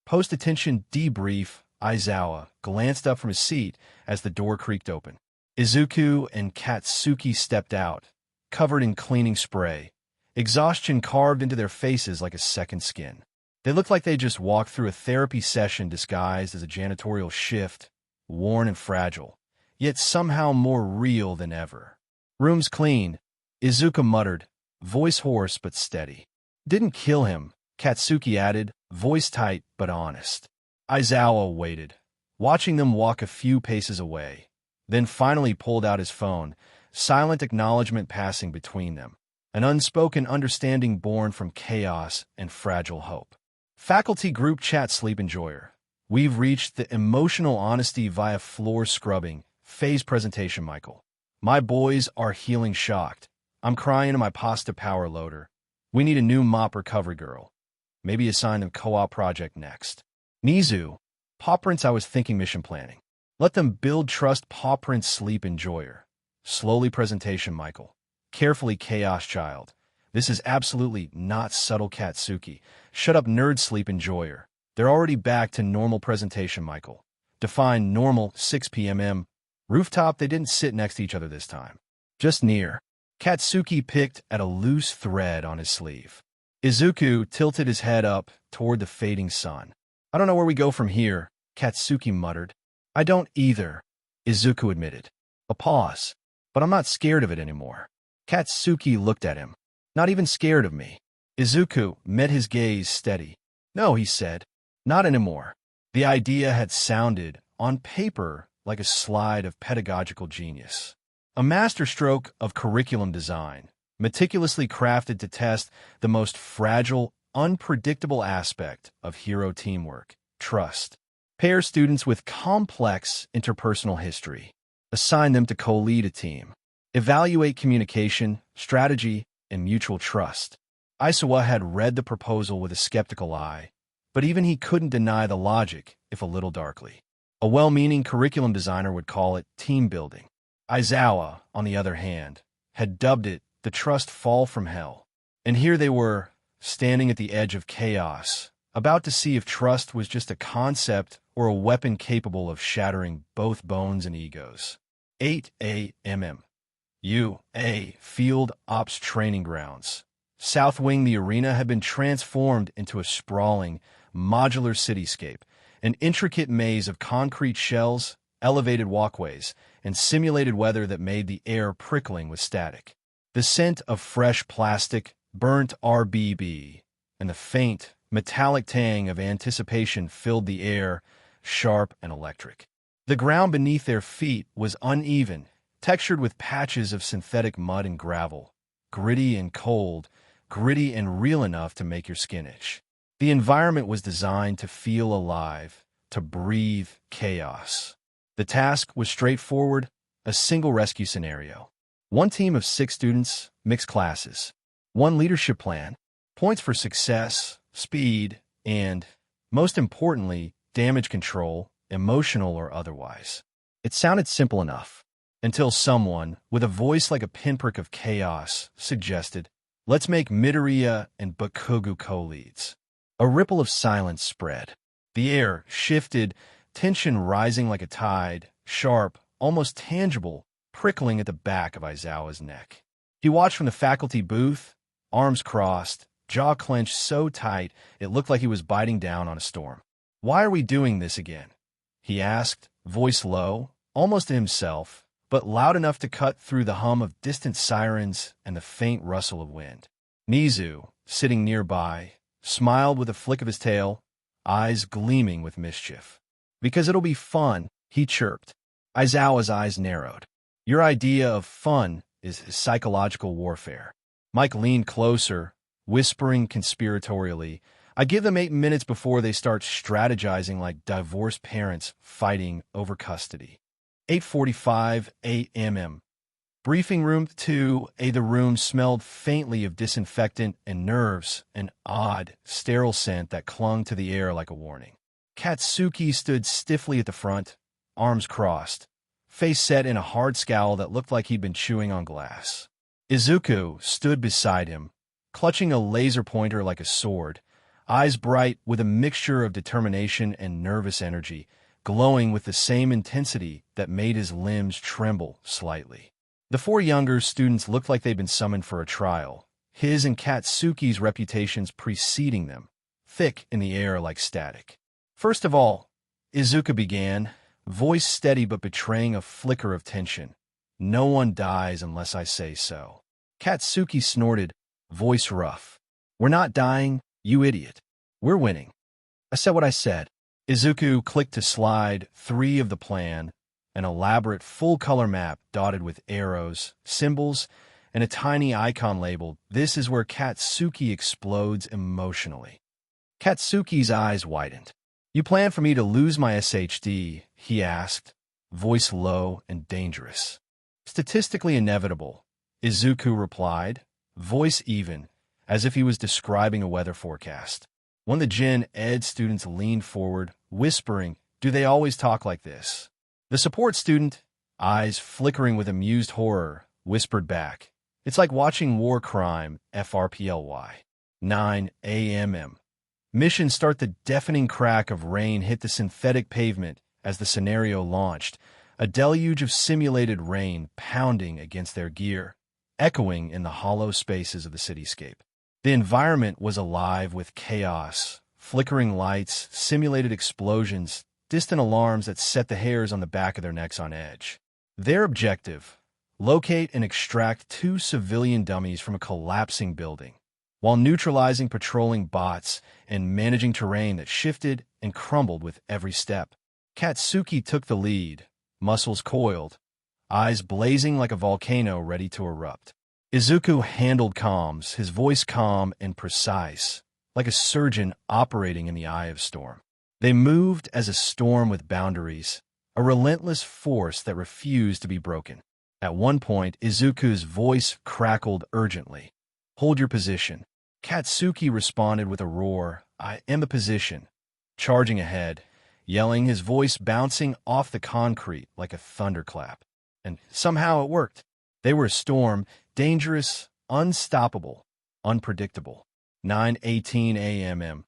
Post-attention debrief. Aizawa glanced up from his seat as the door creaked open. Izuku and Katsuki stepped out, covered in cleaning spray, exhaustion carved into their faces like a second skin. They looked like they just walked through a therapy session disguised as a janitorial shift, worn and fragile, yet somehow more real than ever. Room's clean, Izuku muttered, voice hoarse but steady. Didn't kill him, Katsuki added, voice tight but honest. Aizawa waited, watching them walk a few paces away, then finally pulled out his phone, silent acknowledgement passing between them, an unspoken understanding born from chaos and fragile hope. Faculty group chat sleep enjoyer. We've reached the emotional honesty via floor scrubbing, phase presentation Michael. My boys are healing shocked. I'm crying into my pasta power loader. We need a new mop recovery girl. Maybe assign them co-op project next. Mizu, Paw Prints I was thinking mission planning. Let them build trust Paw Prints sleep enjoyer. Slowly presentation Michael. Carefully chaos child. This is absolutely not subtle Katsuki. Shut up nerd sleep enjoyer. They're already back to normal presentation Michael. Define normal 6 p.m. Rooftop they didn't sit next to each other this time. Just near. Katsuki picked at a loose thread on his sleeve. Izuku tilted his head up toward the fading sun. I don't know where we go from here, Katsuki muttered. I don't either, Izuku admitted. A pause. But I'm not scared of it anymore. Katsuki looked at him. Not even scared of me. Izuku met his gaze steady. No, he said. Not anymore. The idea had sounded, on paper, like a slide of pedagogical genius. A masterstroke of curriculum design, meticulously crafted to test the most fragile, unpredictable aspect of hero teamwork, trust. Pair students with complex interpersonal history. Assign them to co-lead a team. Evaluate communication, strategy, and mutual trust. Aizawa had read the proposal with a skeptical eye, but even he couldn't deny the logic, if a little darkly. A well-meaning curriculum designer would call it team building. Aizawa, on the other hand, had dubbed it the trust fall from hell. And here they were, standing at the edge of chaos, about to see if trust was just a concept or a weapon capable of shattering both bones and egos. 8 a.m. UA Field Ops Training Grounds. South Wing the arena had been transformed into a sprawling, modular cityscape, an intricate maze of concrete shells, elevated walkways, and simulated weather that made the air prickling with static. The scent of fresh plastic, burnt RBB, and the faint, metallic tang of anticipation filled the air, sharp and electric. The ground beneath their feet was uneven, textured with patches of synthetic mud and gravel, gritty and cold, gritty and real enough to make your skin itch. The environment was designed to feel alive, to breathe chaos. The task was straightforward, a single rescue scenario. One team of 6 students, mixed classes. One leadership plan, points for success, speed, and, most importantly, damage control, emotional or otherwise. It sounded simple enough, until someone, with a voice like a pinprick of chaos, suggested, "Let's make Midoriya and Bakugo co-leads." A ripple of silence spread. The air shifted, tension rising like a tide, sharp, almost tangible, prickling at the back of Aizawa's neck. He watched from the faculty booth, arms crossed, jaw clenched so tight it looked like he was biting down on a storm. "Why are we doing this again?" he asked, voice low, almost to himself, but loud enough to cut through the hum of distant sirens and the faint rustle of wind. Mizu, sitting nearby, smiled with a flick of his tail, eyes gleaming with mischief. "Because it'll be fun," he chirped. Aizawa's eyes narrowed. "Your idea of fun is psychological warfare." Mike leaned closer, whispering conspiratorially, "I give them 8 minutes before they start strategizing like divorced parents fighting over custody." 8:45 a.m. Briefing room 2A. The room smelled faintly of disinfectant and nerves, an odd, sterile scent that clung to the air like a warning. Katsuki stood stiffly at the front, arms crossed, face set in a hard scowl that looked like he'd been chewing on glass. Izuku stood beside him, clutching a laser pointer like a sword, eyes bright with a mixture of determination and nervous energy, glowing with the same intensity that made his limbs tremble slightly. The 4 younger students looked like they'd been summoned for a trial, his and Katsuki's reputations preceding them, thick in the air like static. "First of all," Izuku began, voice steady but betraying a flicker of tension, "no one dies unless I say so." Katsuki snorted, voice rough. "We're not dying, you idiot. We're winning." "I said what I said." Izuku clicked to slide 3 of the plan, an elaborate full-color map dotted with arrows, symbols, and a tiny icon labeled, "This is where Katsuki explodes emotionally." Katsuki's eyes widened. "You plan for me to lose my SHD?" he asked, voice low and dangerous. "Statistically inevitable," Izuku replied, voice even, as if he was describing a weather forecast. One of the Gen Ed students leaned forward, whispering, "Do they always talk like this?" The support student, eyes flickering with amused horror, whispered back, "It's like watching war crime, FRPLY. 9 a.m. Mission start. The deafening crack of rain hit the synthetic pavement as the scenario launched, a deluge of simulated rain pounding against their gear, echoing in the hollow spaces of the cityscape. The environment was alive with chaos, flickering lights, simulated explosions, distant alarms that set the hairs on the back of their necks on edge. Their objective: locate and extract 2 civilian dummies from a collapsing building, while neutralizing patrolling bots and managing terrain that shifted and crumbled with every step. Katsuki took the lead, muscles coiled, eyes blazing like a volcano ready to erupt. Izuku handled comms, his voice calm and precise, like a surgeon operating in the eye of storm. They moved as a storm with boundaries, a relentless force that refused to be broken. At one point, Izuku's voice crackled urgently. "Hold your position." Katsuki responded with a roar, "I am the position." Charging ahead, yelling, his voice bouncing off the concrete like a thunderclap. And somehow it worked. They were a storm, dangerous, unstoppable, unpredictable. 9:18 a.m.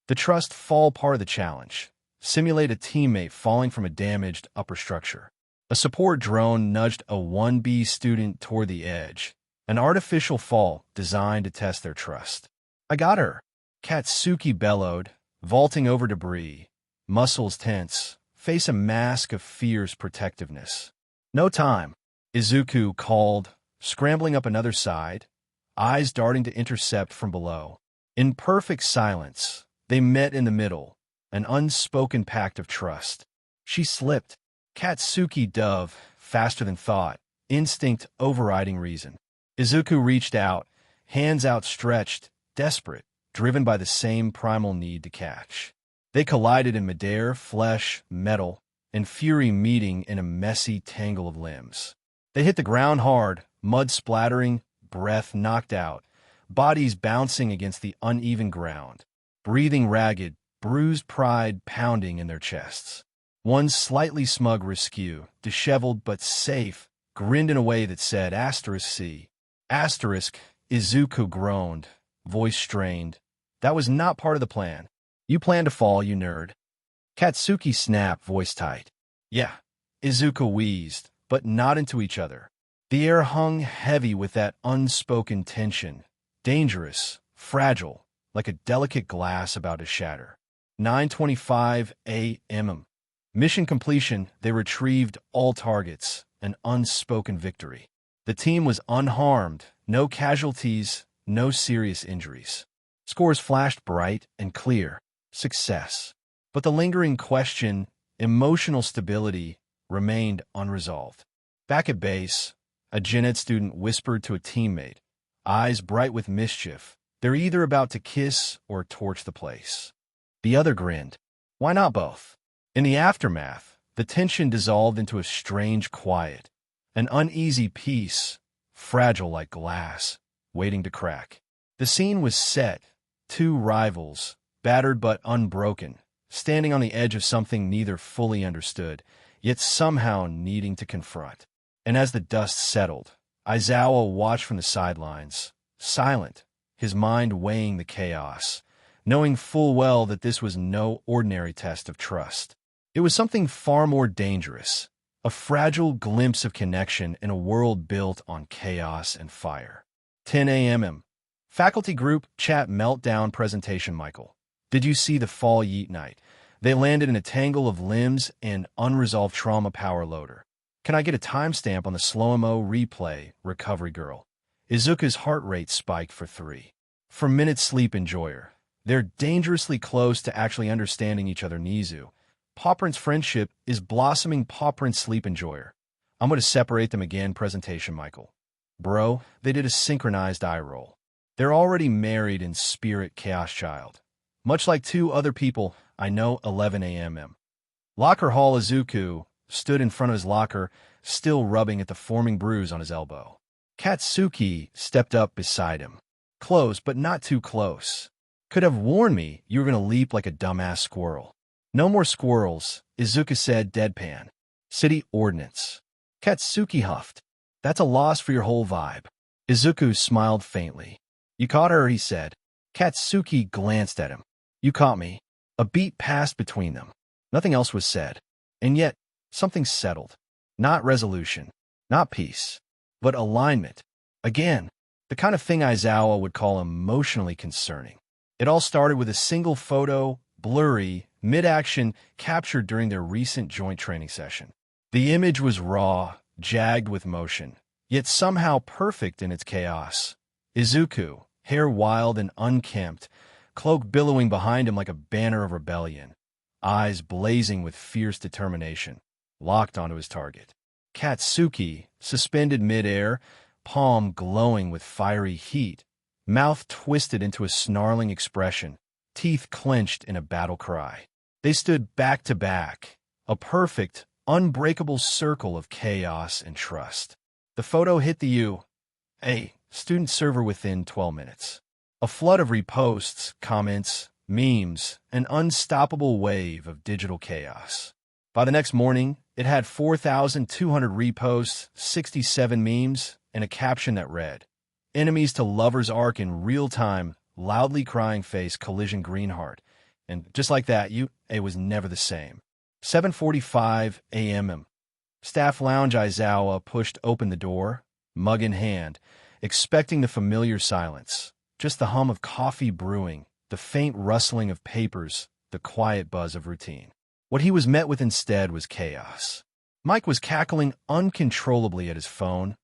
The trust fall part of the challenge. Simulate a teammate falling from a damaged upper structure. A support drone nudged a 1B student toward the edge, an artificial fall designed to test their trust. "I got her," Katsuki bellowed, vaulting over debris, muscles tense, face a mask of fierce protectiveness. "No time," Izuku called, scrambling up another side, eyes darting to intercept from below. In perfect silence, they met in the middle, an unspoken pact of trust. She slipped. Katsuki dove, faster than thought, instinct overriding reason. Izuku reached out, hands outstretched, desperate, driven by the same primal need to catch. They collided in midair, flesh, metal, and fury meeting in a messy tangle of limbs. They hit the ground hard, mud splattering, breath knocked out, bodies bouncing against the uneven ground, breathing ragged, bruised pride pounding in their chests. One slightly smug rescue, disheveled but safe, grinned in a way that said *C. Izuku groaned, voice strained. That was not part of the plan. You planned to fall, you nerd. Katsuki snapped, voice tight. Yeah. Izuku wheezed, but not into each other. The air hung heavy with that unspoken tension, dangerous, fragile, like a delicate glass about to shatter. 9:25 a.m. Mission completion, they retrieved all targets, an unspoken victory. The team was unharmed, no casualties, no serious injuries. Scores flashed bright and clear. Success. But the lingering question, emotional stability, remained unresolved. Back at base, a gen ed student whispered to a teammate, eyes bright with mischief. They're either about to kiss or torch the place. The other grinned. Why not both? In the aftermath, the tension dissolved into a strange quiet, an uneasy peace, fragile like glass, waiting to crack. The scene was set, two rivals, battered but unbroken, standing on the edge of something neither fully understood, yet somehow needing to confront. And as the dust settled, Aizawa watched from the sidelines, silent, his mind weighing the chaos, knowing full well that this was no ordinary test of trust. It was something far more dangerous, a fragile glimpse of connection in a world built on chaos and fire. 10 a.m. Faculty group chat meltdown presentation. Michael, did you see the fall yeet night? They landed in a tangle of limbs and unresolved trauma power loader. Can I get a timestamp on the slow-mo replay, recovery girl? Izuku's heart rate spiked for 3. For minute sleep enjoyer. They're dangerously close to actually understanding each other. Nizu. Paw Print's friendship is blossoming. Paw Print's sleep enjoyer. I'm going to separate them again. Presentation. Michael. Bro, they did a synchronized eye roll. They're already married in spirit. Chaos Child. Much like two other people I know. 11 a.m. Locker hall. Izuku stood in front of his locker, still rubbing at the forming bruise on his elbow. Katsuki stepped up beside him. Close, but not too close. Could have warned me you were going to leap like a dumbass squirrel. No more squirrels, Izuku said deadpan. City ordinance. Katsuki huffed. That's a loss for your whole vibe. Izuku smiled faintly. You caught her, he said. Katsuki glanced at him. You caught me. A beat passed between them. Nothing else was said. And yet, something settled. Not resolution. Not peace. But alignment. Again, the kind of thing Aizawa would call emotionally concerning. It all started with a single photo, blurry, mid-action, captured during their recent joint training session. The image was raw, jagged with motion, yet somehow perfect in its chaos. Izuku, hair wild and unkempt, cloak billowing behind him like a banner of rebellion, eyes blazing with fierce determination, locked onto his target. Katsuki, suspended mid-air, palm glowing with fiery heat, mouth twisted into a snarling expression, teeth clenched in a battle cry. They stood back to back, a perfect, unbreakable circle of chaos and trust. The photo hit the UA student server within 12 minutes. A flood of reposts, comments, memes, an unstoppable wave of digital chaos. By the next morning, it had 4,200 reposts, 67 memes, and a caption that read, "Enemies to Lover's Arc in real time, loudly crying face, collision Greenheart." And just like that, it was never the same. 7:45 a.m. Staff lounge. Aizawa pushed open the door, mug in hand, expecting the familiar silence. Just the hum of coffee brewing, the faint rustling of papers, the quiet buzz of routine. What he was met with instead was chaos. Mike was cackling uncontrollably at his phone,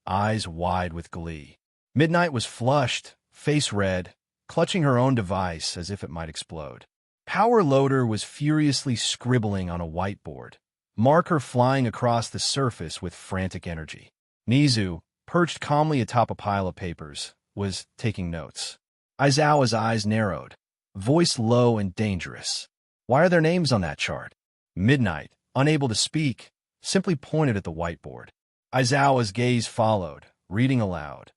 eyes wide with glee. Midnight was flushed, face red, clutching her own device as if it might explode. Power Loader was furiously scribbling on a whiteboard, marker flying across the surface with frantic energy. Nizu, perched calmly atop a pile of papers, was taking notes. Aizawa's eyes narrowed, voice low and dangerous. Why are their names on that chart? Midnight, unable to speak, simply pointed at the whiteboard. Aizawa's gaze followed, reading aloud.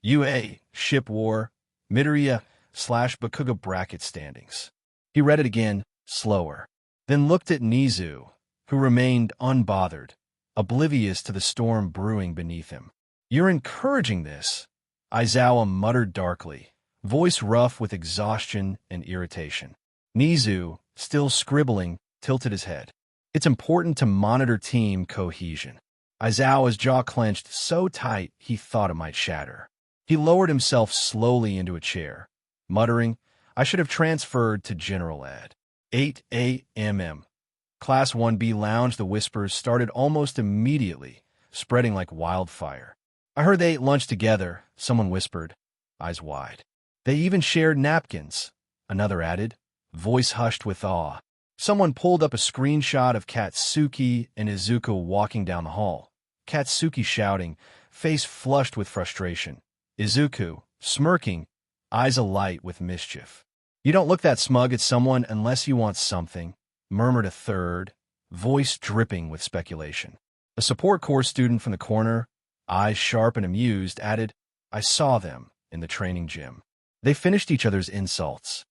UA, Ship War, Midoriya / Bakugo bracket standings. He read it again, slower, then looked at Nizu, who remained unbothered, oblivious to the storm brewing beneath him. You're encouraging this, Aizawa muttered darkly, voice rough with exhaustion and irritation. Nizu, still scribbling, tilted his head. It's important to monitor team cohesion. Aizawa's jaw clenched so tight he thought it might shatter. He lowered himself slowly into a chair, muttering, I should have transferred to General Ed. 8 a.m. Class 1B lounge. The whispers started almost immediately, spreading like wildfire. I heard they ate lunch together, someone whispered, eyes wide. They even shared napkins, another added, voice hushed with awe. Someone pulled up a screenshot of Katsuki and Izuku walking down the hall. Katsuki shouting, face flushed with frustration. Izuku, smirking, eyes alight with mischief. You don't look that smug at someone unless you want something, murmured a third, voice dripping with speculation. A support corps student from the corner, eyes sharp and amused, added, I saw them in the training gym. They finished each other's insults.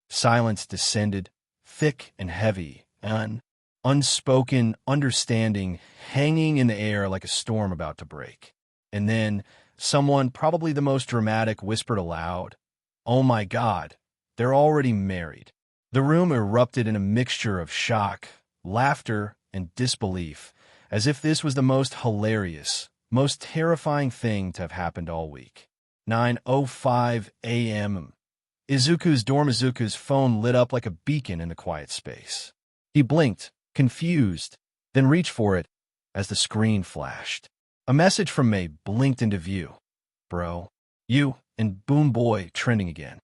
Silence descended, thick and heavy, an unspoken understanding hanging in the air like a storm about to break. And then someone, probably the most dramatic, whispered aloud, Oh my God, they're already married. The room erupted in a mixture of shock, laughter, and disbelief, as if this was the most hilarious, most terrifying thing to have happened all week. 9:05 a.m. Izuku's phone lit up like a beacon in the quiet space. He blinked, confused, then reached for it as the screen flashed. A message from May blinked into view. Bro, you and Boom Boy trending again.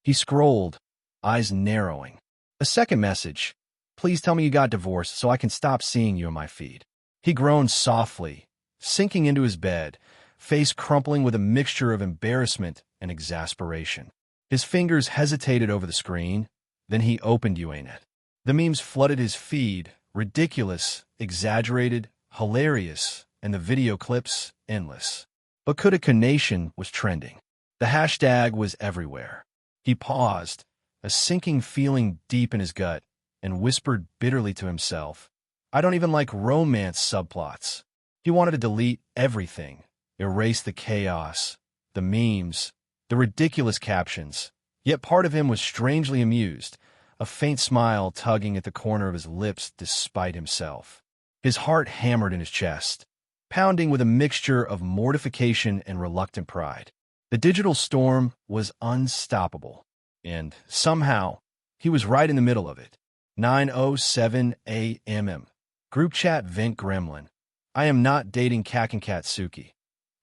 He scrolled, eyes narrowing. A second message. Please tell me you got divorced so I can stop seeing you in my feed. He groaned softly, sinking into his bed, face crumpling with a mixture of embarrassment and exasperation. His fingers hesitated over the screen, then he opened Uanet. The memes flooded his feed, ridiculous, exaggerated, hilarious, and the video clips endless. Bakugo Nation was trending. The hashtag was everywhere. He paused, a sinking feeling deep in his gut, and whispered bitterly to himself, I don't even like romance subplots. He wanted to delete everything, erase the chaos, the memes, the ridiculous captions. Yet part of him was strangely amused, a faint smile tugging at the corner of his lips despite himself. His heart hammered in his chest, pounding with a mixture of mortification and reluctant pride. The digital storm was unstoppable, and somehow he was right in the middle of it. 9:07 a.m. Group chat vent gremlin. I am not dating Kak and Katsuki.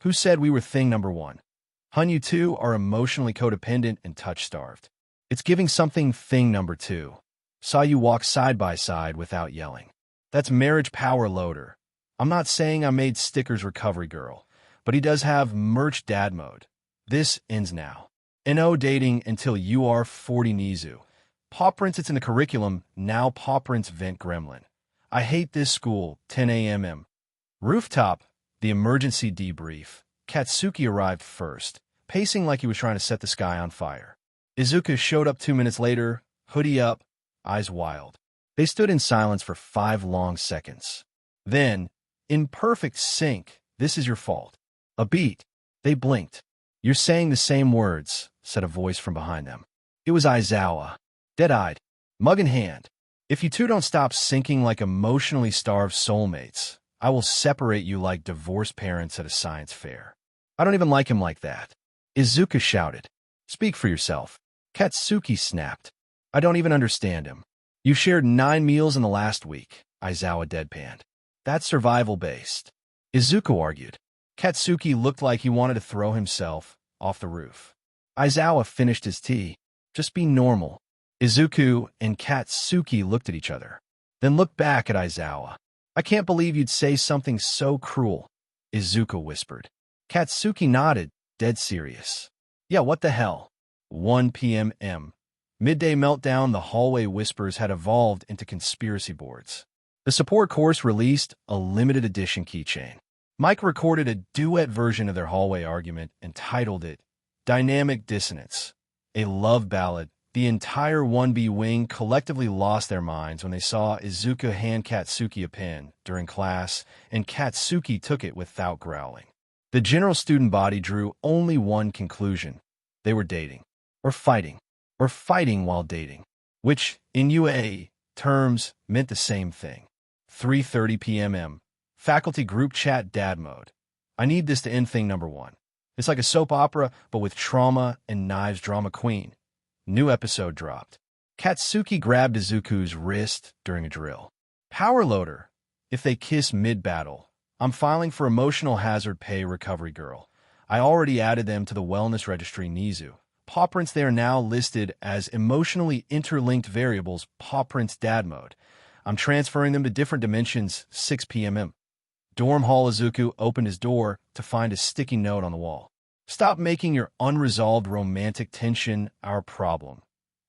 Who said we were thing number one? Hun, you two are emotionally codependent and touch-starved. It's giving something thing number two. Saw you walk side by side without yelling. That's marriage power loader. I'm not saying I made stickers recovery girl, but he does have merch dad mode. This ends now. No dating until you are 40 Nizu. Paw prints, it's in the curriculum, now paw prints vent gremlin. I hate this school, 10 a.m. Rooftop, the emergency debrief. Katsuki arrived first, pacing like he was trying to set the sky on fire. Izuku showed up 2 minutes later, hoodie up, eyes wild. They stood in silence for 5 long seconds. Then, in perfect sync, this is your fault. A beat. They blinked. You're saying the same words, said a voice from behind them. It was Aizawa, dead-eyed, mug in hand. If you two don't stop sinking like emotionally starved soulmates, I will separate you like divorced parents at a science fair. I don't even like him like that. Izuku shouted. Speak for yourself. Katsuki snapped. I don't even understand him. You shared 9 meals in the last week, Aizawa deadpanned. That's survival-based. Izuku argued. Katsuki looked like he wanted to throw himself off the roof. Aizawa finished his tea. Just be normal. Izuku and Katsuki looked at each other, then looked back at Aizawa. I can't believe you'd say something so cruel, Izuku whispered. Katsuki nodded, dead serious. Yeah, what the hell? 1 p.m. Midday meltdown. The hallway whispers had evolved into conspiracy boards. The support course released a limited edition keychain. Mike recorded a duet version of their hallway argument and titled it Dynamic Dissonance, a love ballad. The entire 1B wing collectively lost their minds when they saw Izuku hand Katsuki a pen during class, and Katsuki took it without growling. The general student body drew only one conclusion. They were dating, or fighting while dating, which, in UA terms, meant the same thing. 3:30 p.m. Faculty group chat dad mode. I need this to end thing number 1. It's like a soap opera, but with trauma and knives drama queen. New episode dropped. Katsuki grabbed Izuku's wrist during a drill. Power loader. If they kiss mid-battle, I'm filing for emotional hazard pay recovery girl. I already added them to the wellness registry Nizu. Paw prints, they are now listed as emotionally interlinked variables paw prints dad mode. I'm transferring them to different dimensions 6 p.m. Dorm hall. Izuku opened his door to find a sticky note on the wall. Stop making your unresolved romantic tension our problem.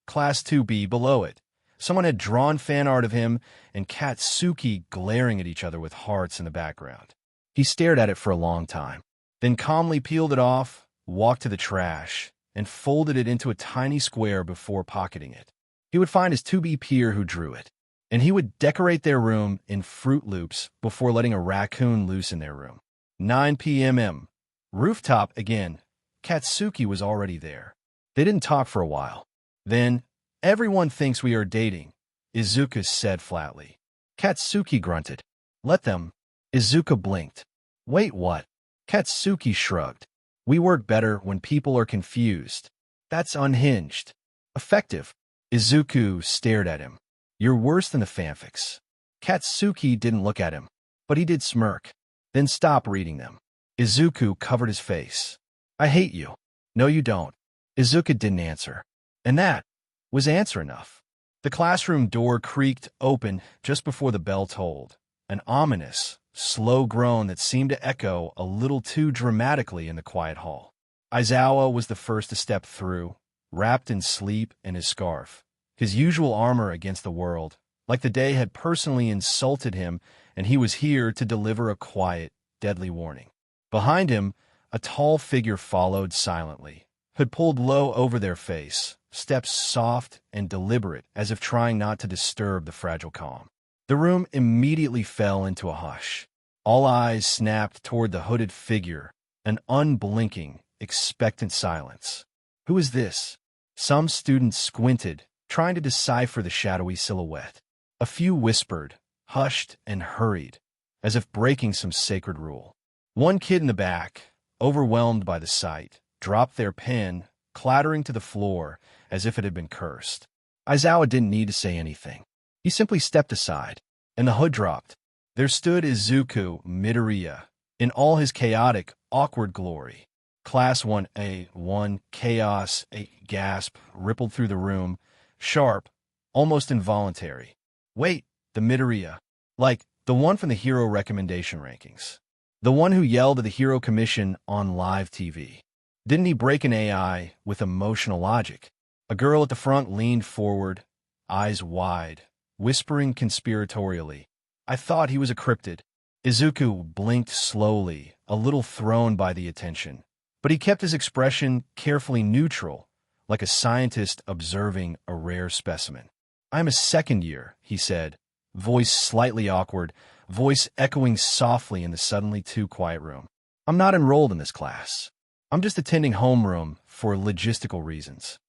Class 2B below it. Someone had drawn fan art of him and Katsuki glaring at each other with hearts in the background. He stared at it for a long time, then calmly peeled it off, walked to the trash, and folded it into a tiny square before pocketing it. He would find his 2B peer who drew it, and he would decorate their room in Fruit Loops before letting a raccoon loose in their room. 9 p.m. Rooftop again. Katsuki was already there. They didn't talk for a while. Then, everyone thinks we are dating, Izuku said flatly. Katsuki grunted. Let them. Izuku blinked. Wait, what? Katsuki shrugged. We work better when people are confused. That's unhinged. Effective. Izuku stared at him. You're worse than the fanfics. Katsuki didn't look at him, but he did smirk. Then stop reading them. Izuku covered his face. I hate you. No, you don't. Izuku didn't answer. And that was answer enough. The classroom door creaked open just before the bell tolled, an ominous, slow groan that seemed to echo a little too dramatically in the quiet hall. Aizawa was the first to step through, wrapped in sleep and his scarf, his usual armor against the world, like the day had personally insulted him and he was here to deliver a quiet, deadly warning. Behind him, a tall figure followed silently, hood pulled low over their face, steps soft and deliberate as if trying not to disturb the fragile calm. The room immediately fell into a hush. All eyes snapped toward the hooded figure, an unblinking, expectant silence. Who is this? Some students squinted, trying to decipher the shadowy silhouette. A few whispered, hushed, and hurried, as if breaking some sacred rule. One kid in the back, overwhelmed by the sight, dropped their pen, clattering to the floor as if it had been cursed. Aizawa didn't need to say anything. He simply stepped aside, and the hood dropped. There stood Izuku Midoriya, in all his chaotic, awkward glory. Class 1A1, chaos, a gasp, rippled through the room, sharp, almost involuntary. Wait, the Midoriya. Like, the one from the hero recommendation rankings. The one who yelled at the hero commission on live TV. Didn't he break an AI with emotional logic? A girl at the front leaned forward, eyes wide, whispering conspiratorially. I thought he was a cryptid. Izuku blinked slowly, a little thrown by the attention. But he kept his expression carefully neutral, like a scientist observing a rare specimen. I'm a second year, he said, voice slightly awkward, voice echoing softly in the suddenly too quiet room. I'm not enrolled in this class. I'm just attending homeroom for logistical reasons.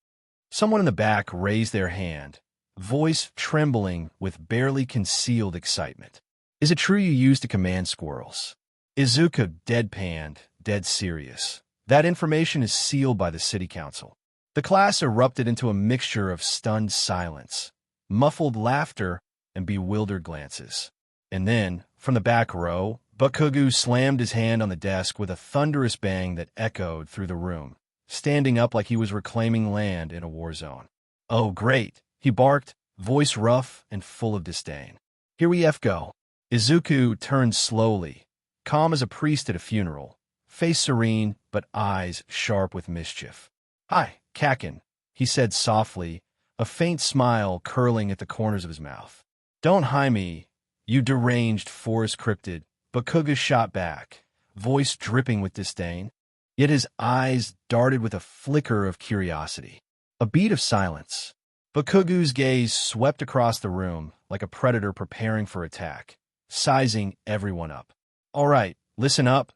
Someone in the back raised their hand, voice trembling with barely concealed excitement. Is it true you used to command squirrels? Izuku deadpanned, dead serious. That information is sealed by the city council. The class erupted into a mixture of stunned silence, muffled laughter, and bewildered glances. And then, from the back row, Bakugo slammed his hand on the desk with a thunderous bang that echoed through the room, standing up like he was reclaiming land in a war zone. Oh, great, he barked, voice rough and full of disdain. Here we go. Izuku turned slowly, calm as a priest at a funeral, face serene but eyes sharp with mischief. Hi, Kakin, he said softly, a faint smile curling at the corners of his mouth. Don't hi me, "You deranged forest cryptid," Bakugo shot back, voice dripping with disdain. Yet his eyes darted with a flicker of curiosity. A beat of silence. Bakugo's gaze swept across the room like a predator preparing for attack, sizing everyone up. "All right, listen up.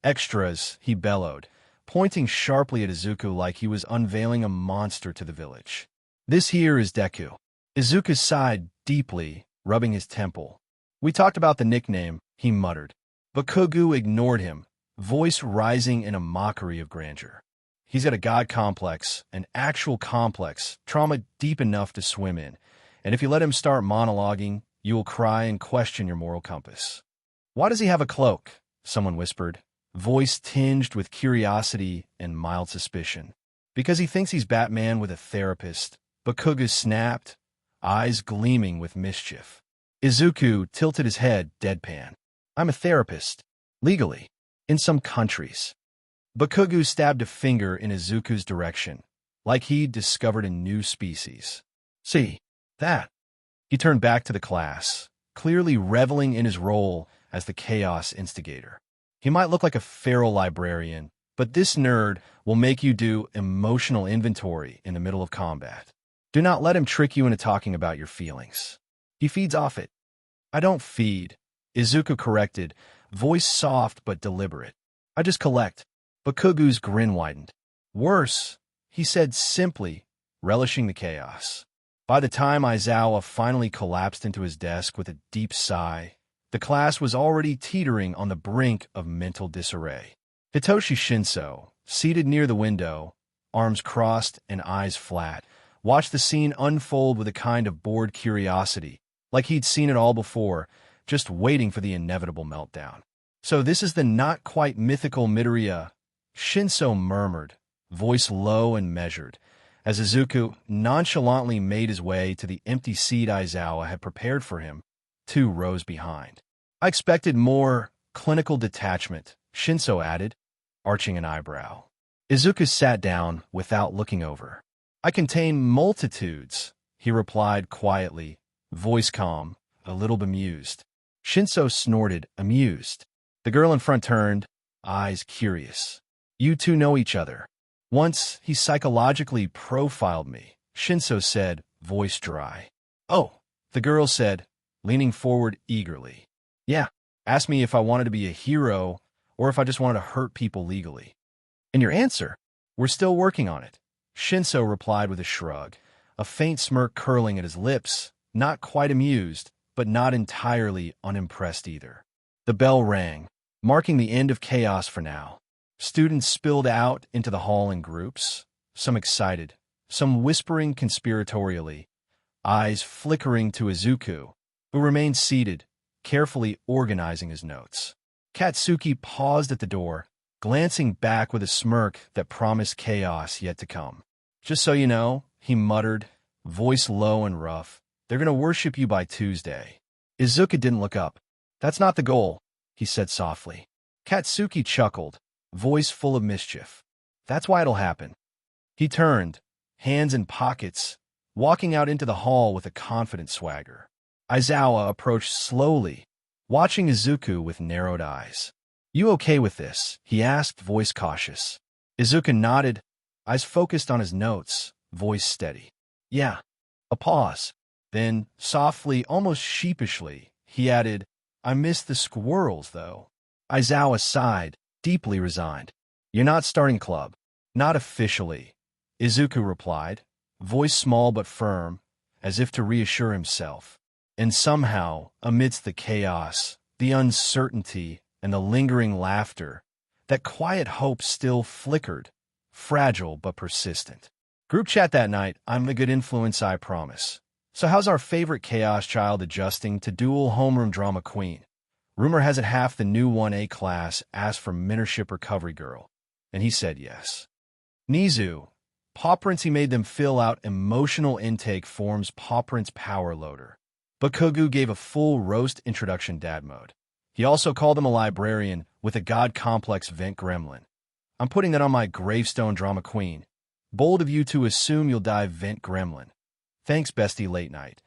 Extras," he bellowed, pointing sharply at Izuku like he was unveiling a monster to the village. "This here is Deku." Izuku sighed deeply, rubbing his temple. "We talked about the nickname," he muttered. Bakugo ignored him, voice rising in a mockery of grandeur. "He's got a god complex, an actual complex, trauma deep enough to swim in, and if you let him start monologuing, you will cry and question your moral compass." "Why does he have a cloak?" someone whispered, voice tinged with curiosity and mild suspicion. "Because he thinks he's Batman with a therapist," Bakugo snapped, eyes gleaming with mischief. Izuku tilted his head deadpan. "I'm a therapist. Legally. In some countries." Bakugo stabbed a finger in Izuku's direction, like he'd discovered a new species. "See, that?" He turned back to the class, clearly reveling in his role as the chaos instigator. "He might look like a feral librarian, but this nerd will make you do emotional inventory in the middle of combat. Do not let him trick you into talking about your feelings. He feeds off it." "I don't feed," Izuku corrected, voice soft but deliberate. "I just collect." Bakugo's grin widened. "Worse," he said simply, relishing the chaos. By the time Aizawa finally collapsed into his desk with a deep sigh, the class was already teetering on the brink of mental disarray. Hitoshi Shinso, seated near the window, arms crossed and eyes flat, watched the scene unfold with a kind of bored curiosity, like he'd seen it all before, just waiting for the inevitable meltdown. "So this is the not-quite-mythical Midoriya," Shinso murmured, voice low and measured, as Izuku nonchalantly made his way to the empty seat Aizawa had prepared for him, 2 rows behind. "I expected more clinical detachment," Shinso added, arching an eyebrow. Izuku sat down without looking over. "I contain multitudes," he replied quietly, voice calm, a little bemused. Shinso snorted, amused. The girl in front turned, eyes curious. "You two know each other." "Once he psychologically profiled me," Shinso said, voice dry. "Oh," the girl said, leaning forward eagerly. "Yeah, asked me if I wanted to be a hero or if I just wanted to hurt people legally." "And your answer?" "We're still working on it," Shinso replied with a shrug, a faint smirk curling at his lips, not quite amused, but not entirely unimpressed either. The bell rang, marking the end of chaos for now. Students spilled out into the hall in groups, some excited, some whispering conspiratorially, eyes flickering to Izuku, who remained seated, carefully organizing his notes. Katsuki paused at the door, glancing back with a smirk that promised chaos yet to come. "Just so you know," he muttered, voice low and rough, "they're going to worship you by Tuesday." Izuku didn't look up. "That's not the goal," he said softly. Katsuki chuckled, voice full of mischief. "That's why it'll happen." He turned, hands in pockets, walking out into the hall with a confident swagger. Aizawa approached slowly, watching Izuku with narrowed eyes. "You okay with this?" he asked, voice cautious. Izuku nodded, eyes focused on his notes, voice steady. "Yeah." A pause. Then, softly, almost sheepishly, he added, "I miss the squirrels, though." Aizawa sighed, deeply resigned. "You're not starting club." "Not officially," Izuku replied, voice small but firm, as if to reassure himself. And somehow, amidst the chaos, the uncertainty, and the lingering laughter, that quiet hope still flickered, fragile but persistent. Group chat that night, "I'm a good influence, I promise. So how's our favorite chaos child adjusting to dual homeroom drama queen? Rumor has it half the new 1A class asked for mentorship recovery girl, and he said yes." Nizu, Paw Prince, he made them fill out emotional intake forms. Paw Prince power loader. Bakugo gave a full roast introduction dad mode. He also called him a librarian with a god complex vent gremlin. "I'm putting that on my gravestone, drama queen. Bold of you to assume you'll die vent gremlin. Thanks, bestie late night."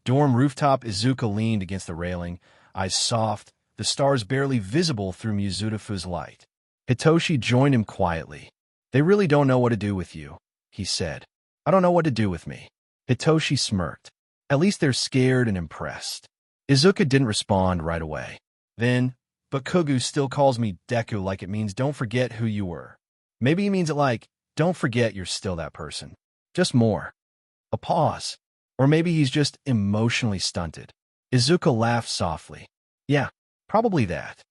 Dorm rooftop. Izuku leaned against the railing, eyes soft, the stars barely visible through Mizurufu's light. Hitoshi joined him quietly. "They really don't know what to do with you," he said. "I don't know what to do with me." Hitoshi smirked. "At least they're scared and impressed." Izuku didn't respond right away. Then, "Bakugo still calls me Deku like it means don't forget who you were. Maybe he means it like, don't forget you're still that person. Just more." A pause. Or maybe he's just emotionally stunted. Izuku laughed softly. "Yeah, probably that."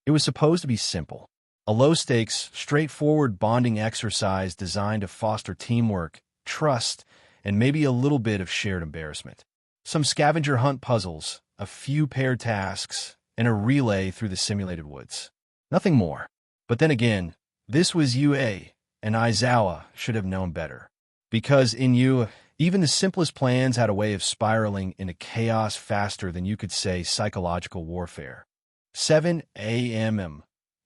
It was supposed to be simple. A low-stakes, straightforward bonding exercise designed to foster teamwork, trust, and maybe a little bit of shared embarrassment. Some scavenger hunt puzzles, a few paired tasks, and a relay through the simulated woods. Nothing more. But then again, this was UA, and Aizawa should have known better. Because in UA, even the simplest plans had a way of spiraling into chaos faster than you could say psychological warfare. 7 a.m.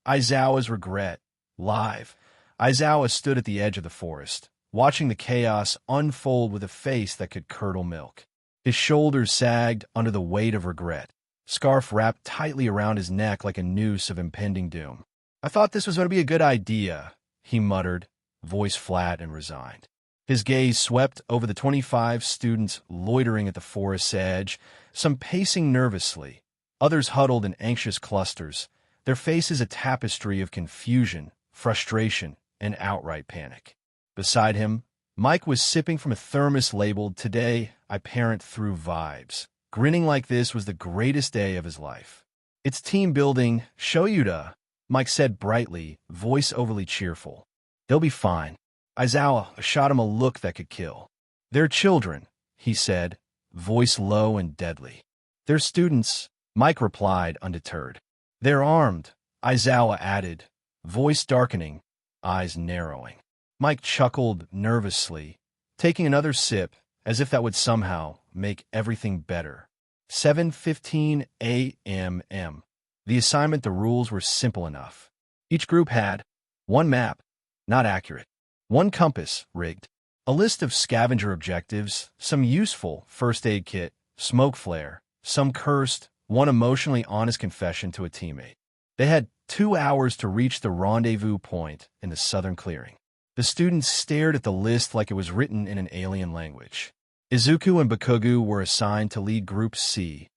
Aizawa's regret. Live. Aizawa stood at the edge of the forest, watching the chaos unfold with a face that could curdle milk. His shoulders sagged under the weight of regret, scarf wrapped tightly around his neck like a noose of impending doom. "I thought this was going to be a good idea," he muttered, voice flat and resigned. His gaze swept over the 25 students loitering at the forest's edge, some pacing nervously, others huddled in anxious clusters, their faces a tapestry of confusion, frustration, and outright panic. Beside him, Mike was sipping from a thermos labeled, "Today, I parent through vibes," grinning like this was the greatest day of his life. "It's team building, Shoyuda," Mike said brightly, voice overly cheerful. "They'll be fine." Aizawa shot him a look that could kill. "They're children," he said, voice low and deadly. "They're students," Mike replied, undeterred. "They're armed," Aizawa added, voice darkening, eyes narrowing. Mike chuckled nervously, taking another sip, as if that would somehow make everything better. 7:15 a.m. The assignment, the rules were simple enough. Each group had one map, not accurate, one compass, rigged, a list of scavenger objectives, some useful first aid kit, smoke flare, some cursed, one emotionally honest confession to a teammate. They had 2 hours to reach the rendezvous point in the southern clearing. The students stared at the list like it was written in an alien language. Izuku and Bakugo were assigned to lead Group C,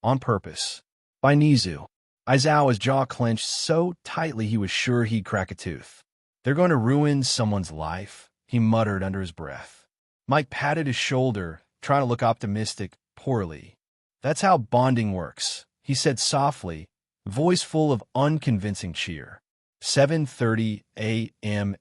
on purpose, by Nizu. Aizawa's jaw clenched so tightly he was sure he'd crack a tooth. "They're going to ruin someone's life," he muttered under his breath. Mike patted his shoulder, trying to look optimistic, poorly. "That's how bonding works," he said softly, voice full of unconvincing cheer. 7:30 a.m.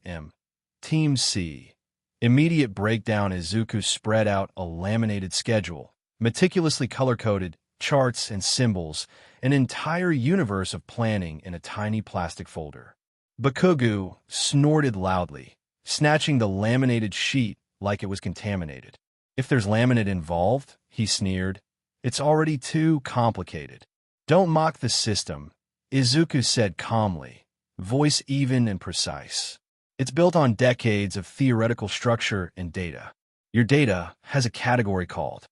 Team C. Immediate breakdown. Izuku spread out a laminated schedule, meticulously color-coded, charts and symbols, an entire universe of planning in a tiny plastic folder. Bakugo snorted loudly, snatching the laminated sheet like it was contaminated. "If there's laminate involved," he sneered, "it's already too complicated." "Don't mock the system," Izuku said calmly, voice even and precise. "It's built on decades of theoretical structure and data. Your data has a category called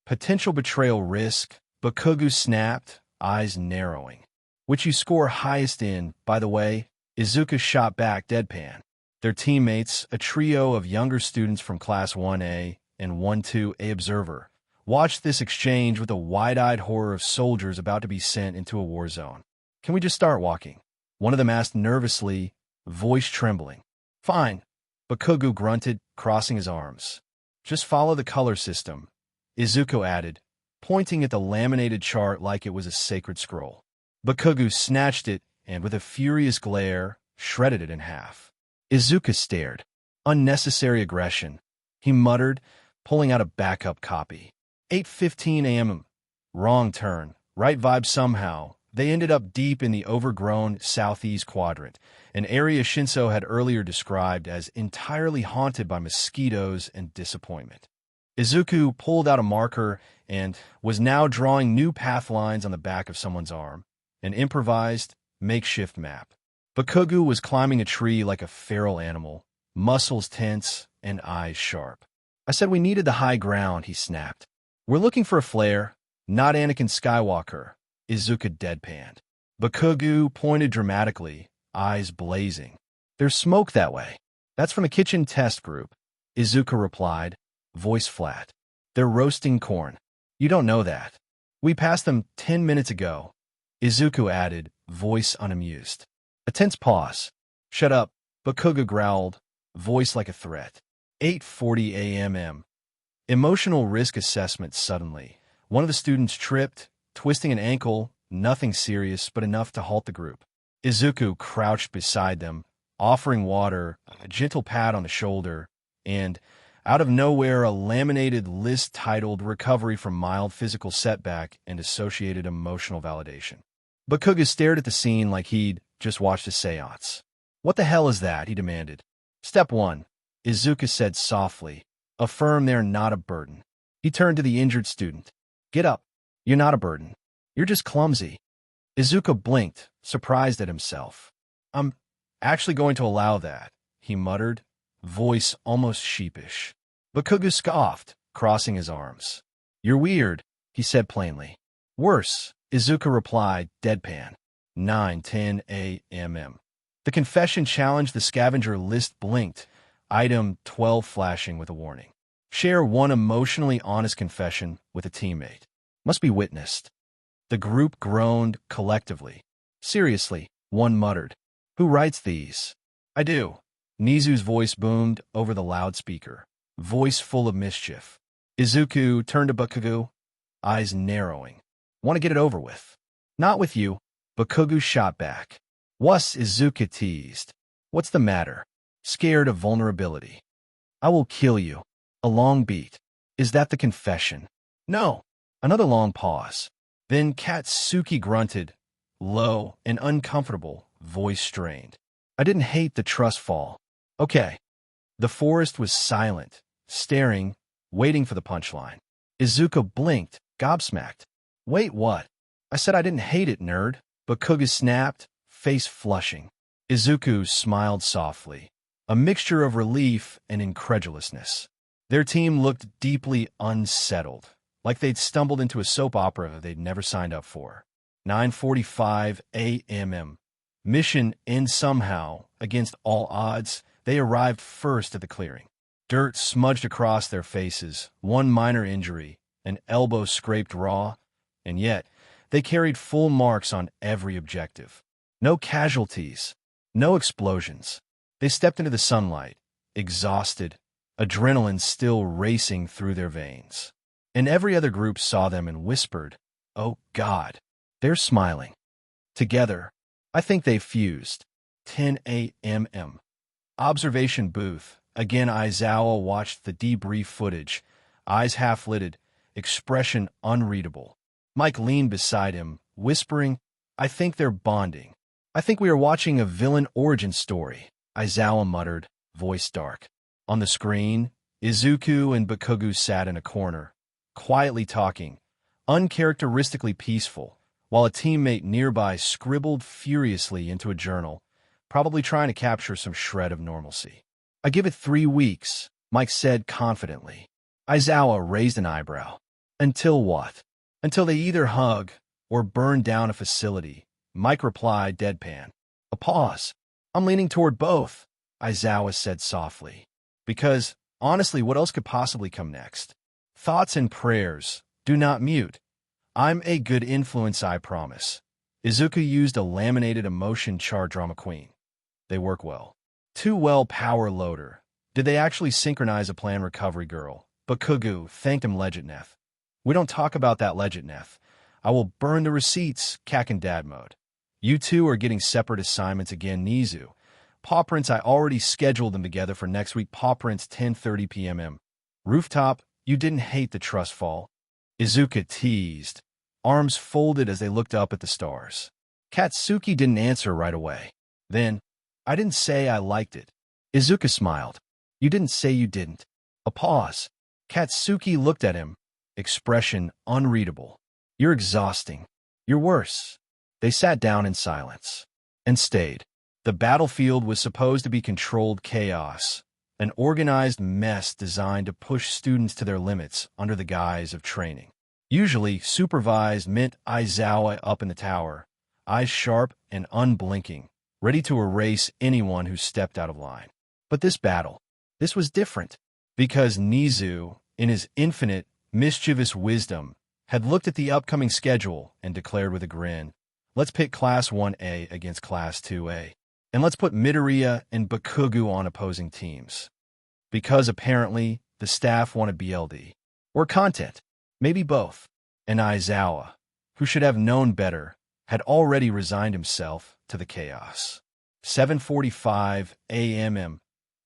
potential betrayal risk," Bakugo snapped, eyes narrowing. "Which you score highest in, by the way," Izuku shot back deadpan. Their teammates, a trio of younger students from Class 1A and 1-2A observer, watched this exchange with a wide-eyed horror of soldiers about to be sent into a war zone. "Can we just start walking?" one of them asked nervously, voice trembling. "Fine," Bakugo grunted, crossing his arms. "Just follow the color system," Izuku added, pointing at the laminated chart like it was a sacred scroll. Bakugo snatched it and, with a furious glare, shredded it in half. Izuku stared. Unnecessary aggression, he muttered, pulling out a backup copy. 8:15 a.m. Wrong turn, right vibe somehow. They ended up deep in the overgrown southeast quadrant, an area Shinso had earlier described as entirely haunted by mosquitoes and disappointment. Izuku pulled out a marker and was now drawing new path lines on the back of someone's arm, an improvised, makeshift map. Bakugo was climbing a tree like a feral animal, muscles tense and eyes sharp. "I said we needed the high ground," he snapped. We're looking for a flare, not Anakin Skywalker, Izuku deadpanned. Bakugo pointed dramatically, eyes blazing. There's smoke that way. That's from a kitchen test group, Izuku replied, voice flat. They're roasting corn. You don't know that. We passed them 10 minutes ago, Izuku added, voice unamused. A tense pause. Shut up, Bakugo growled, voice like a threat. 8:40 a.m. Emotional risk assessment suddenly. One of the students tripped, twisting an ankle, nothing serious but enough to halt the group. Izuku crouched beside them, offering water, a gentle pat on the shoulder, and, out of nowhere, a laminated list titled Recovery from Mild Physical Setback and Associated Emotional Validation. Bakugo stared at the scene like he'd just watched a seance. What the hell is that? He demanded. Step 1, Izuku said softly. Affirm they're not a burden. He turned to the injured student. Get up. You're not a burden. You're just clumsy. Izuku blinked, surprised at himself. I'm actually going to allow that, he muttered, voice almost sheepish. Bakugo scoffed, crossing his arms. You're weird, he said plainly. Worse, Izuku replied, deadpan. 9:10 a.m. The confession challenged the scavenger list blinked, item 12 flashing with a warning. Share one emotionally honest confession with a teammate. Must be witnessed. The group groaned collectively. Seriously, one muttered. Who writes these? I do. Nizu's voice boomed over the loudspeaker, voice full of mischief. Izuku turned to Bakugo, eyes narrowing. Want to get it over with? Not with you. Bakugo shot back. Wuss, Izuku teased. What's the matter? Scared of vulnerability. I will kill you. A long beat. Is that the confession? No. Another long pause. Then Katsuki grunted, low and uncomfortable, voice strained. I didn't hate the trust fall. Okay. The forest was silent, staring, waiting for the punchline. Izuku blinked, gobsmacked. Wait, what? I said I didn't hate it, nerd. Bakugo snapped, face flushing. Izuku smiled softly, a mixture of relief and incredulousness. Their team looked deeply unsettled, like they'd stumbled into a soap opera they'd never signed up for. 9:45 a.m. Mission ends somehow. Against all odds, they arrived first at the clearing. Dirt smudged across their faces, one minor injury, an elbow scraped raw, and yet they carried full marks on every objective. No casualties, no explosions. They stepped into the sunlight, exhausted, adrenaline still racing through their veins. And every other group saw them and whispered, oh God, they're smiling. Together, I think they've fused. 10 a.m. Observation booth. Again, Aizawa watched the debrief footage, eyes half-lidded, expression unreadable. Mike leaned beside him, whispering, I think they're bonding. I think we are watching a villain origin story, Aizawa muttered, voice dark. On the screen, Izuku and Bakugo sat in a corner, quietly talking, uncharacteristically peaceful, while a teammate nearby scribbled furiously into a journal, probably trying to capture some shred of normalcy. I give it 3 weeks, Mike said confidently. Aizawa raised an eyebrow. Until what? Until they either hug or burn down a facility, Mike replied deadpan. A pause. I'm leaning toward both, Aizawa said softly. Because, honestly, what else could possibly come next? Thoughts and prayers. Do not mute. I'm a good influence, I promise. Izuku used a laminated emotion chart drama queen. They work well. Too well, power loader. Did they actually synchronize a plan, recovery girl? Bakugo thanked him Legitneth. We don't talk about that Legitneth. I will burn the receipts, cack and dad mode. You two are getting separate assignments again, Nizu. Paw Prints, I already scheduled them together for next week. Paw Prints, 10:30 p.m. Rooftop, you didn't hate the trust fall. Izuku teased, arms folded as they looked up at the stars. Katsuki didn't answer right away. Then, I didn't say I liked it. Izuku smiled. You didn't say you didn't. A pause. Katsuki looked at him, expression unreadable. You're exhausting. You're worse. They sat down in silence and stayed. The battlefield was supposed to be controlled chaos, an organized mess designed to push students to their limits under the guise of training. Usually, supervised meant Aizawa up in the tower, eyes sharp and unblinking, ready to erase anyone who stepped out of line. But this was different, because Nizu, in his infinite, mischievous wisdom, had looked at the upcoming schedule and declared with a grin, "Let's pit Class 1A against Class 2A, and let's put Midoriya and Bakugo on opposing teams." Because apparently, the staff wanted BLD. Or content. Maybe both. And Aizawa, who should have known better, had already resigned himself to the chaos. 7:45 a.m.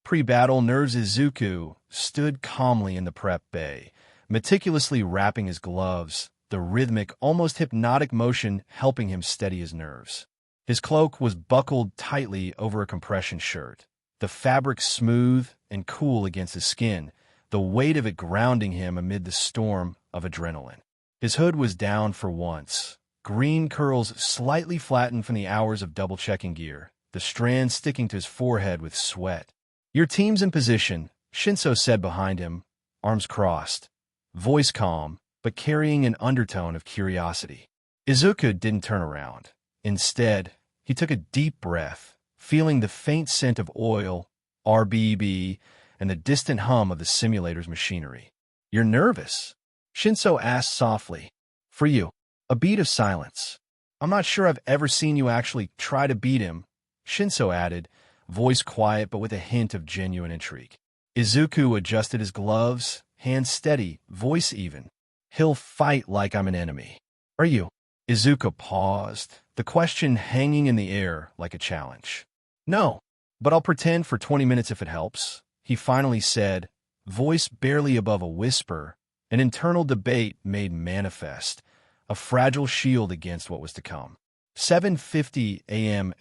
Pre-battle nerves. Izuku stood calmly in the prep bay, meticulously wrapping his gloves, the rhythmic, almost hypnotic motion helping him steady his nerves. His cloak was buckled tightly over a compression shirt, the fabric smooth and cool against his skin, the weight of it grounding him amid the storm of adrenaline. His hood was down for once, green curls slightly flattened from the hours of double-checking gear, the strands sticking to his forehead with sweat. "Your team's in position," Shinso said behind him, arms crossed, voice calm, but carrying an undertone of curiosity. Izuku didn't turn around. Instead, he took a deep breath, feeling the faint scent of oil, RBB, and the distant hum of the simulator's machinery. "You're nervous?" Shinso asked softly. "For you." A beat of silence. "I'm not sure I've ever seen you actually try to beat him," Shinso added, voice quiet but with a hint of genuine intrigue. Izuku adjusted his gloves, hands steady, voice even. "He'll fight like I'm an enemy." "Are you?" Izuku paused, the question hanging in the air like a challenge. "No, but I'll pretend for 20 minutes if it helps," he finally said, voice barely above a whisper, an internal debate made manifest, a fragile shield against what was to come. 7:50 a.m.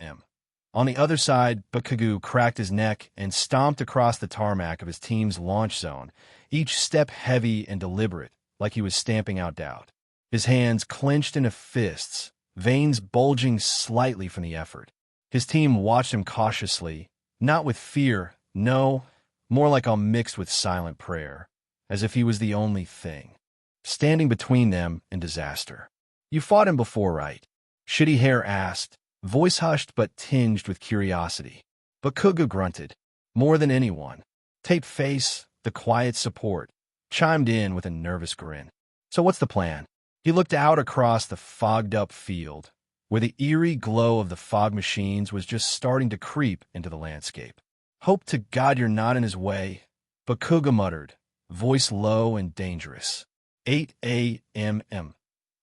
On the other side, Bakugo cracked his neck and stomped across the tarmac of his team's launch zone, each step heavy and deliberate, like he was stamping out doubt. His hands clenched into fists, veins bulging slightly from the effort. His team watched him cautiously, not with fear, no, more like all mixed with silent prayer, as if he was the only thing standing between them and disaster. "You fought him before, right?" Shitty Hair asked, voice hushed but tinged with curiosity. Bakugo grunted. More than anyone. Tape Face, the quiet support, chimed in with a nervous grin. "So what's the plan?" He looked out across the fogged-up field, where the eerie glow of the fog machines was just starting to creep into the landscape. "Hope to God you're not in his way," Bakugo muttered, voice low and dangerous. 8 a.m.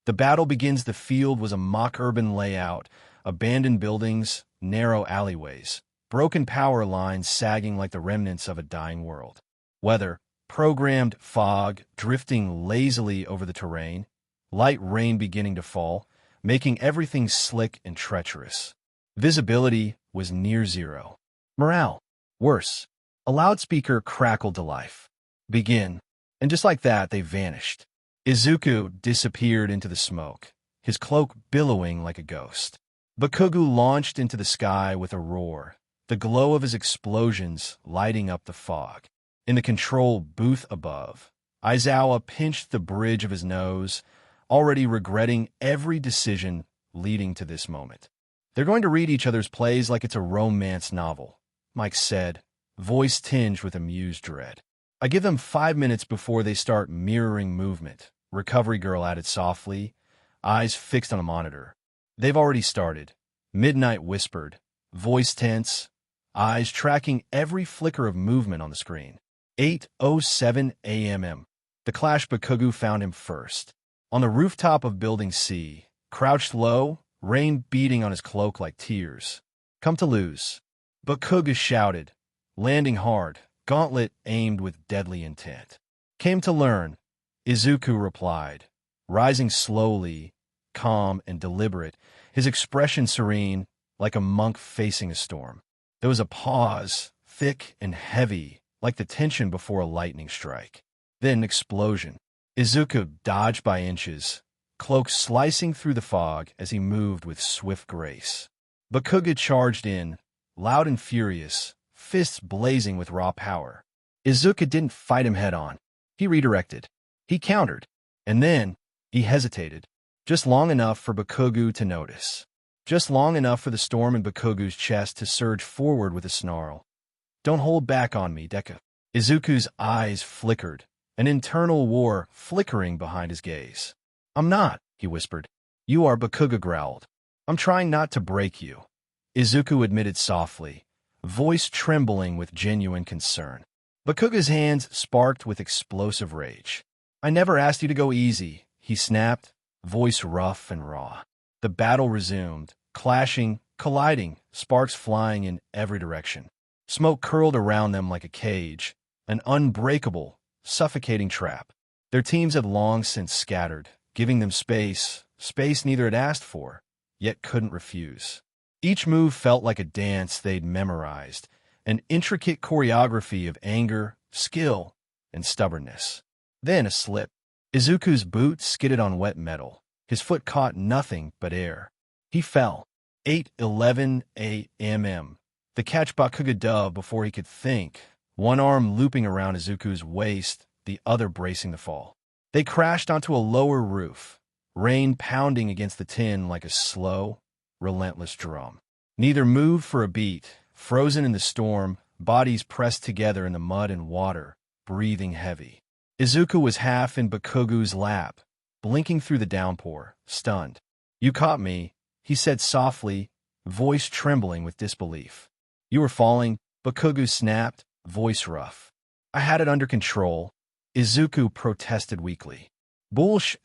The battle begins. The field was a mock urban layout, abandoned buildings, narrow alleyways, broken power lines sagging like the remnants of a dying world. Weather, programmed fog drifting lazily over the terrain, light rain beginning to fall, making everything slick and treacherous. Visibility was near zero. Morale, worse. A loudspeaker crackled to life. "Begin." And just like that, they vanished. Izuku disappeared into the smoke, his cloak billowing like a ghost. Bakugo launched into the sky with a roar, the glow of his explosions lighting up the fog. In the control booth above, Aizawa pinched the bridge of his nose, already regretting every decision leading to this moment. "They're going to read each other's plays like it's a romance novel," Mike said, voice tinged with amused dread. "I give them 5 minutes before they start mirroring movement," Recovery Girl added softly, eyes fixed on a monitor. "They've already started," Midnight whispered, voice tense, eyes tracking every flicker of movement on the screen. 8:07 a.m. The clash. Bakugo found him first. On the rooftop of Building C, crouched low, rain beating on his cloak like tears. "Come to lose," Bakugo shouted, landing hard, gauntlet aimed with deadly intent. "Came to learn," Izuku replied, rising slowly, calm and deliberate, his expression serene, like a monk facing a storm. There was a pause, thick and heavy, like the tension before a lightning strike. Then explosion. Izuku dodged by inches, cloak slicing through the fog as he moved with swift grace. Bakugo charged in, loud and furious, fists blazing with raw power. Izuku didn't fight him head-on. He redirected. He countered. And then, he hesitated. Just long enough for Bakugo to notice. Just long enough for the storm in Bakugo's chest to surge forward with a snarl. "Don't hold back on me, Deku." Izuku's eyes flickered, an internal war flickering behind his gaze. "I'm not," he whispered. "You are," Bakugo growled. "I'm trying not to break you," Izuku admitted softly, voice trembling with genuine concern. Bakugo's hands sparked with explosive rage. "I never asked you to go easy," he snapped, voice rough and raw. The battle resumed, clashing, colliding, sparks flying in every direction. Smoke curled around them like a cage, an unbreakable, suffocating trap. Their teams had long since scattered, giving them space neither had asked for, yet couldn't refuse. Each move felt like a dance they'd memorized, an intricate choreography of anger, skill, and stubbornness. Then a slip. Izuku's boot skidded on wet metal. His foot caught nothing but air. He fell. 8:11 a.m. The catch Bakugo dove before he could think, one arm looping around Izuku's waist, the other bracing the fall. They crashed onto a lower roof, rain pounding against the tin like a slow, relentless drum. Neither moved for a beat, frozen in the storm, bodies pressed together in the mud and water, breathing heavy. Izuku was half in Bakugo's lap, blinking through the downpour, stunned. "You caught me," he said softly, voice trembling with disbelief. "You were falling," Bakugo snapped, voice rough. "I had it under control," Izuku protested weakly. "Bullsh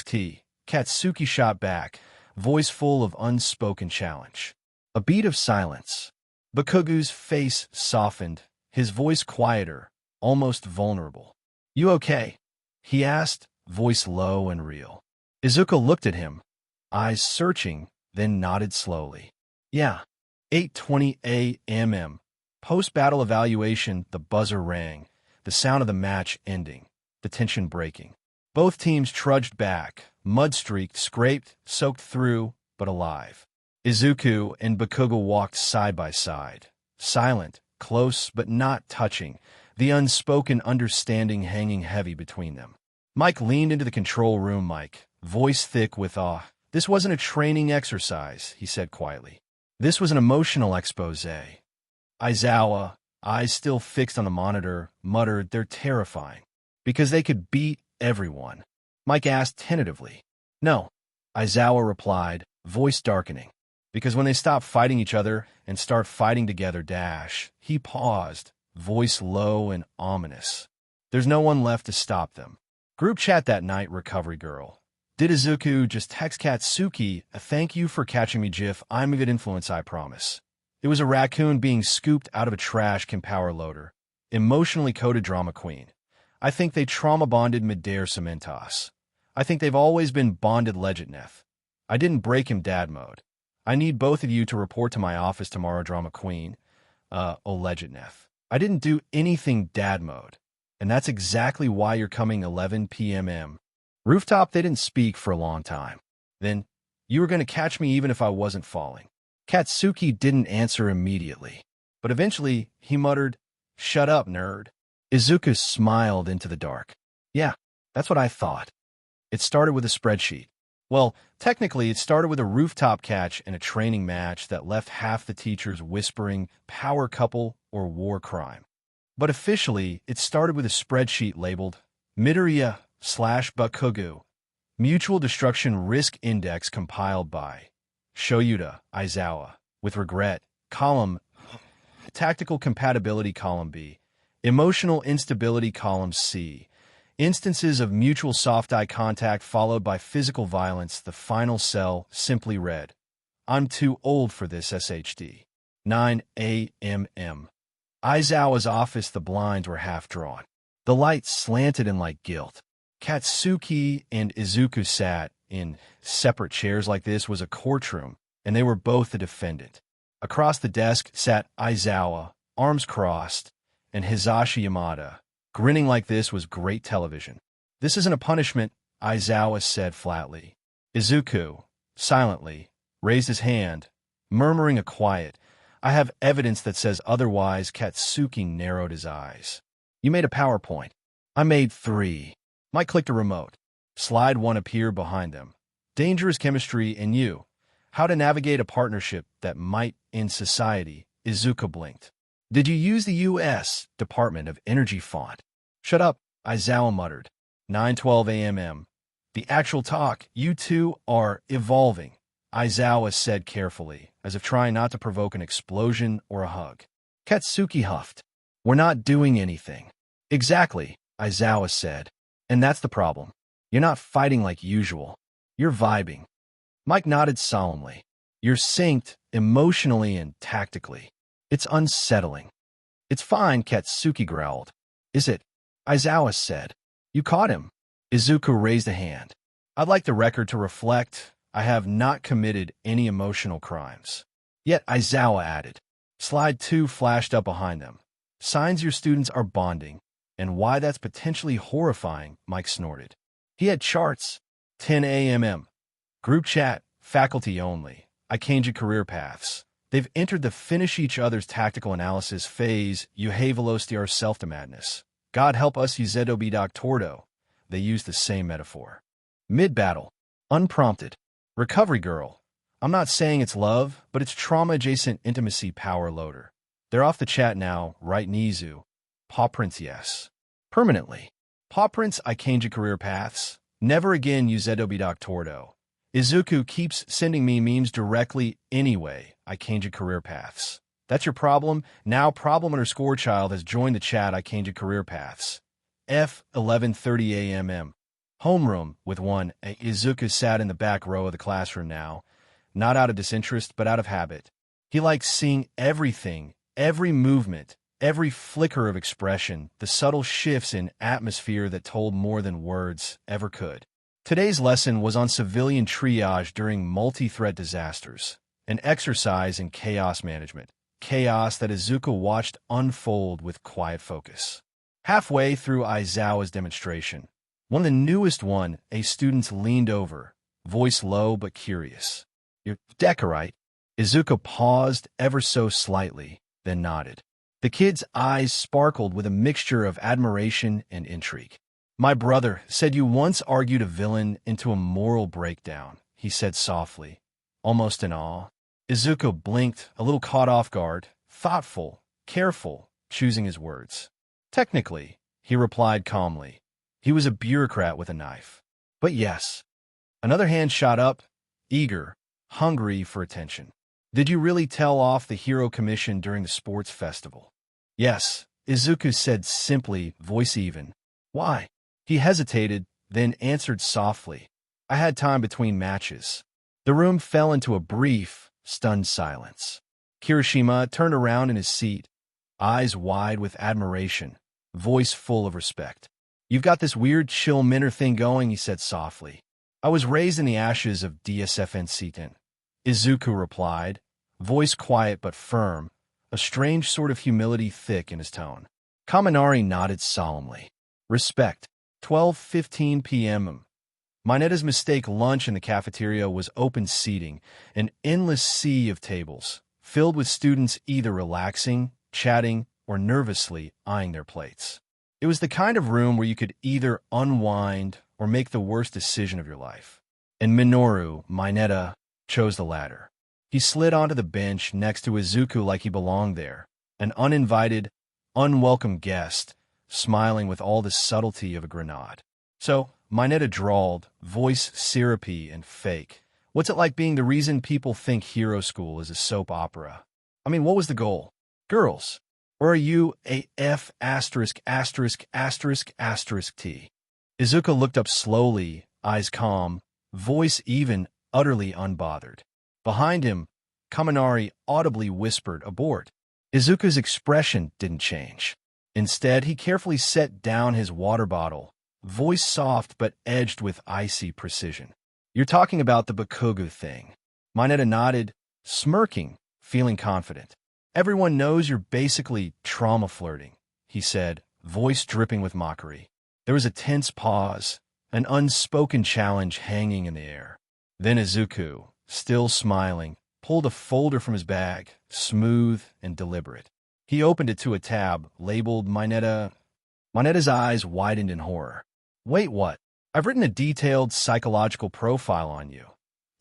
*T," Katsuki shot back, voice full of unspoken challenge. A beat of silence. Bakugo's face softened, his voice quieter, almost vulnerable. "You okay?" he asked, voice low and real. Izuku looked at him, eyes searching, then nodded slowly. "Yeah." 8:20 a.m. Post-battle evaluation, the buzzer rang, the sound of the match ending, the tension breaking. Both teams trudged back, mud-streaked, scraped, soaked through, but alive. Izuku and Bakugo walked side by side, silent, close but not touching, the unspoken understanding hanging heavy between them. Mike leaned into the control room mic, voice thick with awe. "This wasn't a training exercise," he said quietly. "This was an emotional expose." Aizawa, eyes still fixed on the monitor, muttered, "They're terrifying. Because they could beat everyone." Mike asked tentatively. "No," Aizawa replied, voice darkening. "Because when they stop fighting each other and start fighting together, he paused, voice low and ominous. "There's no one left to stop them." Group chat that night, recovery girl. "Did Izuku just text Katsuki a thank you for catching me gif? I'm a good influence, I promise." It was a raccoon being scooped out of a trash can power loader. Emotionally coded drama queen. "I think they trauma bonded mid-dare cementos. I think they've always been bonded legendneth. I didn't break him dad mode. I need both of you to report to my office tomorrow, drama queen. Legendneth. I didn't do anything dad mode. And that's exactly why you're coming 11 p.m. Rooftop, they didn't speak for a long time. Then, "You were going to catch me even if I wasn't falling." Katsuki didn't answer immediately. But eventually, he muttered, "Shut up, nerd." Izuku smiled into the dark. "Yeah, that's what I thought. It started with a spreadsheet. Well, technically, it started with a rooftop catch and a training match that left half the teachers whispering power couple or war crime. But officially, it started with a spreadsheet labeled Midoriya / Bakugo, Mutual Destruction Risk Index compiled by Shoyuta Aizawa, with regret, column Tactical Compatibility column B, Emotional Instability column C, Instances of Mutual Soft Eye Contact followed by Physical Violence. The final cell simply read, "I'm too old for this SHD." 9 a.m. Aizawa's office, the blinds were half drawn. The light slanted in like guilt. Katsuki and Izuku sat in separate chairs like this was a courtroom, and they were both the defendant. Across the desk sat Aizawa, arms crossed, and Hisashi Yamada. Grinning like this was great television. "This isn't a punishment," Aizawa said flatly. Izuku, silently, raised his hand, murmuring a quiet, I have evidence that says otherwise. Katsuki narrowed his eyes. You made a PowerPoint. I made 3. Mike clicked a remote. Slide 1 appeared behind them. Dangerous chemistry in you. How to navigate a partnership that might end society. Izuku blinked. Did you use the U.S. Department of Energy font? Shut up, Aizawa muttered. 9:12 a.m. The actual talk. You two are evolving, Aizawa said carefully, as if trying not to provoke an explosion or a hug. Katsuki huffed. We're not doing anything. Exactly, Aizawa said. And that's the problem. You're not fighting like usual. You're vibing. Mike nodded solemnly. You're synced emotionally and tactically. It's unsettling. It's fine, Katsuki growled. Is it? Aizawa said. You caught him. Izuku raised a hand. I'd like the record to reflect I have not committed any emotional crimes. Yet Aizawa added. Slide 2 flashed up behind them. Signs your students are bonding, and why that's potentially horrifying, Mike snorted. He had charts. 10 a.m. Group chat, faculty only. Ikenji career paths. They've entered the finish each other's tactical analysis phase. You have velocity ourself to madness. God help us, Uzedo be doctordo. They use the same metaphor. Mid-battle. Unprompted. Recovery girl. I'm not saying it's love, but it's trauma-adjacent intimacy power loader. They're off the chat now, right, Nizu? Paw prints, yes. Permanently. Paw prints, Ikenji career paths. Never again, Uzedo be doctordo. Izuku keeps sending me memes directly anyway, Ikenji career paths. That's your problem? Now problem_child has joined the chat, Ikenji career paths. F. 11:30 a.m. Homeroom with one. Izuku sat in the back row of the classroom now, not out of disinterest, but out of habit. He liked seeing everything, every movement, every flicker of expression, the subtle shifts in atmosphere that told more than words ever could. Today's lesson was on civilian triage during multi-threat disasters, an exercise in chaos management, chaos that Izuku watched unfold with quiet focus. Halfway through Aizawa's demonstration, one of the newest a student leaned over, voice low but curious. You're Deku, right? Izuku paused ever so slightly, then nodded. The kid's eyes sparkled with a mixture of admiration and intrigue. My brother said you once argued a villain into a moral breakdown, he said softly, almost in awe. Izuku blinked, a little caught off guard, thoughtful, careful, choosing his words. Technically, he replied calmly. He was a bureaucrat with a knife. But yes. Another hand shot up, eager, hungry for attention. Did you really tell off the hero commission during the sports festival? Yes, Izuku said simply, voice even. Why? He hesitated, then answered softly. I had time between matches. The room fell into a brief, stunned silence. Kirishima turned around in his seat, eyes wide with admiration, voice full of respect. You've got this weird chill minor thing going, he said softly. I was raised in the ashes of DSFN Seaton. Izuku replied, voice quiet but firm, a strange sort of humility thick in his tone. Kaminari nodded solemnly. Respect. 12:15 p.m. Minetta's mistake lunch in the cafeteria was open seating, an endless sea of tables, filled with students either relaxing, chatting, or nervously eyeing their plates. It was the kind of room where you could either unwind or make the worst decision of your life. And Minoru, Minetta, chose the latter. He slid onto the bench next to Izuku like he belonged there, an uninvited, unwelcome guest, smiling with all the subtlety of a grenade. So, Minetta drawled, voice syrupy and fake. What's it like being the reason people think Hero School is a soap opera? I mean, what was the goal? Girls. Or are you a F****************T? Izuku looked up slowly, eyes calm, voice even, utterly unbothered. Behind him, Kaminari audibly whispered, abort. Izuku's expression didn't change. Instead, he carefully set down his water bottle, voice soft but edged with icy precision. You're talking about the Bakugo thing. Minetta nodded, smirking, feeling confident. Everyone knows you're basically trauma flirting, he said, voice dripping with mockery. There was a tense pause, an unspoken challenge hanging in the air. Then Izuku, still smiling, pulled a folder from his bag, smooth and deliberate. He opened it to a tab labeled Mineta. Mineta's eyes widened in horror. Wait, what? I've written a detailed psychological profile on you,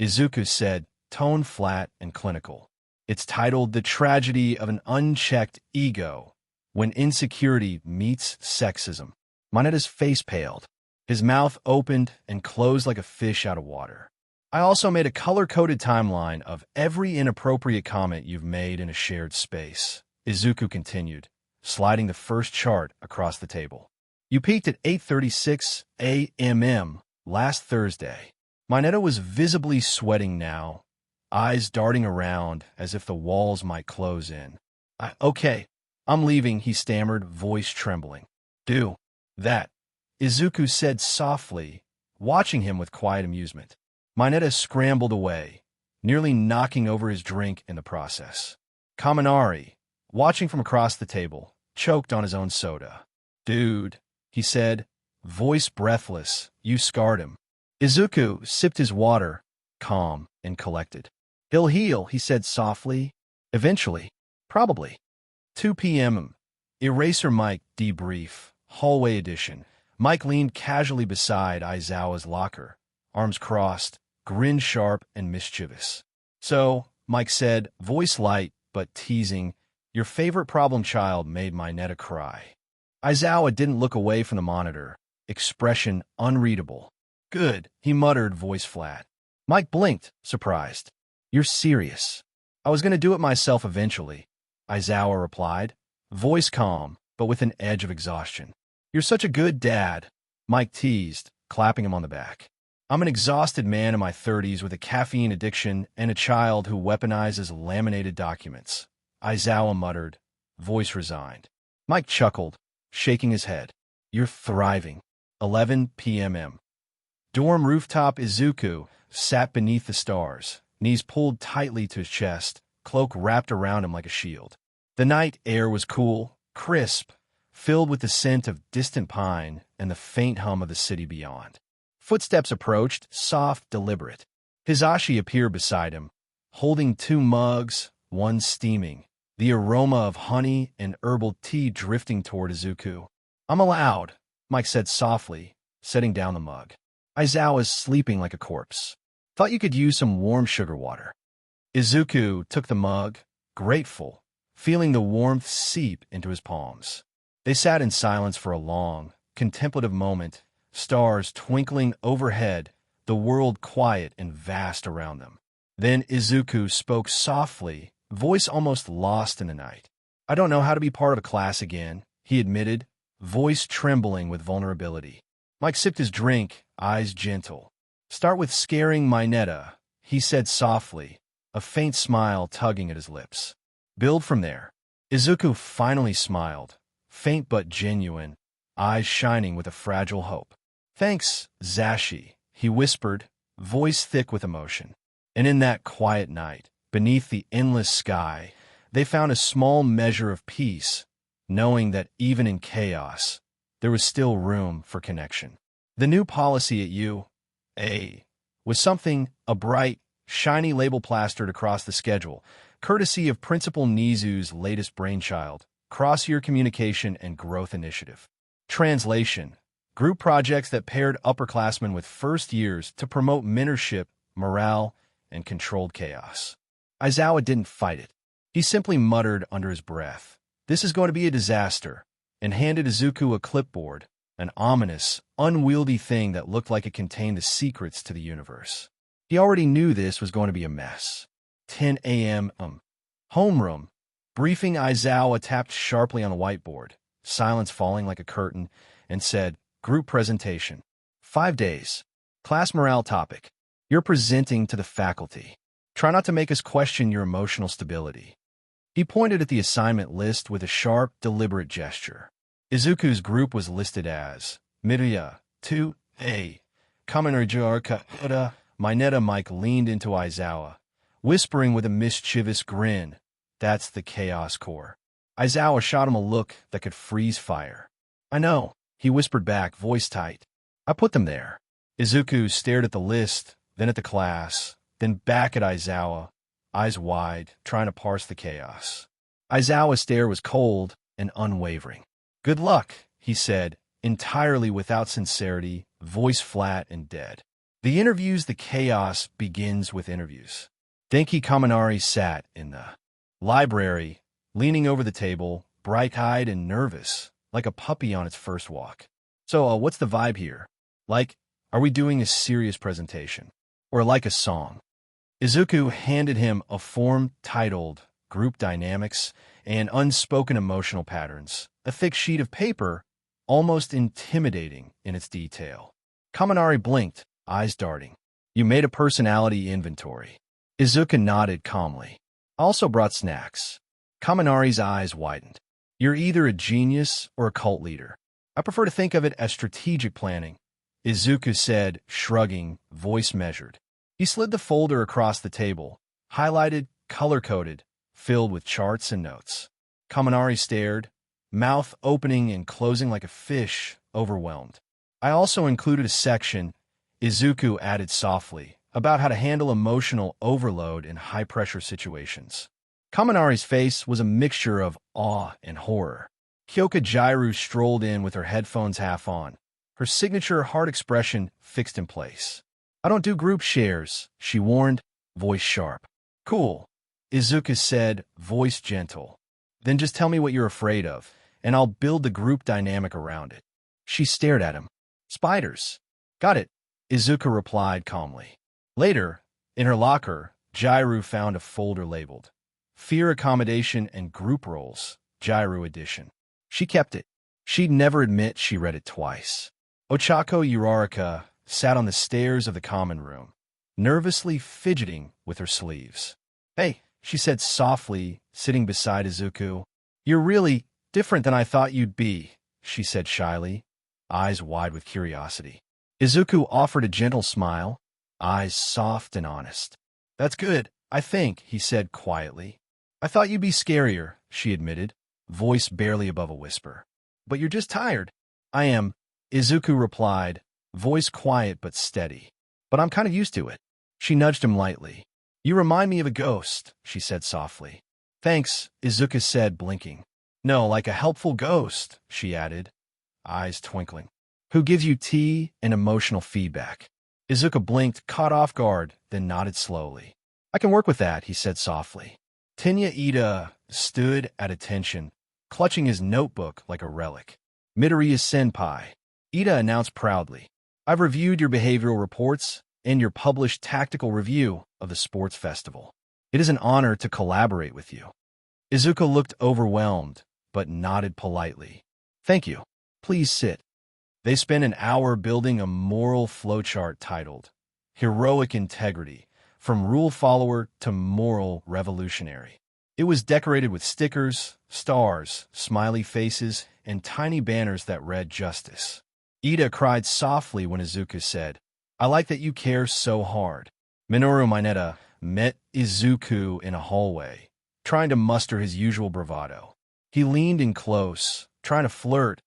Izuku said, tone flat and clinical. It's titled The Tragedy of an Unchecked Ego When Insecurity Meets Sexism. Mineta's face paled. His mouth opened and closed like a fish out of water. I also made a color-coded timeline of every inappropriate comment you've made in a shared space, Izuku continued, sliding the first chart across the table. You peaked at 8:36 a.m. last Thursday. Mineta was visibly sweating now, eyes darting around as if the walls might close in. Okay, I'm leaving, he stammered, voice trembling. Do that, Izuku said softly, watching him with quiet amusement. Mineta scrambled away, nearly knocking over his drink in the process. Kaminari, watching from across the table, choked on his own soda. Dude, he said, voice breathless, you scarred him. Izuku sipped his water, calm and collected. He'll heal, he said softly. Eventually. Probably. 2 p.m. Eraser Mike debrief, hallway edition. Mike leaned casually beside Aizawa's locker, arms crossed, grin sharp and mischievous. So, Mike said, voice light but teasing, your favorite problem child made Mineta cry. Aizawa didn't look away from the monitor, expression unreadable. Good, he muttered, voice flat. Mike blinked, surprised. You're serious? I was going to do it myself eventually, Aizawa replied, voice calm, but with an edge of exhaustion. You're such a good dad, Mike teased, clapping him on the back. I'm an exhausted man in my 30s with a caffeine addiction and a child who weaponizes laminated documents, Aizawa muttered, voice resigned. Mike chuckled, shaking his head. You're thriving. 11 p.m. Dorm rooftop. Izuku sat beneath the stars, knees pulled tightly to his chest, cloak wrapped around him like a shield. The night air was cool, crisp, filled with the scent of distant pine and the faint hum of the city beyond. Footsteps approached, soft, deliberate. Hisashi appeared beside him, holding 2 mugs, one steaming, the aroma of honey and herbal tea drifting toward Izuku. I'm allowed, Mike said softly, setting down the mug. Aizawa's sleeping like a corpse. Thought you could use some warm sugar water. Izuku took the mug, grateful, feeling the warmth seep into his palms. They sat in silence for a long, contemplative moment, stars twinkling overhead, the world quiet and vast around them. Then Izuku spoke softly, voice almost lost in the night. I don't know how to be part of a class again, he admitted, voice trembling with vulnerability. Mike sipped his drink, eyes gentle. Start with scaring Mineta, he said softly, a faint smile tugging at his lips. Build from there. Izuku finally smiled, faint but genuine, eyes shining with a fragile hope. Thanks, Zashi, he whispered, voice thick with emotion. And in that quiet night, beneath the endless sky, they found a small measure of peace, knowing that even in chaos, there was still room for connection. The new policy at UA was something, a bright, shiny label plastered across the schedule, courtesy of Principal Nizu's latest brainchild, Cross-Year Communication and Growth Initiative. Translation: group projects that paired upperclassmen with first years to promote mentorship, morale, and controlled chaos. Aizawa didn't fight it. He simply muttered under his breath, "This is going to be a disaster," and handed Izuku a clipboard, an ominous, unwieldy thing that looked like it contained the secrets to the universe. He already knew this was going to be a mess. 10 a.m. Homeroom. Briefing. Aizawa tapped sharply on the whiteboard, silence falling like a curtain, and said, "Group presentation. 5 days. Class morale topic. You're presenting to the faculty. Try not to make us question your emotional stability." He pointed at the assignment list with a sharp, deliberate gesture. Izuku's group was listed as Midoriya, 2A, Kaminari, Mineta. Mike leaned into Aizawa, whispering with a mischievous grin, "That's the Chaos Core." Aizawa shot him a look that could freeze fire. "I know," he whispered back, voice tight. "I put them there." Izuku stared at the list, then at the class, then back at Aizawa, eyes wide, trying to parse the chaos. Aizawa's stare was cold and unwavering. "Good luck," he said, entirely without sincerity, voice flat and dead. The chaos begins with interviews. Denki Kaminari sat in the library, leaning over the table, bright-eyed and nervous, like a puppy on its first walk. "So, what's the vibe here? Like, are we doing a serious presentation? Or like a song?" Izuku handed him a form titled Group Dynamics and Unspoken Emotional Patterns, a thick sheet of paper, almost intimidating in its detail. Kaminari blinked, eyes darting. "You made a personality inventory." Izuku nodded calmly. "I also brought snacks." Kaminari's eyes widened. "You're either a genius or a cult leader. I prefer to think of it as strategic planning," Izuku said, shrugging, voice measured. He slid the folder across the table, highlighted, color-coded, filled with charts and notes. Kaminari stared, mouth opening and closing like a fish, overwhelmed. "I also included a section," Izuku added softly, "about how to handle emotional overload in high-pressure situations." Kaminari's face was a mixture of awe and horror. Kyoka Jairu strolled in with her headphones half on, her signature hard expression fixed in place. "I don't do group shares," she warned, voice sharp. "Cool," Izuku said, voice gentle. "Then just tell me what you're afraid of, and I'll build the group dynamic around it." She stared at him. "Spiders." "Got it," Izuku replied calmly. Later, in her locker, Jairu found a folder labeled Fear Accommodation and Group Roles, Jairu Edition. She kept it. She'd never admit she read it twice. Ochako Uraraka sat on the stairs of the common room, nervously fidgeting with her sleeves. "Hey," she said softly, sitting beside Izuku. "You're really different than I thought you'd be," she said shyly, eyes wide with curiosity. Izuku offered a gentle smile, eyes soft and honest. "That's good, I think," he said quietly. "I thought you'd be scarier," she admitted, voice barely above a whisper. "But you're just tired." "I am," Izuku replied, voice quiet but steady. "But I'm kind of used to it." She nudged him lightly. "You remind me of a ghost," she said softly. "Thanks," Izuku said, blinking. "No, like a helpful ghost," she added, eyes twinkling. "Who gives you tea and emotional feedback." Izuku blinked, caught off guard, then nodded slowly. "I can work with that," he said softly. Tenya Ida stood at attention, clutching his notebook like a relic. "Midoriya senpai," Ida announced proudly. "I've reviewed your behavioral reports and your published tactical review of the sports festival. It is an honor to collaborate with you." Izuku looked overwhelmed, but nodded politely. "Thank you. Please sit." They spent an hour building a moral flowchart titled Heroic Integrity, from rule follower to moral revolutionary. It was decorated with stickers, stars, smiley faces, and tiny banners that read justice. Ida cried softly when Izuku said, "I like that you care so hard." Minoru Mineta met Izuku in a hallway, trying to muster his usual bravado. He leaned in close, trying to flirt,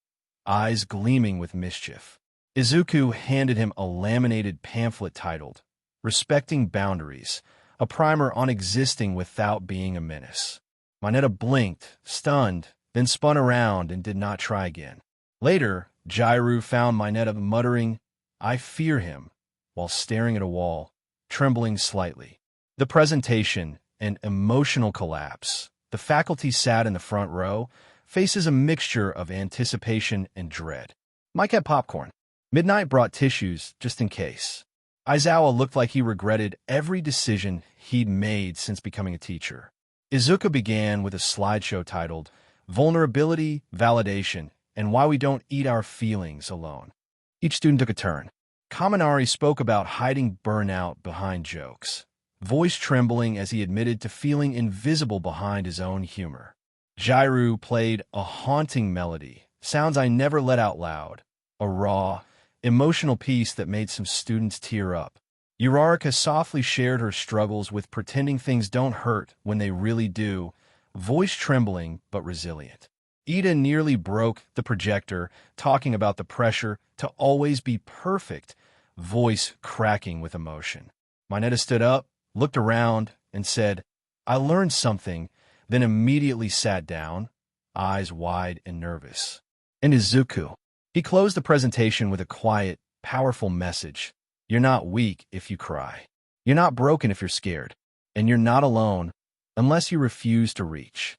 eyes gleaming with mischief. Izuku handed him a laminated pamphlet titled Respecting Boundaries, a primer on existing without being a menace. Mineta blinked, stunned, then spun around and did not try again. Later, Jairu found Mineta muttering, "I fear him," while staring at a wall, trembling slightly. The presentation, an emotional collapse. The faculty sat in the front row, faces a mixture of anticipation and dread. Mike had popcorn. Midnight brought tissues, just in case. Aizawa looked like he regretted every decision he'd made since becoming a teacher. Izuku began with a slideshow titled Vulnerability, Validation, and Why We Don't Eat Our Feelings Alone. Each student took a turn. Kaminari spoke about hiding burnout behind jokes, voice trembling as he admitted to feeling invisible behind his own humor. Jairu played a haunting melody, sounds I never let out loud, a raw, emotional piece that made some students tear up. Uraraka softly shared her struggles with pretending things don't hurt when they really do, voice trembling but resilient. Ida nearly broke the projector, talking about the pressure to always be perfect, voice cracking with emotion. Mineta stood up, looked around, and said, I learned something, then immediately sat down, eyes wide and nervous. And Izuku. He closed the presentation with a quiet, powerful message. You're not weak if you cry. You're not broken if you're scared. And you're not alone unless you refuse to reach.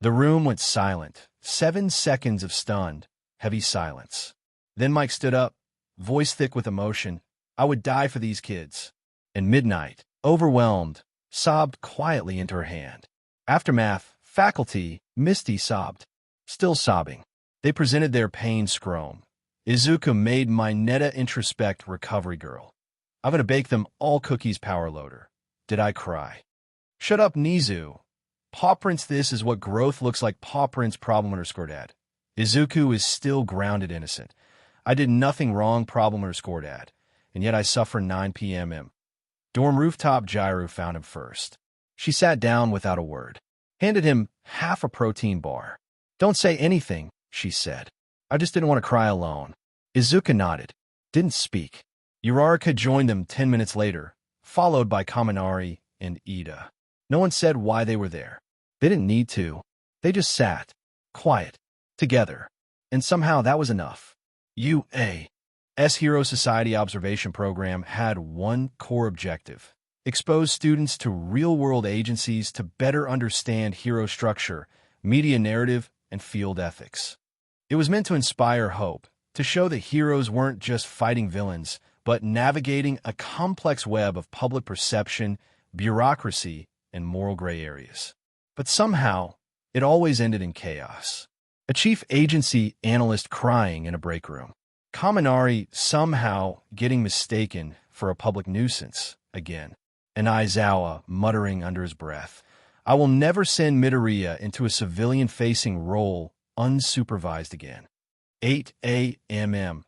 The room went silent. 7 seconds of stunned, heavy silence. Then Mike stood up, voice thick with emotion. I would die for these kids. And Midnight, overwhelmed, sobbed quietly into her hand. Aftermath, faculty, Misty sobbed. Still sobbing. They presented their pain scrum. Izuku made my Netta introspect recovery girl. I'm gonna bake them all cookies power loader. Did I cry? Shut up, Nizu. Paw prints this is what growth looks like paw prints problem underscore dad. Izuku is still grounded innocent. I did nothing wrong problem underscore dad. And yet I suffer 9 p.m. Dorm rooftop Gyru found him first. She sat down without a word. Handed him half a protein bar. Don't say anything, she said. I just didn't want to cry alone. Izuku nodded. Didn't speak. Uraraka joined them 10 minutes later, followed by Kaminari and Ida. No one said why they were there. They didn't need to. They just sat, quiet, together. And somehow that was enough. UA's Hero Society Observation Program had one core objective: expose students to real-world agencies to better understand hero structure, media narrative, and field ethics. It was meant to inspire hope, to show that heroes weren't just fighting villains, but navigating a complex web of public perception, bureaucracy, and moral gray areas. But somehow, it always ended in chaos. A chief agency analyst crying in a break room. Kaminari somehow getting mistaken for a public nuisance again. And Aizawa muttering under his breath, I will never send Midoriya into a civilian-facing role unsupervised again. 8 a.m.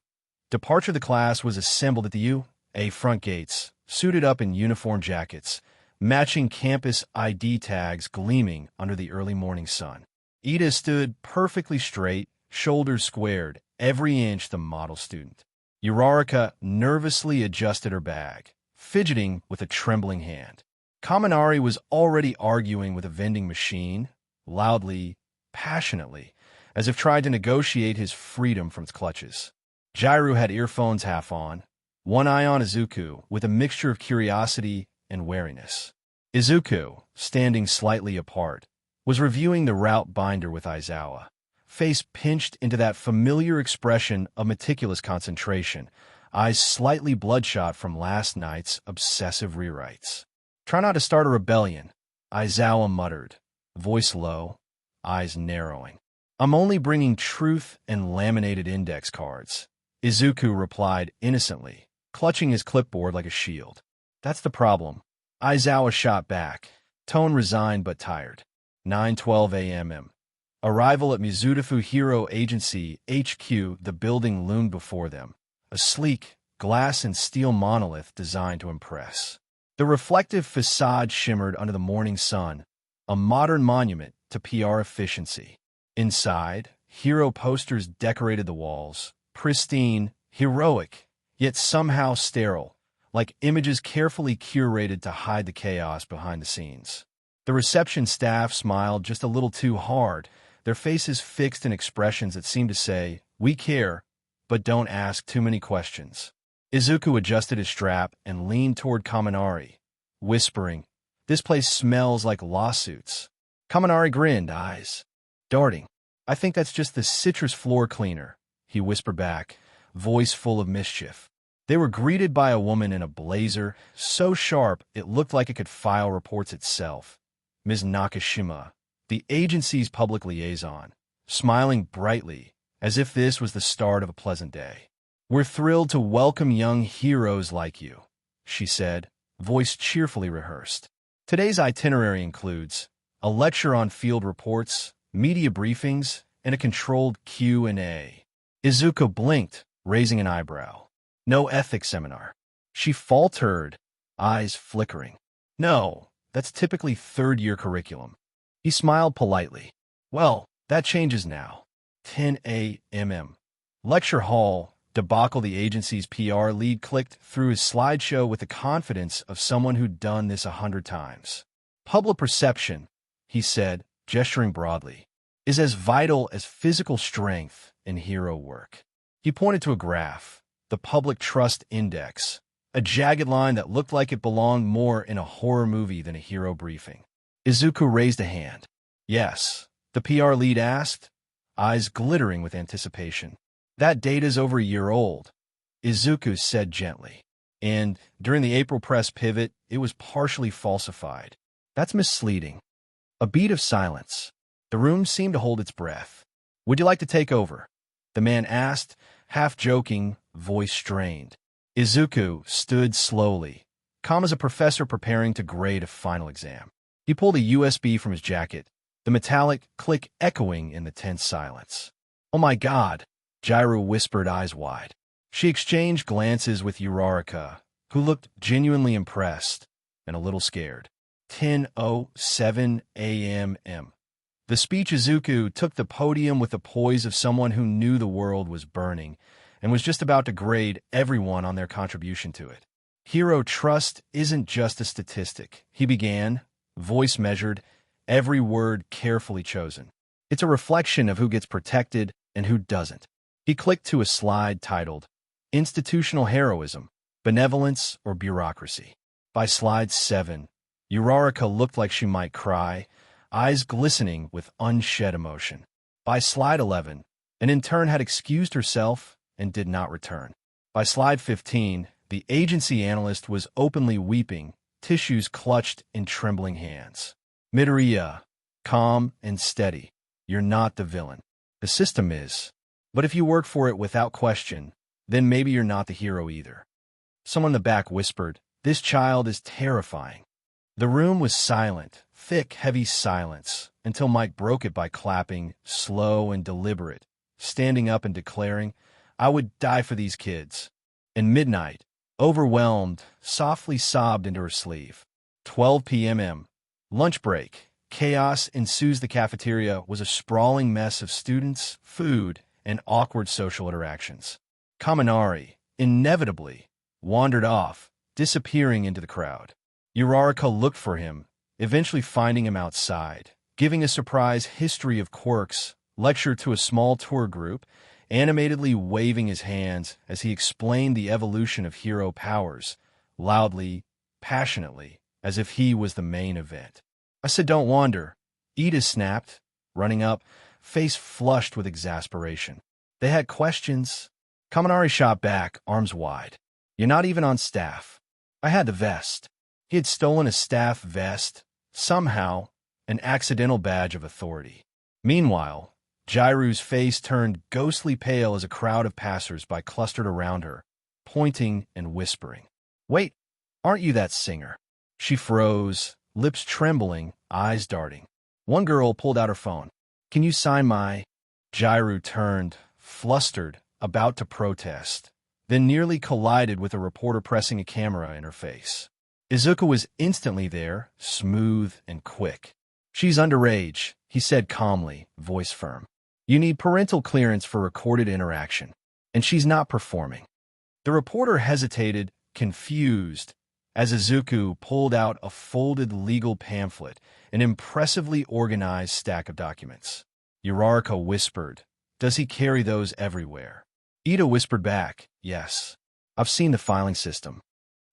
Departure of the class was assembled at the UA front gates, suited up in uniform jackets, matching campus ID tags gleaming under the early morning sun. Ida stood perfectly straight, shoulders squared, every inch the model student. Uraraka nervously adjusted her bag, fidgeting with a trembling hand. Kaminari was already arguing with a vending machine, loudly, passionately, as if trying to negotiate his freedom from its clutches. Gyru had earphones half on, one eye on Izuku, with a mixture of curiosity and wariness. Izuku, standing slightly apart, was reviewing the route binder with Aizawa, face pinched into that familiar expression of meticulous concentration, eyes slightly bloodshot from last night's obsessive rewrites. Try not to start a rebellion, Aizawa muttered, voice low, eyes narrowing. I'm only bringing truth and laminated index cards, Izuku replied innocently, clutching his clipboard like a shield. That's the problem. Aizawa shot back, tone resigned but tired. 9:12 a.m. Arrival at Mizudafu Hero Agency HQ. The building loomed before them, a sleek, glass and steel monolith designed to impress. The reflective facade shimmered under the morning sun, a modern monument to PR efficiency. Inside, hero posters decorated the walls, pristine, heroic, yet somehow sterile, like images carefully curated to hide the chaos behind the scenes. The reception staff smiled just a little too hard, their faces fixed in expressions that seemed to say, we care, but don't ask too many questions. Izuku adjusted his strap and leaned toward Kaminari, whispering, this place smells like lawsuits. Kaminari grinned, eyes darting. I think that's just the citrus floor cleaner, he whispered back, voice full of mischief. They were greeted by a woman in a blazer, so sharp it looked like it could file reports itself. Ms. Nakashima, the agency's public liaison, smiling brightly, as if this was the start of a pleasant day. We're thrilled to welcome young heroes like you, she said, voice cheerfully rehearsed. Today's itinerary includes a lecture on field reports, media briefings, and a controlled Q&A. Izuku blinked, raising an eyebrow. No ethics seminar. She faltered, eyes flickering. No, that's typically third-year curriculum. He smiled politely. Well, that changes now. 10 a.m. Lecture hall, debacle. The agency's PR lead clicked through his slideshow with the confidence of someone who'd done this 100 times. Public perception, he said, gesturing broadly, is as vital as physical strength in hero work. He pointed to a graph, the Public Trust Index, a jagged line that looked like it belonged more in a horror movie than a hero briefing. Izuku raised a hand. Yes, the PR lead asked, eyes glittering with anticipation. That data's over a year old, Izuku said gently. And during the April press pivot, it was partially falsified. That's misleading. A beat of silence. The room seemed to hold its breath. Would you like to take over? The man asked, half joking, voice strained. Izuku stood slowly, calm as a professor preparing to grade a final exam. He pulled a USB from his jacket, the metallic click echoing in the tense silence. Oh my God, Jiru whispered, eyes wide. She exchanged glances with Uraraka, who looked genuinely impressed and a little scared. 10:07 a.m. The speech Izuku took the podium with the poise of someone who knew the world was burning and was just about to grade everyone on their contribution to it. Hero trust isn't just a statistic, he began, voice measured, every word carefully chosen. It's a reflection of who gets protected and who doesn't. He clicked to a slide titled, Institutional Heroism, Benevolence or Bureaucracy. By slide 7, Uraraka looked like she might cry, eyes glistening with unshed emotion. By slide 11, an intern had excused herself and did not return. By slide 15, the agency analyst was openly weeping, tissues clutched in trembling hands. Midoriya, calm and steady. You're not the villain. The system is. But if you work for it without question, then maybe you're not the hero either. Someone in the back whispered, This child is terrifying. The room was silent, thick, heavy silence, until Mike broke it by clapping, slow and deliberate, standing up and declaring, I would die for these kids. And Midnight, overwhelmed, softly sobbed into her sleeve. 12 p.m. Lunch break. Chaos ensues. The cafeteria was a sprawling mess of students, food, and awkward social interactions. Kaminari, inevitably, wandered off, disappearing into the crowd. Uraraka looked for him, eventually finding him outside, giving a surprise history of quirks, lecture to a small tour group, animatedly waving his hands as he explained the evolution of hero powers, loudly, passionately, as if he was the main event. I said don't wander, Ida snapped, running up, face flushed with exasperation. They had questions. Kaminari shot back, arms wide. You're not even on staff. I had the vest. He had stolen a staff vest, somehow, an accidental badge of authority. Meanwhile, Jiru's face turned ghostly pale as a crowd of passers-by clustered around her, pointing and whispering. Wait, aren't you that singer? She froze, lips trembling, eyes darting. One girl pulled out her phone. Can you sign my... Jiru turned, flustered, about to protest, then nearly collided with a reporter pressing a camera in her face. Izuku was instantly there, smooth and quick. She's underage, he said calmly, voice firm. You need parental clearance for recorded interaction, and she's not performing. The reporter hesitated, confused, as Izuku pulled out a folded legal pamphlet, an impressively organized stack of documents. Uraraka whispered, Does he carry those everywhere? Ida whispered back, Yes. I've seen the filing system.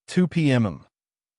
2 p.m.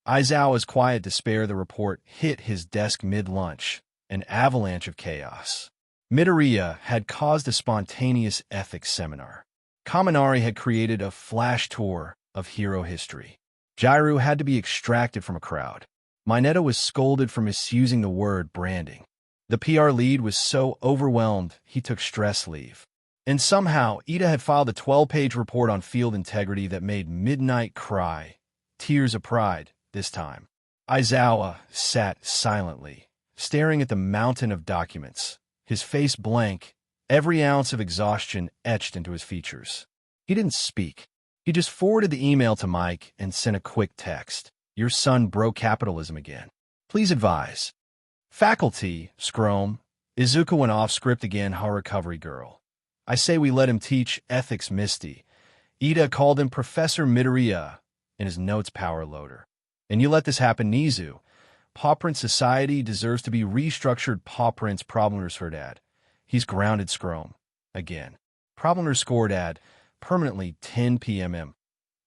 Aizawa's quiet despair. The report hit his desk mid-lunch, an avalanche of chaos. Midoriya had caused a spontaneous ethics seminar. Kaminari had created a flash tour of hero history. Jiru had to be extracted from a crowd. Mineta was scolded for misusing the word branding. The PR lead was so overwhelmed he took stress leave. And somehow, Ida had filed a 12-page report on field integrity that made Midnight cry. Tears of pride, this time. Aizawa sat silently, staring at the mountain of documents, his face blank, every ounce of exhaustion etched into his features. He didn't speak. He just forwarded the email to Mike and sent a quick text. Your son broke capitalism again. Please advise. Faculty, Scrome. Izuku went off script again, her recovery girl. I say we let him teach ethics, Misty. Ida called him Professor Midoriya in his notes power loader. And you let this happen, Nizu. Paw Print Society deserves to be restructured. Paw Print's problemers for dad. He's grounded Scrum. Again. Problemers score dad. Permanently 10 p.m.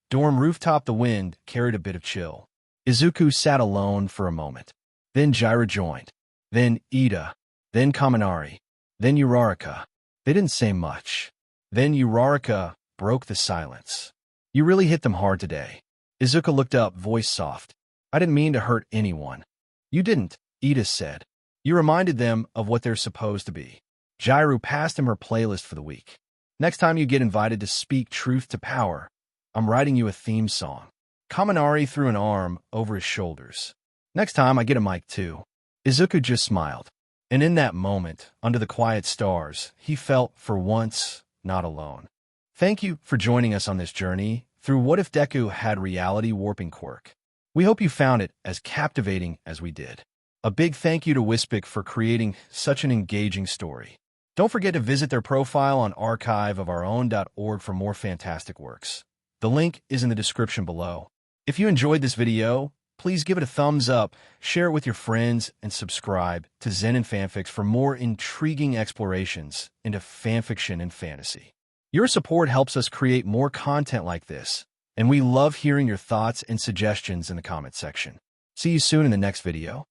Dorm Rooftop. The wind carried a bit of chill. Izuku sat alone for a moment. Then Jiraiya joined. Then Ida. Then Kaminari. Then Uraraka. They didn't say much. Then Uraraka broke the silence. You really hit them hard today. Izuku looked up, voice soft. I didn't mean to hurt anyone. You didn't, Ida said. You reminded them of what they're supposed to be. Jiraiya passed him her playlist for the week. Next time you get invited to speak truth to power, I'm writing you a theme song. Kaminari threw an arm over his shoulders. Next time I get a mic too. Izuku just smiled. And in that moment, under the quiet stars, he felt, for once, not alone. Thank you for joining us on this journey through What If Deku Had Reality Warping Quirk. We hope you found it as captivating as we did. A big thank you to Whispic for creating such an engaging story. Don't forget to visit their profile on archiveofourown.org for more fantastic works. The link is in the description below. If you enjoyed this video, please give it a thumbs up, share it with your friends, and subscribe to Zenin Fanfics for more intriguing explorations into fanfiction and fantasy. Your support helps us create more content like this, and we love hearing your thoughts and suggestions in the comment section. See you soon in the next video.